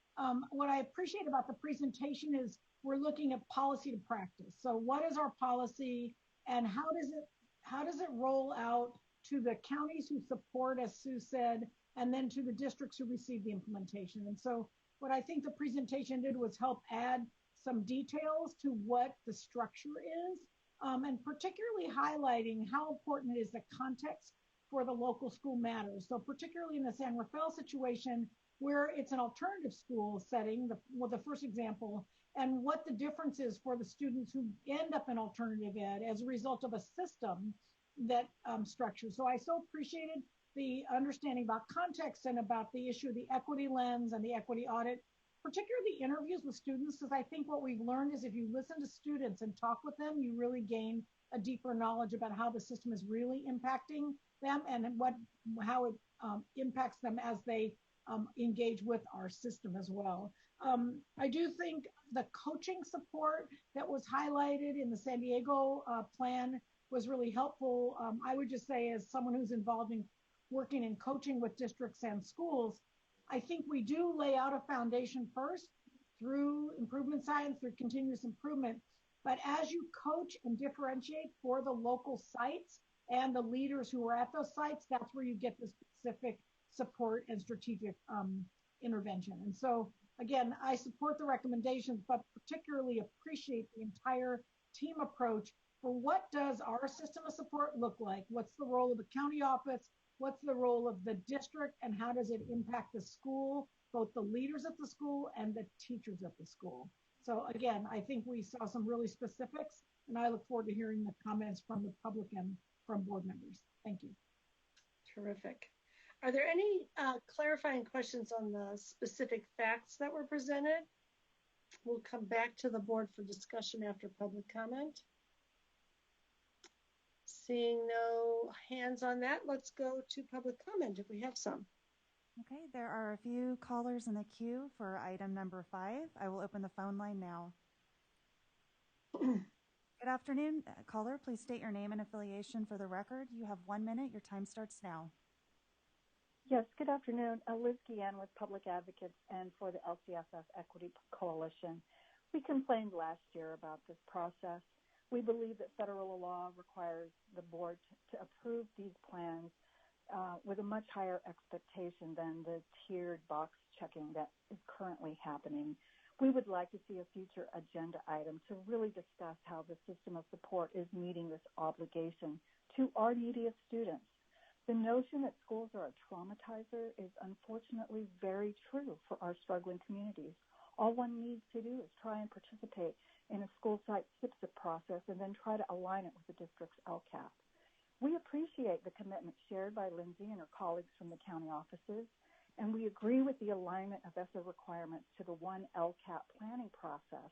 what I appreciate about the presentation is we're looking at policy to practice. So what is our policy and how does it roll out to the counties who support, as Sue said, and then to the districts who receive the implementation? And so what I think the presentation did was help add some details to what the structure is, and particularly highlighting how important is the context for the local school matters. So particularly in the San Rafael situation, where it's an alternative school setting, the first example, and what the difference is for the students who end up in alternative ed as a result of a system that structures. So I so appreciated the understanding about context and about the issue of the equity lens and the equity audit, particularly interviews with students, because I think what we've learned is if you listen to students and talk with them, you really gain a deeper knowledge about how the system is really impacting them and how it impacts them as they engage with our system as well. I do think the coaching support that was highlighted in the San Diego plan was really helpful. I would just say, as someone who's involved in working in coaching with districts and schools, I think we do lay out a foundation first through improvement science, through continuous improvement. But as you coach and differentiate for the local sites and the leaders who are at those sites, that's where you get the specific support and strategic intervention. And so, again, I support the recommendations, but particularly appreciate the entire team approach for what does our system of support look like? What's the role of the county office? What's the role of the district, and how does it impact the school, both the leaders at the school and the teachers at the school? So again, I think we saw some really specifics, and I look forward to hearing the comments from the public and from board members. Thank you. Terrific. Are there any clarifying questions on the specific facts that were presented? We'll come back to the board for discussion after public comment. Seeing no hands on that, let's go to public comment if we have some. Okay, there are a few callers in the queue for item number 5. I will open the phone line now. Good afternoon, caller. Please state your name and affiliation for the record. You have 1 minute. Your time starts now. Yes, good afternoon. Liz Guillen with Public Advocates and for the LCFF Equity Coalition. We complained last year about this process. We believe that federal law requires the board to approve these plans with a much higher expectation than the tiered box checking that is currently happening. We would like to see a future agenda item to really discuss how the system of support is meeting this obligation to our neediest students. The notion that schools are a traumatizer is unfortunately very true for our struggling communities. All one needs to do is try and participate in a school site SIPSIP process and then try to align it with the district's LCAP. We appreciate the commitment shared by Lindsay and her colleagues from the county offices, and we agree with the alignment of ESSA requirements to the one LCAP planning process.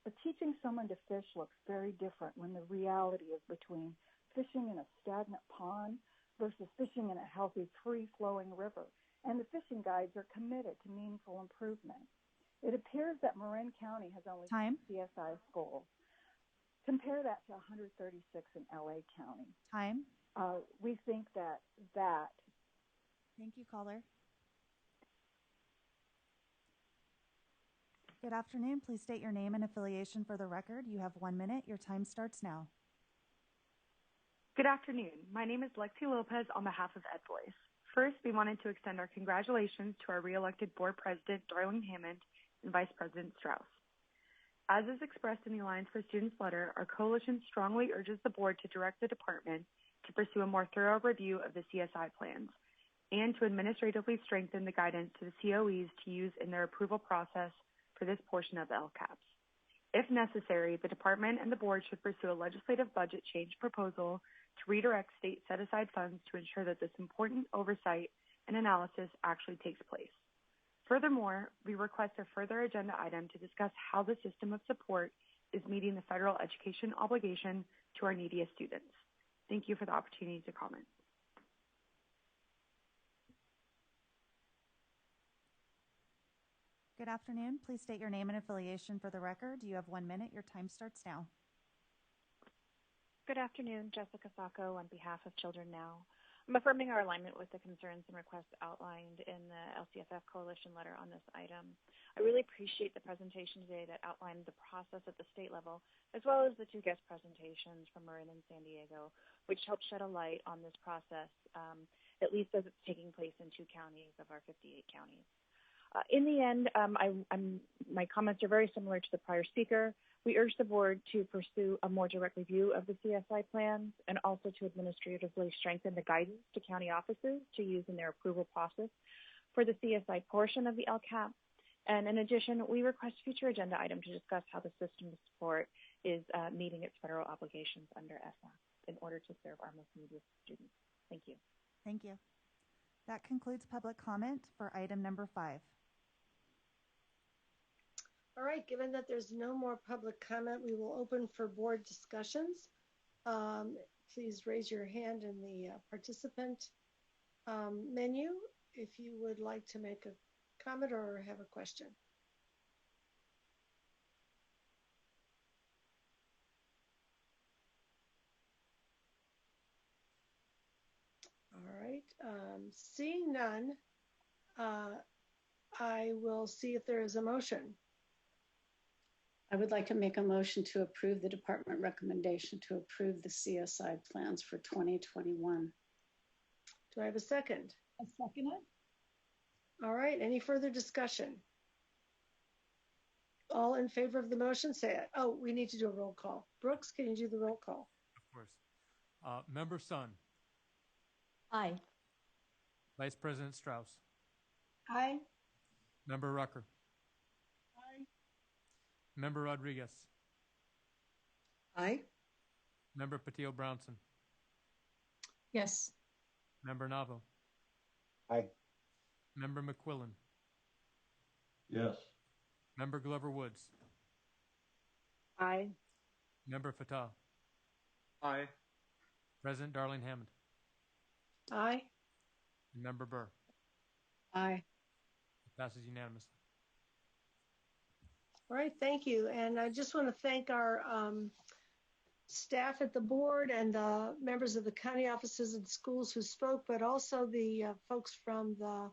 But teaching someone to fish looks very different when the reality is between fishing in a stagnant pond versus fishing in a healthy, free-flowing river. And the fishing guides are committed to meaningful improvement. It appears that Marin County has only Time. CSI schools. Compare that to 136 in LA County. Time. We think that. Thank you, caller. Good afternoon. Please state your name and affiliation for the record. You have 1 minute. Your time starts now. Good afternoon. My name is Lexi Lopez on behalf of EdVoice. First, we wanted to extend our congratulations to our re-elected board president, Darling Hammond, and Vice President Strauss. As is expressed in the Alliance for Students letter, our coalition strongly urges the board to direct the department to pursue a more thorough review of the CSI plans and to administratively strengthen the guidance to the COEs to use in their approval process for this portion of the LCAPs. If necessary, the department and the board should pursue a legislative budget change proposal to redirect state set-aside funds to ensure that this important oversight and analysis actually takes place. Furthermore, we request a further agenda item to discuss how the system of support is meeting the federal education obligation to our neediest students. Thank you for the opportunity to comment. Good afternoon. Please state your name and affiliation for the record. You have 1 minute. Your time starts now. Good afternoon, Jessica Sacco on behalf of Children Now. I'm affirming our alignment with the concerns and requests outlined in the LCFF coalition letter on this item. I really appreciate the presentation today that outlined the process at the state level, as well as the two guest presentations from Marin and San Diego, which helped shed a light on this process, at least as it's taking place in 2 counties of our 58 counties. In the end, my comments are very similar to the prior speaker. We urge the board to pursue a more direct review of the CSI plans and also to administratively strengthen the guidance to county offices to use in their approval process for the CSI portion of the LCAP. And in addition, we request future agenda item to discuss how the system of support is meeting its federal obligations under ESSA in order to serve our most needy students. Thank you. Thank you. That concludes public comment for item number 5. All right, given that there's no more public comment, we will open for board discussions. Please raise your hand in the participant menu if you would like to make a comment or have a question. All right, seeing none, I will see if there is a motion. I would like to make a motion to approve the department recommendation to approve the CSI plans for 2021. Do I have a second? I second it. All right, any further discussion? All in favor of the motion, say it. Oh, we need to do a roll call. Brooks, can you do the roll call? Of course. Member Sun. Aye. Vice President Strauss. Aye. Member Rucker. Aye. Member Rodriguez. Aye. Member Patil-Brownson. Yes. Member Navo. Aye. Member McQuillan. Yes. Member Glover Woods. Aye. Member Fatah. Aye. President Darling Hammond. Aye. And Member Burr. Aye. It passes unanimously. All right, thank you. And I just want to thank our staff at the board and the members of the county offices and schools who spoke, but also the folks from the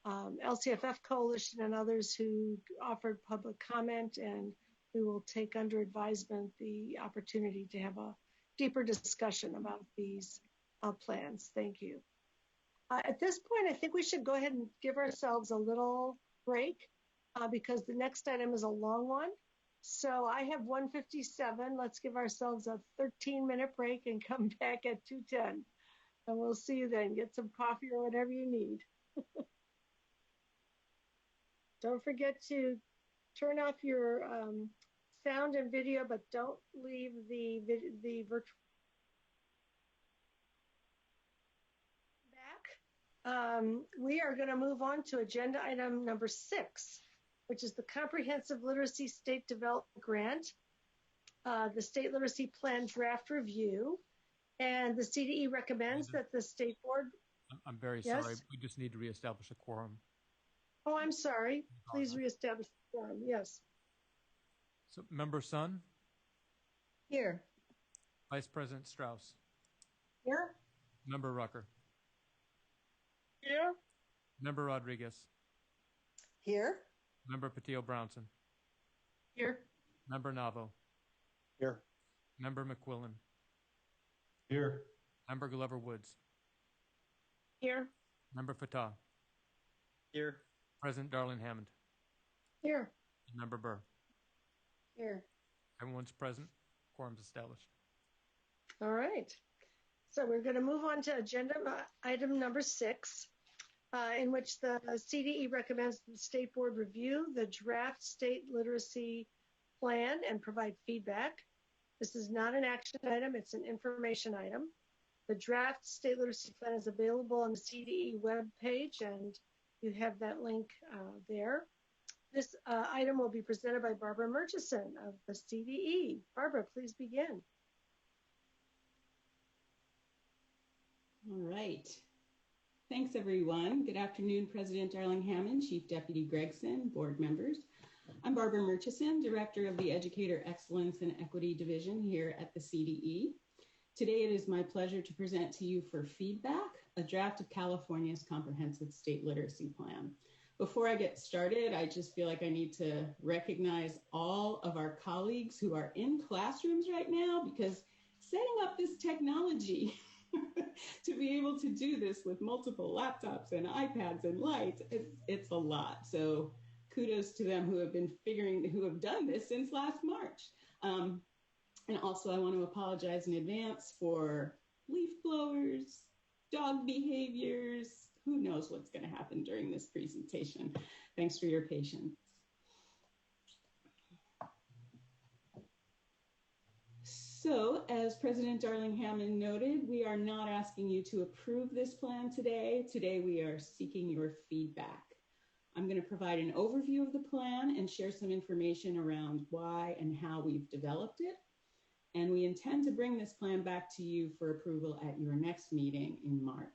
LCFF Coalition and others who offered public comment, and we will take under advisement the opportunity to have a deeper discussion about these plans. Thank you. At this point, I think we should go ahead and give ourselves a little break because the next item is a long one. So I have 1:57. Let's give ourselves a 13-minute break and come back at 2:10. And we'll see you then. Get some coffee or whatever you need. Don't forget to turn off your sound and video, but don't leave the virtual back. We are going to move on to agenda item number 6, which is the Comprehensive Literacy State Development Grant, the State Literacy Plan Draft Review, and the CDE recommends that the State Board... I'm very sorry. We just need to reestablish a quorum. Oh, I'm sorry. Please reestablish the quorum. Yes. So, Member Sun? Here. Vice President Strauss? Here. Member Rucker? Here. Member Rodriguez? Here. Member Patil-Brownson? Here. Member Navo? Here. Member McQuillan? Here. Member Glover Woods? Here. Member Fatah? Here. President Darling Hammond? Here. And Member Burr? Here. Everyone's present. Quorum's established. All right. So we're going to move on to agenda item number 6, in which the CDE recommends the State Board review the draft state literacy plan and provide feedback. This is not an action item. It's an information item. The draft state literacy plan is available on the CDE webpage, and you have that link there. This item will be presented by Barbara Murchison of the CDE. Barbara, please begin. All right. Thanks, everyone. Good afternoon, President Darling Hammond, Chief Deputy Gregson, board members. I'm Barbara Murchison, Director of the Educator Excellence and Equity Division here at the CDE. Today, it is my pleasure to present to you for feedback a draft of California's comprehensive state literacy plan. Before I get started, I just feel like I need to recognize all of our colleagues who are in classrooms right now, because setting up this technology to be able to do this with multiple laptops and iPads and lights, it's a lot. So kudos to them who have done this since last March. And also I want to apologize in advance for leaf blowers, dog behaviors. Who knows what's going to happen during this presentation. Thanks for your patience. So, as President Darling Hammond noted, we are not asking you to approve this plan today. Today, we are seeking your feedback. I'm going to provide an overview of the plan and share some information around why and how we've developed it. And we intend to bring this plan back to you for approval at your next meeting in March.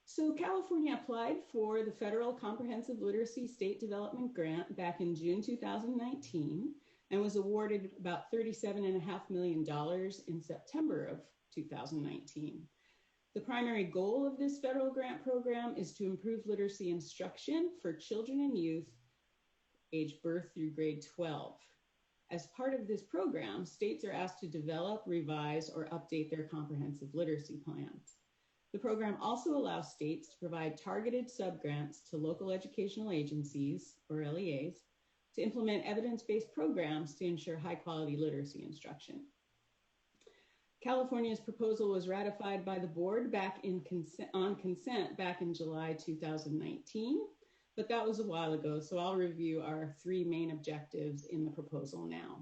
So California applied for the Federal Comprehensive Literacy State Development Grant back in June 2019 and was awarded about $37.5 million in September of 2019. The primary goal of this federal grant program is to improve literacy instruction for children and youth aged birth through grade 12. As part of this program, states are asked to develop, revise, or update their comprehensive literacy plans. The program also allows states to provide targeted subgrants to local educational agencies, or LEAs, to implement evidence-based programs to ensure high-quality literacy instruction. California's proposal was ratified by the board on consent back in July 2019, but that was a while ago, so I'll review our three main objectives in the proposal now.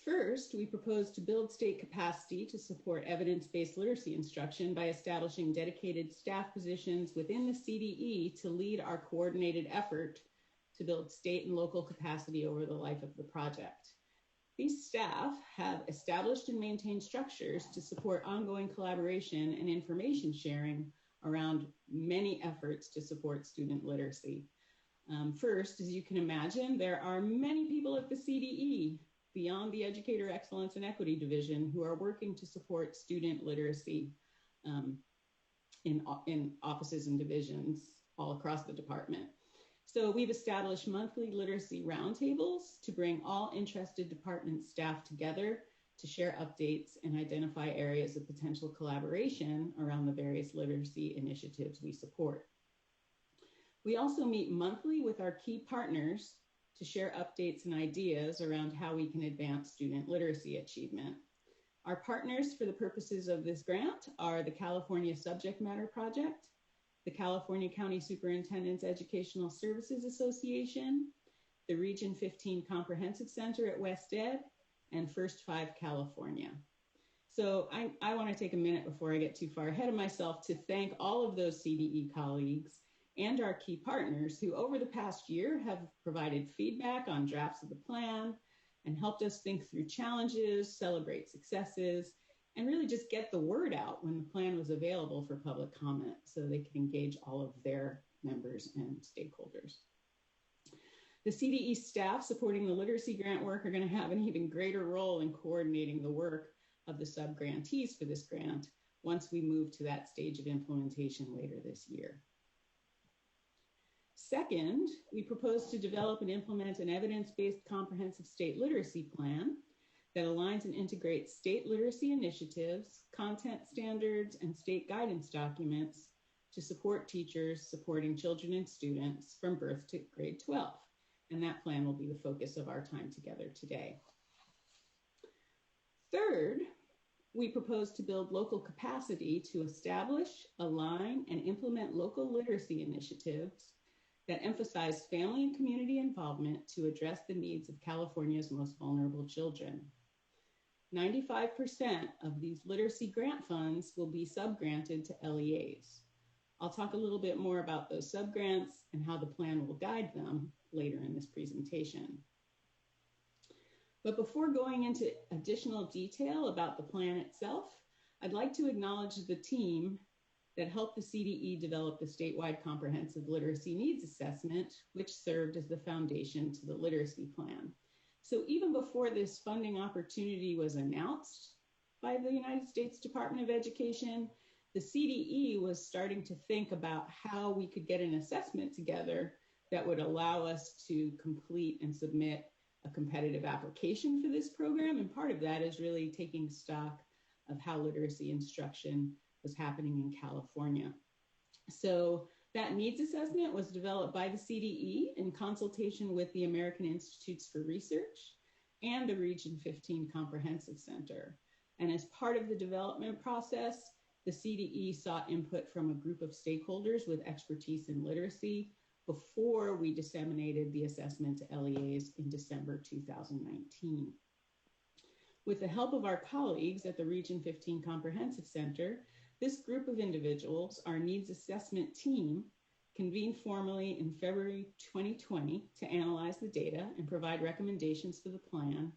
First, we propose to build state capacity to support evidence-based literacy instruction by establishing dedicated staff positions within the CDE to lead our coordinated effort to build state and local capacity over the life of the project. These staff have established and maintained structures to support ongoing collaboration and information sharing around many efforts to support student literacy. First, as you can imagine, there are many people at the CDE beyond the Educator Excellence and Equity Division who are working to support student literacy in offices and divisions all across the department. So we've established monthly literacy roundtables to bring all interested department staff together to share updates and identify areas of potential collaboration around the various literacy initiatives we support. We also meet monthly with our key partners to share updates and ideas around how we can advance student literacy achievement. Our partners for the purposes of this grant are the California Subject Matter Project, the California County Superintendent's Educational Services Association, the Region 15 Comprehensive Center at West Ed, and First 5 California. So I want to take a minute before I get too far ahead of myself to thank all of those CDE colleagues and our key partners who over the past year have provided feedback on drafts of the plan and helped us think through challenges, celebrate successes, and really just get the word out when the plan was available for public comment so they can engage all of their members and stakeholders. The CDE staff supporting the literacy grant work are going to have an even greater role in coordinating the work of the sub-grantees for this grant once we move to that stage of implementation later this year. Second, we propose to develop and implement an evidence-based comprehensive state literacy plan that aligns and integrates state literacy initiatives, content standards, and state guidance documents to support teachers supporting children and students from birth to grade 12. And that plan will be the focus of our time together today. Third, we propose to build local capacity to establish, align, and implement local literacy initiatives that emphasize family and community involvement to address the needs of California's most vulnerable children. 95% of these literacy grant funds will be subgranted to LEAs. I'll talk a little bit more about those subgrants and how the plan will guide them later in this presentation. But before going into additional detail about the plan itself, I'd like to acknowledge the team that helped the CDE develop the statewide comprehensive literacy needs assessment, which served as the foundation to the literacy plan. So even before this funding opportunity was announced, by the United States Department of Education, the CDE was starting to think about how we could get an assessment together that would allow us to complete and submit a competitive application for this program. And part of that is really taking stock of how literacy instruction was happening in California. So that needs assessment was developed by the CDE in consultation with the American Institutes for Research and the Region 15 Comprehensive Center. And as part of the development process, the CDE sought input from a group of stakeholders with expertise in literacy before we disseminated the assessment to LEAs in December 2019. With the help of our colleagues at the Region 15 Comprehensive Center, this group of individuals, our needs assessment team, convened formally in February 2020 to analyze the data and provide recommendations for the plan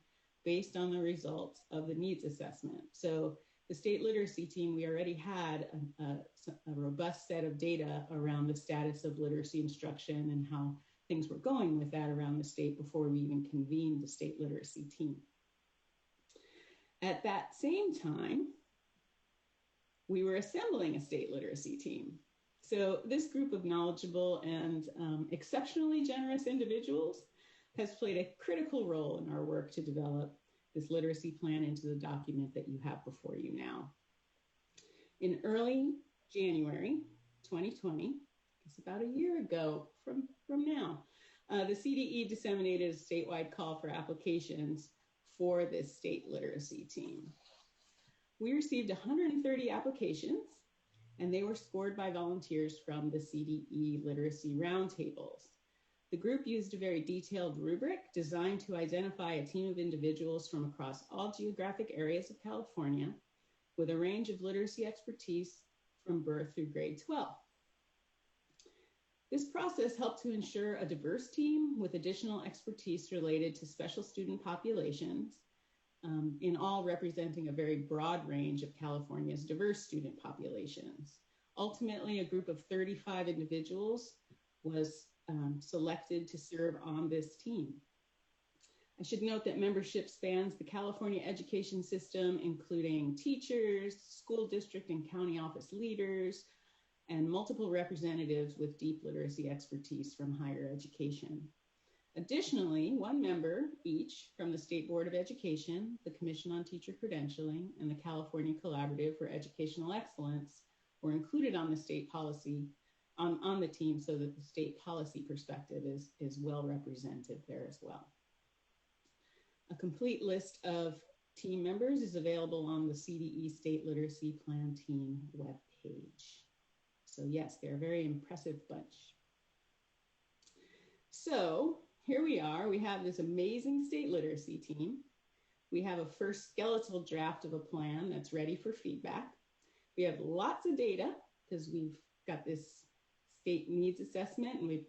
based on the results of the needs assessment. So the state literacy team, we already had a robust set of data around the status of literacy instruction and how things were going with that around the state before we even convened the state literacy team. At that same time, we were assembling a state literacy team. So this group of knowledgeable and exceptionally generous individuals has played a critical role in our work to develop this literacy plan into the document that you have before you now. In early January 2020, it's about a year ago from now, the CDE disseminated a statewide call for applications for this state literacy team. We received 130 applications, and they were scored by volunteers from the CDE literacy roundtables. The group used a very detailed rubric designed to identify a team of individuals from across all geographic areas of California with a range of literacy expertise from birth through grade 12. This process helped to ensure a diverse team with additional expertise related to special student populations, in all representing a very broad range of California's diverse student populations. Ultimately, a group of 35 individuals was selected to serve on this team. I should note that membership spans the California education system, including teachers, school district and county office leaders, and multiple representatives with deep literacy expertise from higher education. Additionally, one member each from the State Board of Education, the Commission on Teacher Credentialing, and the California Collaborative for Educational Excellence were included on the state policy, on the team, so that the state policy perspective is well represented there as well. A complete list of team members is available on the CDE State Literacy Plan Team webpage. So yes, they're a very impressive bunch. So here we are, we have this amazing state literacy team. We have a first skeletal draft of a plan that's ready for feedback. We have lots of data because we've got this state needs assessment and we've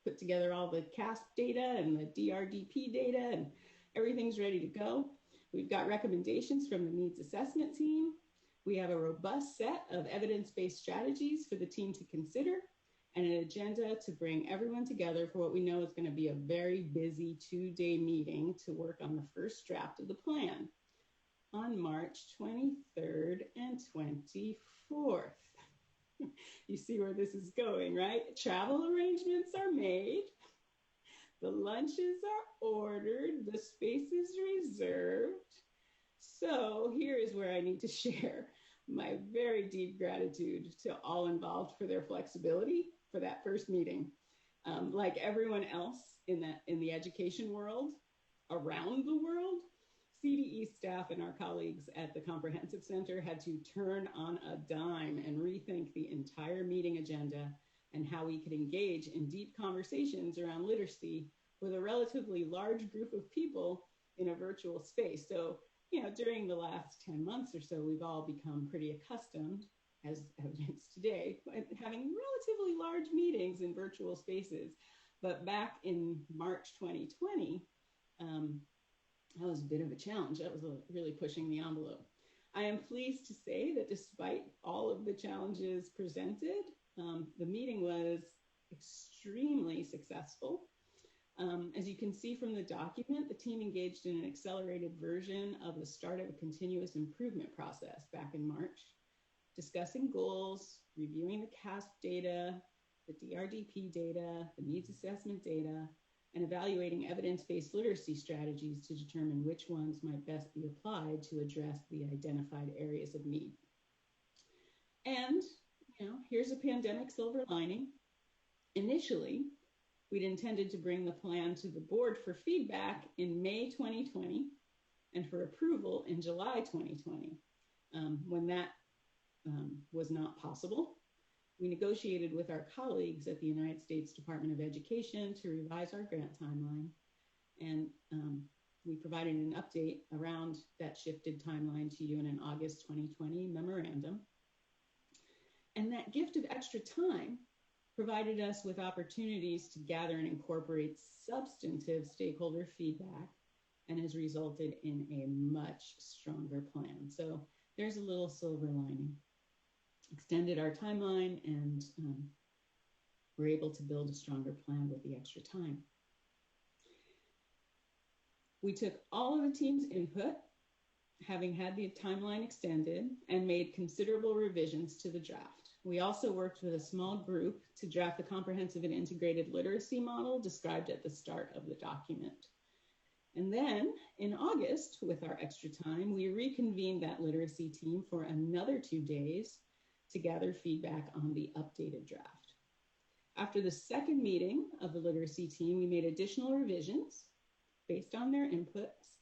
put together all the CASP data and the DRDP data and everything's ready to go. We've got recommendations from the needs assessment team. We have a robust set of evidence-based strategies for the team to consider and an agenda to bring everyone together for what we know is going to be a very busy 2-day meeting to work on the first draft of the plan on March 23rd and 24th. You see where this is going, right? Travel arrangements are made, the lunches are ordered, the space is reserved. So here is where I need to share my very deep gratitude to all involved for their flexibility for that first meeting. Like everyone else in the education world, around the world, CDE staff and our colleagues at the Comprehensive Center had to turn on a dime and rethink the entire meeting agenda and how we could engage in deep conversations around literacy with a relatively large group of people in a virtual space. So, you know, during the last 10 months or so, we've all become pretty accustomed, as evidenced today, having relatively large meetings in virtual spaces. But back in March 2020, that was a bit of a challenge. That was really pushing the envelope. I am pleased to say that despite all of the challenges presented, the meeting was extremely successful. As you can see from the document, the team engaged in an accelerated version of the start of a continuous improvement process back in March, discussing goals, reviewing the CASP data, the DRDP data, the needs assessment data, and evaluating evidence-based literacy strategies to determine which ones might best be applied to address the identified areas of need. And, here's a pandemic silver lining. Initially, we'd intended to bring the plan to the board for feedback in May 2020 and for approval in July 2020. When that was not possible, we negotiated with our colleagues at the United States Department of Education to revise our grant timeline, and we provided an update around that shifted timeline to you in an August 2020 memorandum. And that gift of extra time provided us with opportunities to gather and incorporate substantive stakeholder feedback and has resulted in a much stronger plan. So there's a little silver lining. Extended our timeline, and we're able to build a stronger plan with the extra time. We took all of the team's input, having had the timeline extended, and made considerable revisions to the draft. We also worked with a small group to draft the comprehensive and integrated literacy model described at the start of the document. And then in August, with our extra time, we reconvened that literacy team for another 2 days to gather feedback on the updated draft. After the second meeting of the literacy team, we made additional revisions based on their inputs,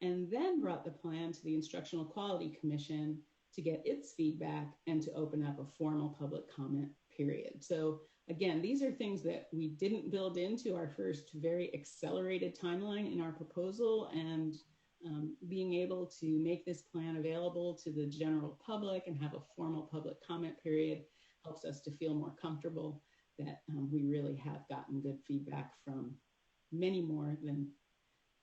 and then brought the plan to the Instructional Quality Commission to get its feedback and to open up a formal public comment period. So again, these are things that we didn't build into our first very accelerated timeline in our proposal, and being able to make this plan available to the general public and have a formal public comment period helps us to feel more comfortable that we really have gotten good feedback from many more than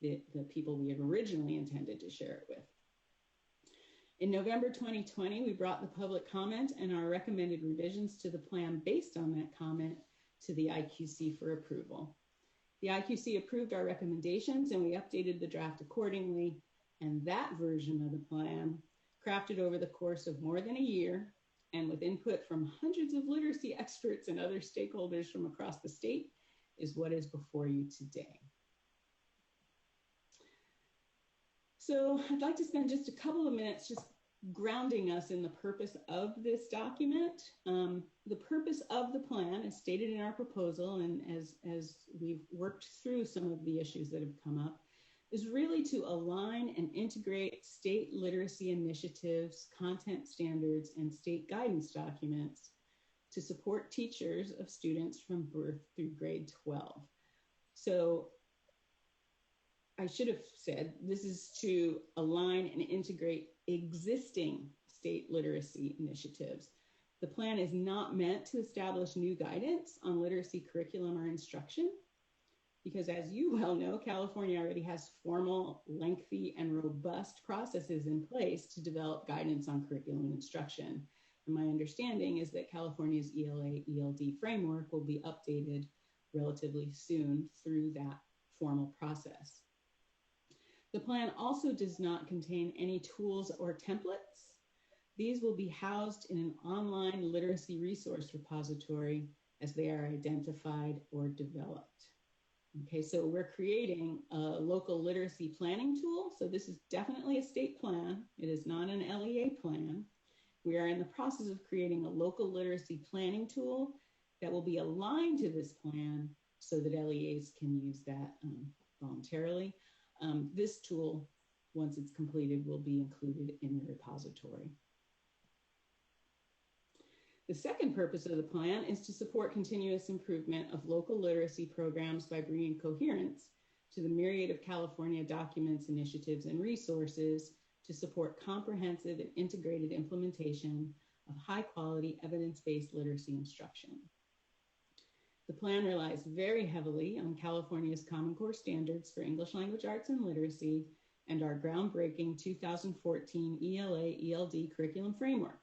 the people we had originally intended to share it with. In November 2020, we brought the public comment and our recommended revisions to the plan based on that comment to the IQC for approval. The IQC approved our recommendations, and we updated the draft accordingly. And that version of the plan, crafted over the course of more than a year and with input from hundreds of literacy experts and other stakeholders from across the state, is what is before you today. So I'd like to spend just a couple of minutes just grounding us in the purpose of this document. The purpose of the plan, as stated in our proposal, and as we've worked through some of the issues that have come up, is really to align and integrate state literacy initiatives, content standards, and state guidance documents to support teachers of students from birth through grade 12. So I should have said, this is to align and integrate existing state literacy initiatives. The plan is not meant to establish new guidance on literacy curriculum or instruction, because as you well know, California already has formal, lengthy, and robust processes in place to develop guidance on curriculum and instruction. And my understanding is that California's ELA-ELD framework will be updated relatively soon through that formal process. The plan also does not contain any tools or templates. These will be housed in an online literacy resource repository as they are identified or developed. Okay, so we're creating a local literacy planning tool. So this is definitely a state plan. It is not an LEA plan. We are in the process of creating a local literacy planning tool that will be aligned to this plan so that LEAs can use that voluntarily. This tool, once it's completed, will be included in the repository. The second purpose of the plan is to support continuous improvement of local literacy programs by bringing coherence to the myriad of California documents, initiatives, and resources to support comprehensive and integrated implementation of high-quality, evidence-based literacy instruction. The plan relies very heavily on California's Common Core standards for English language arts and literacy and our groundbreaking 2014 ELA-ELD curriculum framework.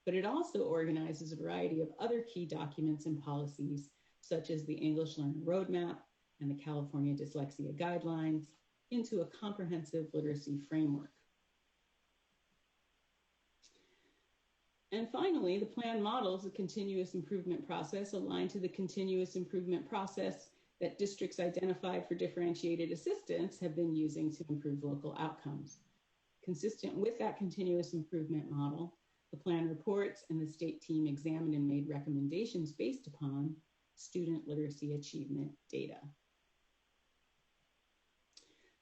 But it also organizes a variety of other key documents and policies, such as the English Learner Roadmap and the California Dyslexia Guidelines into a comprehensive literacy framework. And finally, the plan models a continuous improvement process aligned to the continuous improvement process that districts identified for differentiated assistance have been using to improve local outcomes. Consistent with that continuous improvement model, the plan reports and the state team examined and made recommendations based upon student literacy achievement data.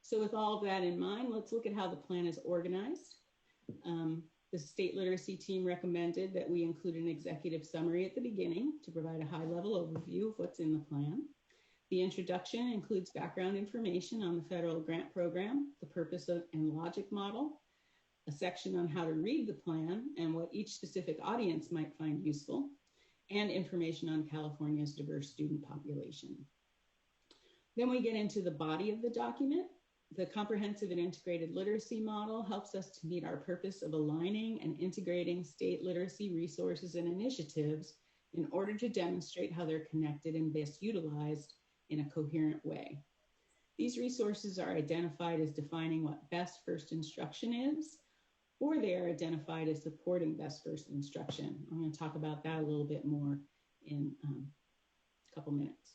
So with all of that in mind, let's look at how the plan is organized. The state literacy team recommended that we include an executive summary at the beginning to provide a high-level overview of what's in the plan. The introduction includes background information on the federal grant program, the purpose and logic model, a section on how to read the plan and what each specific audience might find useful, and information on California's diverse student population. Then we get into the body of the document. The comprehensive and integrated literacy model helps us to meet our purpose of aligning and integrating state literacy resources and initiatives in order to demonstrate how they're connected and best utilized in a coherent way. These resources are identified as defining what best first instruction is, or they are identified as supporting best first instruction. I'm going to talk about that a little bit more in a couple minutes.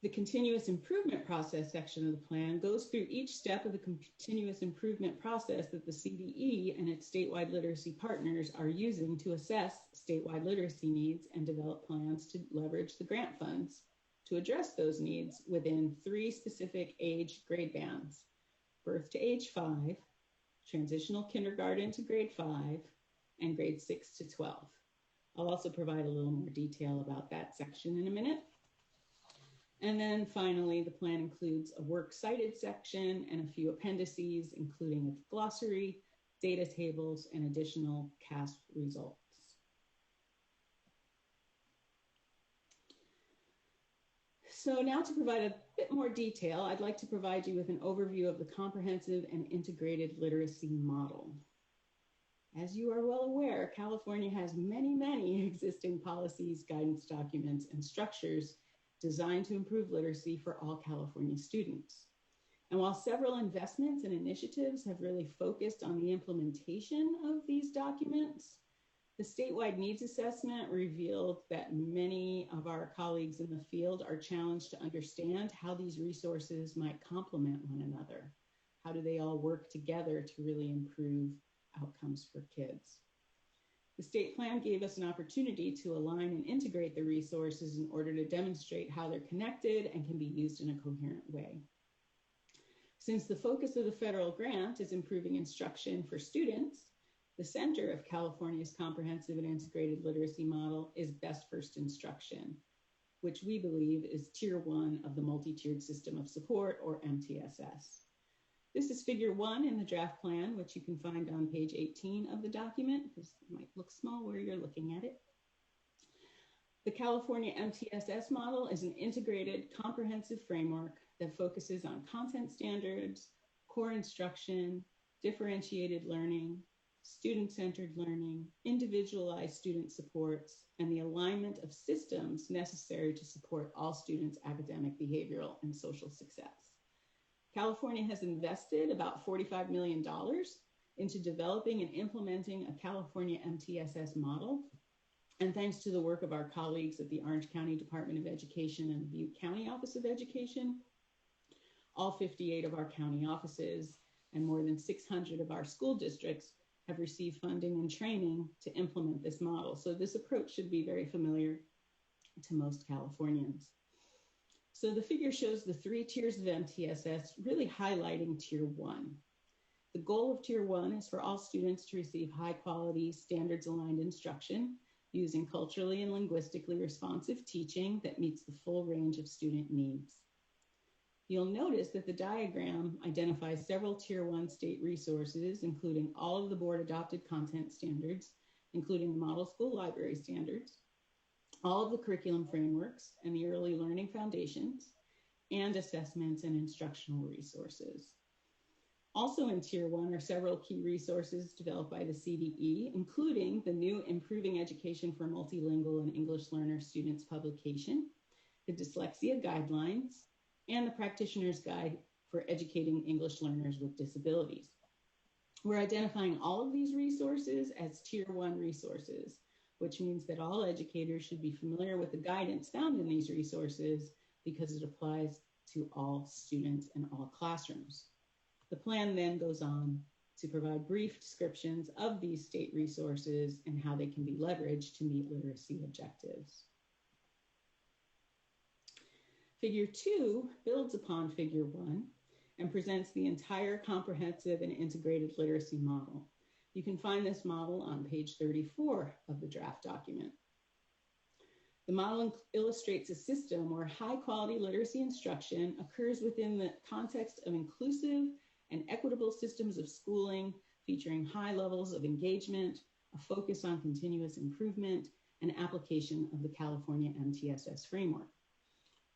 The continuous improvement process section of the plan goes through each step of the continuous improvement process that the CDE and its statewide literacy partners are using to assess statewide literacy needs and develop plans to leverage the grant funds to address those needs within 3 specific age grade bands: birth to age 5, transitional kindergarten to grade 5, and grade 6 to 12. I'll also provide a little more detail about that section in a minute. And then finally, the plan includes a works cited section and a few appendices, including a glossary, data tables, and additional CASP results. So now to provide a bit more detail, I'd like to provide you with an overview of the comprehensive and integrated literacy model. As you are well aware, California has many existing policies, guidance documents, and structures designed to improve literacy for all California students. And while several investments and initiatives have really focused on the implementation of these documents, the statewide needs assessment revealed that many of our colleagues in the field are challenged to understand how these resources might complement one another. How do they all work together to really improve outcomes for kids? The state plan gave us an opportunity to align and integrate the resources in order to demonstrate how they're connected and can be used in a coherent way. Since the focus of the federal grant is improving instruction for students, the center of California's comprehensive and integrated literacy model is best first instruction, which we believe is tier 1 of the multi-tiered system of support, or MTSS. This is figure 1 in the draft plan, which you can find on page 18 of the document, because it might look small where you're looking at it. The California MTSS model is an integrated, comprehensive framework that focuses on content standards, core instruction, differentiated learning, student-centered learning, individualized student supports, and the alignment of systems necessary to support all students' academic, behavioral, and social success. California has invested about $45 million into developing and implementing a California MTSS model. And thanks to the work of our colleagues at the Orange County Department of Education and the Butte County Office of Education, all 58 of our county offices and more than 600 of our school districts have received funding and training to implement this model. So this approach should be very familiar to most Californians. So the figure shows the 3 tiers of MTSS, really highlighting tier 1. The goal of tier 1 is for all students to receive high quality, standards aligned instruction using culturally and linguistically responsive teaching that meets the full range of student needs. You'll notice that the diagram identifies several tier 1 state resources, including all of the board adopted content standards, including the model school library standards, all of the curriculum frameworks and the early learning foundations, and assessments and instructional resources. Also in tier 1 are several key resources developed by the CDE, including the new Improving Education for Multilingual and English Learner Students publication, the Dyslexia Guidelines, and the Practitioner's Guide for Educating English Learners with Disabilities. We're identifying all of these resources as Tier 1 resources, which means that all educators should be familiar with the guidance found in these resources because it applies to all students in all classrooms. The plan then goes on to provide brief descriptions of these state resources and how they can be leveraged to meet literacy objectives. Figure 2 builds upon Figure 1 and presents the entire comprehensive and integrated literacy model. You can find this model on page 34 of the draft document. The model illustrates a system where high-quality literacy instruction occurs within the context of inclusive and equitable systems of schooling, featuring high levels of engagement, a focus on continuous improvement, and application of the California MTSS framework.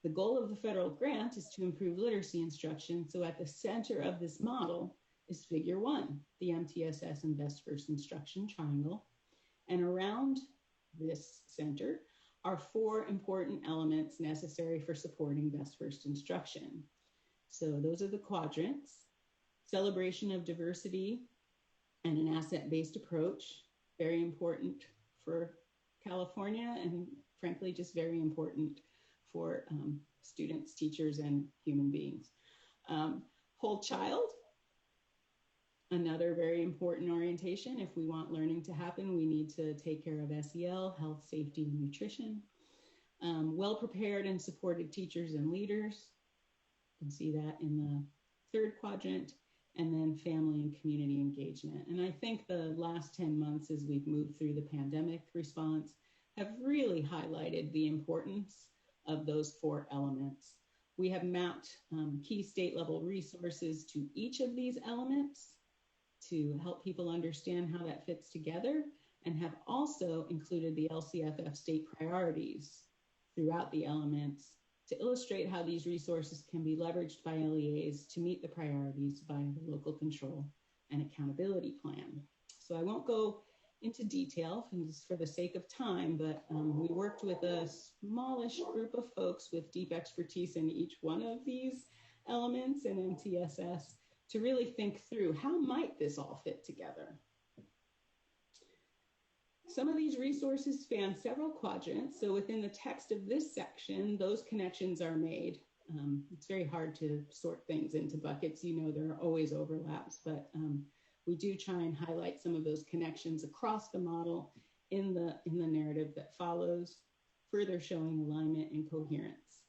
The goal of the federal grant is to improve literacy instruction, so at the center of this model is Figure 1, the MTSS and Best First Instruction triangle. And around this center are 4 important elements necessary for supporting Best First Instruction. So those are the quadrants: celebration of diversity and an asset-based approach, very important for California and frankly, just very important for students, teachers, and human beings. Whole child, another very important orientation. If we want learning to happen, we need to take care of SEL, health, safety, and nutrition. Well-prepared and supported teachers and leaders. You can see that in the 3rd quadrant. And then family and community engagement. And I think the last 10 months as we've moved through the pandemic response have really highlighted the importance of those 4 elements. We have mapped key state level resources to each of these elements to help people understand how that fits together, and have also included the LCFF state priorities throughout the elements to illustrate how these resources can be leveraged by LEAs to meet the priorities via the local control and accountability plan. So I won't go into detail for the sake of time, but we worked with a smallish group of folks with deep expertise in each one of these elements in MTSS to really think through how might this all fit together. Some of these resources span several quadrants, so within the text of this section, those connections are made. It's very hard to sort things into buckets. You know, there are always overlaps, but we do try and highlight some of those connections across the model in the narrative that follows, further showing alignment and coherence.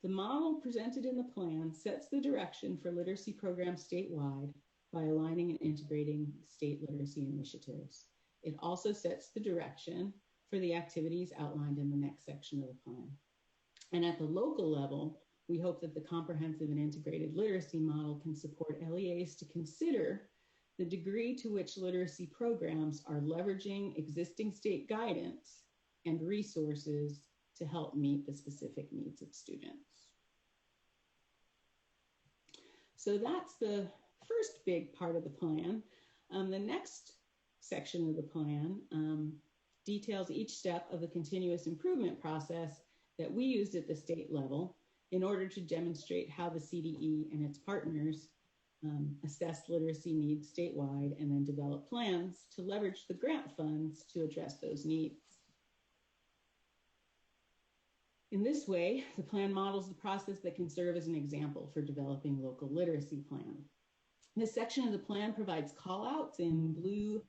The model presented in the plan sets the direction for literacy programs statewide by aligning and integrating state literacy initiatives. It also sets the direction for the activities outlined in the next section of the plan. And at the local level, we hope that the comprehensive and integrated literacy model can support LEAs to consider the degree to which literacy programs are leveraging existing state guidance and resources to help meet the specific needs of students. So that's the first big part of the plan. The next section of the plan details each step of the continuous improvement process that we used at the state level in order to demonstrate how the CDE and its partners assess literacy needs statewide and then develop plans to leverage the grant funds to address those needs. In this way, the plan models the process that can serve as an example for developing local literacy plan. This section of the plan provides call-outs in blue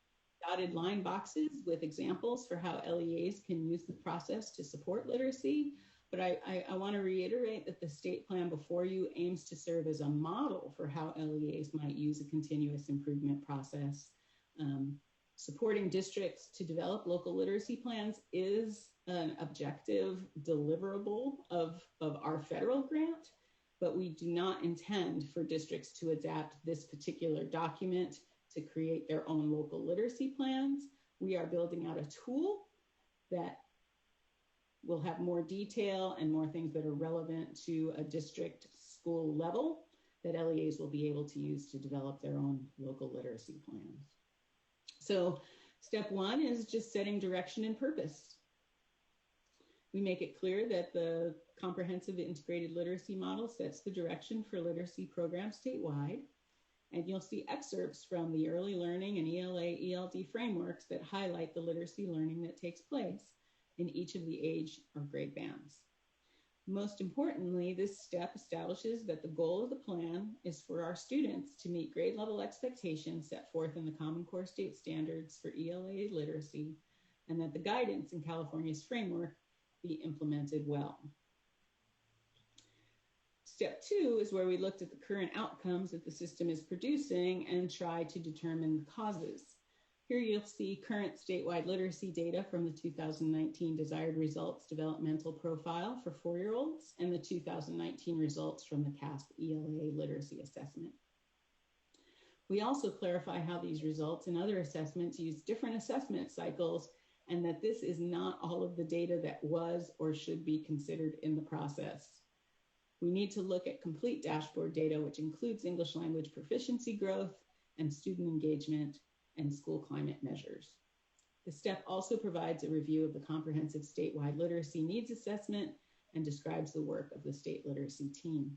dotted line boxes with examples for how LEAs can use the process to support literacy. But I want to reiterate that the state plan before you aims to serve as a model for how LEAs might use a continuous improvement process. Supporting districts to develop local literacy plans is an objective deliverable of our federal grant, but we do not intend for districts to adapt this particular document to create their own local literacy plans. We are building out a tool that will have more detail and more things that are relevant to a district school level that LEAs will be able to use to develop their own local literacy plans. So step one is just setting direction and purpose. We make it clear that the comprehensive integrated literacy model sets the direction for literacy programs statewide. And you'll see excerpts from the early learning and ELA/ELD frameworks that highlight the literacy learning that takes place in each of the age or grade bands. Most importantly, this step establishes that the goal of the plan is for our students to meet grade level expectations set forth in the Common Core state standards for ELA literacy, and that the guidance in California's framework be implemented well. Step 2 is where we looked at the current outcomes that the system is producing and tried to determine the causes. Here you'll see current statewide literacy data from the 2019 Desired Results Developmental Profile for 4-year-olds and the 2019 results from the CASP ELA Literacy Assessment. We also clarify how these results and other assessments use different assessment cycles, and that this is not all of the data that was or should be considered in the process. We need to look at complete dashboard data, which includes English language proficiency growth and student engagement and school climate measures. The step also provides a review of the comprehensive statewide literacy needs assessment and describes the work of the state literacy team.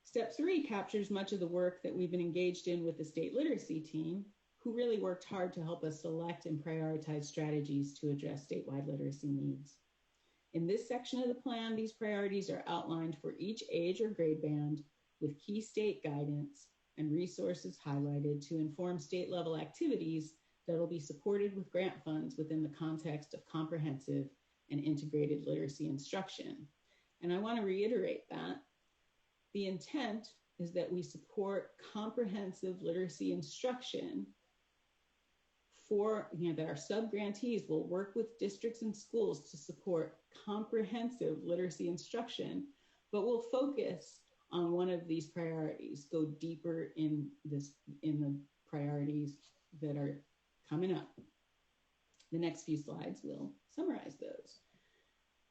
Step 3 captures much of the work that we've been engaged in with the state literacy team, who really worked hard to help us select and prioritize strategies to address statewide literacy needs. In this section of the plan, these priorities are outlined for each age or grade band with key state guidance and resources highlighted to inform state level activities that will be supported with grant funds within the context of comprehensive and integrated literacy instruction. And I want to reiterate that the intent is that we support comprehensive literacy instruction for, that our sub-grantees will work with districts and schools to support comprehensive literacy instruction, but we'll focus on one of these priorities, go deeper in the priorities that are coming up. The next few slides will summarize those.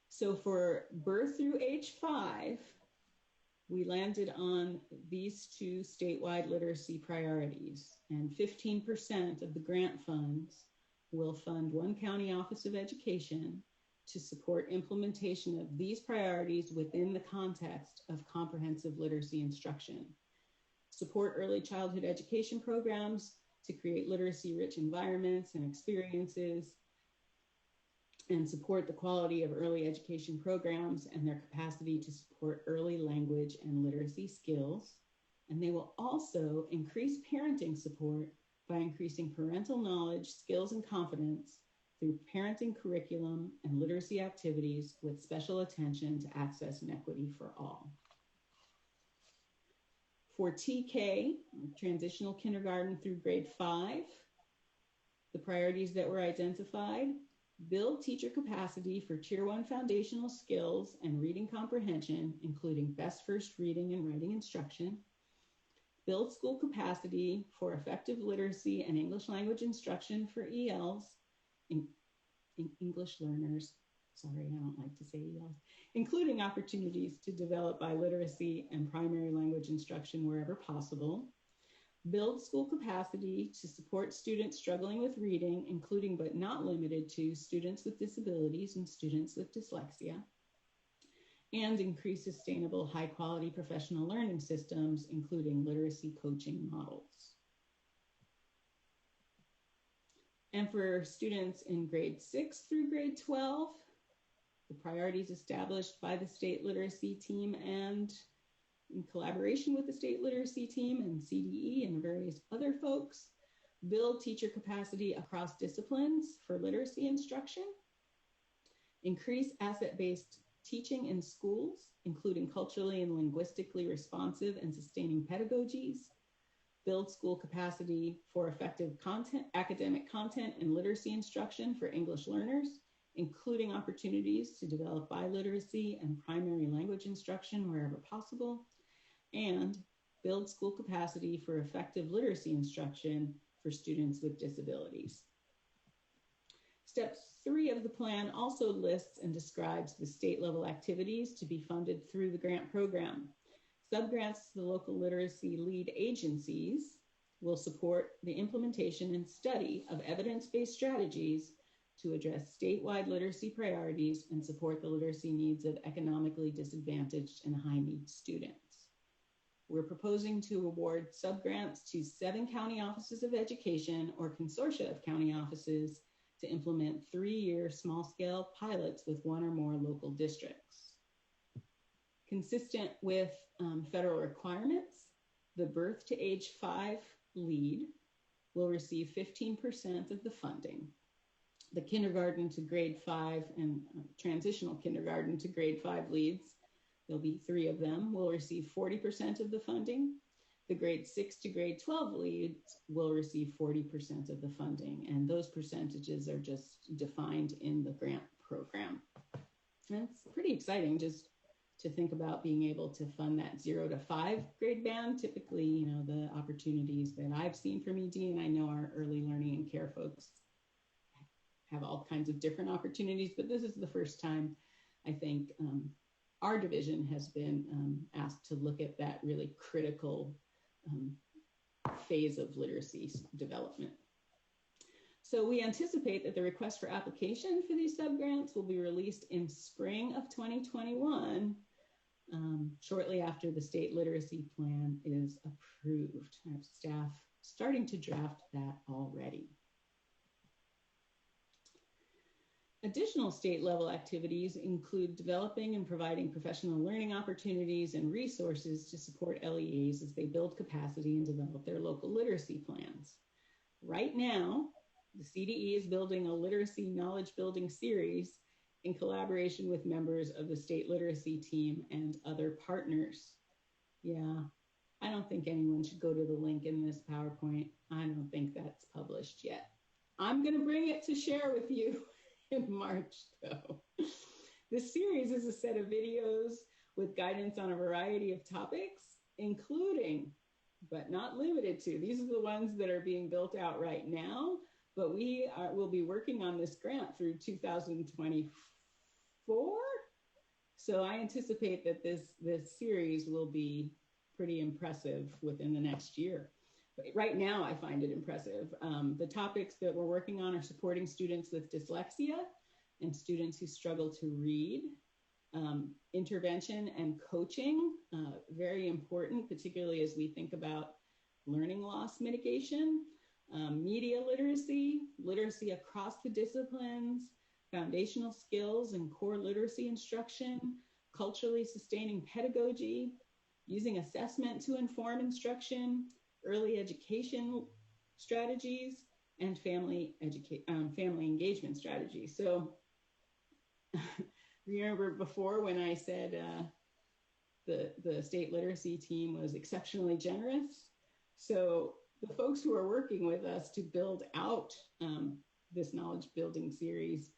So for birth through age 5, we landed on these 2 statewide literacy priorities, and 15% of the grant funds will fund one county office of education to support implementation of these priorities within the context of comprehensive literacy instruction. Support early childhood education programs to create literacy-rich environments and experiences, and support the quality of early education programs and their capacity to support early language and literacy skills. And they will also increase parenting support by increasing parental knowledge, skills, and confidence through parenting curriculum and literacy activities with special attention to access and equity for all. For TK, transitional kindergarten through grade 5, the priorities that were identified: build teacher capacity for Tier 1 foundational skills and reading comprehension, including best first reading and writing instruction. Build school capacity for effective literacy and English language instruction for ELs, English learners, sorry, I don't like to say ELs, including opportunities to develop biliteracy and primary language instruction wherever possible. Build school capacity to support students struggling with reading, including but not limited to students with disabilities and students with dyslexia. And increase sustainable high-quality professional learning systems, including literacy coaching models. And for students in grade 6 through grade 12, the priorities established by the state literacy team and in collaboration with the state literacy team and CDE and various other folks: build teacher capacity across disciplines for literacy instruction, increase asset-based teaching in schools, including culturally and linguistically responsive and sustaining pedagogies, build school capacity for effective content, academic content and literacy instruction for English learners, including opportunities to develop biliteracy and primary language instruction wherever possible, and build school capacity for effective literacy instruction for students with disabilities. Step 3 of the plan also lists and describes the state level activities to be funded through the grant program. Subgrants to the local literacy lead agencies will support the implementation and study of evidence-based strategies to address statewide literacy priorities and support the literacy needs of economically disadvantaged and high-need students. We're proposing to award subgrants to 7 county offices of education or consortia of county offices to implement 3-year small-scale pilots with 1 or more local districts. Consistent with federal requirements, the birth to age 5 lead will receive 15% of the funding. The kindergarten to grade 5 and transitional kindergarten to grade 5 leads, there'll be 3 of them, will receive 40% of the funding. The grade 6 to grade 12 leads will receive 40% of the funding, and those percentages are just defined in the grant program. And it's pretty exciting just to think about being able to fund that 0 to 5 grade band. Typically, you know, the opportunities that I've seen from ED, and I know our early learning and care folks have all kinds of different opportunities, but this is the first time I think our division has been asked to look at that really critical phase of literacy development. So we anticipate that the request for application for these subgrants will be released in spring of 2021, shortly after the state literacy plan is approved. I have staff starting to draft that already. Additional state level activities include developing and providing professional learning opportunities and resources to support LEAs as they build capacity and develop their local literacy plans. Right now, the CDE is building a literacy knowledge building series in collaboration with members of the state literacy team and other partners. Yeah, I don't think anyone should go to the link in this PowerPoint. I don't think that's published yet. I'm going to bring it to share with you in March, though. This series is a set of videos with guidance on a variety of topics, including, but not limited to, these are the ones that are being built out right now, but we will be working on this grant through 2024. So I anticipate that this series will be pretty impressive within the next year. But right now, I find it impressive. The topics that we're working on are supporting students with dyslexia and students who struggle to read, intervention and coaching, very important, particularly as we think about learning loss mitigation, media literacy, literacy across the disciplines, foundational skills and core literacy instruction, culturally sustaining pedagogy, using assessment to inform instruction, early education strategies, and family engagement strategies. So remember before when I said the state literacy team was exceptionally generous? So the folks who are working with us to build out this knowledge building series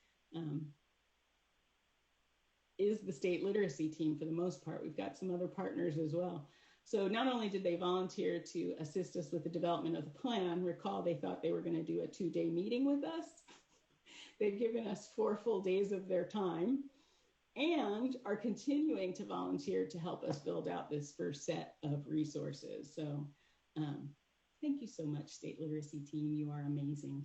is the state literacy team for the most part. We've got some other partners as well. So not only did they volunteer to assist us with the development of the plan, recall they thought they were going to do a 2-day meeting with us. They've given us 4 full days of their time and are continuing to volunteer to help us build out this first set of resources. So thank you so much, State Literacy Team. You are amazing.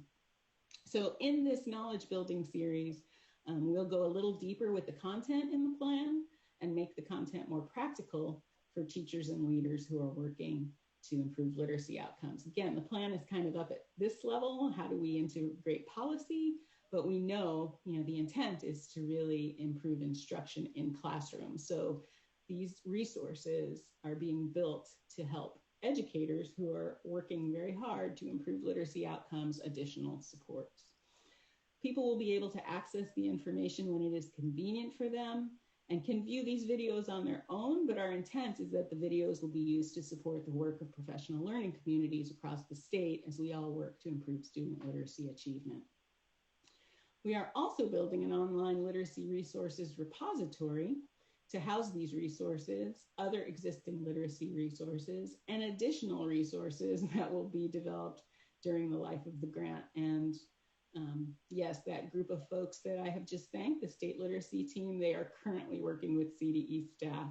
So in this knowledge building series, we'll go a little deeper with the content in the plan and make the content more practical for teachers and leaders who are working to improve literacy outcomes. Again, the plan is kind of up at this level. How do we integrate policy? But we know, the intent is to really improve instruction in classrooms. So these resources are being built to help educators who are working very hard to improve literacy outcomes, additional supports. People will be able to access the information when it is convenient for them and can view these videos on their own, but our intent is that the videos will be used to support the work of professional learning communities across the state as we all work to improve student literacy achievement. We are also building an online literacy resources repository to house these resources, other existing literacy resources, and additional resources that will be developed during the life of the grant. And yes, that group of folks that I have just thanked, the state literacy team, they are currently working with CDE staff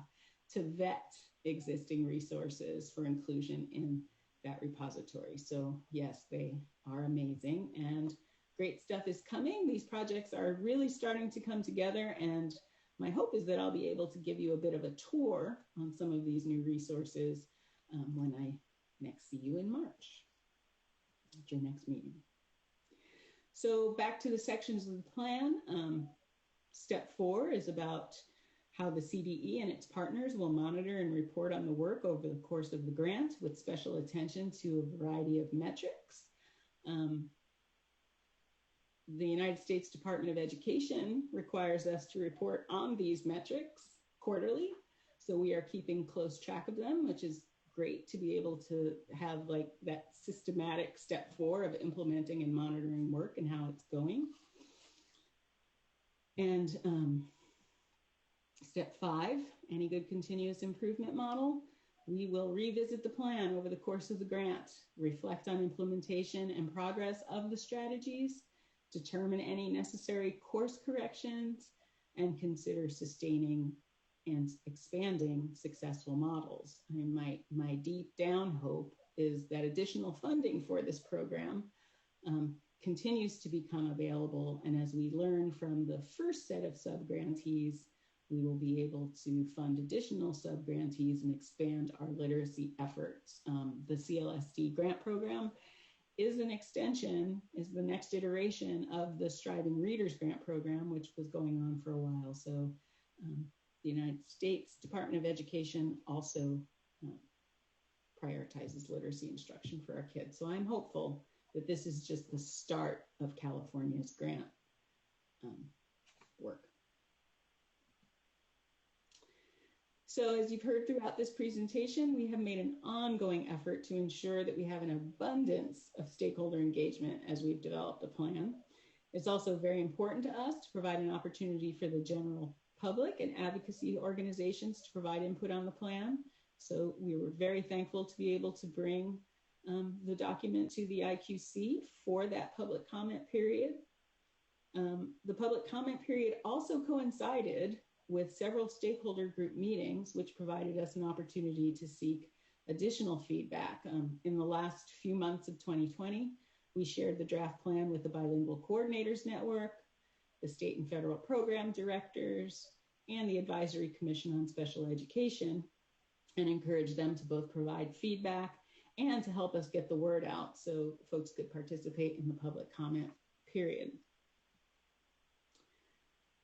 to vet existing resources for inclusion in that repository. So yes, they are amazing. And great stuff is coming. These projects are really starting to come together, and my hope is that I'll be able to give you a bit of a tour on some of these new resources when I next see you in March at your next meeting. So back to the sections of the plan. Step 4 is about how the CDE and its partners will monitor and report on the work over the course of the grant with special attention to a variety of metrics. The United States Department of Education requires us to report on these metrics quarterly. So we are keeping close track of them, which is great to be able to have like that systematic step 4 of implementing and monitoring work and how it's going. And step 5, any good continuous improvement model. We will revisit the plan over the course of the grant, reflect on implementation and progress of the strategies, determine any necessary course corrections, and consider sustaining and expanding successful models. I mean, my deep down hope is that additional funding for this program continues to become available. And as we learn from the first set of subgrantees, we will be able to fund additional subgrantees and expand our literacy efforts. The CLSD grant program is an extension, is the next iteration of the Striving Readers grant program, which was going on for a while. So the United States Department of Education also prioritizes literacy instruction for our kids. So I'm hopeful that this is just the start of California's grant work. So as you've heard throughout this presentation, we have made an ongoing effort to ensure that we have an abundance of stakeholder engagement as we've developed a plan. It's also very important to us to provide an opportunity for the general public and advocacy organizations to provide input on the plan. So we were very thankful to be able to bring the document to the IQC for that public comment period. The public comment period also coincided with several stakeholder group meetings, which provided us an opportunity to seek additional feedback. In the last few months of 2020, we shared the draft plan with the Bilingual Coordinators Network, the state and federal program directors, and the Advisory Commission on Special Education, and encouraged them to both provide feedback and to help us get the word out so folks could participate in the public comment period.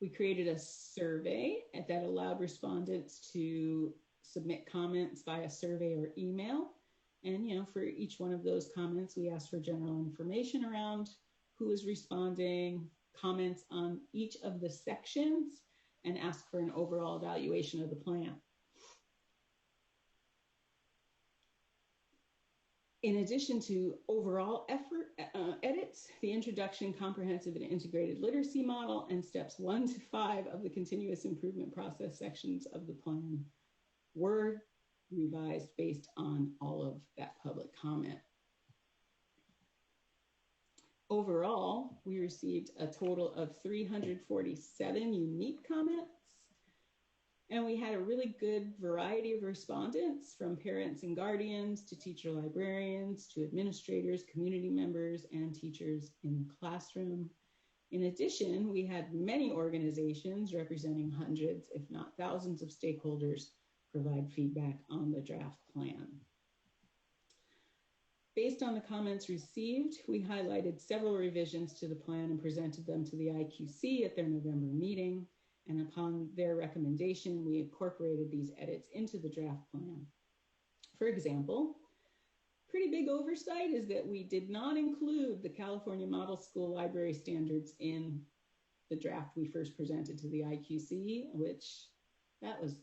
We created a survey that allowed respondents to submit comments via survey or email. And, for each one of those comments, we asked for general information around who is responding, comments on each of the sections, and asked for an overall evaluation of the plan. In addition to overall edits, the introduction, comprehensive and integrated literacy model, and steps 1 to 5 of the continuous improvement process sections of the plan were revised based on all of that public comment. Overall, we received a total of 347 unique comments. And we had a really good variety of respondents, from parents and guardians to teacher librarians to administrators, community members, and teachers in the classroom. In addition, we had many organizations representing hundreds, if not thousands, of stakeholders provide feedback on the draft plan. Based on the comments received, we highlighted several revisions to the plan and presented them to the IQC at their November meeting. And upon their recommendation, we incorporated these edits into the draft plan. For example, pretty big oversight is that we did not include the California Model School Library Standards in the draft we first presented to the IQC, which that was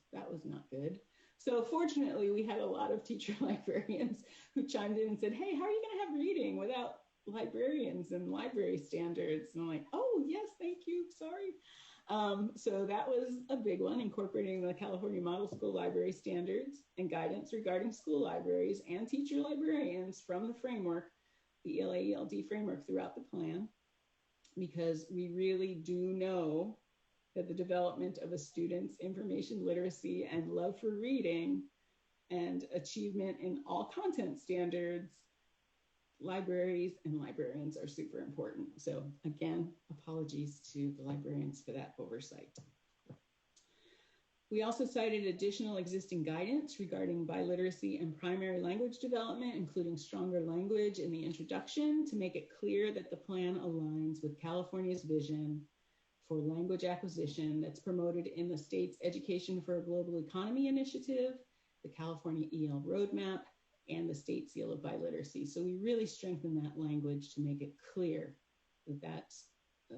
not good. So fortunately, we had a lot of teacher librarians who chimed in and said, hey, how are you gonna have reading without librarians and library standards? And I'm like, oh yes, thank you, sorry. So that was a big one, incorporating the California Model School Library Standards and guidance regarding school libraries and teacher librarians from the framework, the ELA-ELD framework, throughout the plan, because we really do know that the development of a student's information literacy and love for reading and achievement in all content standards libraries and librarians are super important. So again, apologies to the librarians for that oversight. We also cited additional existing guidance regarding biliteracy and primary language development, including stronger language in the introduction to make it clear that the plan aligns with California's vision for language acquisition that's promoted in the state's Education for a Global Economy initiative, the California EL Roadmap, and the State Seal of Biliteracy. So we really strengthen that language to make it clear that that's a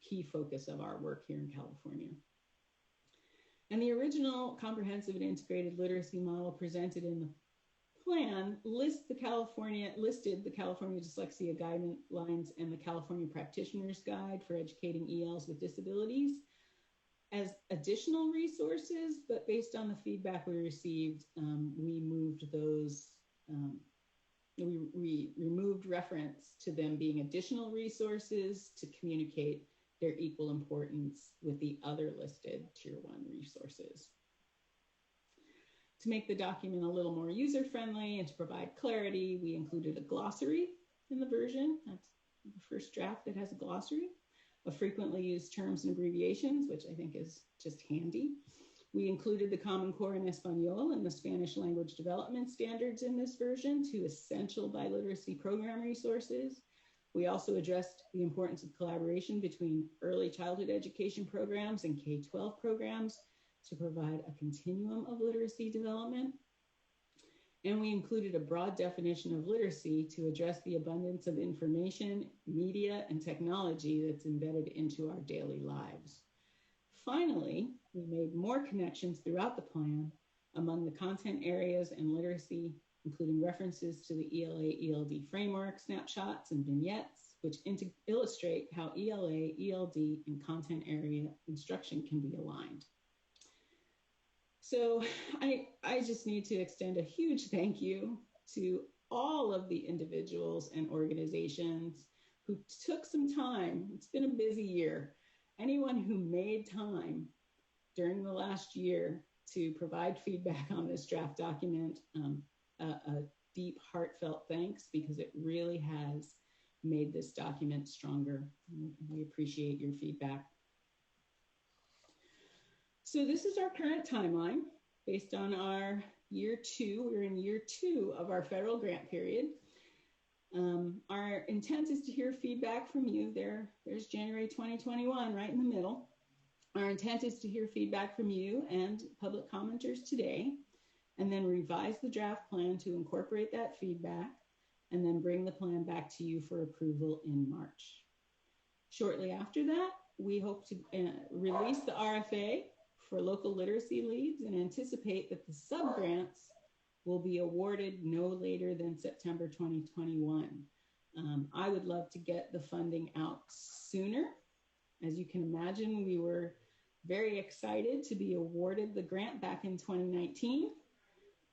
key focus of our work here in California. And the original comprehensive and integrated literacy model presented in the plan listed the California Dyslexia Guidelines and the California Practitioner's Guide for Educating ELs with Disabilities as additional resources, but based on the feedback we received, we moved those, we removed reference to them being additional resources to communicate their equal importance with the other listed Tier 1 resources. To make the document a little more user-friendly and to provide clarity, we included a glossary in the version. That's the first draft that has a glossary of frequently used terms and abbreviations, which I think is just handy. We included the Common Core in Espanol and the Spanish language development standards in this version, two essential biliteracy program resources. We also addressed the importance of collaboration between early childhood education programs and K-12 programs to provide a continuum of literacy development. And we included a broad definition of literacy to address the abundance of information, media, and technology that's embedded into our daily lives. Finally, we made more connections throughout the plan among the content areas and literacy, including references to the ELA-ELD framework, snapshots, and vignettes, which illustrate how ELA, ELD, and content area instruction can be aligned. So I just need to extend a huge thank you to all of the individuals and organizations who took some time. It's been a busy year. Anyone who made time during the last year to provide feedback on this draft document, a deep, heartfelt thanks, because it really has made this document stronger. We appreciate your feedback. So this is our current timeline based on our year 2. We're in year 2 of our federal grant period. Our intent is to hear feedback from you. There's January 2021 right in the middle. Our intent is to hear feedback from you and public commenters today, and then revise the draft plan to incorporate that feedback, and then bring the plan back to you for approval in March. Shortly after that, we hope to release the RFA for local literacy leads and anticipate that the sub-grants will be awarded no later than September 2021. I would love to get the funding out sooner. As you can imagine, we were very excited to be awarded the grant back in 2019.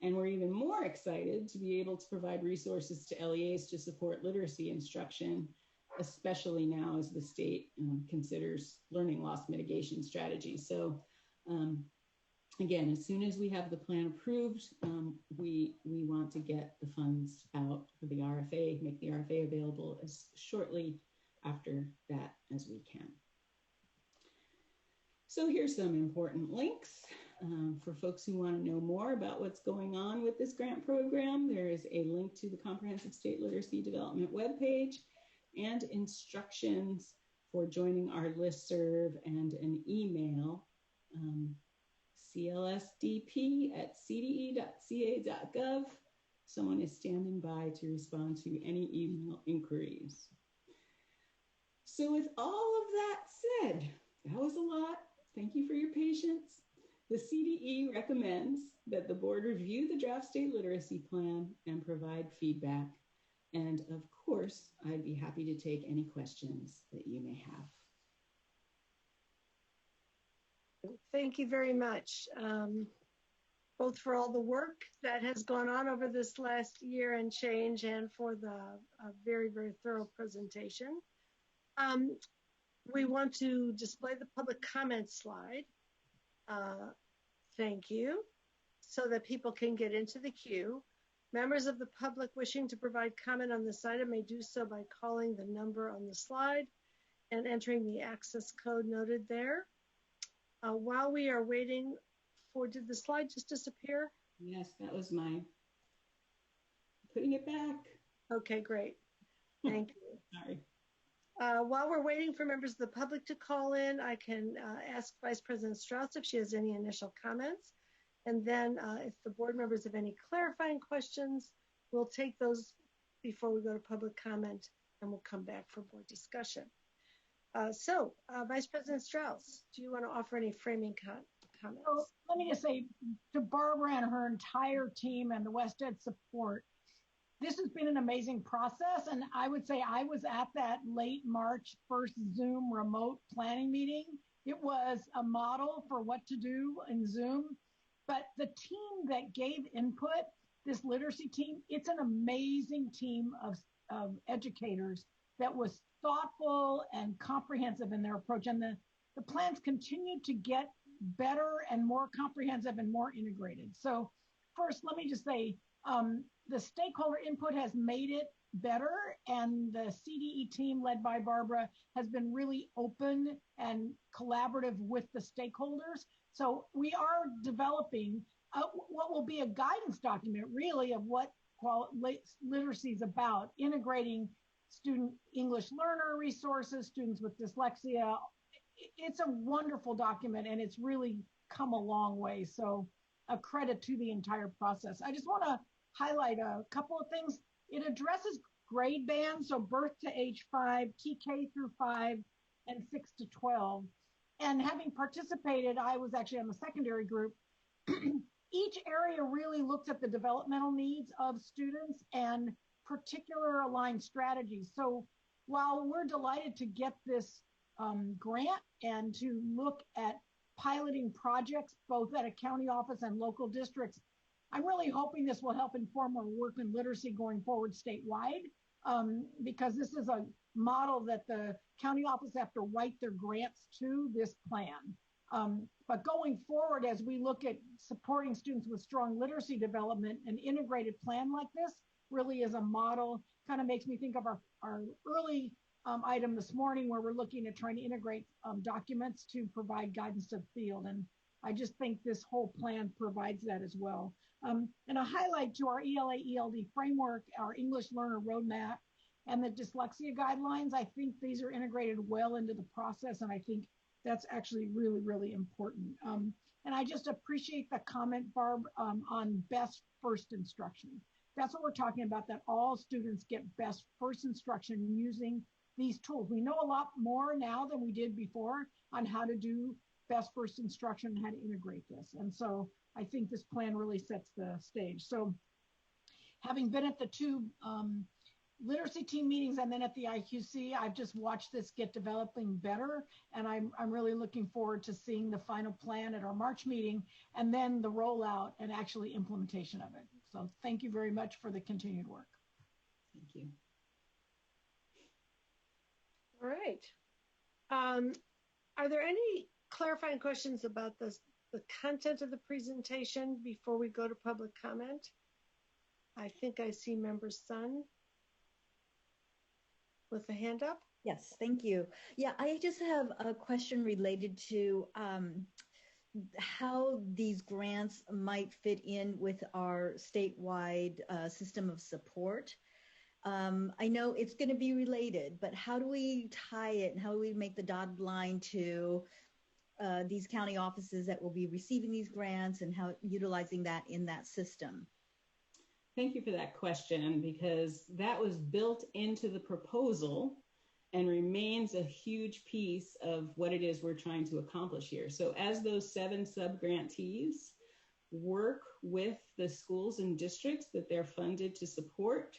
And we're even more excited to be able to provide resources to LEAs to support literacy instruction, especially now as the state considers learning loss mitigation strategies. So again, as soon as we have the plan approved, we want to get the funds out for the RFA, make the RFA available as shortly after that as we can. So here's some important links for folks who want to know more about what's going on with this grant program. There is a link to the Comprehensive State Literacy Development webpage and instructions for joining our listserv and an email, clsdp@cde.ca.gov. Someone is standing by to respond to any email inquiries. So with all of that said, that was a lot. Thank you for your patience. The CDE recommends that the board review the draft state literacy plan and provide feedback. And of course, I'd be happy to take any questions that you may have. Thank you very much, both for all the work that has gone on over this last year and change, and for the very, very thorough presentation. We want to display the public comment slide. Thank you, so that people can get into the queue. Members of the public wishing to provide comment on this item may do so by calling the number on the slide and entering the access code noted there. While we are waiting for, did the slide just disappear? Yes, that was mine. Putting it back. Okay, great. Thank you. Sorry. While we're waiting for members of the public to call in, I can ask Vice President Strauss if she has any initial comments. And then if the board members have any clarifying questions, we'll take those before we go to public comment, and we'll come back for board discussion. Vice President Strauss, do you want to offer any framing comments? So let me just say to Barbara and her entire team and the West Ed support, this has been an amazing process. And I would say I was at that late March first Zoom remote planning meeting. It was a model for what to do in Zoom. But the team that gave input, this literacy team, it's an amazing team of educators that was thoughtful and comprehensive in their approach. And the plans continue to get better and more comprehensive and more integrated. So first, let me just say, the stakeholder input has made it better, and the CDE team led by Barbara has been really open and collaborative with the stakeholders. So we are developing what will be a guidance document really of what literacy is about, integrating student English learner resources, students with dyslexia. It's a wonderful document, and it's really come a long way. So a credit to the entire process. I just want to highlight a couple of things. It addresses grade bands, so birth to age 5, TK through 5, and 6 to 12. And having participated, I was actually on the secondary group. Each area really looks at the developmental needs of students and particular aligned strategies. So while we're delighted to get this grant and to look at piloting projects both at a county office and local districts, I'm really hoping this will help inform our work in literacy going forward statewide, because this is a model that the county office have to write their grants to this plan. But going forward, as we look at supporting students with strong literacy development, an integrated plan like this really is a model. Kind of makes me think of our early item this morning where we're looking at trying to integrate documents to provide guidance to the field. And I just think this whole plan provides that as well. And a highlight to our ELA ELD framework, our English learner roadmap, and the dyslexia guidelines. I think these are integrated well into the process, and I think that's actually really, really important. And I just appreciate the comment, Barb, on best first instruction. That's what we're talking about, that all students get best first instruction using these tools. We know a lot more now than we did before on how to do best first instruction and how to integrate this. And so I think this plan really sets the stage. So having been at the two literacy team meetings and then at the IQC, I've just watched this get developing better. And I'm really looking forward to seeing the final plan at our March meeting and then the rollout and actually implementation of it. So thank you very much for the continued work. Thank you. All right. Are there any clarifying questions about the content of the presentation before we go to public comment? I think I see Member Sun with a hand up. Yes, thank you. Yeah, I just have a question related to how these grants might fit in with our statewide system of support. I know it's going to be related, but how do we tie it and how do we make the dotted line to these county offices that will be receiving these grants and how utilizing that in that system? Thank you for that question, because that was built into the proposal and remains a huge piece of what it is we're trying to accomplish here. So as those 7 sub-grantees work with the schools and districts that they're funded to support,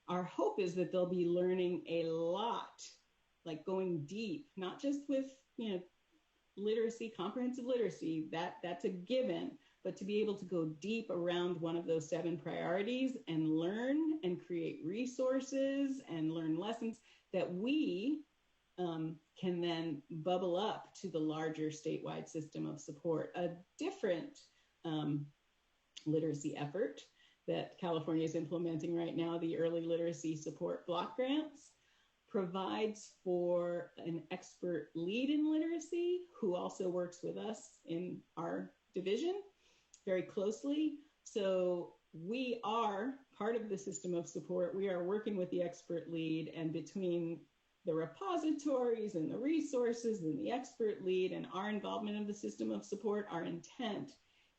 our hope is that they'll be learning a lot, like going deep, not just with, literacy, comprehensive literacy, that's a given, but to be able to go deep around one of those 7 priorities and learn and create resources and learn lessons that we can then bubble up to the larger statewide system of support. A different literacy effort that California is implementing right now, the Early Literacy Support Block Grants, provides for an expert lead in literacy who also works with us in our division very closely. So we are part of the system of support. We are working with the expert lead, and between the repositories and the resources and the expert lead and our involvement in the system of support, our intent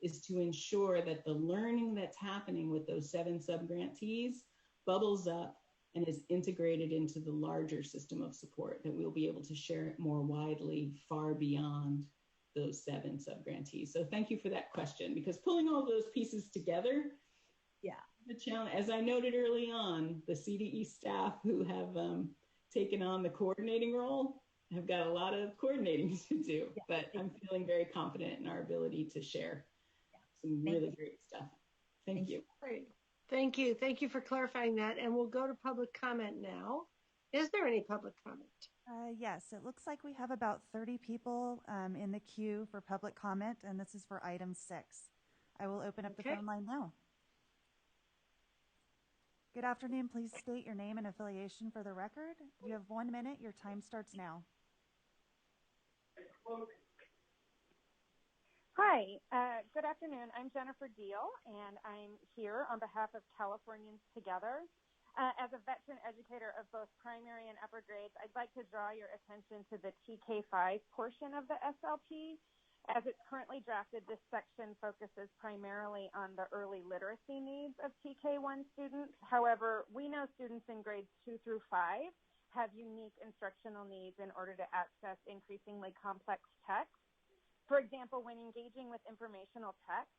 is to ensure that the learning that's happening with those 7 subgrantees bubbles up and is integrated into the larger system of support, that we'll be able to share it more widely far beyond those 7 subgrantees. So thank you for that question, because pulling all those pieces together, the challenge, as I noted early on, the CDE staff who have taken on the coordinating role have got a lot of coordinating to do, but I'm feeling very confident in our ability to share some really great stuff. Thank you. Great. Thank you. Thank you for clarifying that. And we'll go to public comment now. Is there any public comment? Yes, it looks like we have about 30 people in the queue for public comment, and this is for item 6. I will open up the phone line now. Good afternoon. Please state your name and affiliation for the record. You have 1 minute. Your time starts now. Hi, good afternoon. I'm Jennifer Deal, and I'm here on behalf of Californians Together. As a veteran educator of both primary and upper grades, I'd like to draw your attention to the TK5 portion of the SLP. As it's currently drafted, this section focuses primarily on the early literacy needs of TK1 students. However, we know students in grades 2 through 5 have unique instructional needs in order to access increasingly complex text. For example, when engaging with informational text,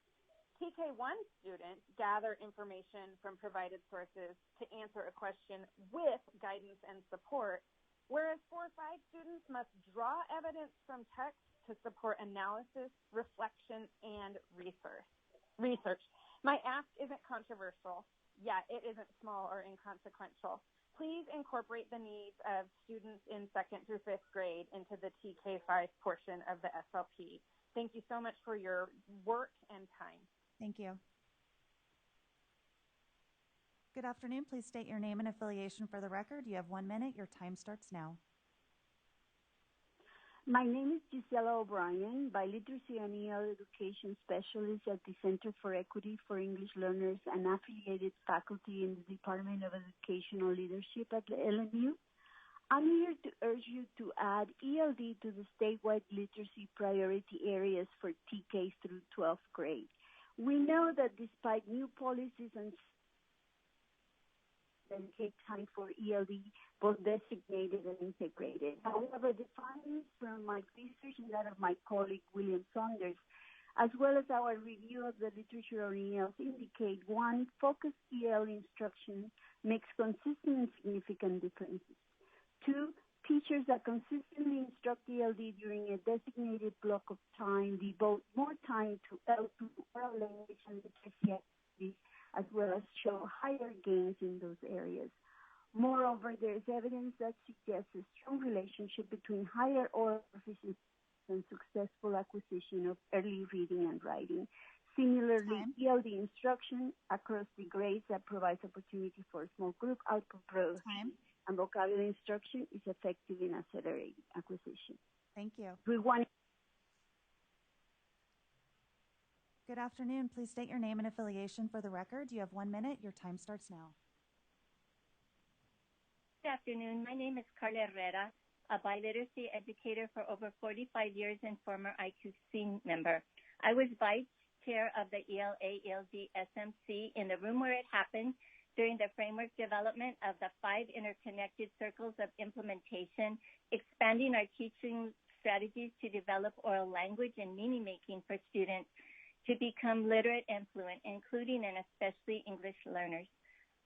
TK1 students gather information from provided sources to answer a question with guidance and support, whereas 4 or 5 students must draw evidence from text to support analysis, reflection, and research. My ask isn't controversial, yet it isn't small or inconsequential. Please incorporate the needs of students in 2nd through 5th grade into the TK5 portion of the SLP. Thank you so much for your work and time. Thank you. Good afternoon. Please state your name and affiliation for the record. You have 1 minute. Your time starts now. My name is Gisela O'Brien, Biliteracy and EL Education Specialist at the Center for Equity for English Learners and affiliated faculty in the Department of Educational Leadership at the LMU. I'm here to urge you to add ELD to the statewide literacy priority areas for TK through 12th grade. We know that despite new policies and take time for ELD, both designated and integrated. However, the findings from my research and that of my colleague William Saunders, as well as our review of the literature on ELs, indicate 1, focused EL instruction makes consistent and significant differences. 2, teachers that consistently instruct ELD during a designated block of time devote more time to L2 oral language and literacy activities, as well as show higher gains in those areas. Moreover, there is evidence that suggests a strong relationship between higher oral proficiency and successful acquisition of early reading and writing. Similarly, ELD instruction across the grades that provides opportunity for small group output growth and vocabulary instruction is effective in accelerating acquisition. Thank you. Good afternoon. Please state your name and affiliation for the record. You have 1 minute. Your time starts now. Good afternoon. My name is Carla Herrera, a biliteracy educator for over 45 years and former IQC member. I was vice chair of the ELA-ELD SMC in the room where it happened during the framework development of the 5 interconnected circles of implementation, expanding our teaching strategies to develop oral language and meaning making for students to become literate and fluent, including and especially English learners.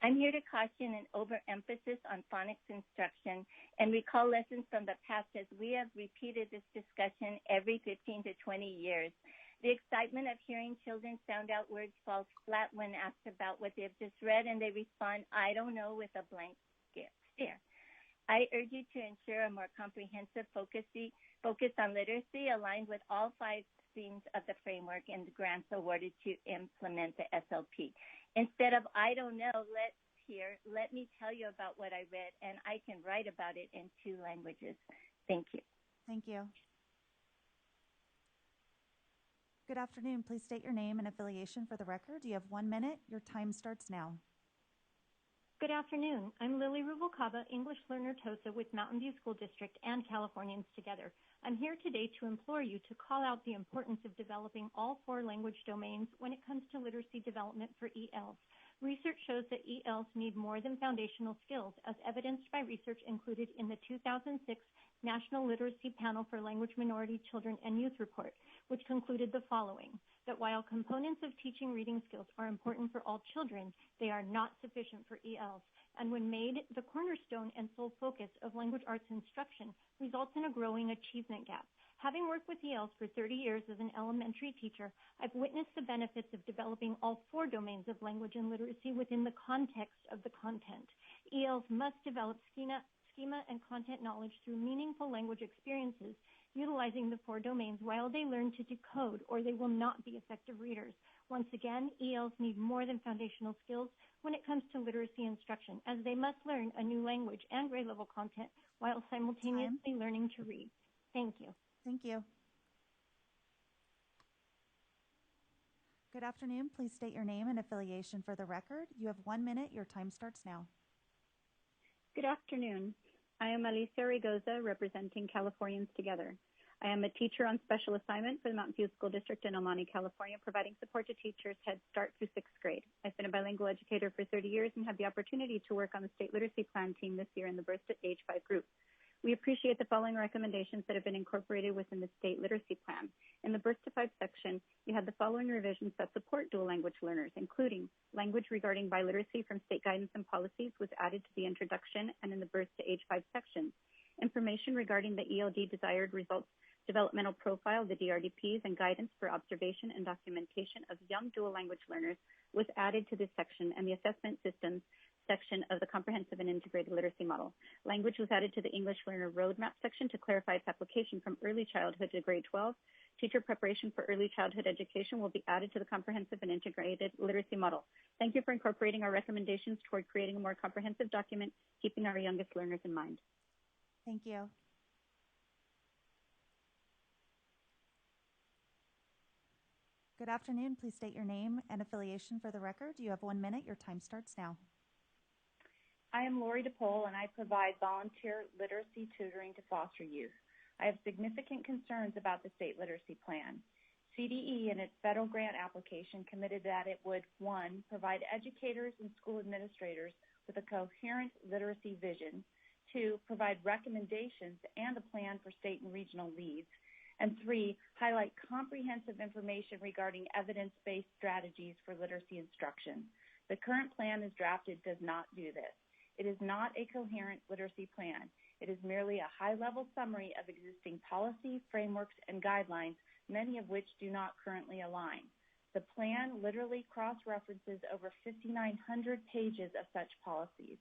I'm here to caution an overemphasis on phonics instruction and recall lessons from the past as we have repeated this discussion every 15 to 20 years. The excitement of hearing children sound out words falls flat when asked about what they've just read, and they respond, "I don't know," with a blank stare. I urge you to ensure a more comprehensive focus on literacy aligned with all 5 themes of the framework and the grants awarded to implement the SLP. Instead of I don't know, let's hear, let me tell you about what I read, and I can write about it in 2 languages. Thank you. Thank you. Good afternoon. Please state your name and affiliation for the record. You have 1 minute. Your time starts now. Good afternoon. I'm Lily Rubalcaba, English learner TOSA with Mountain View School District and Californians Together. I'm here today to implore you to call out the importance of developing all 4 language domains when it comes to literacy development for ELs. Research shows that ELs need more than foundational skills, as evidenced by research included in the 2006 National Literacy Panel for Language Minority Children and Youth report, which concluded the following: that while components of teaching reading skills are important for all children, they are not sufficient for ELs, and when made the cornerstone and sole focus of language arts instruction, results in a growing achievement gap. Having worked with ELs for 30 years as an elementary teacher, I've witnessed the benefits of developing all 4 domains of language and literacy within the context of the content. ELs must develop schema and content knowledge through meaningful language experiences, utilizing the 4 domains while they learn to decode, or they will not be effective readers. Once again, ELs need more than foundational skills when it comes to literacy instruction, as they must learn a new language and grade level content while simultaneously learning to read. Thank you. Thank you. Good afternoon. Please state your name and affiliation for the record. You have 1 minute. Your time starts now. Good afternoon. I am Alicia Rigoza, representing Californians Together. I am a teacher on special assignment for the Mountain View School District in El Monte, California, providing support to teachers Head Start through 6th grade. I've been a bilingual educator for 30 years and had the opportunity to work on the state literacy plan team this year in the Birth to Age 5 group. We appreciate the following recommendations that have been incorporated within the state literacy plan. In the Birth to 5 section, you had the following revisions that support dual language learners, including language regarding biliteracy from state guidance and policies was added to the introduction and in the Birth to Age 5 section. Information regarding the ELD desired results developmental profile, the DRDPs, and guidance for observation and documentation of young dual language learners was added to this section, and the assessment systems section of the comprehensive and integrated literacy model. Language was added to the English learner roadmap section to clarify its application from early childhood to grade 12. Teacher preparation for early childhood education will be added to the comprehensive and integrated literacy model. Thank you for incorporating our recommendations toward creating a more comprehensive document, keeping our youngest learners in mind. Thank you. Good afternoon. Please state your name and affiliation for the record. You have 1 minute. Your time starts now. I am Lori DePole, and I provide volunteer literacy tutoring to foster youth. I have significant concerns about the state literacy plan. CDE, in its federal grant application, committed that it would, 1, provide educators and school administrators with a coherent literacy vision, 2, provide recommendations and a plan for state and regional leads, and 3, highlight comprehensive information regarding evidence-based strategies for literacy instruction. The current plan as drafted does not do this. It is not a coherent literacy plan. It is merely a high-level summary of existing policy, frameworks, and guidelines, many of which do not currently align. The plan literally cross-references over 5,900 pages of such policies.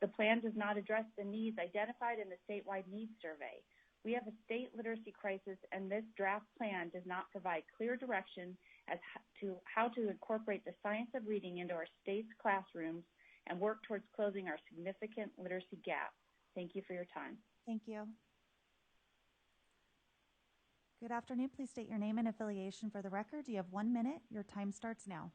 The plan does not address the needs identified in the statewide needs survey. We have a state literacy crisis, and this draft plan does not provide clear direction as to how to incorporate the science of reading into our state's classrooms and work towards closing our significant literacy gap. Thank you for your time. Thank you. Good afternoon. Please state your name and affiliation for the record. You have 1 minute. Your time starts now.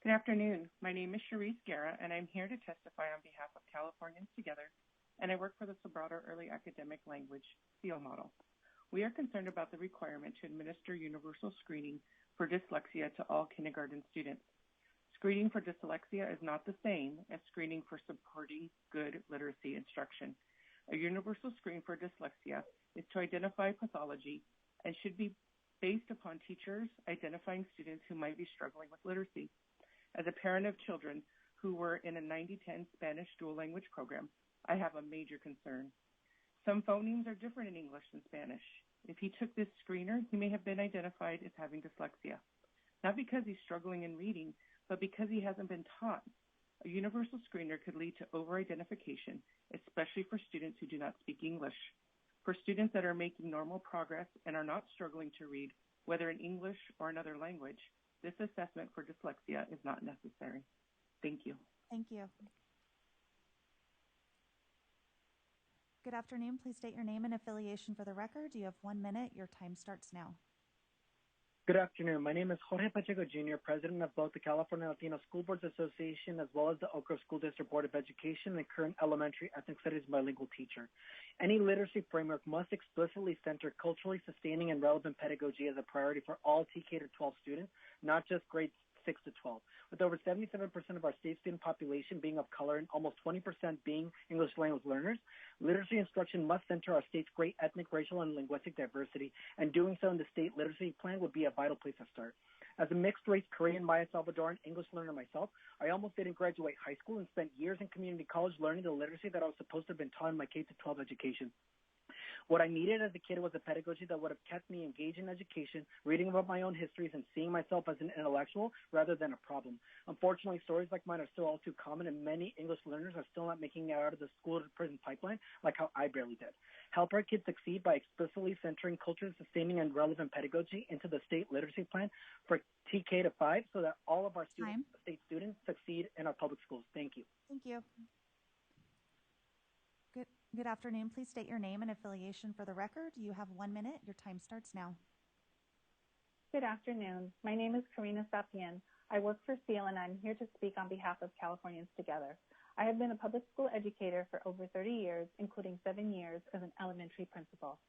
Good afternoon. My name is Cherise Guerra, and I'm here to testify on behalf of Californians Together, and I work for the Sobrato Early Academic Language SEAL model. We are concerned about the requirement to administer universal screening for dyslexia to all kindergarten students. Screening for dyslexia is not the same as screening for supporting good literacy instruction. A universal screen for dyslexia is to identify pathology and should be based upon teachers identifying students who might be struggling with literacy. As a parent of children who were in a 90-10 Spanish dual language program, I have a major concern. Some phonemes are different in English than Spanish. If he took this screener, he may have been identified as having dyslexia, not because he's struggling in reading, but because he hasn't been taught. A universal screener could lead to over-identification, especially for students who do not speak English. For students that are making normal progress and are not struggling to read, whether in English or another language, This assessment for dyslexia is not necessary. Thank you. Thank you. Good afternoon. Please state your name and affiliation for the record. You have 1 minute. Your time starts now. Good afternoon. My name is Jorge Pacheco Jr., president of both the California Latino School Boards Association as well as the Oak Grove School District Board of Education and current elementary ethnic studies bilingual teacher. Any literacy framework must explicitly center culturally sustaining and relevant pedagogy as a priority for all TK to 12 students, not just grades 6 to 12. With over 77% of our state student population being of color and almost 20% being English language learners, literacy instruction must center our state's great ethnic, racial, and linguistic diversity, and doing so in the state literacy plan would be a vital place to start. As a mixed-race Korean, Maya Salvadoran English learner myself, I almost didn't graduate high school and spent years in community college learning the literacy that I was supposed to have been taught in my K-12 education. What I needed as a kid was a pedagogy that would have kept me engaged in education, reading about my own histories, and seeing myself as an intellectual rather than a problem. Unfortunately, stories like mine are still all too common, and many English learners are still not making it out of the school-to-prison pipeline like how I barely did. Help our kids succeed by explicitly centering culture-sustaining and relevant pedagogy into the state literacy plan for TK to 5 so that all of our state students succeed in our public schools. Thank you. Thank you. Good afternoon. Please state your name and affiliation for the record. You have 1 minute. Your time starts now. Good afternoon. My name is Karina Sapien. I work for SEAL, and I'm here to speak on behalf of Californians Together. I have been a public school educator for over 30 years, including 7 years as an elementary principal.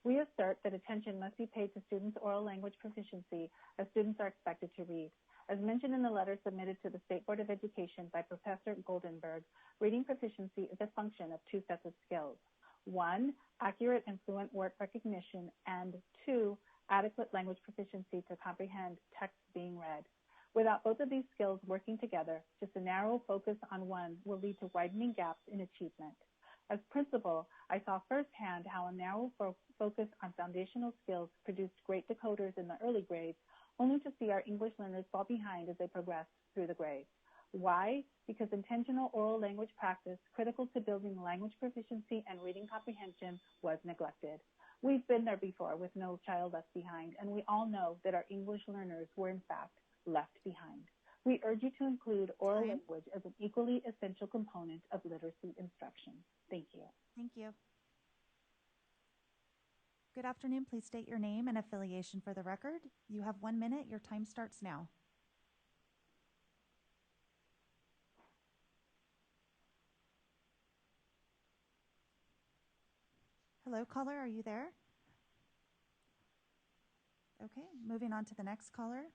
We assert that attention must be paid to students' oral language proficiency as students are expected to read. As mentioned in the letter submitted to the State Board of Education by Professor Goldenberg, reading proficiency is a function of two sets of skills. 1, accurate and fluent word recognition, and 2, adequate language proficiency to comprehend text being read. Without both of these skills working together, just a narrow focus on one will lead to widening gaps in achievement. As principal, I saw firsthand how a narrow focus on foundational skills produced great decoders in the early grades, only to see our English learners fall behind as they progress through the grades. Why? Because intentional oral language practice, critical to building language proficiency and reading comprehension, was neglected. We've been there before with No Child Left Behind, and we all know that our English learners were in fact left behind. We urge you to include oral language as an equally essential component of literacy instruction. Thank you. Thank you. Good afternoon. Please state your name and affiliation for the record. You have 1 minute. Your time starts now. Hello, caller. Are you there? Okay, moving on to the next caller.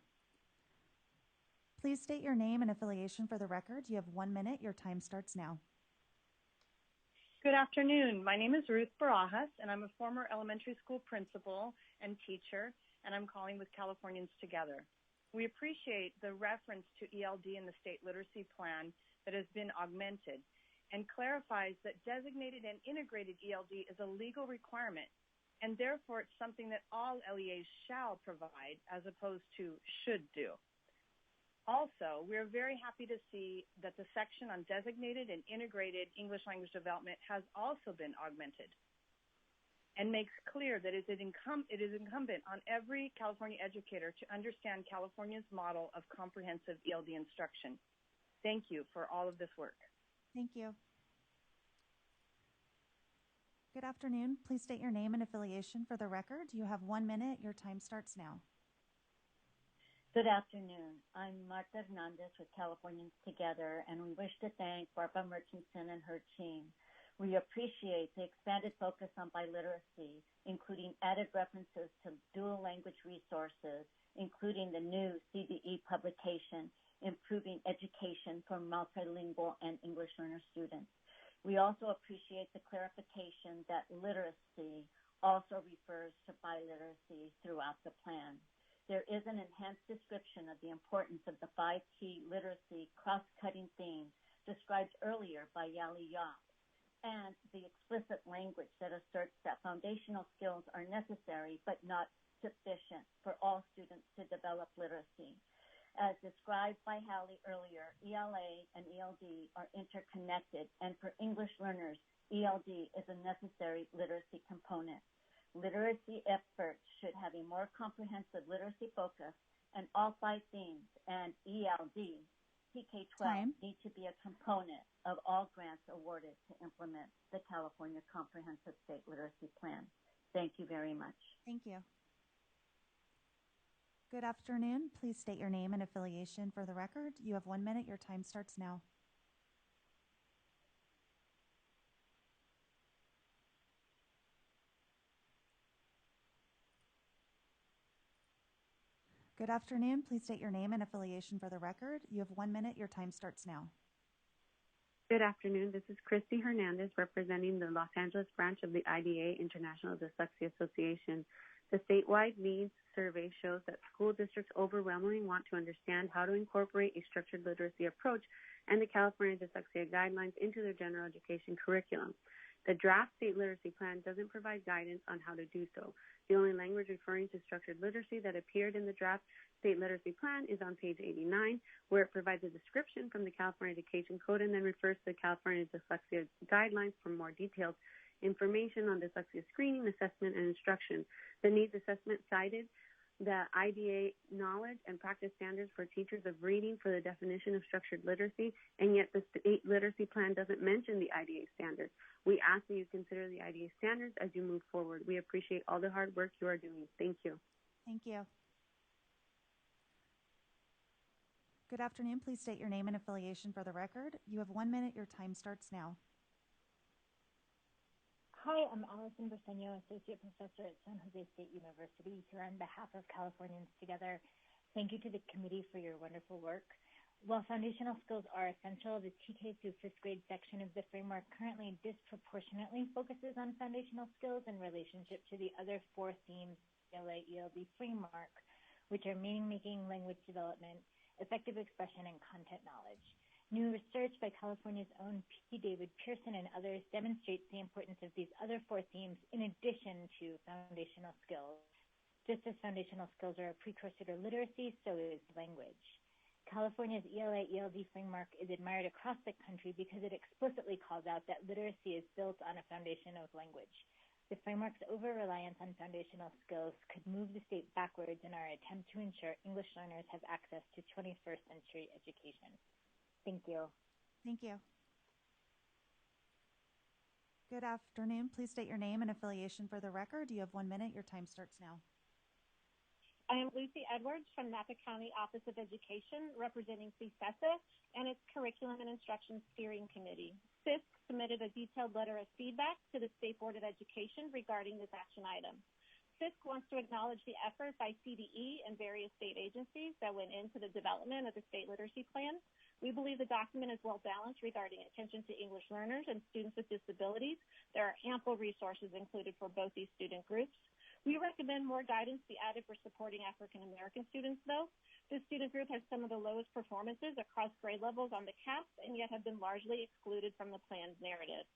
Please state your name and affiliation for the record. You have 1 minute. Your time starts now. Good afternoon. My name is Ruth Barajas, and I'm a former elementary school principal and teacher, and I'm calling with Californians Together. We appreciate the reference to ELD in the state literacy plan that has been augmented and clarifies that designated and integrated ELD is a legal requirement, and therefore it's something that all LEAs shall provide as opposed to should do. Also, we're very happy to see that the section on designated and integrated English language development has also been augmented and makes clear that it is incumbent on every California educator to understand California's model of comprehensive ELD instruction. Thank you for all of this work. Thank you. Good afternoon. Please state your name and affiliation for the record. You have 1 minute. Your time starts now. Good afternoon. I'm Marta Hernandez with Californians Together, and we wish to thank Barbara Murchison and her team. We appreciate the expanded focus on biliteracy, including added references to dual language resources, including the new CDE publication, Improving Education for Multilingual and English Learner Students. We also appreciate the clarification that literacy also refers to biliteracy throughout the plan. There is an enhanced description of the importance of the 5 key literacy cross-cutting themes described earlier by Yali Yap, and the explicit language that asserts that foundational skills are necessary but not sufficient for all students to develop literacy. As described by Hallie earlier, ELA and ELD are interconnected, and for English learners, ELD is a necessary literacy component. Literacy efforts should have a more comprehensive literacy focus and all 5 themes and ELD, TK-12 need to be a component of all grants awarded to implement the California Comprehensive State Literacy Plan. Thank you very much. Thank you. Good afternoon. Please state your name and affiliation for the record. You have 1 minute. Your time starts now. Good afternoon. Please state your name and affiliation for the record. You have 1 minute. Your time starts now. Good afternoon. This is Christy Hernandez representing the Los Angeles branch of the IDA, International Dyslexia Association. The statewide needs survey shows that school districts overwhelmingly want to understand how to incorporate a structured literacy approach and the California Dyslexia Guidelines into their general education curriculum. The draft state literacy plan doesn't provide guidance on how to do so. The only language referring to structured literacy that appeared in the draft state literacy plan is on page 89, where it provides a description from the California Education Code and then refers to the California Dyslexia Guidelines for more detailed information on dyslexia screening, assessment, and instruction. The needs assessment cited the IDA knowledge and practice standards for teachers of reading for the definition of structured literacy, and yet the state literacy plan doesn't mention the IDA standards. We ask that you consider the IDA standards as you move forward. We appreciate all the hard work you are doing. Thank you. Thank you. Good afternoon. Please state your name and affiliation for the record. You have 1 minute. Your time starts now. Hi, I'm Allison Briseño, Associate Professor at San Jose State University, here on behalf of Californians Together. Thank you to the committee for your wonderful work. While foundational skills are essential, the TK through 5th grade section of the framework currently disproportionately focuses on foundational skills in relationship to the other 4 themes of the ELD framework, which are meaning-making, language development, effective expression, and content knowledge. New research by California's own P. David Pearson and others demonstrates the importance of these other 4 themes in addition to foundational skills. Just as foundational skills are a precursor to literacy, so is language. California's ELA-ELD framework is admired across the country because it explicitly calls out that literacy is built on a foundation of language. The framework's over-reliance on foundational skills could move the state backwards in our attempt to ensure English learners have access to 21st century education. Thank you. Thank you. Good afternoon. Please state your name and affiliation for the record. You have 1 minute. Your time starts now. I am Lucy Edwards from Napa County Office of Education, representing CSESA and its Curriculum and Instruction Steering Committee. CISC submitted a detailed letter of feedback to the State Board of Education regarding this action item. CISC wants to acknowledge the effort by CDE and various state agencies that went into the development of the state literacy plan. We believe the document is well balanced regarding attention to English learners and students with disabilities. There are ample resources included for both these student groups. We recommend more guidance be added for supporting African American students, though. This student group has some of the lowest performances across grade levels on the CAPS and yet have been largely excluded from the plan's narrative.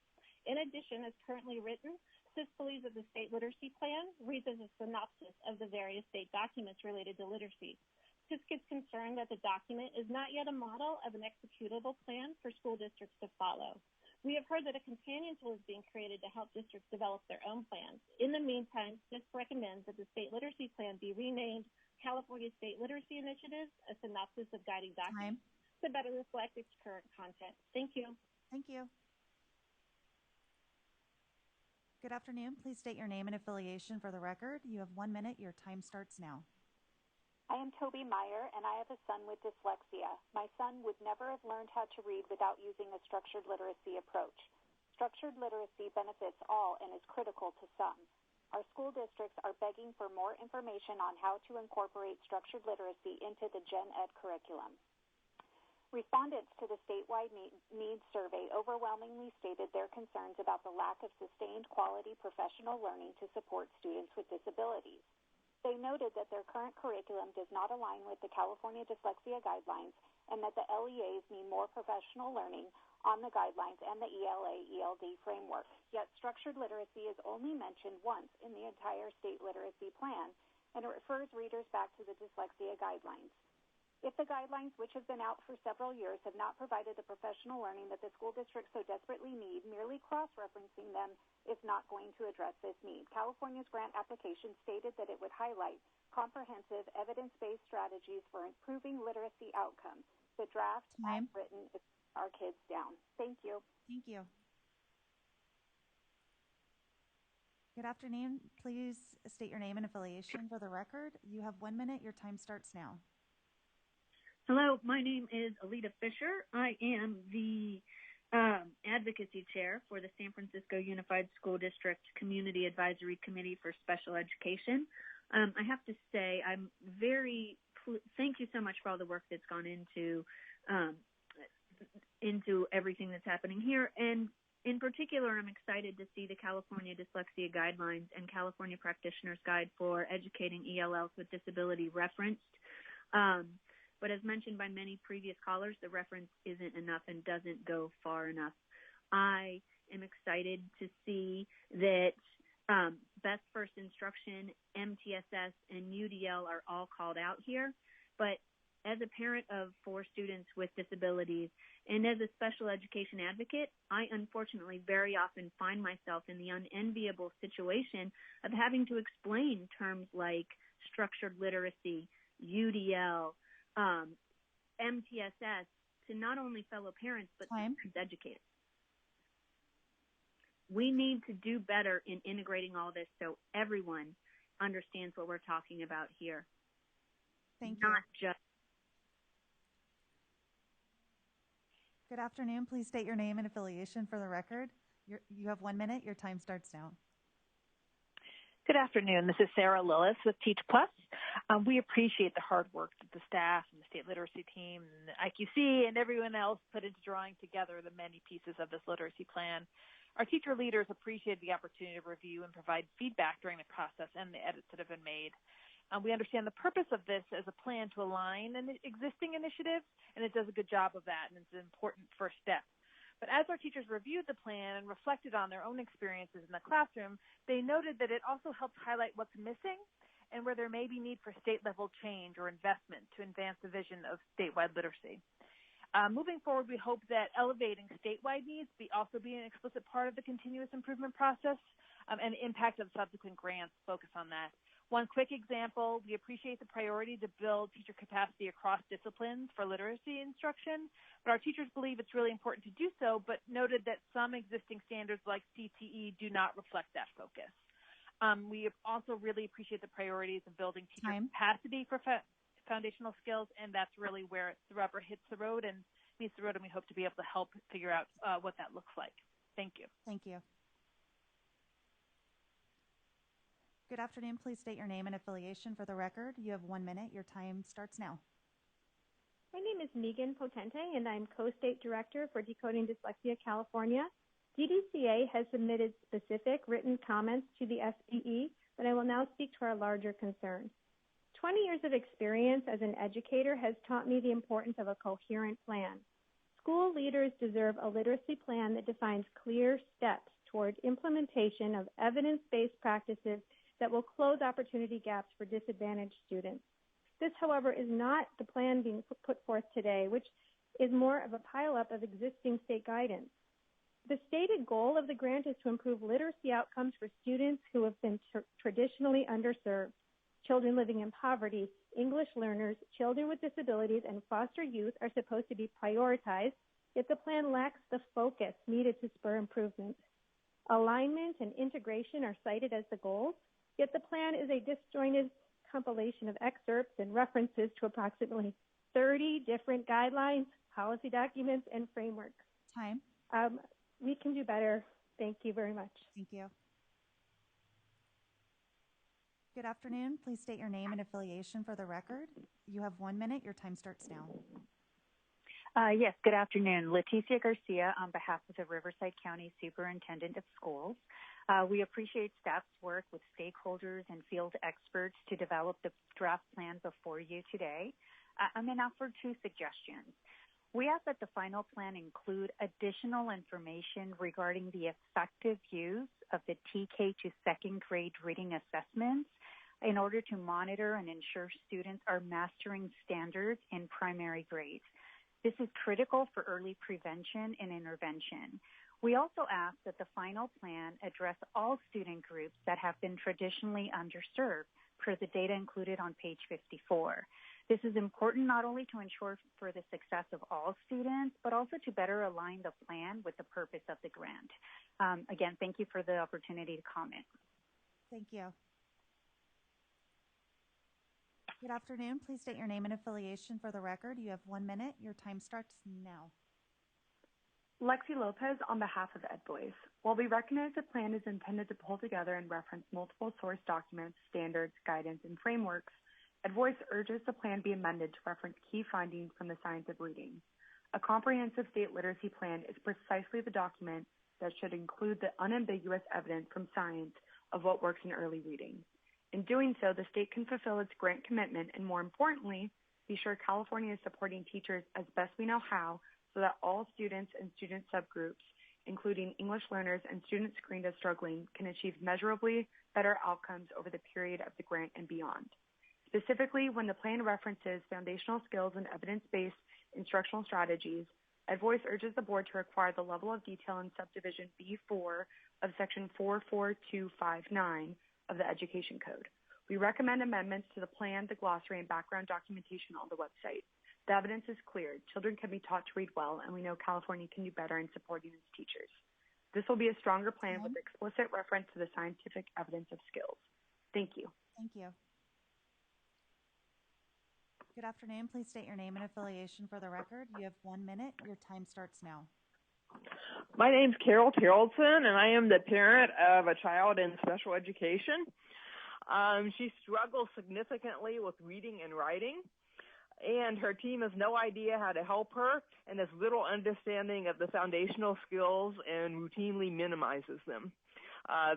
In addition, as currently written, CISC believes that the state literacy plan reads as a synopsis of the various state documents related to literacy. CISC is concerned that the document is not yet a model of an executable plan for school districts to follow. We have heard that a companion tool is being created to help districts develop their own plans. In the meantime, CISC recommends that the state literacy plan be renamed California State Literacy Initiatives, a synopsis of guiding documents to better reflect its current content. Thank you. Thank you. Good afternoon. Please state your name and affiliation for the record. You have 1 minute. Your time starts now. I am Toby Meyer, and I have a son with dyslexia. My son would never have learned how to read without using a structured literacy approach. Structured literacy benefits all and is critical to some. Our school districts are begging for more information on how to incorporate structured literacy into the Gen Ed curriculum. Respondents to the statewide needs survey overwhelmingly stated their concerns about the lack of sustained quality professional learning to support students with disabilities. They noted that their current curriculum does not align with the California Dyslexia Guidelines and that the LEAs need more professional learning on the guidelines and the ELA-ELD framework. Yet structured literacy is only mentioned once in the entire state literacy plan, and it refers readers back to the Dyslexia Guidelines. If the guidelines, which have been out for several years, have not provided the professional learning that the school districts so desperately need, merely cross-referencing them is not going to address this need. California's grant application stated that it would highlight comprehensive, evidence-based strategies for improving literacy outcomes. The draft as written is our kids down. Thank you. Thank you. Good afternoon. Please state your name and affiliation for the record. You have 1 minute. Your time starts now. Hello, my name is Alita Fisher. I am the advocacy chair for the San Francisco Unified School District Community Advisory Committee for Special Education. I have to say I'm thank you so much for all the work that's gone into everything that's happening here. And in particular, I'm excited to see the California Dyslexia Guidelines and California Practitioner's Guide for Educating ELLs with Disability referenced. But as mentioned by many previous callers, the reference isn't enough and doesn't go far enough. I am excited to see that Best First Instruction, MTSS, and UDL are all called out here. But as a parent of 4 students with disabilities and as a special education advocate, I unfortunately very often find myself in the unenviable situation of having to explain terms like structured literacy, UDL, MTSS to not only fellow parents, but to educators. We need to do better in integrating all this so everyone understands what we're talking about here. Thank you. Not just. Good afternoon. Please state your name and affiliation for the record. You have 1 minute. Your time starts now. Good afternoon. This is Sarah Lillis with Teach Plus. We appreciate the hard work that the staff and the state literacy team and the IQC and everyone else put into drawing together the many pieces of this literacy plan. Our teacher leaders appreciate the opportunity to review and provide feedback during the process and the edits that have been made. We understand the purpose of this as a plan to align existing initiatives, and it does a good job of that, and it's an important first step. But as our teachers reviewed the plan and reflected on their own experiences in the classroom, they noted that it also helps highlight what's missing and where there may be need for state-level change or investment to advance the vision of statewide literacy. Moving forward, we hope that elevating statewide needs also be an explicit part of the continuous improvement process, and the impact of subsequent grants focus on that. One quick example, we appreciate the priority to build teacher capacity across disciplines for literacy instruction, but our teachers believe it's really important to do so, but noted that some existing standards like CTE do not reflect that focus. We also really appreciate the priorities of building teacher capacity for foundational skills, and that's really where the rubber hits the road and meets the road, and we hope to be able to help figure out what that looks like. Thank you. Thank you. Good afternoon. Please state your name and affiliation for the record. You have 1 minute. Your time starts now. My name is Megan Potente, and I'm Co-State Director for Decoding Dyslexia California. DDCA has submitted specific written comments to the SBE, but I will now speak to our larger concerns. 20 years of experience as an educator has taught me the importance of a coherent plan. School leaders deserve a literacy plan that defines clear steps toward implementation of evidence-based practices that will close opportunity gaps for disadvantaged students. This, however, is not the plan being put forth today, which is more of a pileup of existing state guidance. The stated goal of the grant is to improve literacy outcomes for students who have been traditionally underserved. Children living in poverty, English learners, children with disabilities, and foster youth are supposed to be prioritized, yet the plan lacks the focus needed to spur improvement. Alignment and integration are cited as the goals, yet the plan is a disjointed compilation of excerpts and references to approximately 30 different guidelines, policy documents, and frameworks. Time. We can do better. Thank you very much. Thank you. Good afternoon. Please state your name and affiliation for the record. You have 1 minute. Your time starts now. Yes, good afternoon. Leticia Garcia on behalf of the Riverside County Superintendent of Schools. We appreciate staff's work with stakeholders and field experts to develop the draft plan before you today. I'm going to offer 2 suggestions. We ask that the final plan include additional information regarding the effective use of the TK to second grade reading assessments. in order to monitor and ensure students are mastering standards in primary grades. This is critical for early prevention and intervention. We also ask that the final plan address all student groups that have been traditionally underserved per the data included on page 54. This is important not only to ensure for the success of all students, but also to better align the plan with the purpose of the grant. Again, thank you for the opportunity to comment. Thank you. Good afternoon. Please state your name and affiliation for the record. You have 1 minute. Your time starts now. Lexi Lopez on behalf of EdVoice. While we recognize the plan is intended to pull together and reference multiple source documents, standards, guidance, and frameworks, EdVoice urges the plan be amended to reference key findings from the science of reading. A comprehensive state literacy plan is precisely the document that should include the unambiguous evidence from science of what works in early reading. In doing so, the state can fulfill its grant commitment and, more importantly, be sure California is supporting teachers as best we know how so that all students and student subgroups, including English learners and students screened as struggling, can achieve measurably better outcomes over the period of the grant and beyond. Specifically, when the plan references foundational skills and evidence-based instructional strategies, EdVoice urges the board to require the level of detail in subdivision B4 of section 44259 of the Education Code. We recommend amendments to the plan, the glossary, and background documentation on the website. The evidence is clear. Children can be taught to read well, and we know California can do better in supporting its teachers. This will be a stronger plan with explicit reference to the scientific evidence of skills. Thank you. Thank you. Good afternoon. Please state your name and affiliation for the record. You have 1 minute. Your time starts now. My name's Carol Taraldson, and I am the parent of a child in special education. She struggles significantly with reading and writing, and her team has no idea how to help her and has little understanding of the foundational skills and routinely minimizes them.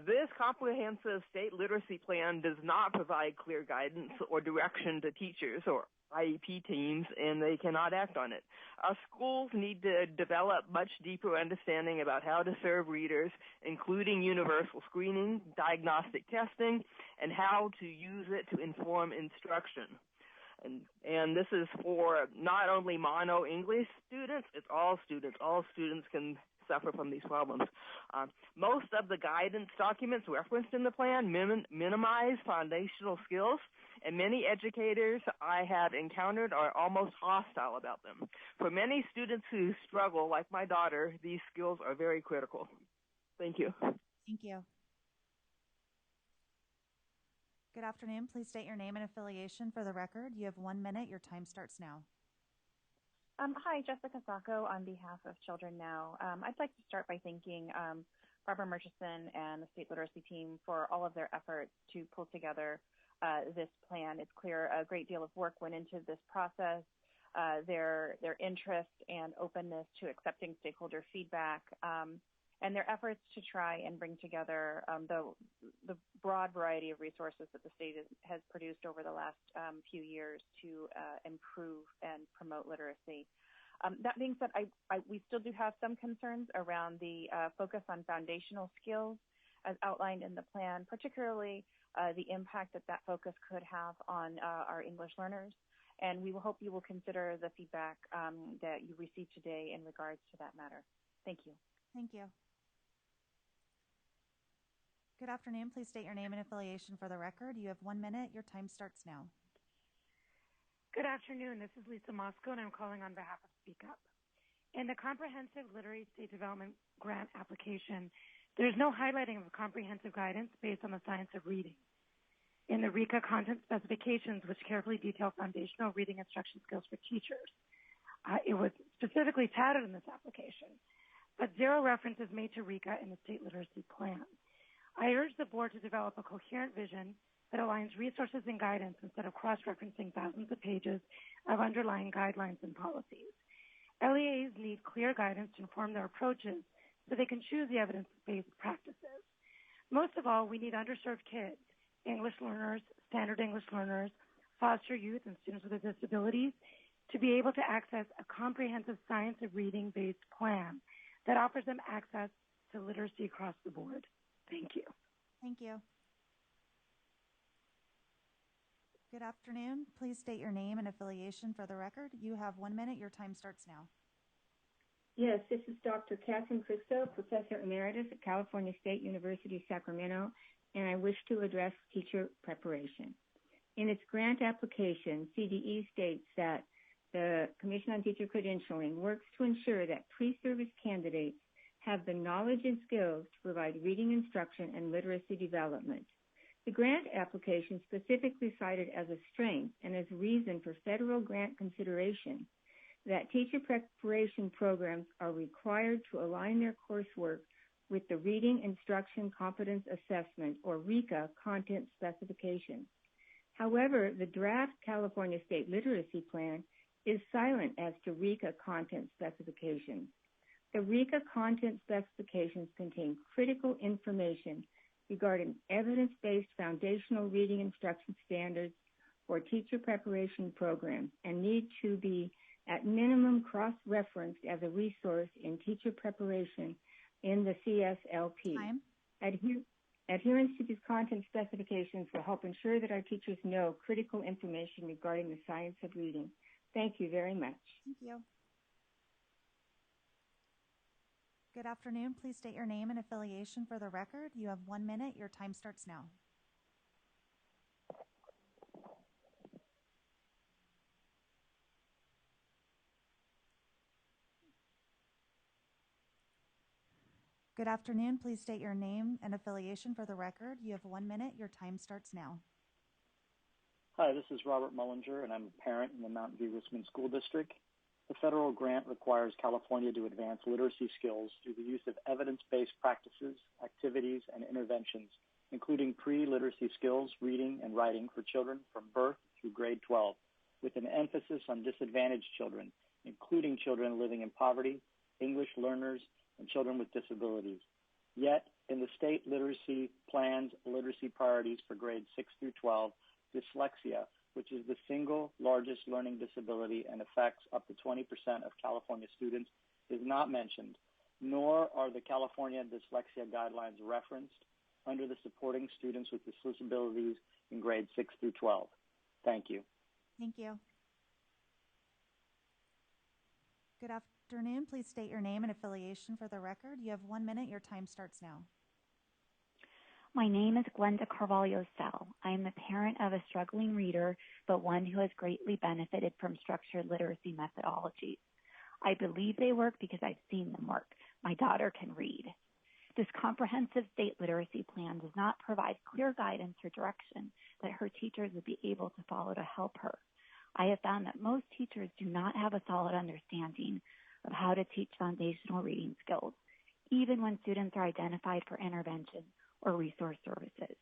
This comprehensive state literacy plan does not provide clear guidance or direction to teachers or IEP teams, and they cannot act on it. Our schools need to develop much deeper understanding about how to serve readers, including universal screening, diagnostic testing, and how to use it to inform instruction. And this is for not only mono English students, it's all students. All students can suffer from these problems. Most of the guidance documents referenced in the plan minimize foundational skills, and many educators I have encountered are almost hostile about them. For many students who struggle, like my daughter, these skills are very critical. Thank you. Thank you. Good afternoon. Please state your name and affiliation for the record. You have 1 minute. Your time starts now. Hi, Jessica Sacco on behalf of Children Now. I'd like to start by thanking Barbara Murchison and the state literacy team for all of their efforts to pull together this plan. It's clear a great deal of work went into this process. Their interest and openness to accepting stakeholder feedback and their efforts to try and bring together the broad variety of resources that the state has produced over the last few years to improve and promote literacy. That being said, we still do have some concerns around the focus on foundational skills as outlined in the plan, particularly the impact that focus could have on our English learners. And we will hope you will consider the feedback that you received today in regards to that matter. Thank you. Thank you. Good afternoon. Please state your name and affiliation for the record. You have 1 minute. Your time starts now. Good afternoon. This is Lisa Mosco, and I'm calling on behalf of Speak Up. In the Comprehensive Literary State Development Grant application, there's no highlighting of comprehensive guidance based on the science of reading. In the RECA content specifications, which carefully detail foundational reading instruction skills for teachers, it was specifically touted in this application, but zero reference is made to RECA in the state literacy plan. I urge the board to develop a coherent vision that aligns resources and guidance instead of cross-referencing thousands of pages of underlying guidelines and policies. LEAs need clear guidance to inform their approaches so they can choose the evidence-based practices. Most of all, we need underserved kids, English learners, standard English learners, foster youth, and students with disabilities to be able to access a comprehensive science of reading-based plan that offers them access to literacy across the board. Thank you. Thank you. Good afternoon. Please state your name and affiliation for the record. You have 1 minute. Your time starts now. Yes, this is Dr. Catherine Cristo, Professor Emeritus at California State University, Sacramento, and I wish to address teacher preparation. In its grant application, CDE states that the Commission on Teacher Credentialing works to ensure that pre-service candidates have the knowledge and skills to provide reading instruction and literacy development. The grant application specifically cited as a strength and as reason for federal grant consideration that teacher preparation programs are required to align their coursework with the Reading Instruction Competence Assessment, or RICA, content specifications. However, the draft California State Literacy Plan is silent as to RICA content specifications. The RICA content specifications contain critical information regarding evidence-based foundational reading instruction standards for teacher preparation programs and need to be at minimum cross-referenced as a resource in teacher preparation in the CSLP. Adherence to these content specifications will help ensure that our teachers know critical information regarding the science of reading. Thank you very much. Thank you. Good afternoon. Please state your name and affiliation for the record. You have 1 minute. Your time starts now. Good afternoon. Please state your name and affiliation for the record. You have 1 minute. Your time starts now. Hi, this is Robert Mullinger, and I'm a parent in the Mountain View Richmond School District. The federal grant requires California to advance literacy skills through the use of evidence-based practices, activities, and interventions, including pre-literacy skills, reading and writing for children from birth through grade 12, with an emphasis on disadvantaged children, including children living in poverty, English learners, and children with disabilities. Yet, in the state literacy plan's literacy priorities for grades 6 through 12, dyslexia, which is the single largest learning disability and affects up to 20% of California students, is not mentioned, nor are the California dyslexia guidelines referenced under the supporting students with disabilities in grades 6 through 12. Thank you. Thank you. Good afternoon. Please state your name and affiliation for the record. You have 1 minute. Your time starts now. My name is Glenda Carvalho-Sell. I am the parent of a struggling reader, but one who has greatly benefited from structured literacy methodologies. I believe they work because I've seen them work. My daughter can read. This comprehensive state literacy plan does not provide clear guidance or direction that her teachers would be able to follow to help her. I have found that most teachers do not have a solid understanding of how to teach foundational reading skills, even when students are identified for intervention or resource services.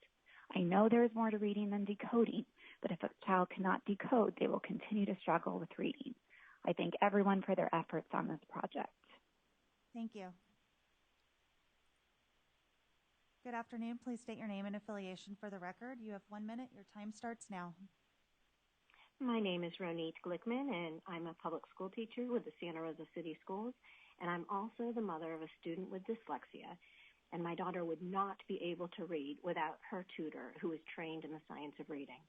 I know there is more to reading than decoding, but if a child cannot decode, they will continue to struggle with reading. I thank everyone for their efforts on this project. Thank you. Good afternoon. Please state your name and affiliation for the record. You have 1 minute. Your time starts now. My name is Ronit Glickman, and I'm a public school teacher with the Santa Rosa City Schools, and I'm also the mother of a student with dyslexia. And my daughter would not be able to read without her tutor, who is trained in the science of reading.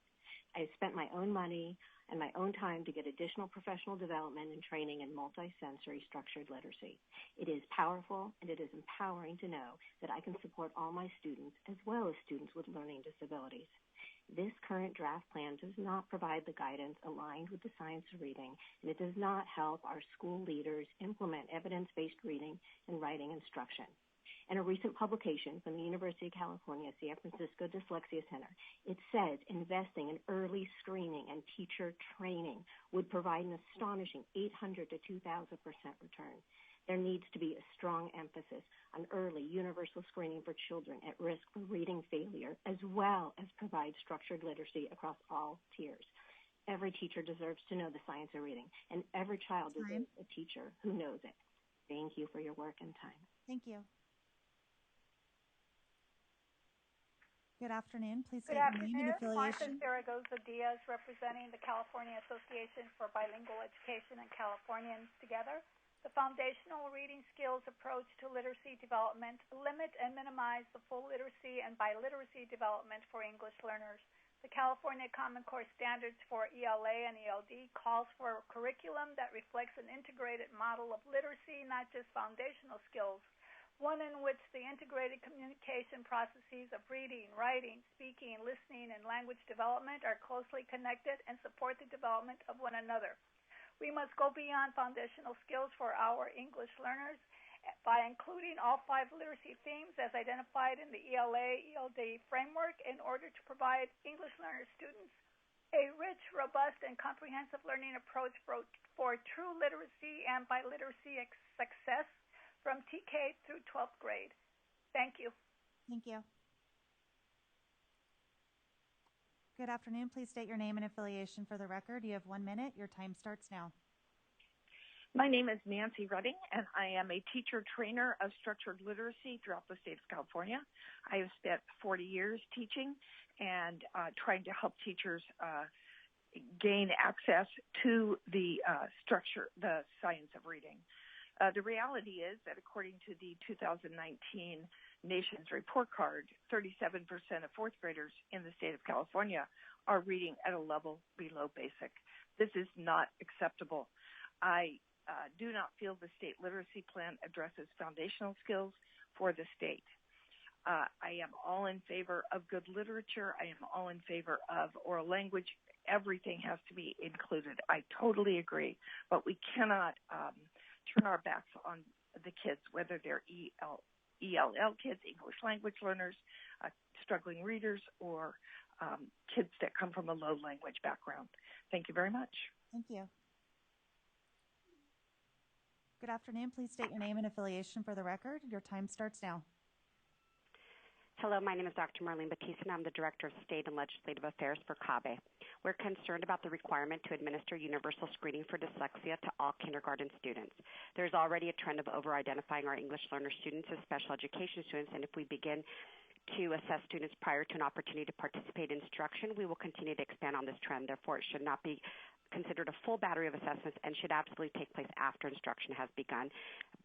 I spent my own money and my own time to get additional professional development and training in multisensory structured literacy. It is powerful and it is empowering to know that I can support all my students as well as students with learning disabilities. This current draft plan does not provide the guidance aligned with the science of reading, and it does not help our school leaders implement evidence-based reading and writing instruction. In a recent publication from the University of California, San Francisco Dyslexia Center, it says investing in early screening and teacher training would provide an astonishing 800 to 2,000% return. There needs to be a strong emphasis on early universal screening for children at risk for reading failure, as well as provide structured literacy across all tiers. Every teacher deserves to know the science of reading, and every child deserves a teacher who knows it. Thank you for your work and time. Thank you. Good afternoon. Please state your name and affiliation. Martha Zaragoza Diaz, representing the California Association for Bilingual Education and Californians Together. The foundational reading skills approach to literacy development limit and minimize the full literacy and biliteracy development for English learners. The California Common Core Standards for ELA and ELD calls for a curriculum that reflects an integrated model of literacy, not just foundational skills, one in which the integrated communication processes of reading, writing, speaking, listening, and language development are closely connected and support the development of one another. We must go beyond foundational skills for our English learners by including all 5 literacy themes as identified in the ELA-ELD framework in order to provide English learner students a rich, robust, and comprehensive learning approach for true literacy and biliteracy success from TK through 12th grade. Thank you. Thank you. Good afternoon. Please state your name and affiliation for the record. You have 1 minute. Your time starts now. My name is Nancy Rudding, and I am a teacher trainer of structured literacy throughout the state of California. I have spent 40 years teaching and trying to help teachers gain access to the science of reading. The reality is that according to the 2019 Nation's Report Card, 37% of fourth graders in the state of California are reading at a level below basic. This is not acceptable. I do not feel the state literacy plan addresses foundational skills for the state. I am all in favor of good literature. I am all in favor of oral language. Everything has to be included. I totally agree. But we cannot turn our backs on the kids, whether they're ELL kids, English language learners, struggling readers, or kids that come from a low language background. Thank you very much. Thank you. Good afternoon. Please state your name and affiliation for the record. Your time starts now. Hello, my name is Dr. Marlene Batista, and I'm the Director of State and Legislative Affairs for CABE. We're concerned about the requirement to administer universal screening for dyslexia to all kindergarten students. There's already a trend of over-identifying our English learner students as special education students, and if we begin to assess students prior to an opportunity to participate in instruction, we will continue to expand on this trend. Therefore, it should not be considered a full battery of assessments and should absolutely take place after instruction has begun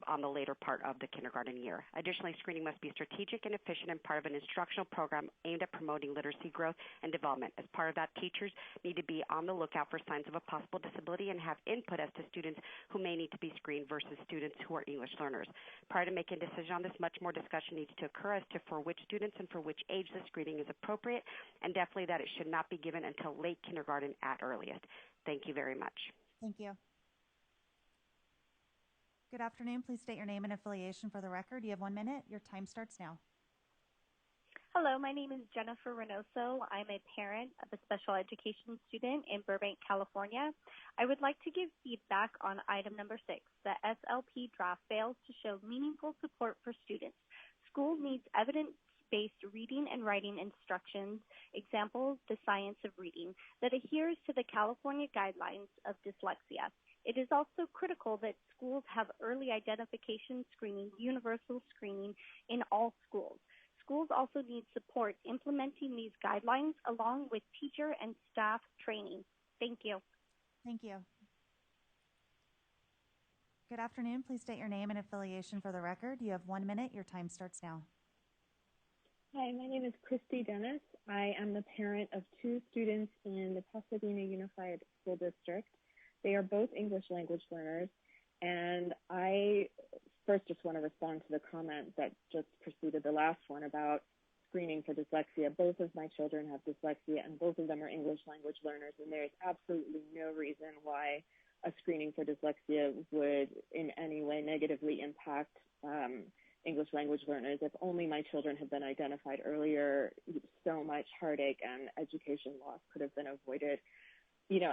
on the later part of the kindergarten year. Additionally, screening must be strategic and efficient and part of an instructional program aimed at promoting literacy growth and development. As part of that, teachers need to be on the lookout for signs of a possible disability and have input as to students who may need to be screened versus students who are English learners. Prior to making a decision on this, much more discussion needs to occur as to for which students and for which age the screening is appropriate, and definitely that it should not be given until late kindergarten at earliest. Thank you very much. Thank you. Good afternoon. Please state your name and affiliation for the record. You have 1 minute. Your time starts now. Hello, my name is Jennifer Reynoso. I'm a parent of a special education student in Burbank, California. I would like to give feedback on item number 6. The SLP draft fails to show meaningful support for students. School needs evidence-based reading and writing instructions, examples, the science of reading, that adheres to the California guidelines of dyslexia. It is also critical that schools have early identification screening, universal screening in all schools. Schools also need support implementing these guidelines along with teacher and staff training. Thank you. Thank you. Good afternoon. Please state your name and affiliation for the record. You have 1 minute. Your time starts now. Hi, my name is Christy Dennis. I am the parent of 2 students in the Pasadena Unified School District. They are both English language learners, and I first just want to respond to the comment that just preceded the last one about screening for dyslexia. Both of my children have dyslexia, and both of them are English language learners, and there's absolutely no reason why a screening for dyslexia would in any way negatively impact English language learners. If only my children had been identified earlier, so much heartache and education loss could have been avoided. You know,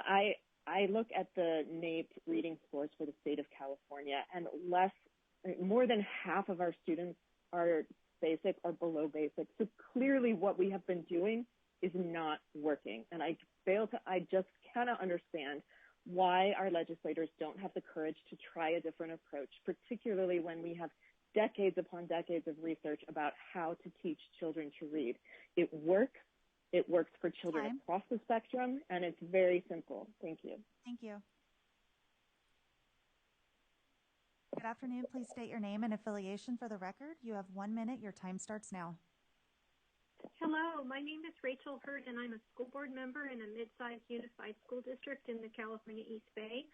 I look at the NAEP reading scores for the state of California, and more than half of our students are basic or below basic. So clearly what we have been doing is not working. And I just cannot understand why our legislators don't have the courage to try a different approach, particularly when we have decades upon decades of research about how to teach children to read. It works. It works for children across the spectrum, and it's very simple. Thank you. Thank you. Good afternoon. Please state your name and affiliation for the record. You have 1 minute. Your time starts now. Hello, my name is Rachel Hurd, and I'm a school board member in a mid-sized unified school district in the California East Bay.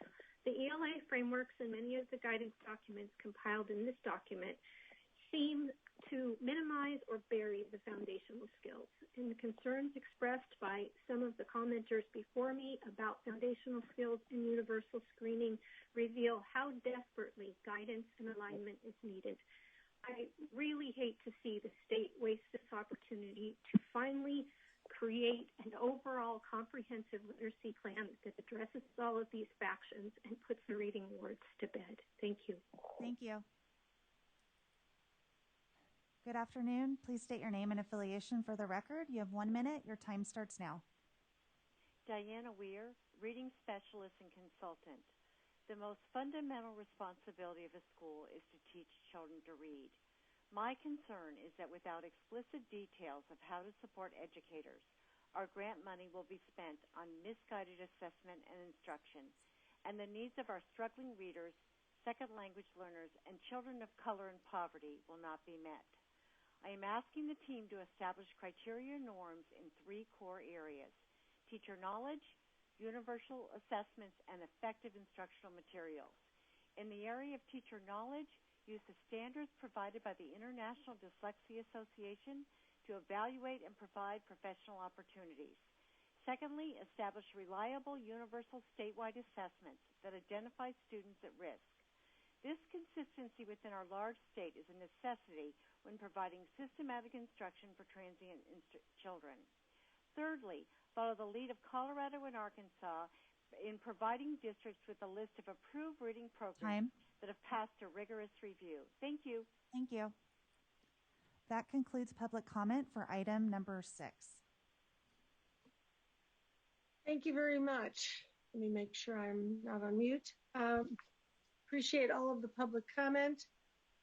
The ELA frameworks and many of the guidance documents compiled in this document seem to minimize or bury the foundational skills. And the concerns expressed by some of the commenters before me about foundational skills and universal screening reveal how desperately guidance and alignment is needed. I really hate to see the state waste this opportunity to finally create an overall comprehensive literacy plan that addresses all of these factions and puts the reading awards to bed. Thank you. Thank you. Good afternoon. Please state your name and affiliation for the record. You have 1 minute. Your time starts now. Diana Weir, Reading Specialist and Consultant. The most fundamental responsibility of a school is to teach children to read. My concern is that without explicit details of how to support educators, our grant money will be spent on misguided assessment and instruction, and the needs of our struggling readers, second language learners, and children of color and poverty will not be met. I am asking the team to establish criteria norms in 3 core areas: teacher knowledge, universal assessments, and effective instructional materials. In the area of teacher knowledge, use the standards provided by the International Dyslexia Association to evaluate and provide professional opportunities. Secondly, establish reliable universal statewide assessments that identify students at risk. This consistency within our large state is a necessity when providing systematic instruction for transient children. Thirdly, follow the lead of Colorado and Arkansas in providing districts with a list of approved reading programs that have passed a rigorous review. Thank you. Thank you. That concludes public comment for item number 6. Thank you very much. Let me make sure I'm not on mute. Appreciate all of the public comment,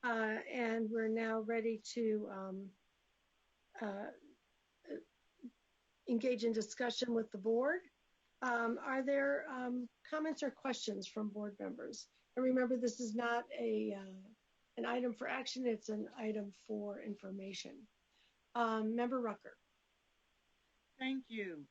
and we're now ready to engage in discussion with the board. Are there comments or questions from board members? And remember, this is not an item for action, it's an item for information. Member Rucker. Thank you.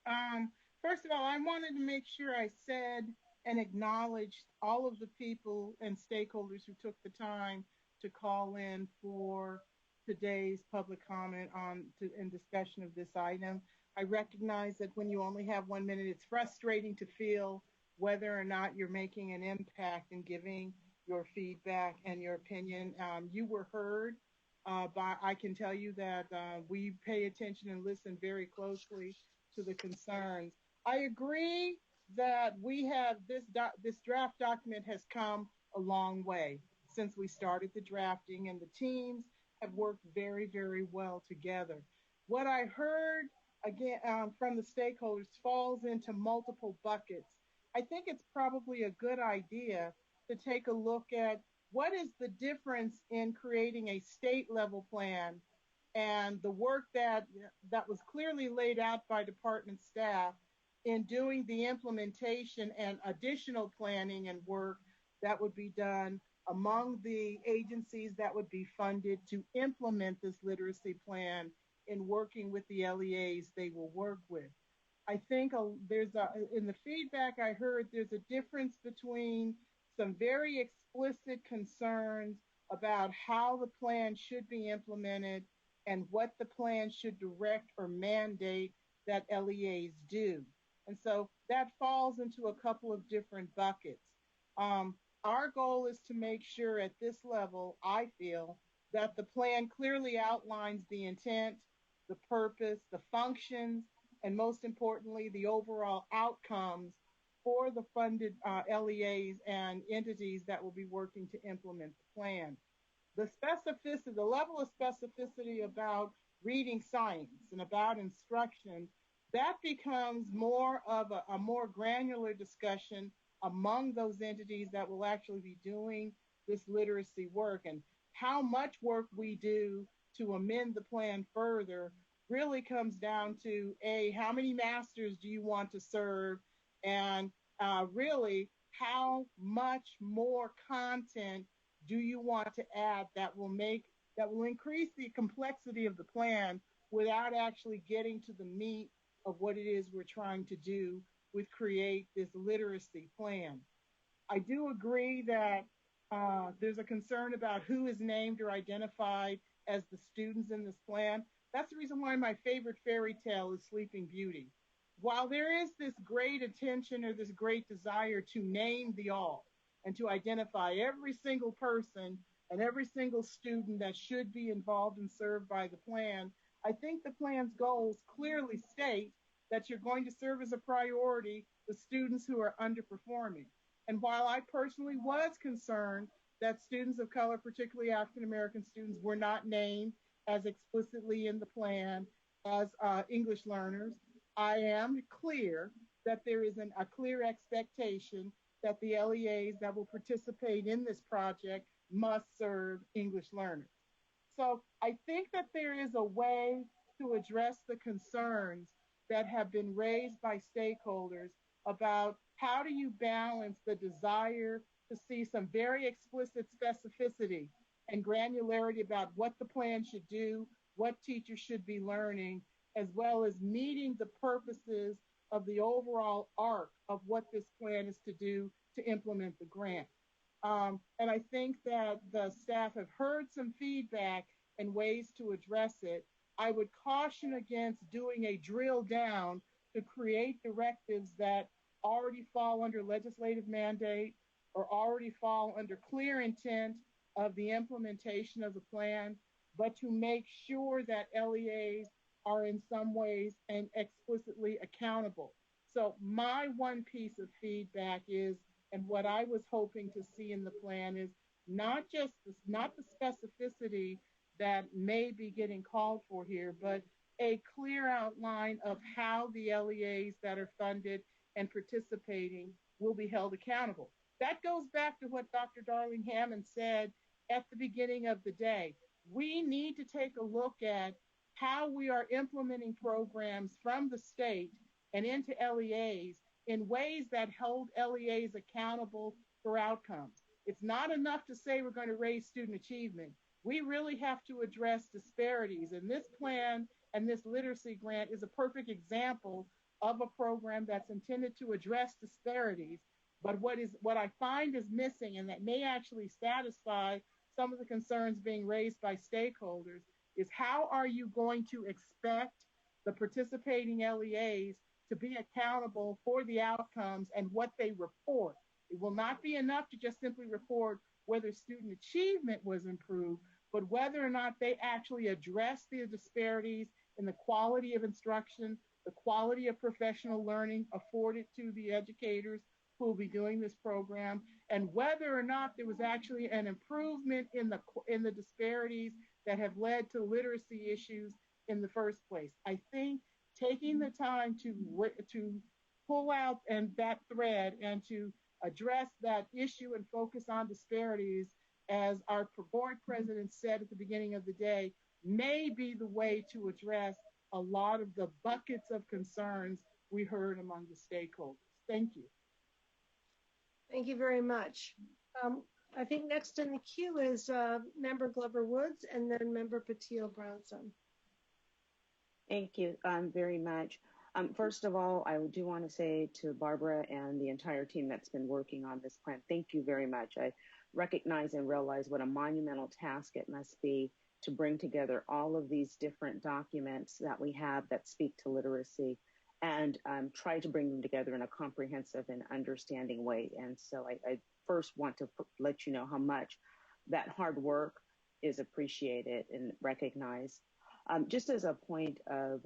First of all, I wanted to make sure I said and acknowledged all of the people and stakeholders who took the time to call in for today's public comment and discussion of this item. I recognize that when you only have 1 minute, it's frustrating to feel whether or not you're making an impact in giving your feedback and your opinion. You were heard, but I can tell you that we pay attention and listen very closely to the concerns. I agree that we have this draft document has come a long way since we started the drafting, and the teams have worked very, very well together. What I heard again from the stakeholders falls into multiple buckets. I think it's probably a good idea to take a look at what is the difference in creating a state level plan and the work that was clearly laid out by department staff in doing the implementation and additional planning and work that would be done among the agencies that would be funded to implement this literacy plan in working with the LEAs they will work with. I think in the feedback I heard, there's a difference between some very explicit concerns about how the plan should be implemented and what the plan should direct or mandate that LEAs do. And so that falls into a couple of different buckets. Our goal is to make sure at this level, I feel, that the plan clearly outlines the intent, the purpose, the functions, and most importantly, the overall outcomes for the funded LEAs and entities that will be working to implement the plan. The specificity, the level of specificity about reading science and about instruction, that becomes more of a more granular discussion among those entities that will actually be doing this literacy work. And how much work we do to amend the plan further really comes down to, A, how many masters do you want to serve? And really, how much more content do you want to add that will increase the complexity of the plan without actually getting to the meat of what it is we're trying to do with create this literacy plan. I do agree that there's a concern about who is named or identified as the students in this plan. That's the reason why my favorite fairy tale is Sleeping Beauty. While there is this great attention or this great desire to name the all and to identify every single person and every single student that should be involved and served by the plan, I think the plan's goals clearly state that you're going to serve as a priority the students who are underperforming. And while I personally was concerned that students of color, particularly African American students, were not named as explicitly in the plan as English learners, I am clear that there is a clear expectation that the LEAs that will participate in this project must serve English learners. So I think that there is a way to address the concerns that have been raised by stakeholders about how do you balance the desire to see some very explicit specificity and granularity about what the plan should do, what teachers should be learning, as well as meeting the purposes of the overall arc of what this plan is to do to implement the grant. And I think that the staff have heard some feedback and ways to address it. I would caution against doing a drill down to create directives that already fall under legislative mandate or already fall under clear intent of the implementation of the plan, but to make sure that LEAs are in some ways and explicitly accountable. So my one piece of feedback is, and what I was hoping to see in the plan is not the specificity that may be getting called for here, but a clear outline of how the LEAs that are funded and participating will be held accountable. That goes back to what Dr. Darling Hammond said at the beginning of the day. We need to take a look at how we are implementing programs from the state and into LEAs in ways that hold LEAs accountable for outcomes. It's not enough to say we're going to raise student achievement. We really have to address disparities. And this plan and this literacy grant is a perfect example of a program that's intended to address disparities. But what I find is missing, and that may actually satisfy some of the concerns being raised by stakeholders, is how are you going to expect the participating LEAs to be accountable for the outcomes and what they report? It will not be enough to just simply report whether student achievement was improved, but whether or not they actually address the disparities in the quality of instruction, the quality of professional learning afforded to the educators who will be doing this program, and whether or not there was actually an improvement in the disparities that have led to literacy issues in the first place. I think taking the time to pull out that thread and to address that issue and focus on disparities, as our board president said at the beginning of the day, may be the way to address a lot of the buckets of concerns we heard among the stakeholders. Thank you. Thank you very much. I think next in the queue is Member Glover Woods and then Member Patil Brownson. Thank you very much. First of all, I do want to say to Barbara and the entire team that's been working on this plan, thank you very much. I recognize and realize what a monumental task it must be to bring together all of these different documents that we have that speak to literacy and try to bring them together in a comprehensive and understanding way. And so I first want to let you know how much that hard work is appreciated and recognized. Just as a point of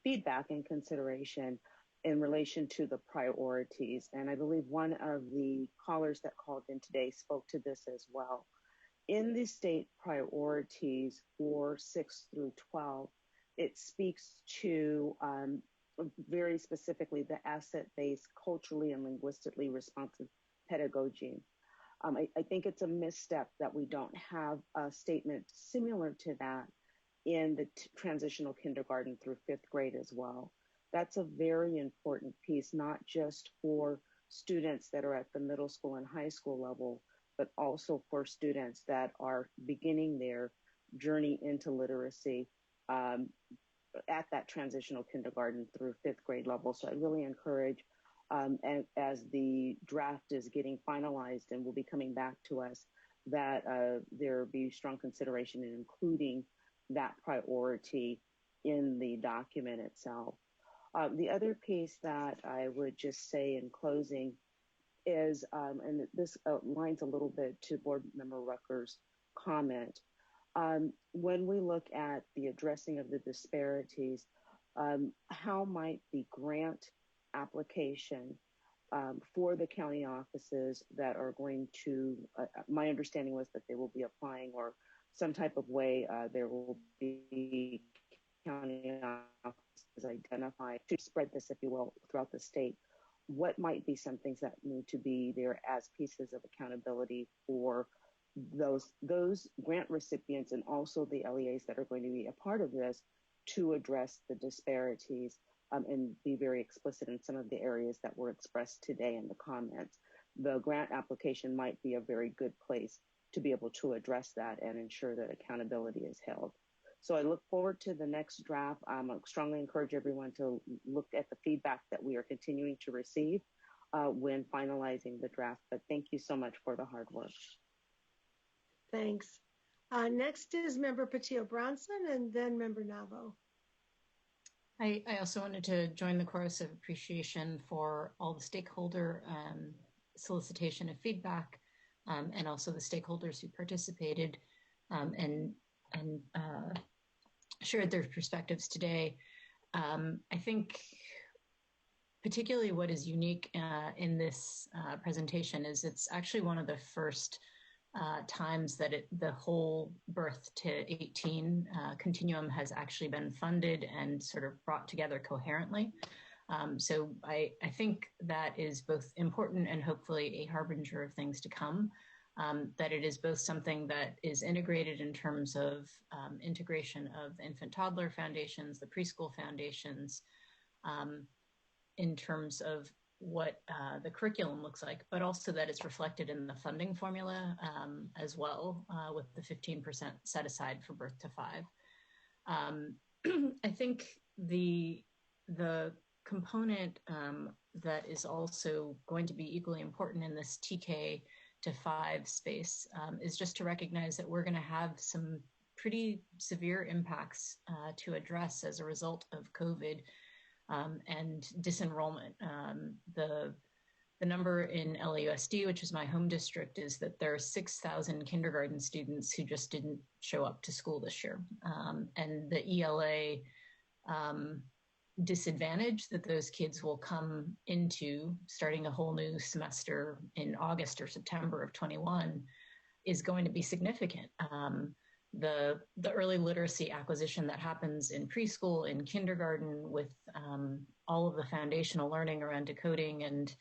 feedback and consideration in relation to the priorities, and I believe one of the callers that called in today spoke to this as well. In the state priorities for 6 through 12, it speaks to very specifically the asset-based, culturally and linguistically responsive pedagogy. I think it's a misstep that we don't have a statement similar to that in the transitional kindergarten through 5th grade as well. That's a very important piece, not just for students that are at the middle school and high school level, but also for students that are beginning their journey into literacy at that transitional kindergarten through 5th grade level. So I really encourage, and as the draft is getting finalized and will be coming back to us, that there be strong consideration in including that priority in the document itself. The other piece that I would just say in closing is, and this aligns a little bit to Board Member Rucker's comment, when we look at the addressing of the disparities, how might the grant application for the county offices that are going to, my understanding was that they will be applying, or some type of way there will be county offices identified to spread this, if you will, throughout the state. What might be some things that need to be there as pieces of accountability for those grant recipients and also the LEAs that are going to be a part of this to address the disparities and be very explicit in some of the areas that were expressed today in the comments. The grant application might be a very good place to be able to address that and ensure that accountability is held. So I look forward to the next draft. I strongly encourage everyone to look at the feedback that we are continuing to receive when finalizing the draft. But thank you so much for the hard work. Thanks. Next is Member Patillo-Bronson and then Member Navo. I also wanted to join the chorus of appreciation for all the stakeholder solicitation of feedback and also the stakeholders who participated and shared their perspectives today. I think particularly what is unique in this presentation is it's actually one of the first times that the whole birth to 18 continuum has actually been funded and sort of brought together coherently. So I think that is both important and hopefully a harbinger of things to come, that it is both something that is integrated in terms of integration of infant toddler foundations, the preschool foundations, in terms of what the curriculum looks like, but also that it's reflected in the funding formula as well, with the 15% set aside for birth to 5. I think the component that is also going to be equally important in this TK to 5 space is just to recognize that we're going to have some pretty severe impacts to address as a result of COVID and disenrollment. The number in LAUSD, which is my home district, is that there are 6,000 kindergarten students who just didn't show up to school this year. And the ELA disadvantage that those kids will come into starting a whole new semester in August or September of 21 is going to be significant. The early literacy acquisition that happens in preschool, in kindergarten, with all of the foundational learning around decoding and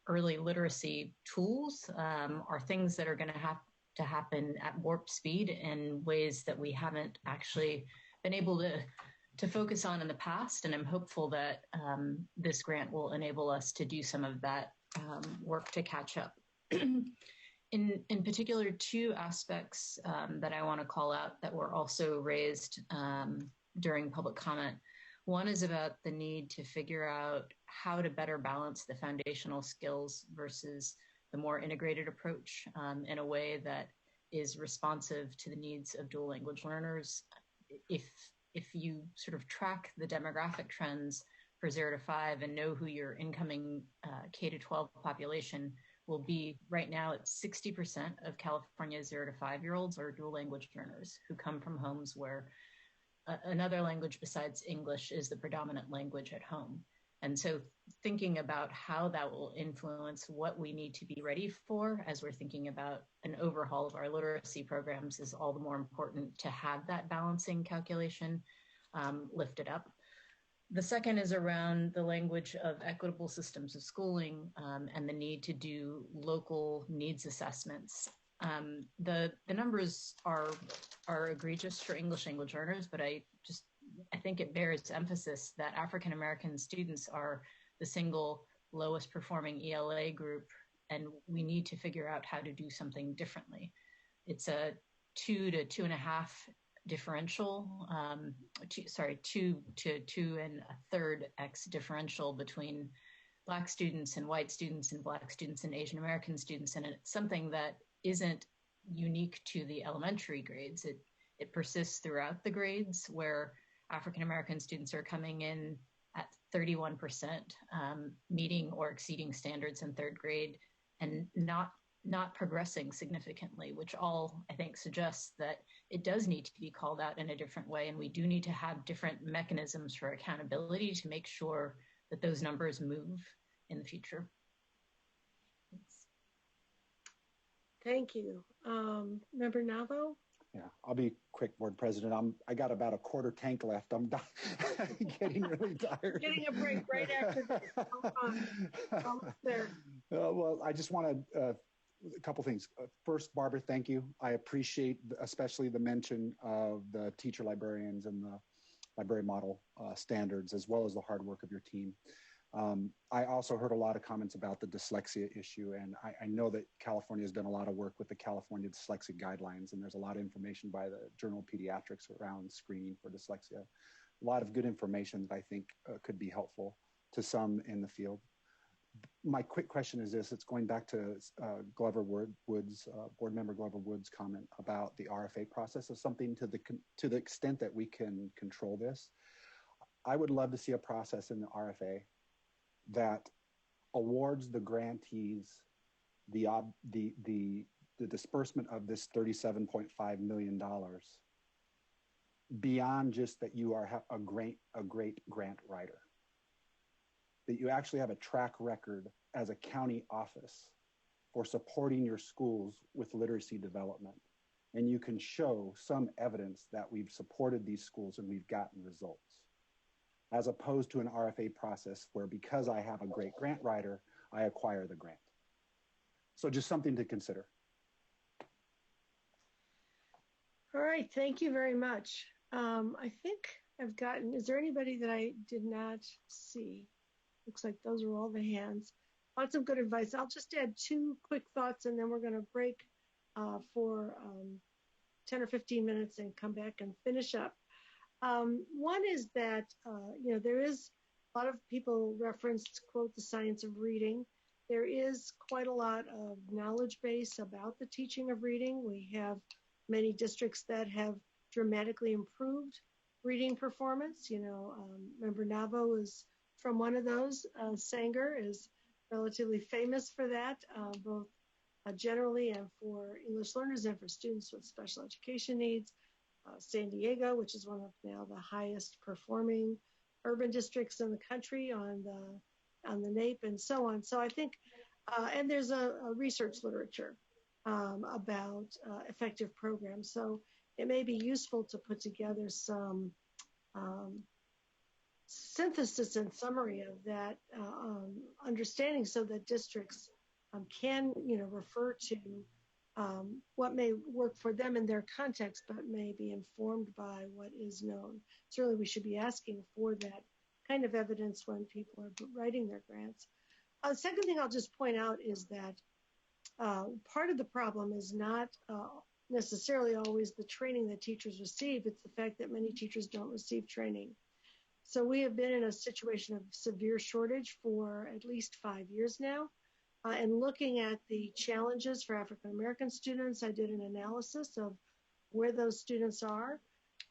early literacy tools are things that are going to have to happen at warp speed in ways that we haven't actually been able to focus on in the past. And I'm hopeful that this grant will enable us to do some of that work to catch up. In particular, 2 aspects that I want to call out that were also raised during public comment. One is about the need to figure out how to better balance the foundational skills versus the more integrated approach in a way that is responsive to the needs of dual language learners. If you sort of track the demographic trends for 0 to 5 and know who your incoming K to 12 population will be, right now it's 60% of California's 0 to 5-year-olds are dual language learners who come from homes where another language besides English is the predominant language at home. And so thinking about how that will influence what we need to be ready for as we're thinking about an overhaul of our literacy programs is all the more important to have that balancing calculation lifted up. The second is around the language of equitable systems of schooling and the need to do local needs assessments. The numbers are egregious for English language learners, but I think it bears emphasis that African American students are the single lowest performing ELA group, and we need to figure out how to do something differently. It's a 2 to 2.5 differential, 2 to 2 1/3x differential between Black students and white students and Black students and Asian American students. And it's something that isn't unique to the elementary grades. It persists throughout the grades, where African American students are coming in at 31%, meeting or exceeding standards in 3rd grade and not progressing significantly, which all, I think, suggests that it does need to be called out in a different way. And we do need to have different mechanisms for accountability to make sure that those numbers move in the future. Thanks. Thank you. Member Navo? Yeah, I'll be quick, Board President. I got about a quarter tank left. I'm getting really tired. Getting a break right after this. Almost there. Well, I just want to, a couple things. First, Barbara, thank you. I appreciate especially the mention of the teacher librarians and the library model standards, as well as the hard work of your team. I also heard a lot of comments about the dyslexia issue, and I know that California has done a lot of work with the California Dyslexic Guidelines, and there's a lot of information by the Journal of Pediatrics around screening for dyslexia. A lot of good information that I think could be helpful to some in the field. My quick question is this: it's going back to Glover Wood's, Board Member Glover Wood's comment about the RFA process of something to the extent that we can control this. I would love to see a process in the RFA that awards the grantees the disbursement of this $37.5 million beyond just that you are a great grant writer. That you actually have a track record as a county office for supporting your schools with literacy development. And you can show some evidence that we've supported these schools and we've gotten results, as opposed to an RFA process where, because I have a great grant writer, I acquire the grant. So just something to consider. All right, thank you very much. I think I've gotten, is there anybody that I did not see? Looks like those are all the hands. Lots of good advice. I'll just add 2 quick thoughts, and then we're going to break for 10 or 15 minutes and come back and finish up. One is that, there is a lot of people referenced, quote, the science of reading. There is quite a lot of knowledge base about the teaching of reading. We have many districts that have dramatically improved reading performance. Member Navo is from one of those. Sanger is relatively famous for that, both generally and for English learners and for students with special education needs. San Diego, which is one of now the highest performing urban districts in the country on the NAEP and so on. So I think, and there's a research literature about effective programs. So it may be useful to put together some synthesis and summary of that understanding, so that districts can, refer to what may work for them in their context, but may be informed by what is known. Certainly we should be asking for that kind of evidence when people are writing their grants. The second thing I'll just point out is that part of the problem is not necessarily always the training that teachers receive. It's the fact that many teachers don't receive training. So we have been in a situation of severe shortage for at least 5 years now. And looking at the challenges for African American students, I did an analysis of where those students are.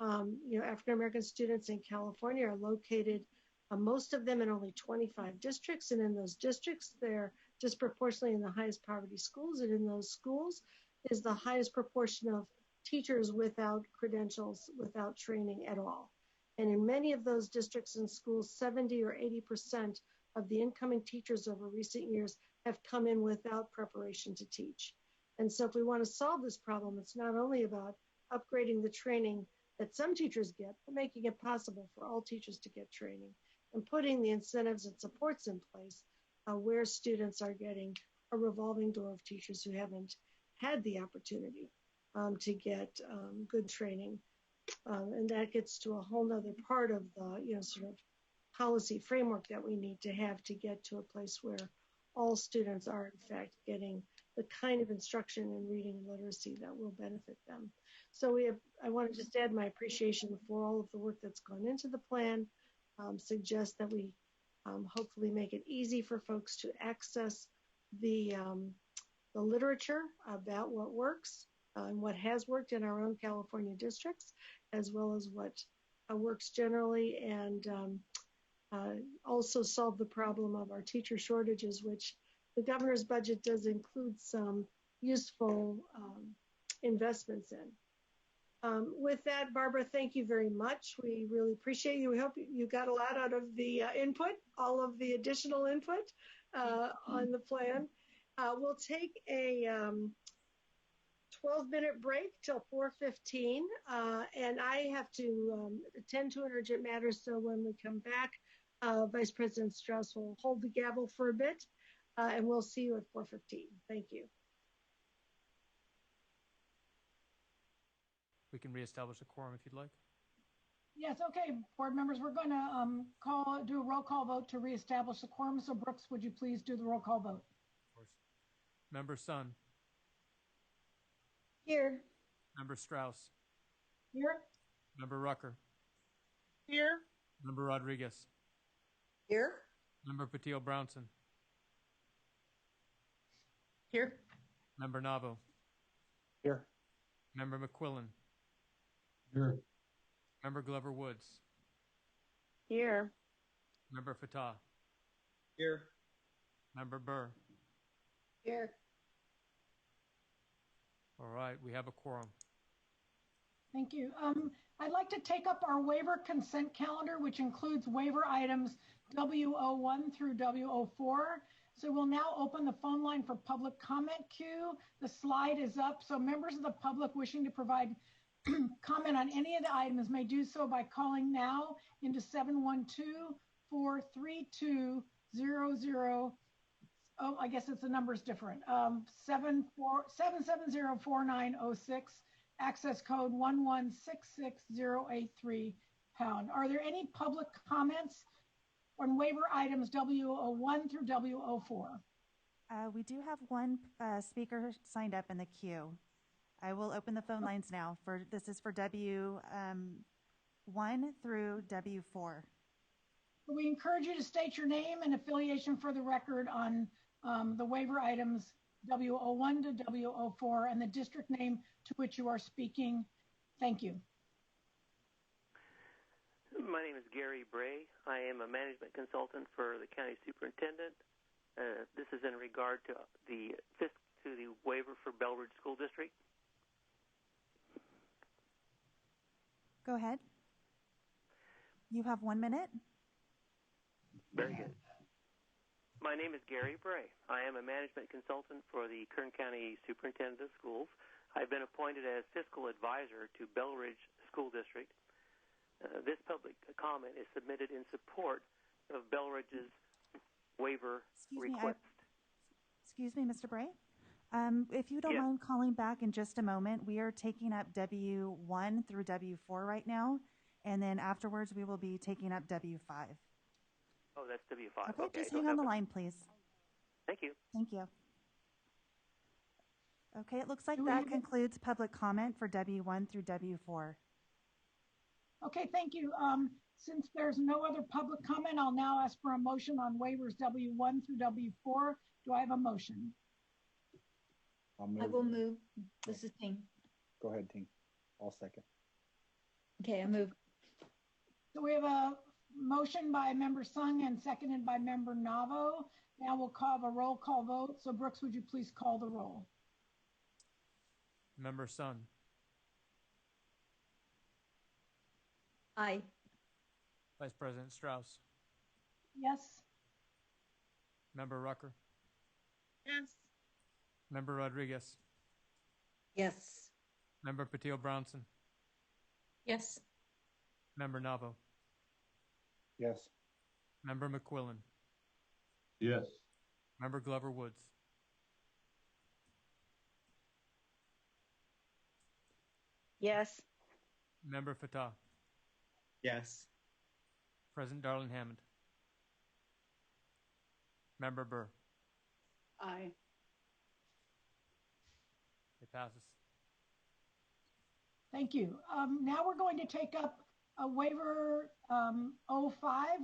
African American students in California are located, most of them in only 25 districts. And in those districts, they're disproportionately in the highest poverty schools. And in those schools is the highest proportion of teachers without credentials, without training at all. And in many of those districts and schools, 70 or 80% of the incoming teachers over recent years have come in without preparation to teach. And so if we want to solve this problem, it's not only about upgrading the training that some teachers get, but making it possible for all teachers to get training and putting the incentives and supports in place where students are getting a revolving door of teachers who haven't had the opportunity to get good training. And that gets to a whole nother part of the, sort of policy framework that we need to have to get to a place where all students are, in fact, getting the kind of instruction in reading and literacy that will benefit them. So I want to just add my appreciation for all of the work that's gone into the plan. Suggest that we hopefully make it easy for folks to access the literature about what works and what has worked in our own California districts, as well as what works generally, and also solve the problem of our teacher shortages, which the governor's budget does include some useful investments in. With that, Barbara, thank you very much. We really appreciate you. We hope you got a lot out of the input, all of the additional input on the plan. We'll take a 12-minute break till 4:15, and I have to attend to an urgent matter, so when we come back, Vice President Strauss will hold the gavel for a bit, and we'll see you at 4:15. Thank you. We can reestablish a quorum if you'd like. Yes, okay, board members, we're going to do a roll call vote to reestablish the quorum. So Brooks, would you please do the roll call vote? Of course. Member Sun. Here. Member Strauss. Here. Member Rucker. Here. Member Rodriguez. Here. Member Patil-Brownson. Here. Member Navo. Here. Member McQuillan. Here. Member Glover Woods. Here. Member Fatah. Here. Member Burr. Here. All right, we have a quorum. Thank you. I'd like to take up our waiver consent calendar, which includes waiver items W01 through W04. So we'll now open the phone line for public comment queue. The slide is up, so members of the public wishing to provide comment on any of the items may do so by calling now into 712-432-00. Oh, I guess it's the number's different. 770-4906, access code 1166083#. Are there any public comments on waiver items W01 through W04? We do have one speaker signed up in the queue. I will open the phone lines now. This is for W1 through W4. We encourage you to state your name and affiliation for the record on the waiver items W01 to W04 and the district name to which you are speaking. Thank you. My name is Gary Bray. I am a management consultant for the county superintendent. This is in regard to the waiver for Bellridge School District. Go ahead. You have 1 minute. Very good. My name is Gary Bray. I am a management consultant for the Kern County Superintendent of Schools. I've been appointed as fiscal advisor to Bellridge School District. This public comment is submitted in support of Bellridge's waiver request. Excuse me, Mr. Bray. If you don't mind calling back in just a moment, we are taking up W1 through W4 right now, and then afterwards we will be taking up W5. Oh, that's W5. Okay, just hang on the line, please. Thank you. Thank you. Okay, it looks like that concludes public comment for W1 through W4. Okay, thank you. Since there's no other public comment, I'll now ask for a motion on waivers W1 through W4. Do I have a motion? I will move. This is Ting. Go ahead, Ting. I'll second. Okay, I move. So we have a motion by Member Sung and seconded by Member Navo. Now we'll call a roll call vote. So Brooks, would you please call the roll? Member Sun. Aye. Vice President Strauss. Yes. Member Rucker. Yes. Member Rodriguez. Yes. Member Patil-Brownson. Yes. Member Navo. Yes. Member McQuillan. Yes. Member Glover Woods. Yes. Member Fatah. Yes. President Darlene Hammond. Member Burr. Aye. It passes. Thank you. Now we're going to take up a waiver 05,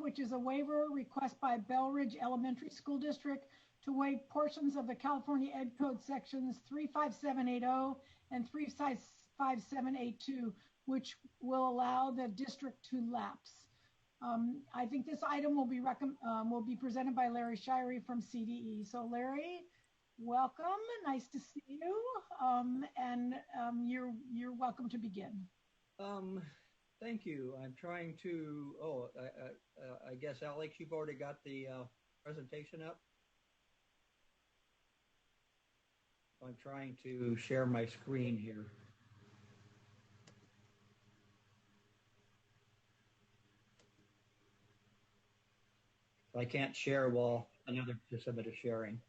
which is a waiver request by Belridge Elementary School District to waive portions of the California Ed Code sections 35780 and 35782, which will allow the district to lapse. I think this item will be presented by Larry Shirey from CDE. So Larry, welcome. Nice to see you. You're welcome to begin. Thank you. I'm trying to. I guess Alex, you've already got the presentation up. I'm trying to share my screen here. I can't share while another participant is sharing.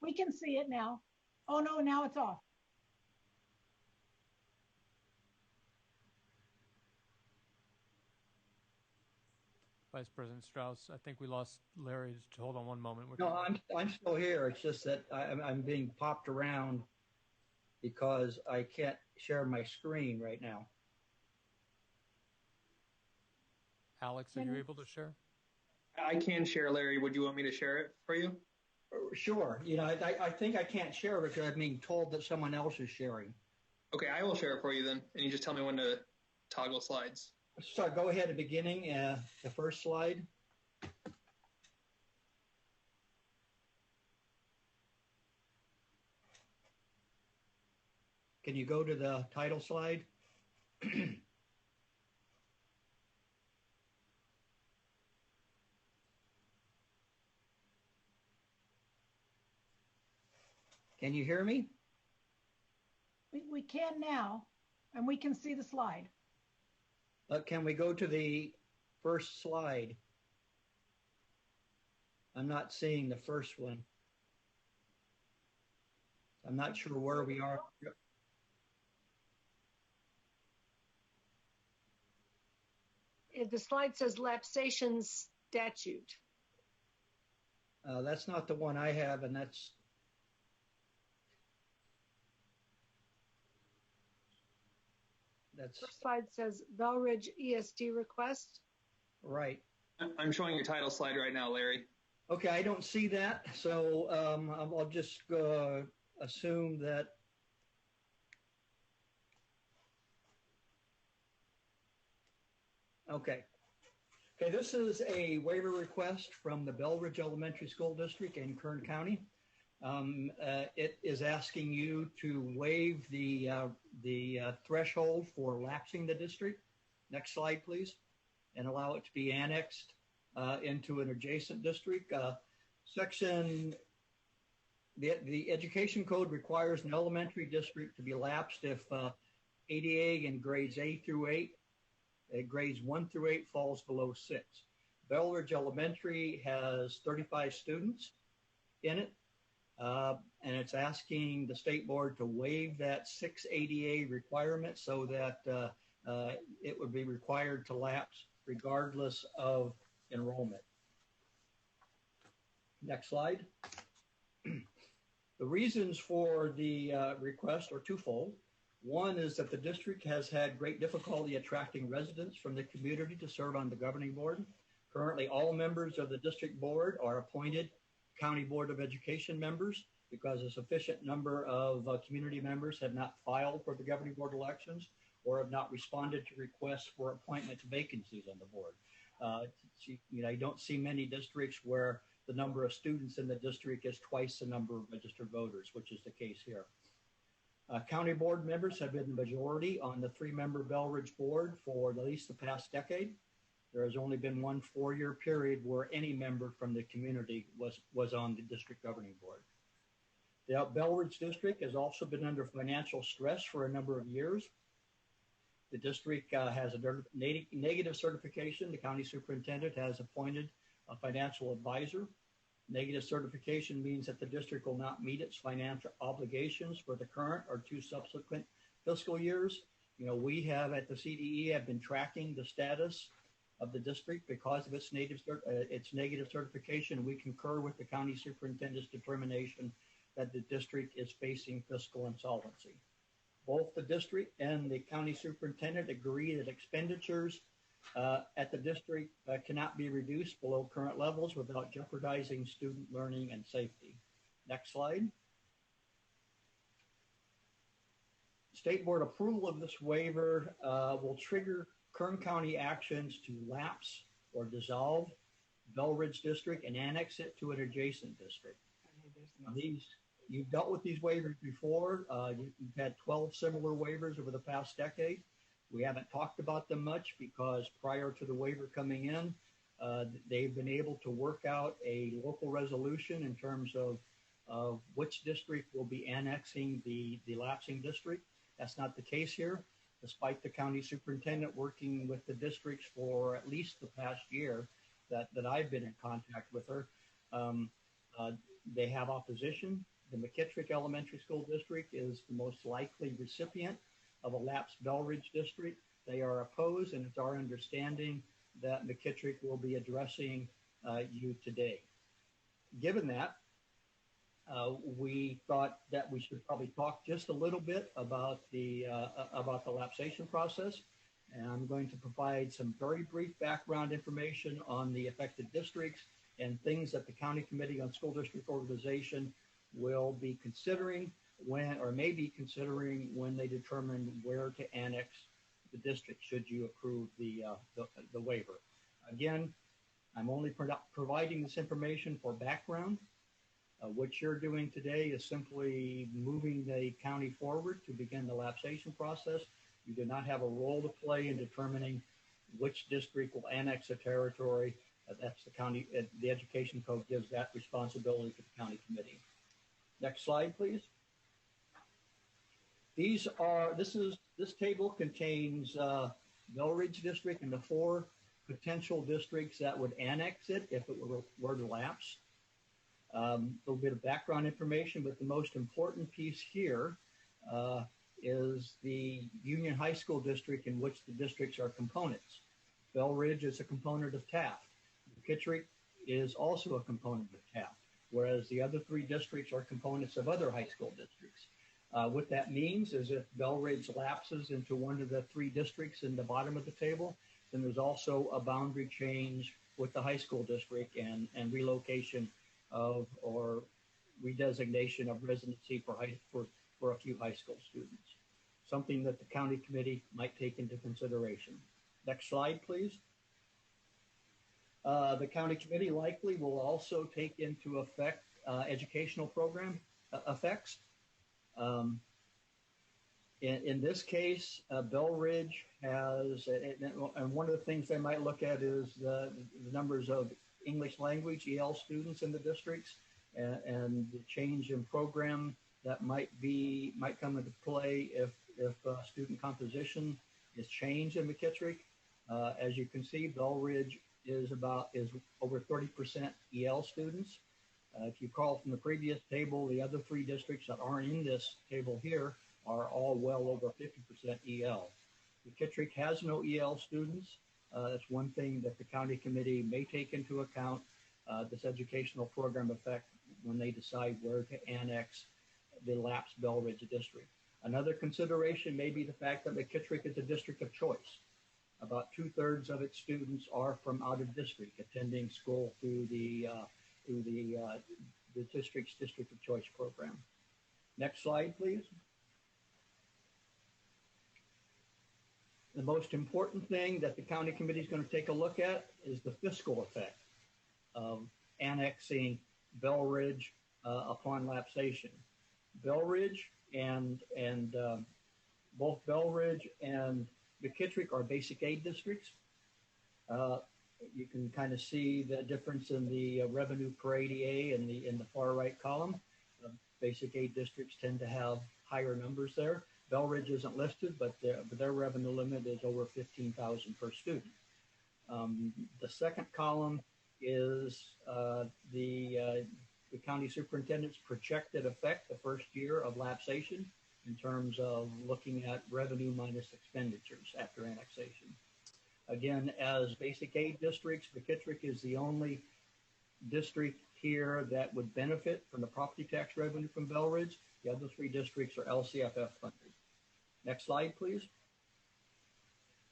We can see it now. Oh no, now it's off. Vice President Strauss, I think we lost Larry. Just hold on one moment. No, I'm still here. It's just that I'm being popped around because I can't share my screen right now. Alex, are you able to share? I can share, Larry. Would you want me to share it for you? Sure. You know, I think I can't share it because I'm being told that someone else is sharing. Okay, I will share it for you then, and you just tell me when to toggle slides. So go ahead at the beginning, the first slide. Can you go to the title slide? Can you hear me? We can now, and we can see the slide. Can we go to the first slide? I'm not seeing the first one. I'm not sure where we are. The slide says lapsation statute. That's not the one I have, and that's First slide says Belridge ESD request. Right. I'm showing your title slide right now, Larry. Okay, I don't see that, so I'll just assume that. Okay, this is a waiver request from the Belridge Elementary School District in Kern County. It is asking you to waive the threshold for lapsing the district. Next slide, please, and allow it to be annexed into an adjacent district. The Education Code requires an elementary district to be lapsed if ADA in grades A through 8, grades 1 through 8 falls below 6. Belridge Elementary has 35 students in it. And it's asking the state board to waive that 6 ADA requirement so that it would be required to lapse regardless of enrollment. Next slide. The reasons for the request are twofold. One is that the district has had great difficulty attracting residents from the community to serve on the governing board. Currently, all members of the district board are appointed County Board of Education members because a sufficient number of community members have not filed for the governing board elections or have not responded to requests for appointment to vacancies on the board. You don't see many districts where the number of students in the district is twice the number of registered voters, which is the case here. County board members have been the majority on the 3-member Belridge board for at least the past decade. There has only been one 4-year period where any member from the community was on the district governing board. The Belridge district has also been under financial stress for a number of years. The district has a negative certification. The county superintendent has appointed a financial advisor. Negative certification means that the district will not meet its financial obligations for the current or 2 subsequent fiscal years. We have at the CDE have been tracking the status of the district because of its negative certification. We concur with the county superintendent's determination that the district is facing fiscal insolvency. Both the district and the county superintendent agree that expenditures at the district cannot be reduced below current levels without jeopardizing student learning and safety. Next slide. State board approval of this waiver will trigger Kern County actions to lapse or dissolve Bell Ridge District and annex it to an adjacent district. You've dealt with these waivers before. You've had 12 similar waivers over the past decade. We haven't talked about them much because prior to the waiver coming in, they've been able to work out a local resolution in terms of which district will be annexing the lapsing district. That's not the case here, despite the county superintendent working with the districts for at least the past year that I've been in contact with her. They have opposition. The McKittrick Elementary School District is the most likely recipient of a lapsed Bell Ridge District. They are opposed, and it's our understanding that McKittrick will be addressing you today. Given that, we thought that we should probably talk just a little bit about the lapsation process. And I'm going to provide some very brief background information on the affected districts and things that the County Committee on School District Organization will be considering may be considering when they determine where to annex the district should you approve the waiver. Again, I'm only providing this information for background. What you're doing today is simply moving the county forward to begin the lapsation process. You do not have a role to play in determining which district will annex a territory. That's the county. The Education Code gives that responsibility to the county committee. Next slide, please. This table contains Bell Ridge District and the 4 potential districts that would annex it if it were to lapse. A little bit of background information, but the most important piece here is the Union High School District, in which the districts are components. Bell Ridge is a component of Taft. McKittrick is also a component of Taft, whereas the other 3 districts are components of other high school districts. What that means is if Bell Ridge lapses into one of the 3 districts in the bottom of the table, then there's also a boundary change with the high school district and relocation of or redesignation of residency for a few high school students, something that the county committee might take into consideration. Next slide, please. The county committee likely will also take into effect educational program effects. In this case, Bell Ridge has, and one of the things they might look at is the numbers of English language EL students in the districts, and the change in program that might come into play if student composition is changed in McKittrick. As you can see, Bell Ridge is over 30% EL students. If you recall from the previous table, the other 3 districts that aren't in this table here are all well over 50% EL. McKittrick has no EL students. That's one thing that the county committee may take into account, this educational program effect when they decide where to annex the lapsed Bell Ridge district. Another consideration may be the fact that McKittrick is a district of choice. About 2/3 of its students are from out of district, attending school through the district's district of choice program. Next slide, please. The most important thing that the county committee is going to take a look at is the fiscal effect of annexing Bell Ridge upon lapsation. Bell Ridge and both Bell Ridge and McKittrick are basic aid districts. You can kind of see the difference in the revenue per ADA in the far right column. Basic aid districts tend to have higher numbers there. Bell Ridge isn't listed, but their revenue limit is over $15,000 per student. The second column is the county superintendent's projected effect the first year of lapsation in terms of looking at revenue minus expenditures after annexation. Again, as basic aid districts, McKittrick is the only district here that would benefit from the property tax revenue from Bell Ridge. The other 3 districts are LCFF funded. Next slide, please.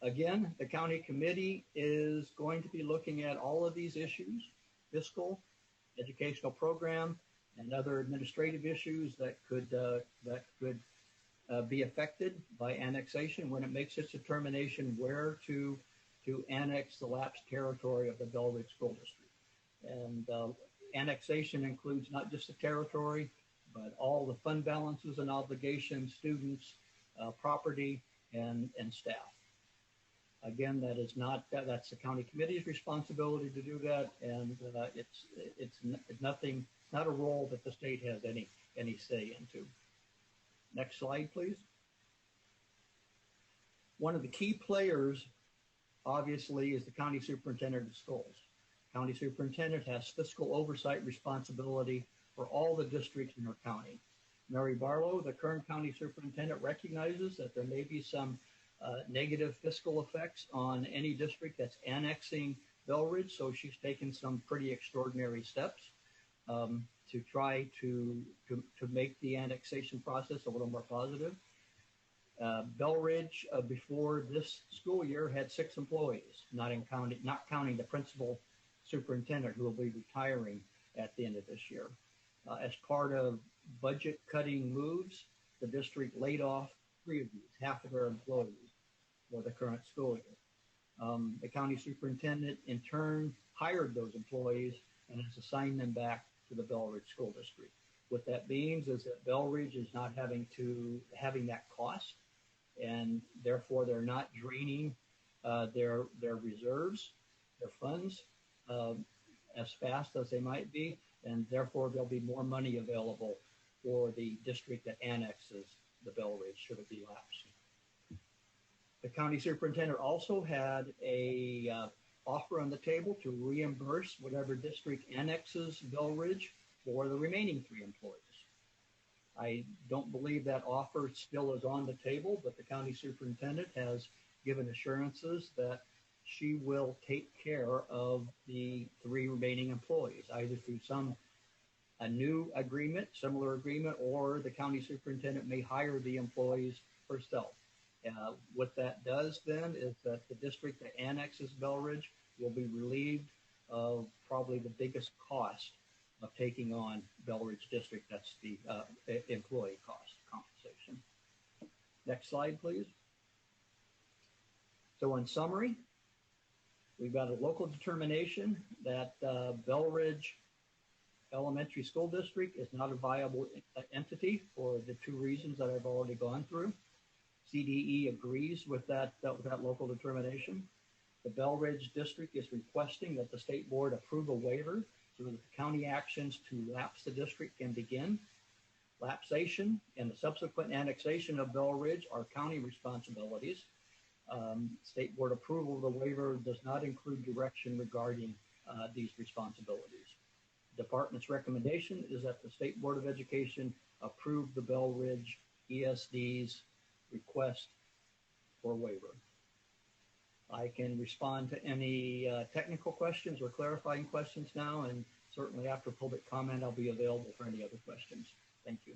Again, the county committee is going to be looking at all of these issues, fiscal, educational program, and other administrative issues that could be affected by annexation when it makes its determination where to annex the lapsed territory of the Bell Ridge School District. And annexation includes not just the territory, but all the fund balances and obligations, students, property, and staff. Again, that's the county committee's responsibility to do that, and it's not a role that the state has any say into. Next slide, please. One of the key players, obviously, is the county superintendent of schools. County superintendent has fiscal oversight responsibility for all the districts in her county. Mary Barlow, the current county superintendent, recognizes that there may be some negative fiscal effects on any district that's annexing Bell Ridge, so she's taken some pretty extraordinary steps to try to make the annexation process a little more positive. Bell Ridge, before this school year, had 6 employees, not counting the principal superintendent, who will be retiring at the end of this year. As part of budget cutting moves, the district laid off 3 of these, half of their employees, for the current school year. The county superintendent, in turn, hired those employees and has assigned them back to the Bell Ridge School District. What that means is that Bell Ridge is not having that cost, and therefore they're not draining their reserves, their funds, as fast as they might be, and therefore there'll be more money available for the district that annexes the Bell Ridge should it be lapsed. The county superintendent also had a offer on the table to reimburse whatever district annexes Bell Ridge for the remaining 3 employees. I don't believe that offer still is on the table, but the county superintendent has given assurances that she will take care of the 3 remaining employees, either through a new agreement, similar agreement, or the county superintendent may hire the employees herself. What that does then is that the district that annexes Bell Ridge will be relieved of probably the biggest cost of taking on Bell Ridge District. That's the employee cost compensation. Next slide, please. So in summary, we've got a local determination that Bell Ridge Elementary School District is not a viable entity for the 2 reasons that I've already gone through. CDE agrees with that local determination. The Bell Ridge District is requesting that the state board approve a waiver so that the county actions to lapse the district can begin. Lapsation and the subsequent annexation of Bell Ridge are county responsibilities. State board approval of the waiver does not include direction regarding these responsibilities. The department's recommendation is that the State Board of Education approve the Bell Ridge ESD's request for waiver. I can respond to any technical questions or clarifying questions now, and certainly after public comment, I'll be available for any other questions. Thank you.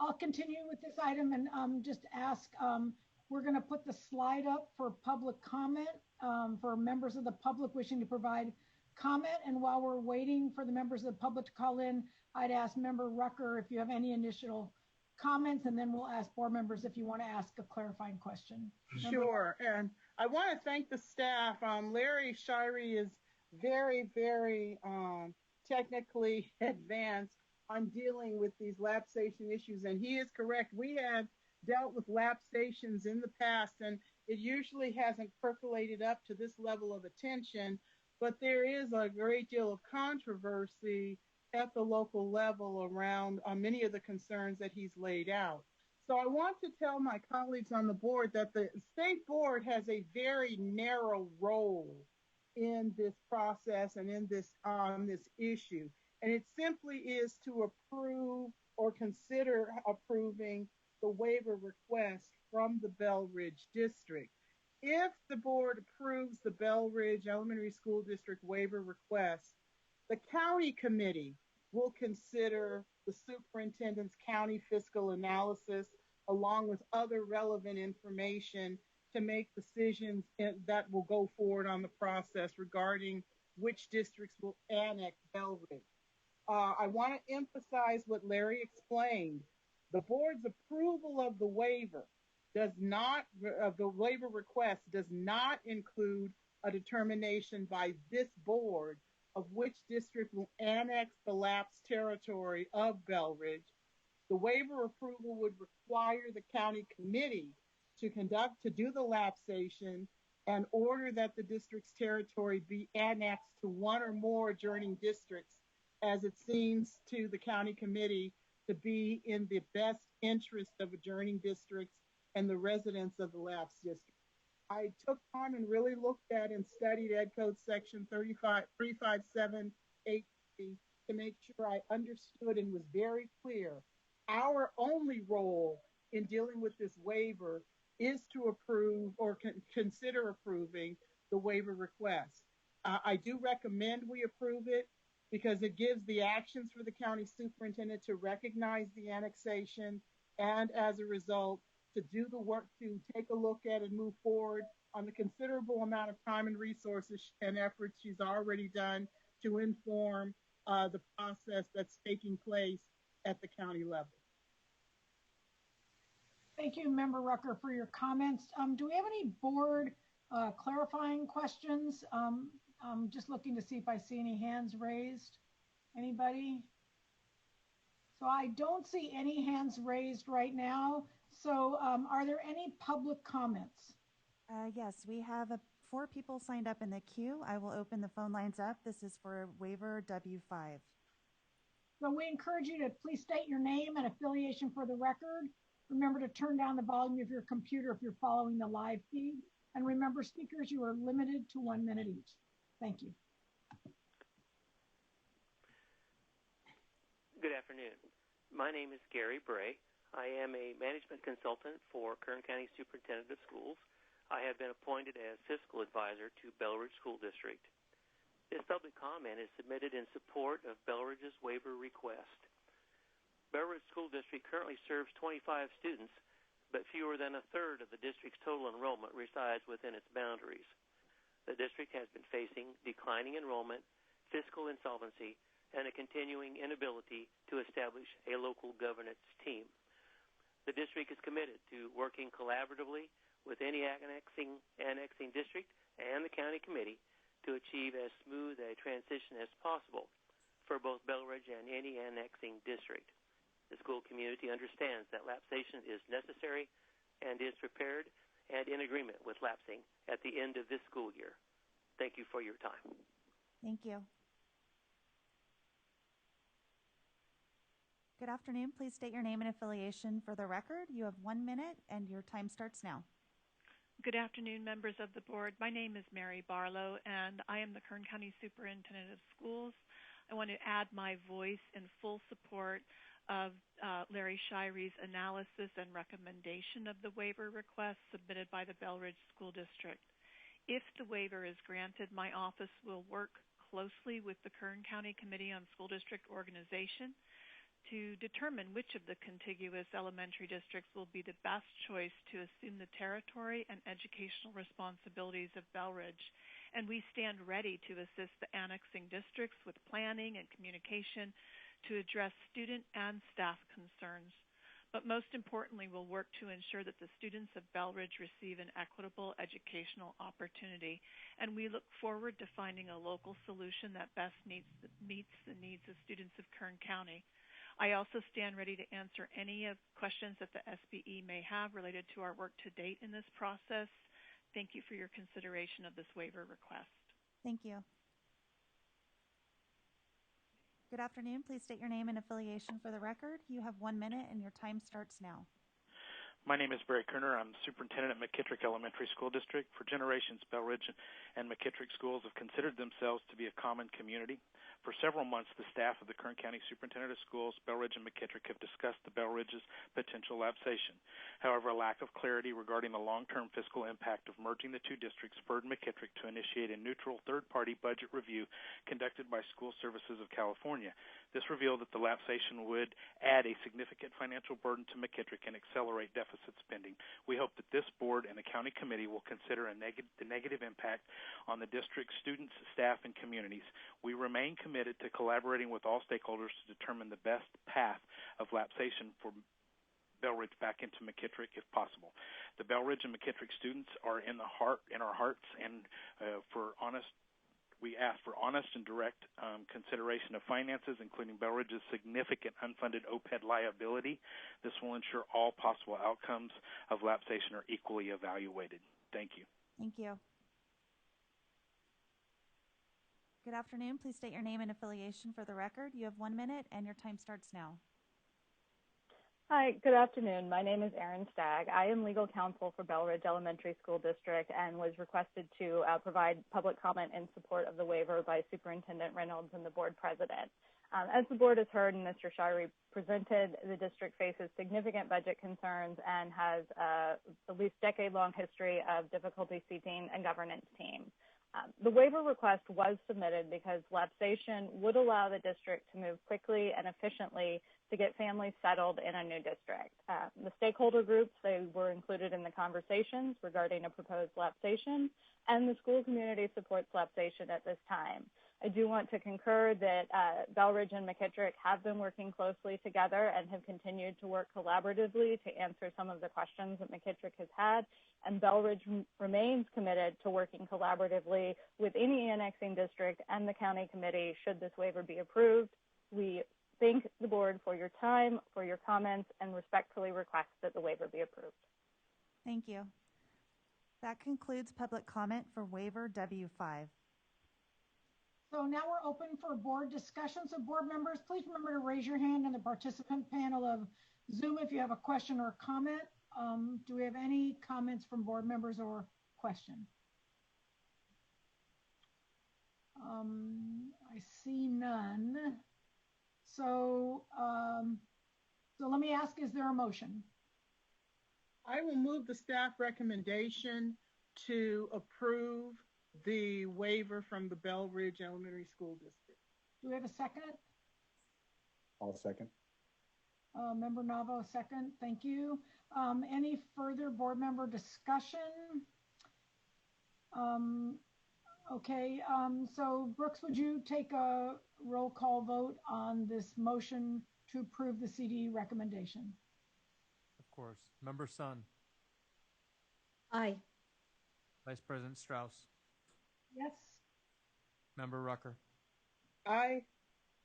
I'll continue with this item and just ask, we're going to put the slide up for public comment for members of the public wishing to provide comment. And while we're waiting for the members of the public to call in, I'd ask Member Rucker if you have any initial comments, and then we'll ask board members if you want to ask a clarifying question. Sure. And I want to thank the staff. Larry Shirey is very, very technically advanced on dealing with these lapsation issues. And he is correct. We have dealt with lapsations in the past, and it usually hasn't percolated up to this level of attention, but there is a great deal of controversy at the local level around many of the concerns that he's laid out. So I want to tell my colleagues on the board that the state board has a very narrow role in this process and in this issue. And it simply is to approve or consider approving the waiver request from the Bell Ridge District. if the board approves the Bell Ridge Elementary School District waiver request, the county committee will consider the superintendent's county fiscal analysis along with other relevant information to make decisions that will go forward on the process regarding which districts will annex Bell Ridge. I want to emphasize what Larry explained. The board's approval of the waiver request does not include a determination by this board of which district will annex the lapsed territory of Bell Ridge. The waiver approval would require the county committee to do the lapsation and order that the district's territory be annexed to one or more adjoining districts, as it seems to the county committee to be in the best interest of adjoining districts and the residents of the lapsed district. I took time and really looked at and studied Ed Code section 357.8 to make sure I understood and was very clear. Our only role in dealing with this waiver is to approve or consider approving the waiver request. I do recommend we approve it because it gives the actions for the county superintendent to recognize the annexation and as a result to do the work to take a look at and move forward on the considerable amount of time and resources and efforts she's already done to inform the process that's taking place at the county level. Thank you, Member Rucker, for your comments. Do we have any board clarifying questions? I'm just looking to see if I see any hands raised. Anybody? So I don't see any hands raised right now. So are there any public comments? Yes, we have 4 people signed up in the queue. I will open the phone lines up. This is for Waiver W-05. So we encourage you to please state your name and affiliation for the record. Remember to turn down the volume of your computer if you're following the live feed. And remember, speakers, you are limited to 1 minute each. Thank you. Good afternoon. My name is Gary Bray. I am a management consultant for Kern County Superintendent of Schools. I have been appointed as fiscal advisor to Bell Ridge School District. This public comment is submitted in support of Bell Ridge's waiver request. Bell Ridge School District currently serves 25 students, but fewer than a third of the district's total enrollment resides within its boundaries. The district has been facing declining enrollment, fiscal insolvency, and a continuing inability to establish a local governance team. The district is committed to working collaboratively with any annexing district and the county committee to achieve as smooth a transition as possible for both Bell Ridge and any annexing district. The school community understands that lapsation is necessary and is prepared and in agreement with lapsing at the end of this school year. Thank you for your time. Thank you. Good afternoon. Please state your name and affiliation for the record. You have 1 minute and your time starts now. Good afternoon, members of the board. My name is Mary Barlow, and I am the Kern County Superintendent of Schools. I want to add my voice in full support of Larry Shire's analysis and recommendation of the waiver request submitted by the Bell Ridge School District. If the waiver is granted, my office will work closely with the Kern County Committee on School District Organization to determine which of the contiguous elementary districts will be the best choice to assume the territory and educational responsibilities of Bell Ridge. And we stand ready to assist the annexing districts with planning and communication to address student and staff concerns. But most importantly, we'll work to ensure that the students of Bell Ridge receive an equitable educational opportunity. And we look forward to finding a local solution that best meets the needs of students of Kern County. I also stand ready to answer any of questions that the SBE may have related to our work to date in this process. Thank you for your consideration of this waiver request. Thank you. Good afternoon. Please state your name and affiliation for the record. You have 1 minute and your time starts now. My name is Barry Kerner. I'm Superintendent at McKittrick Elementary School District. For generations, Bell Ridge and McKittrick schools have considered themselves to be a common community. For several months, the staff of the Kern County Superintendent of Schools, Belridge and McKittrick, have discussed the Belridge's potential lapsation. However, a lack of clarity regarding the long-term fiscal impact of merging the two districts spurred McKittrick to initiate a neutral third-party budget review conducted by School Services of California. This revealed that the lapsation would add a significant financial burden to McKittrick and accelerate deficit spending. We hope that this board and the county committee will consider the negative impact on the district's students, staff, and communities. We remain committed to collaborating with all stakeholders to determine the best path of lapsation for Belridge back into McKittrick if possible. The Belridge and McKittrick students are in our hearts, and we ask for honest and direct consideration of finances, including Belridge's significant unfunded OPED liability. This will ensure all possible outcomes of lapsation are equally evaluated. Thank you. Thank you. Good afternoon. Please state your name and affiliation for the record. You have 1 minute, and your time starts now. Hi, good afternoon. My name is Erin Stagg. I am legal counsel for Belridge Elementary School District and was requested to provide public comment in support of the waiver by Superintendent Reynolds and the board president. As the board has heard and Mr. Shirey presented, the district faces significant budget concerns and has at least decade-long history of difficulty seeking a governance team. The waiver request was submitted because lapsation would allow the district to move quickly and efficiently to get families settled in a new district. The stakeholder groups, they were included in the conversations regarding a proposed lapsation, and the school community supports lapsation at this time. I do want to concur that Belridge and McKittrick have been working closely together and have continued to work collaboratively to answer some of the questions that McKittrick has had, and Belridge remains committed to working collaboratively with any annexing district and the county committee should this waiver be approved. We thank the board for your time, for your comments, and respectfully request that the waiver be approved. Thank you. That concludes public comment for waiver W-05. So now we're open for board discussion. So board members, please remember to raise your hand in the participant panel of Zoom if you have a question or a comment. Do we have any comments from board members or question? I see none. So let me ask, is there a motion? I will move the staff recommendation to approve the waiver from the Belridge Elementary School District. Do we have a second? I'll second. Member Navo, second. Thank you. Any further board member discussion? Okay. So Brooks, would you take a roll call vote on this motion to approve the CD recommendation? Of course. Member Sun. Aye. Vice President Strauss. Yes. Member Rucker. Aye.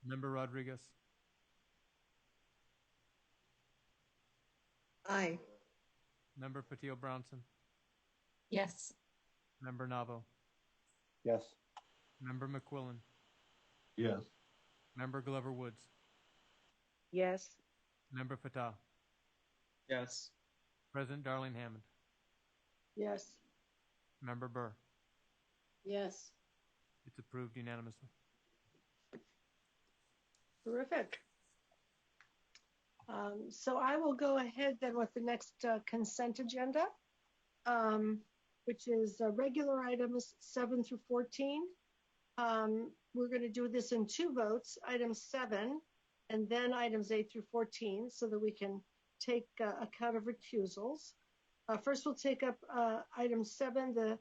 Member Rodriguez. Aye. Member Patillo-Brownson. Yes. Member Navo. Yes. Member McQuillan. Yes. Member Glover Woods. Yes. Member Fatah. Yes. President Darling Hammond. Yes. Member Burr. Yes. It's approved unanimously. Terrific. So I will go ahead then with the next consent agenda, which is regular items 7 through 14. We're going to do this in 2 votes, item 7, and then items 8 through 14, so that we can take account of recusals. First, we'll take up item 7, the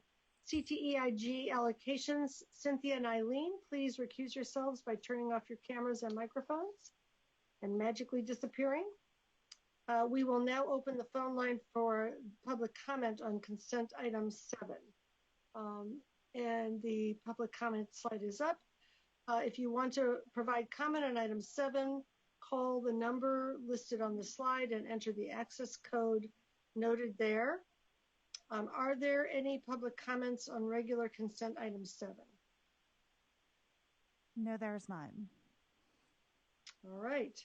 CTEIG allocations. Cynthia and Eileen, please recuse yourselves by turning off your cameras and microphones and magically disappearing. We will now open the phone line for public comment on consent item 7. And the public comment slide is up. If you want to provide comment on item 7, call the number listed on the slide and enter the access code noted there. Are there any public comments on regular consent item 7? No, there's not. All right.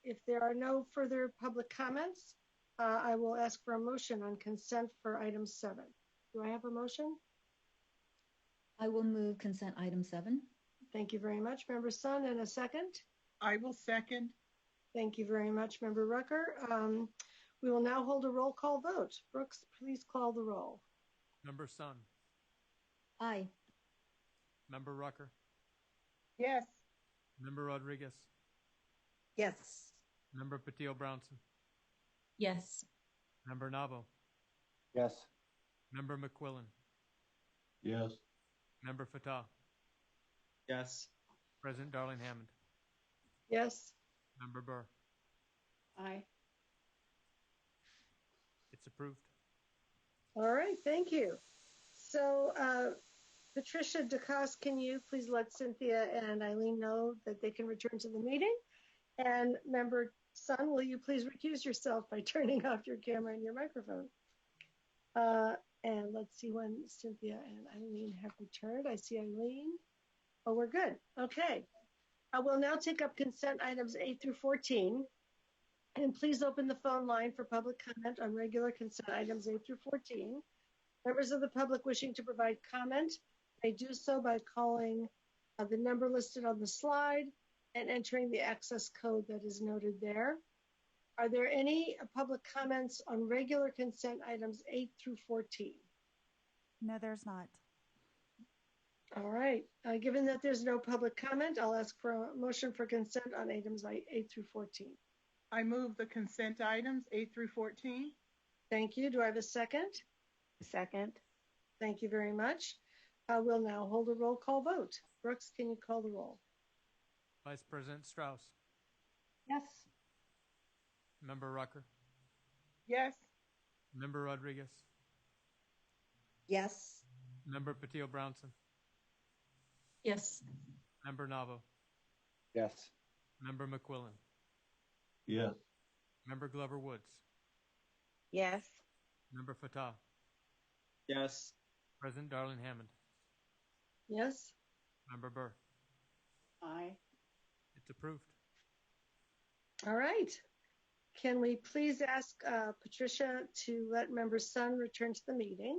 If there are no further public comments, I will ask for a motion on consent for item 7. Do I have a motion? I will move consent item 7. Thank you very much, Member Sun. And a second? I will second. Thank you very much, Member Rucker. We will now hold a roll call vote. Brooks, please call the roll. Member Sun. Aye. Member Rucker. Yes. Member Rodriguez. Yes. Member Patil-Brownson. Yes. Member Navo. Yes. Member McQuillan. Yes. Member Fatah. Yes. President Darling Hammond. Yes. Member Burr. Aye. It's approved. All right, thank you. So, Patricia DeCoste, can you please let Cynthia and Eileen know that they can return to the meeting? And Member Sun, will you please recuse yourself by turning off your camera and your microphone? And let's see when Cynthia and Eileen have returned. I see Eileen. Oh, we're good. Okay. I will now take up consent items 8 through 14. And please open the phone line for public comment on regular consent items 8 through 14. Members of the public wishing to provide comment may do so by calling the number listed on the slide and entering the access code that is noted there. Are there any public comments on regular consent items 8 through 14? No, there's not. All right. Given that there's no public comment, I'll ask for a motion for consent on items 8 through 14. I move the consent items 8 through 14. Thank you. Do I have a second? Second. Thank you very much. We'll now hold a roll call vote. Brooks, can you call the roll? Vice President Strauss. Yes. Member Rucker. Yes. Member Rodriguez. Yes. Member Patil-Brownson. Yes. Member Navo. Yes. Member McQuillan. Yes. Member Glover Woods. Yes. Member Fatah. Yes. President Darling Hammond. Yes. Member Burr. Aye. It's approved. All right. Can we please ask Patricia to let Member Sun return to the meeting?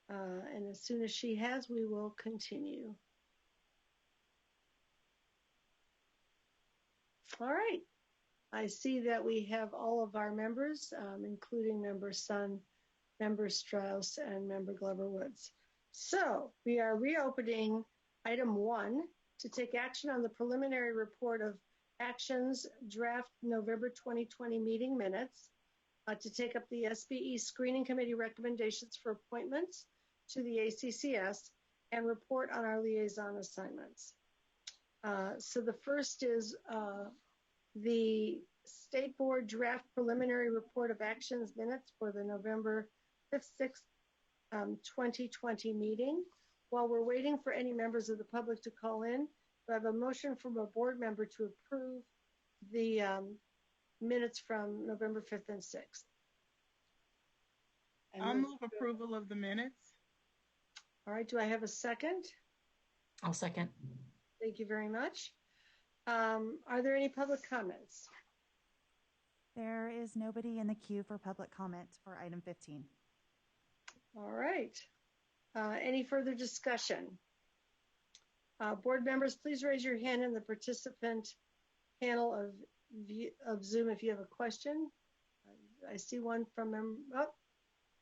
And as soon as she has, we will continue. All right. I see that we have all of our members, including Member Sun, Member Strauss, and Member Glover Woods. So we are reopening item 1 to take action on the preliminary report of actions draft November 2020 meeting minutes, to take up the SBE Screening Committee recommendations for appointments to the ACCS and report on our liaison assignments. So the first is the State Board draft preliminary report of actions minutes for the November 5th, 6th, 2020 meeting. While we're waiting for any members of the public to call in, we have a motion from a board member to approve the minutes from November 5th and 6th. I'll move approval of the minutes. All right, do I have a second? I'll second. Thank you very much. Are there any public comments? There is nobody in the queue for public comment for item 15. All right. Any further discussion? Board members, please raise your hand in the participant panel of Zoom if you have a question. I see one from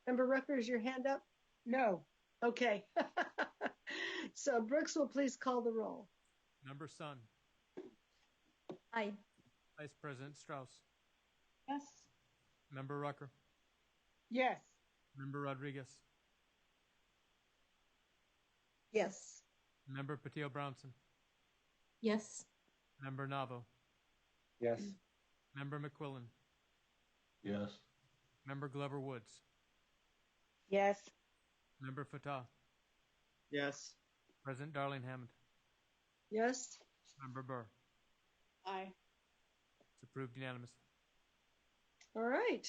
Member Rucker, is your hand up? No. Okay. So Brooks will please call the roll. Member Sun. Aye. Vice President Strauss. Yes. Member Rucker. Yes. Member Rodriguez. Yes. Member Patil-Brownson. Yes. Member Navo. Yes. Member McQuillan. Yes. Member Glover Woods. Yes. Member Fatah. Yes. President Darling Hammond. Yes. Member Burr. Aye. It's approved unanimously. All right.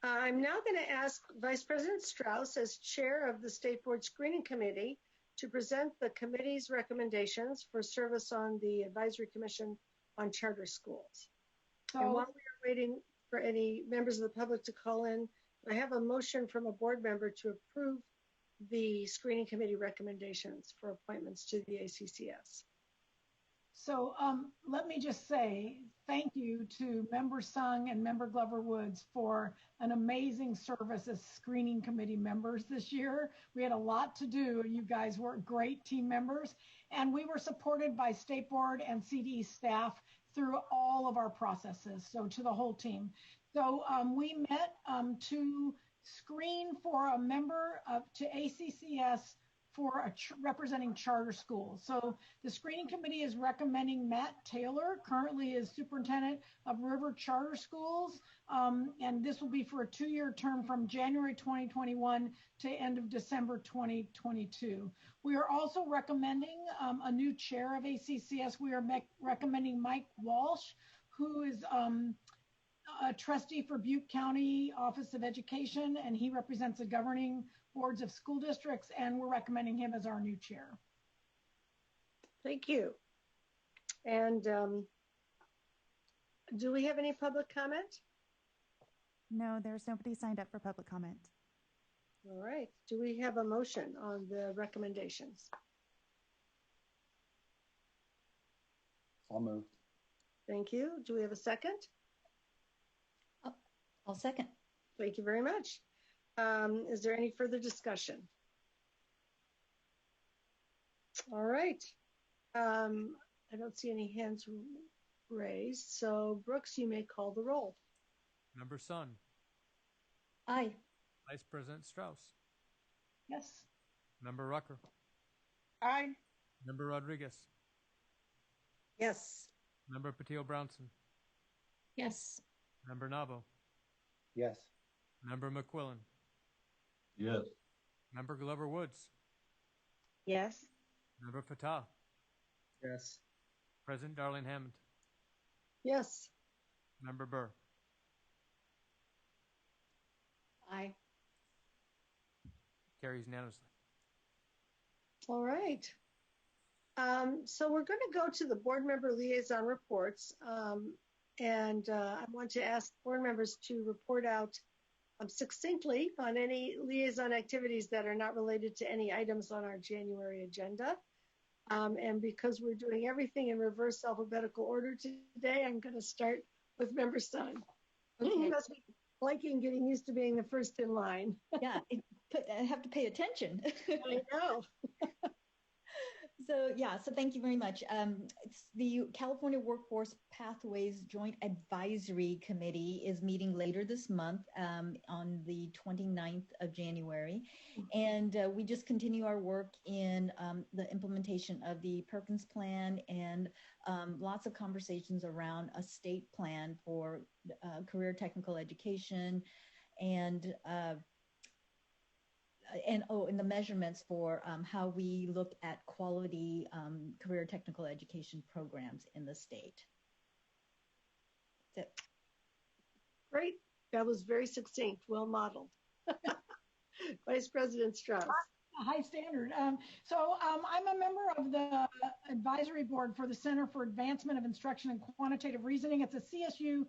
I'm now going to ask Vice President Strauss, as chair of the State Board Screening Committee, to present the committee's recommendations for service on the Advisory Commission on Charter Schools. And while we are waiting for any members of the public to call in, I have a motion from a board member to approve the screening committee recommendations for appointments to the ACCS. So let me just say thank you to Member Sung and Member Glover Woods for an amazing service as screening committee members this year. We had a lot to do. You guys were great team members, and we were supported by State Board and CDE staff through all of our processes, so to the whole team. So we met to screen for a member to ACCS for representing charter schools. So the screening committee is recommending Matt Taylor, currently is superintendent of River Charter Schools, and this will be for a 2-year term from January 2021 to end of December 2022. We are also recommending a new chair of ACCS. We are recommending Mike Walsh, who is a trustee for Butte County Office of Education, and he represents the governing boards of school districts, and we're recommending him as our new chair. Thank you. And do we have any public comment? No, there's nobody signed up for public comment. All right. Do we have a motion on the recommendations? I'll move. Thank you. Do we have a second? I'll second. Thank you very much. Is there any further discussion? All right. I don't see any hands raised. So, Brooks, you may call the roll. Member Sun. Aye. Vice President Strauss. Yes. Member Rucker. Aye. Member Rodriguez. Yes. Member Patil-Brownson. Yes. Member Nabo. Yes. Member McQuillan. Yes. Member Glover Woods. Yes. Member Fatah. Yes. President Darlene Hammond. Yes. Member Burr. Aye. Carries unanimously. All right. So we're going to go to the board member liaison reports. And I want to ask board members to report out succinctly on any liaison activities that are not related to any items on our January agenda. And because we're doing everything in reverse alphabetical order today, I'm going to start with Member Sun. Okay. You must be liking getting used to being the first in line. Yeah, I have to pay attention. I know. So thank you very much. It's the California Workforce Pathways Joint Advisory Committee is meeting later this month on the 29th of January. And we just continue our work in the implementation of the Perkins Plan and lots of conversations around a state plan for career technical education and the measurements for how we look at quality career technical education programs in the state. That's it. Great. That was very succinct, well modeled. Vice President Strauss. High standard. So I'm a member of the advisory board for the Center for Advancement of Instruction and Quantitative Reasoning. It's a CSU,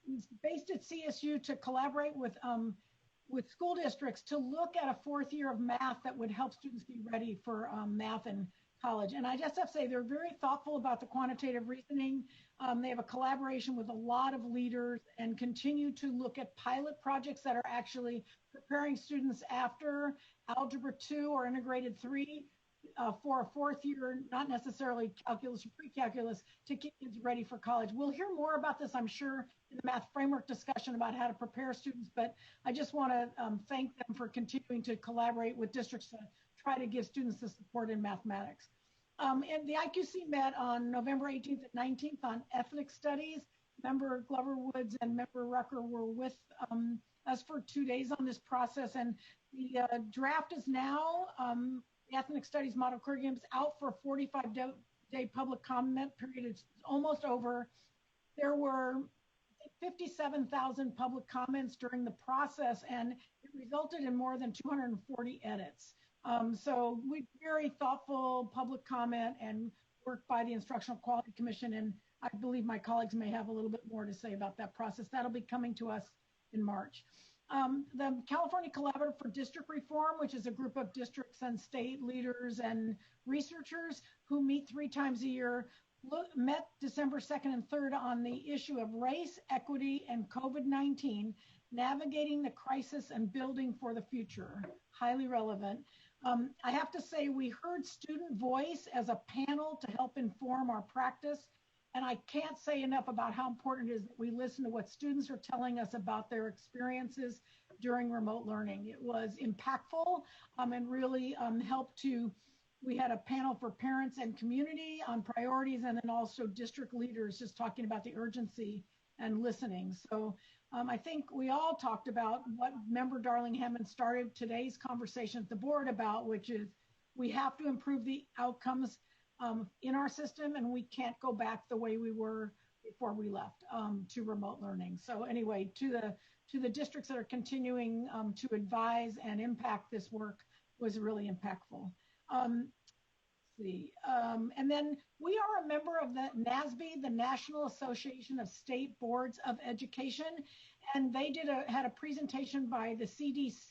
it's based at CSU to collaborate with school districts to look at a 4th year of math that would help students be ready for math in college. And I just have to say they're very thoughtful about the quantitative reasoning. They have a collaboration with a lot of leaders and continue to look at pilot projects that are actually preparing students after Algebra 2 or Integrated 3 for a 4th year, not necessarily calculus or pre-calculus, to get kids ready for college. We'll hear more about this, I'm sure, in the math framework discussion about how to prepare students, but I just want to thank them for continuing to collaborate with districts to try to give students the support in mathematics. And the IQC met on November 18th and 19th on ethnic studies. Member Glover Woods and Member Rucker were with us for 2 days on this process, and the draft is now, the ethnic studies model curriculum is out for a 45-day public comment period. It's almost over. There were 57,000 public comments during the process, and it resulted in more than 240 edits. So very thoughtful public comment and work by the Instructional Quality Commission, and I believe my colleagues may have a little bit more to say about that process. That'll be coming to us in March. The California Collaborative for District Reform, which is a group of districts and state leaders and researchers who meet 3 times a year, met December 2nd and 3rd on the issue of race, equity, and COVID-19, navigating the crisis and building for the future. Highly relevant. I have to say, we heard student voice as a panel to help inform our practice. And I can't say enough about how important it is that we listen to what students are telling us about their experiences during remote learning. It was impactful and really helped to, we had a panel for parents and community on priorities, and then also district leaders just talking about the urgency and listening. So I think we all talked about what Member Darling Hammond started today's conversation at the board about, which is we have to improve the outcomes in our system, and we can't go back the way we were before we left to remote learning. So anyway, to the districts that are continuing to advise and impact this work was really impactful. And then we are a member of the NASB, the National Association of State Boards of Education, and they had a presentation by the CDC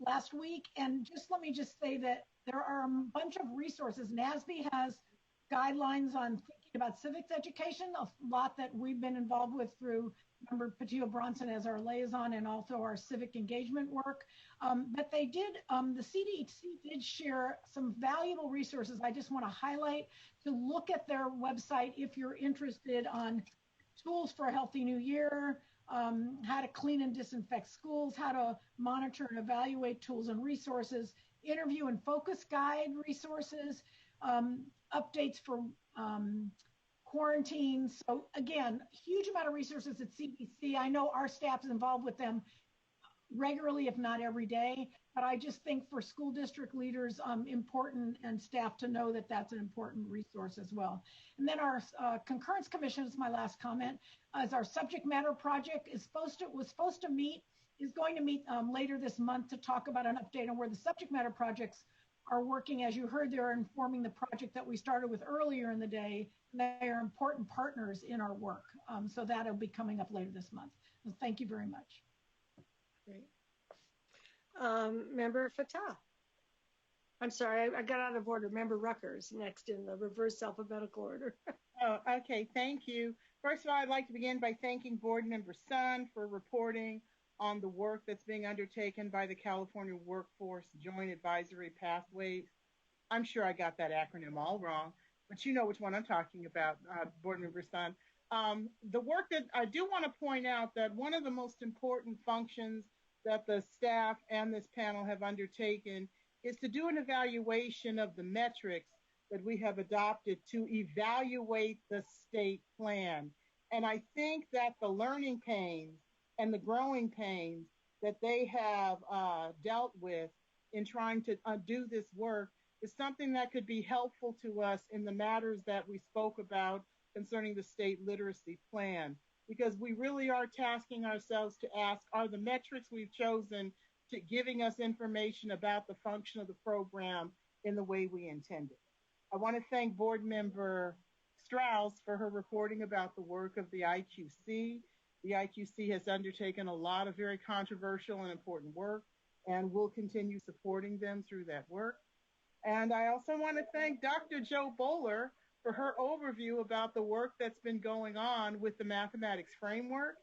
last week. And let me say that there are a bunch of resources. NASB has guidelines on thinking about civics education, a lot that we've been involved with through Member Patillo Bronson as our liaison and also our civic engagement work. But they did, the CDC did share some valuable resources I just want to highlight to look at their website if you're interested on tools for a healthy new year, how to clean and disinfect schools, how to monitor and evaluate tools and resources, interview and focus guide resources, updates for quarantine. So again, huge amount of resources at CDC. I know our staff is involved with them regularly, if not every day, but I just think for school district leaders, important, and staff to know that that's an important resource as well. And then our concurrence commission is my last comment, as our subject matter project is going to meet later this month to talk about an update on where the subject matter projects are working. As you heard, they're informing the project that we started with earlier in the day. They are important partners in our work. So that'll be coming up later this month. So thank you very much. Great. Member Fatah. I'm sorry, I got out of order. Member Ruckers next in the reverse alphabetical order. Oh, okay, thank you. First of all, I'd like to begin by thanking Board Member Sun for reporting on the work that's being undertaken by the California Workforce Joint Advisory Pathways. I'm sure I got that acronym all wrong, but you know which one I'm talking about, Board Member Sun. The work that I do want to point out that one of the most important functions that the staff and this panel have undertaken is to do an evaluation of the metrics that we have adopted to evaluate the state plan. And I think that the learning pains and the growing pains that they have dealt with in trying to do this work is something that could be helpful to us in the matters that we spoke about concerning the state literacy plan, because we really are tasking ourselves to ask, are the metrics we've chosen to giving us information about the function of the program in the way we intended? I want to thank Board Member Strauss for her reporting about the work of the IQC. The IQC has undertaken a lot of very controversial and important work, and we'll continue supporting them through that work. And I also want to thank Dr. Jo Bowler for her overview about the work that's been going on with the mathematics framework,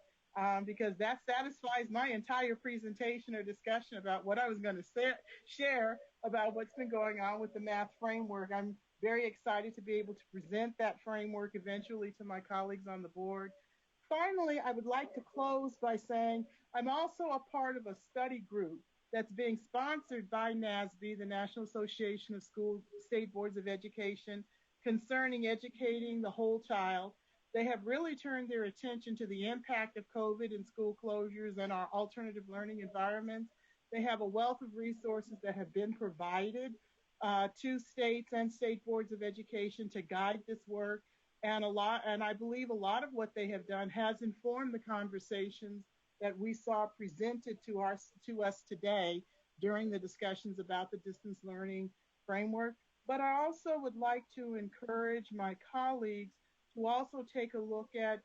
because that satisfies my entire presentation or discussion about what I was going to share about what's been going on with the math framework. I'm very excited to be able to present that framework eventually to my colleagues on the board. Finally, I would like to close by saying I'm also a part of a study group that's being sponsored by NASB, the National Association of State Boards of Education, concerning educating the whole child. They have really turned their attention to the impact of COVID and school closures and our alternative learning environments. They have a wealth of resources that have been provided to states and state boards of education to guide this work. And I believe a lot of what they have done has informed the conversations that we saw presented to us today during the discussions about the distance learning framework. But I also would like to encourage my colleagues to also take a look at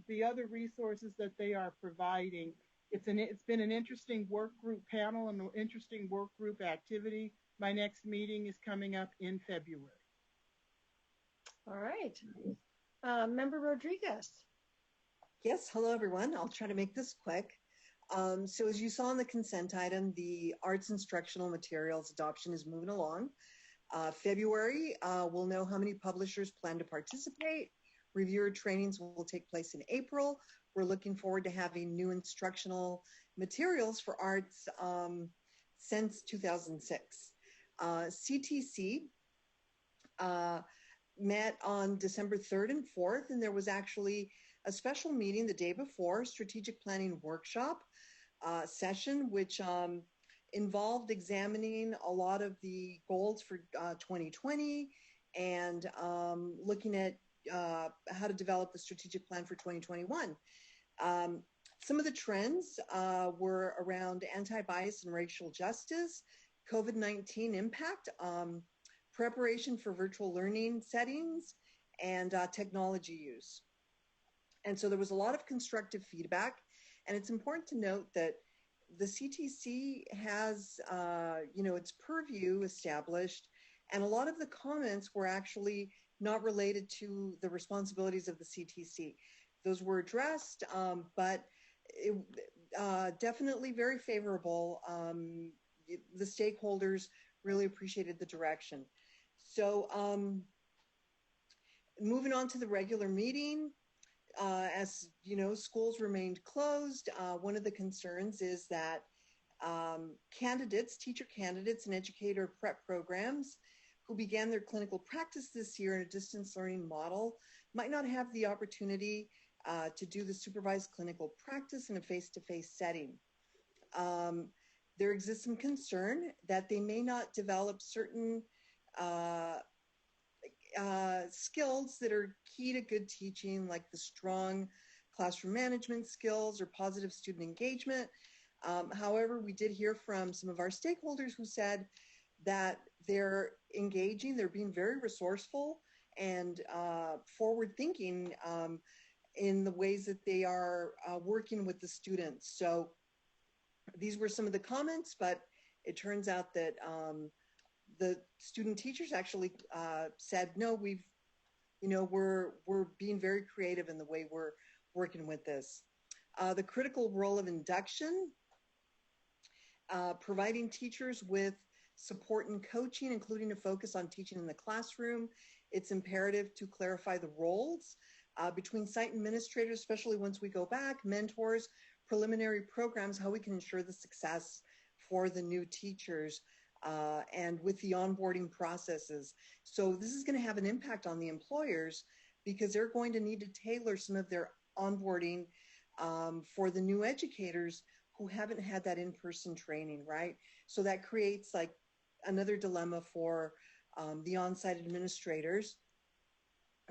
the other resources that they are providing. It's been an interesting work group panel and an interesting work group activity. My next meeting is coming up in February. All right. Member Rodriguez. Yes, hello everyone. I'll try to make this quick. So as you saw in the consent item, the arts instructional materials adoption is moving along. February, we'll know how many publishers plan to participate. Reviewer trainings will take place in April. We're looking forward to having new instructional materials for arts since 2006. CTC met on December 3rd and 4th, and there was actually a special meeting the day before, strategic planning workshop session, which involved examining a lot of the goals for 2020 and looking at how to develop the strategic plan for 2021. Some of the trends were around anti-bias and racial justice, COVID-19 impact, preparation for virtual learning settings, and technology use. And so there was a lot of constructive feedback, and it's important to note that the CTC has, its purview established, and a lot of the comments were actually not related to the responsibilities of the CTC. Those were addressed, but definitely very favorable. The stakeholders really appreciated the direction. So moving on to the regular meeting, as you know, schools remained closed. One of the concerns is that teacher candidates and educator prep programs who began their clinical practice this year in a distance learning model might not have the opportunity to do the supervised clinical practice in a face-to-face setting. There exists some concern that they may not develop certain skills that are key to good teaching, like the strong classroom management skills or positive student engagement. However, we did hear from some of our stakeholders who said that they're engaging, they're being very resourceful and forward-thinking in the ways that they are working with the students. So these were some of the comments, but it turns out that the student teachers actually said, no, we're being very creative in the way we're working with this. The critical role of induction, providing teachers with support and coaching, including a focus on teaching in the classroom. It's imperative to clarify the roles between site administrators, especially once we go back, mentors, preliminary programs, how we can ensure the success for the new teachers, and with the onboarding processes. So this is going to have an impact on the employers because they're going to need to tailor some of their onboarding for the new educators who haven't had that in-person training, right? So that creates like another dilemma for the on-site administrators.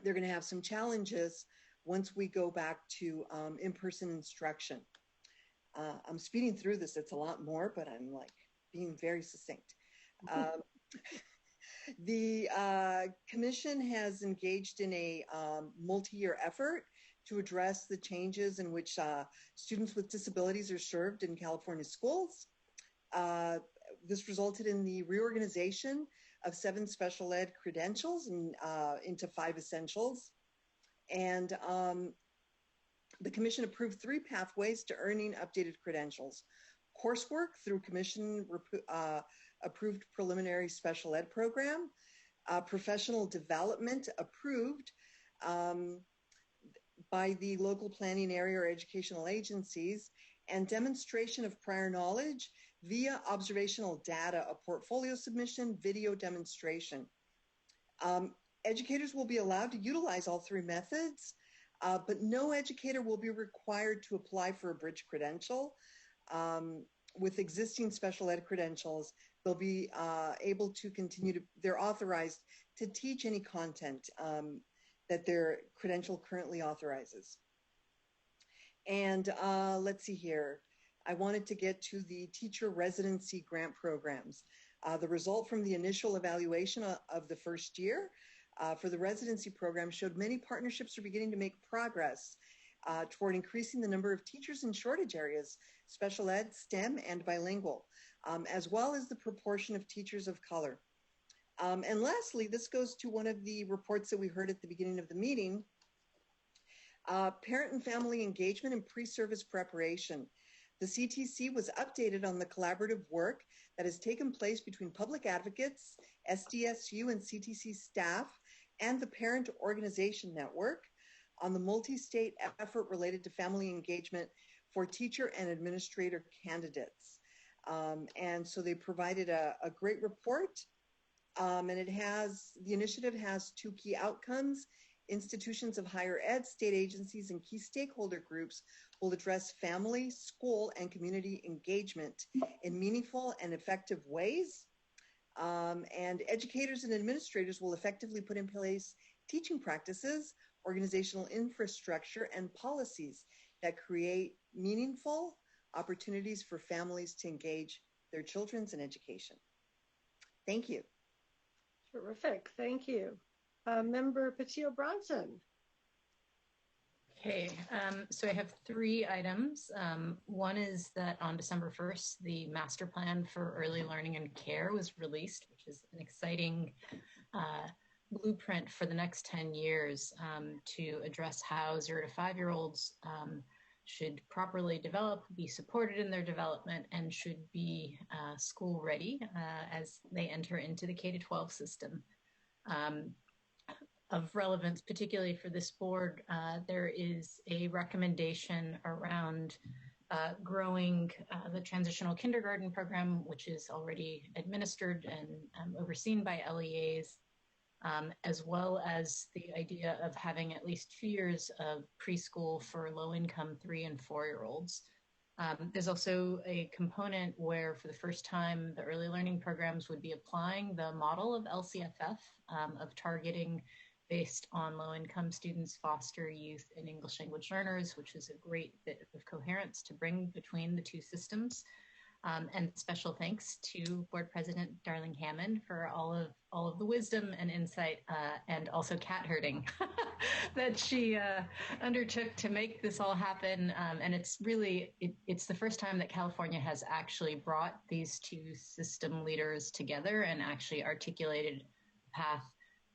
They're going to have some challenges once we go back to in-person instruction. I'm speeding through this. It's a lot more, but I'm like being very succinct. The commission has engaged in a multi-year effort to address the changes in which students with disabilities are served in California schools. This resulted in the reorganization of 7 special ed credentials into 5 essentials. And the commission approved 3 pathways to earning updated credentials. Coursework through commission approved preliminary special ed program, professional development approved by the local planning area or educational agencies, and demonstration of prior knowledge via observational data, a portfolio submission, video demonstration. Educators will be allowed to utilize all 3 methods, but no educator will be required to apply for a bridge credential. With existing special ed credentials, they'll be able to continue they're authorized to teach any content that their credential currently authorizes. And let's see here. I wanted to get to the teacher residency grant programs. The result from the initial evaluation of the first year for the residency program showed many partnerships are beginning to make progress. toward increasing the number of teachers in shortage areas, special ed, STEM, and bilingual, as well as the proportion of teachers of color. And lastly, this goes to one of the reports that we heard at the beginning of the meeting, parent and family engagement and pre-service preparation. The CTC was updated on the collaborative work that has taken place between public advocates, SDSU and CTC staff, and the Parent Organization Network on the multi-state effort related to family engagement for teacher and administrator candidates. And so they provided a great report, and the initiative has two key outcomes. Institutions of higher ed, state agencies, and key stakeholder groups will address family, school, and community engagement in meaningful and effective ways. And educators and administrators will effectively put in place teaching practices, organizational infrastructure, and policies that create meaningful opportunities for families to engage their children's in education. Thank you. Terrific. Thank you. Member Patillo-Bronson. Okay, so I have 3 items. One is that on December 1st, the master plan for early learning and care was released, which is an exciting blueprint for the next 10 years to address how 0 to 5-year-olds should properly develop, be supported in their development, and should be school ready as they enter into the K-12 system. Of relevance, particularly for this board, there is a recommendation around growing the transitional kindergarten program, which is already administered and overseen by LEAs, as well as the idea of having at least 2 years of preschool for low-income 3- and 4-year-olds. There's also a component where, for the first time, the early learning programs would be applying the model of LCFF, of targeting based on low-income students, foster youth, and English language learners, which is a great bit of coherence to bring between the two systems. And special thanks to Board President Darling Hammond for all of the wisdom and insight, and also cat herding that she undertook to make this all happen. And it's really, it's the first time that California has actually brought these two system leaders together and actually articulated a path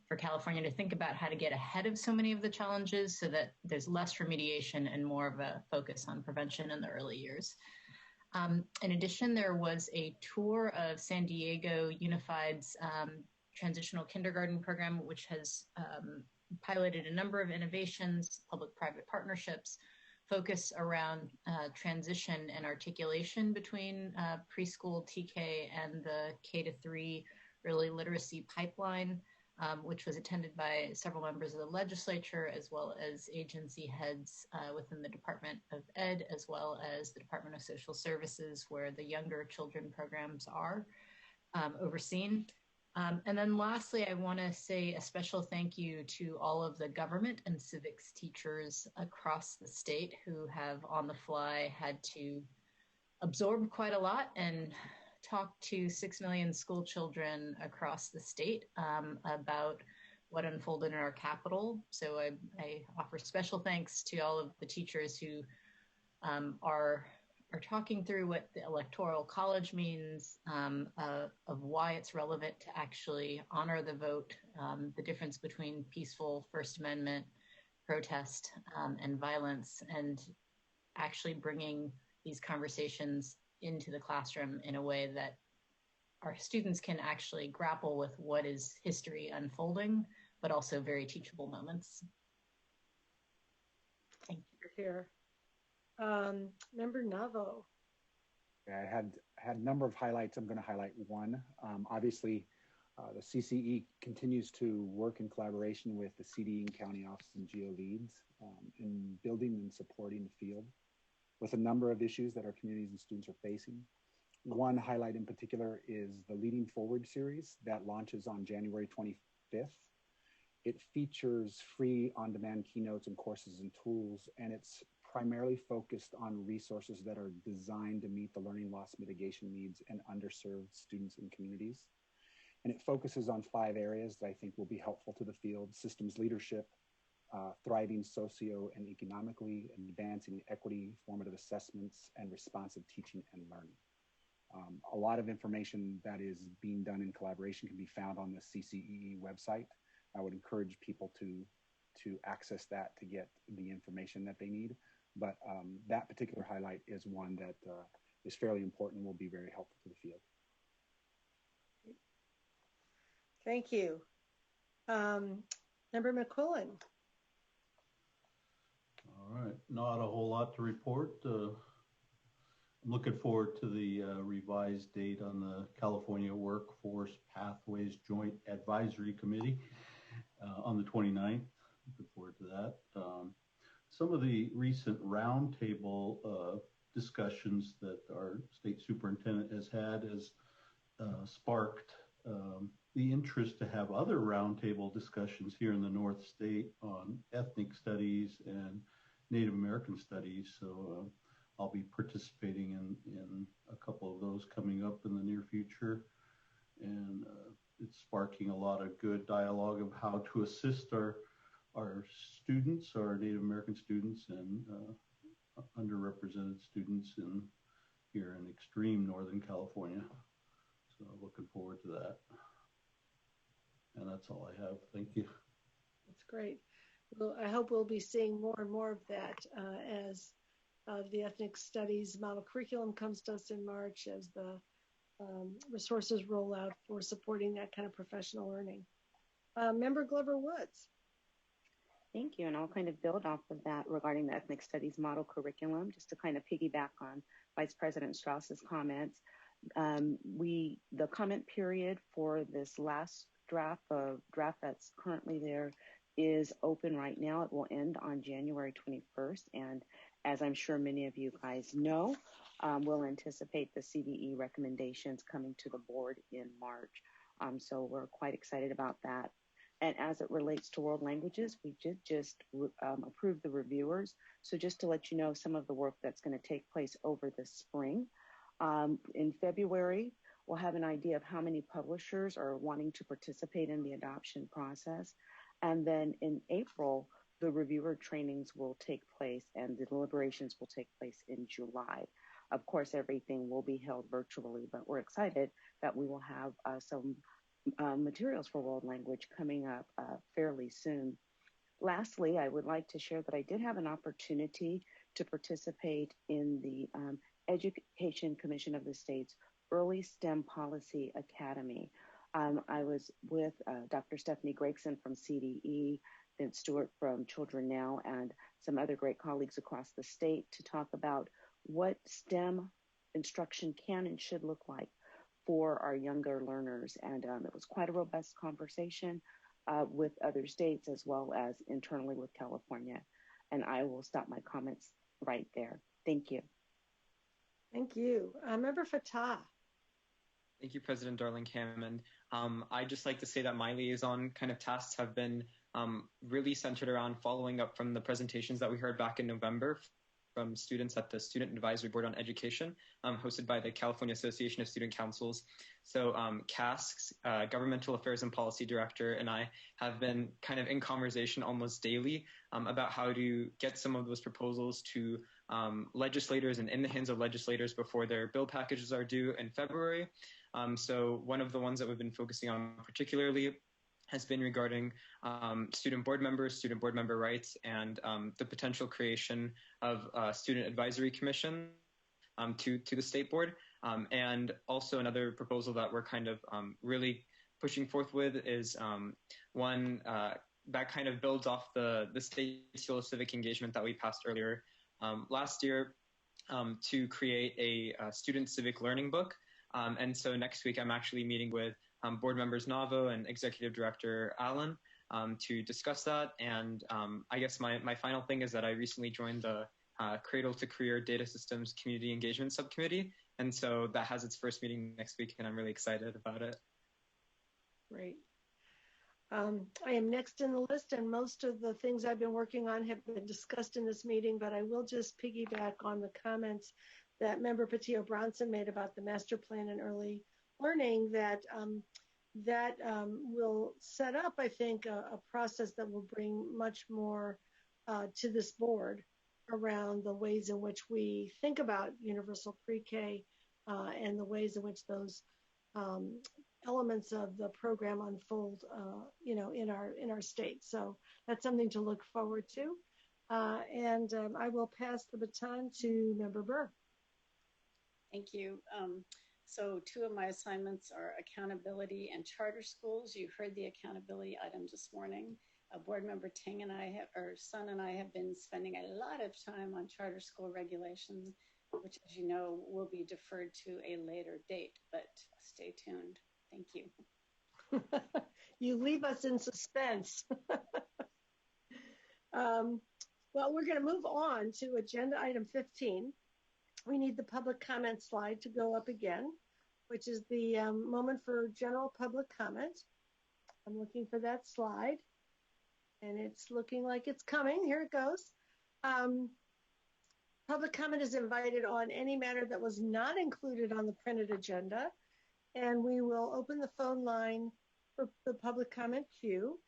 for California to think about how to get ahead of so many of the challenges so that there's less remediation and more of a focus on prevention in the early years. In addition, there was a tour of San Diego Unified's transitional kindergarten program, which has piloted a number of innovations, public-private partnerships, focus around transition and articulation between preschool TK and the K-3 early literacy pipeline, which was attended by several members of the legislature, as well as agency heads within the Department of Ed, as well as the Department of Social Services, where the younger children programs are overseen. And then lastly, I want to say a special thank you to all of the government and civics teachers across the state who have on the fly had to absorb quite a lot and talk to 6 million school children across the state about what unfolded in our capital. So I offer special thanks to all of the teachers who are talking through what the Electoral College means, of why it's relevant to actually honor the vote, the difference between peaceful First Amendment protest and violence, and actually bringing these conversations into the classroom in a way that our students can actually grapple with what is history unfolding, but also very teachable moments. Thank you. Here. Member Navo. Yeah, I had a number of highlights. I'm going to highlight one. Obviously, the CCE continues to work in collaboration with the CD and county office and GEO leads in building and supporting the field with a number of issues that our communities and students are facing. One highlight in particular is the Leading Forward series that launches on January 25th. It features free on-demand keynotes and courses and tools, and it's primarily focused on resources that are designed to meet the learning loss mitigation needs and underserved students and communities. And it focuses on 5 areas that I think will be helpful to the field: systems leadership, thriving socio and economically, advancing equity, formative assessments, and responsive teaching and learning. A lot of information that is being done in collaboration can be found on the CCEE website. I would encourage people to access that to get the information that they need. But that particular highlight is one that is fairly important and will be very helpful to the field. Thank you. Member McQuillan. All right, not a whole lot to report. I'm looking forward to the revised date on the California Workforce Pathways Joint Advisory Committee on the 29th. Looking forward to that. Some of the recent roundtable discussions that our state superintendent has had has sparked the interest to have other roundtable discussions here in the North State on ethnic studies and Native American studies. So I'll be participating in a couple of those coming up in the near future. And it's sparking a lot of good dialogue of how to assist our students, our Native American students, and underrepresented students here in extreme Northern California. So looking forward to that. And that's all I have. Thank you. That's great. Well, I hope we'll be seeing more and more of that as the ethnic studies model curriculum comes to us in March, as the resources roll out for supporting that kind of professional learning. Member Glover Woods. Thank you. And I'll kind of build off of that regarding the ethnic studies model curriculum, just to kind of piggyback on Vice President Strauss's comments. The comment period for this last draft that's currently there is open right now. It will end on January 21st. And as I'm sure many of you guys know, we'll anticipate the CDE recommendations coming to the board in March. So we're quite excited about that. And as it relates to world languages, we did just approve the reviewers. So just to let you know some of the work that's going to take place over the spring. In February, we'll have an idea of how many publishers are wanting to participate in the adoption process. And then in April, the reviewer trainings will take place and the deliberations will take place in July. Of course, everything will be held virtually, but we're excited that we will have some materials for world language coming up fairly soon. Lastly, I would like to share that I did have an opportunity to participate in the Education Commission of the State's Early STEM Policy Academy. I was with Dr. Stephanie Gregson from CDE, Vince Stewart from Children Now, and some other great colleagues across the state to talk about what STEM instruction can and should look like for our younger learners. And it was quite a robust conversation with other states as well as internally with California. And I will stop my comments right there. Thank you. Thank you. Member Fatah. Thank you, President Darling Hammond. I'd just like to say that my liaison kind of tasks have been really centered around following up from the presentations that we heard back in November from students at the Student Advisory Board on Education, hosted by the California Association of Student Councils. So CASC's Governmental Affairs and Policy Director and I have been kind of in conversation almost daily about how to get some of those proposals to legislators and in the hands of legislators before their bill packages are due in February. So one of the ones that we've been focusing on particularly has been regarding student board member rights, and the potential creation of a student advisory commission to the state board. And also another proposal that we're kind of really pushing forth with is one that kind of builds off the state seal of civic engagement that we passed earlier last year to create a student civic learning book. And so next week I'm actually meeting with board members Navo and Executive Director Allen to discuss that. And I guess my final thing is that I recently joined the Cradle to Career Data Systems Community Engagement Subcommittee. And so that has its first meeting next week, and I'm really excited about it. Great. I am next in the list, and most of the things I've been working on have been discussed in this meeting, but I will just piggyback on the comments that Member Patillo Bronson made about the master plan and early learning, that that will set up, I think, a process that will bring much more to this board around the ways in which we think about universal pre-K and the ways in which those elements of the program unfold, in our state. So that's something to look forward to. And I will pass the baton to Member Burr. Thank you. So two of my assignments are accountability and charter schools. You heard the accountability items this morning. Board Member Ting and our son and I have been spending a lot of time on charter school regulations, which, as you know, will be deferred to a later date, but stay tuned. Thank you. You leave us in suspense. Well, we're going to move on to agenda item 15. We need the public comment slide to go up again, which is the moment for general public comment. I'm looking for that slide, and it's looking like it's coming. Here it goes. Public comment is invited on any matter that was not included on the printed agenda, and we will open the phone line for the public comment queue.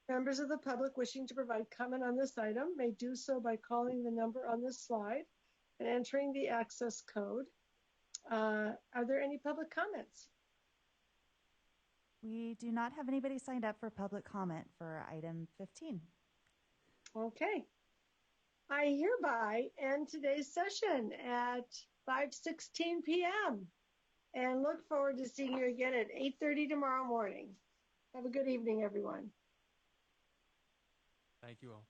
Members of the public wishing to provide comment on this item may do so by calling the number on this slide and entering the access code. Are there any public comments? We do not have anybody signed up for public comment for item 15. Okay. I hereby end today's session at 5:16 p.m. and look forward to seeing you again at 8:30 tomorrow morning. Have a good evening, everyone. Thank you all.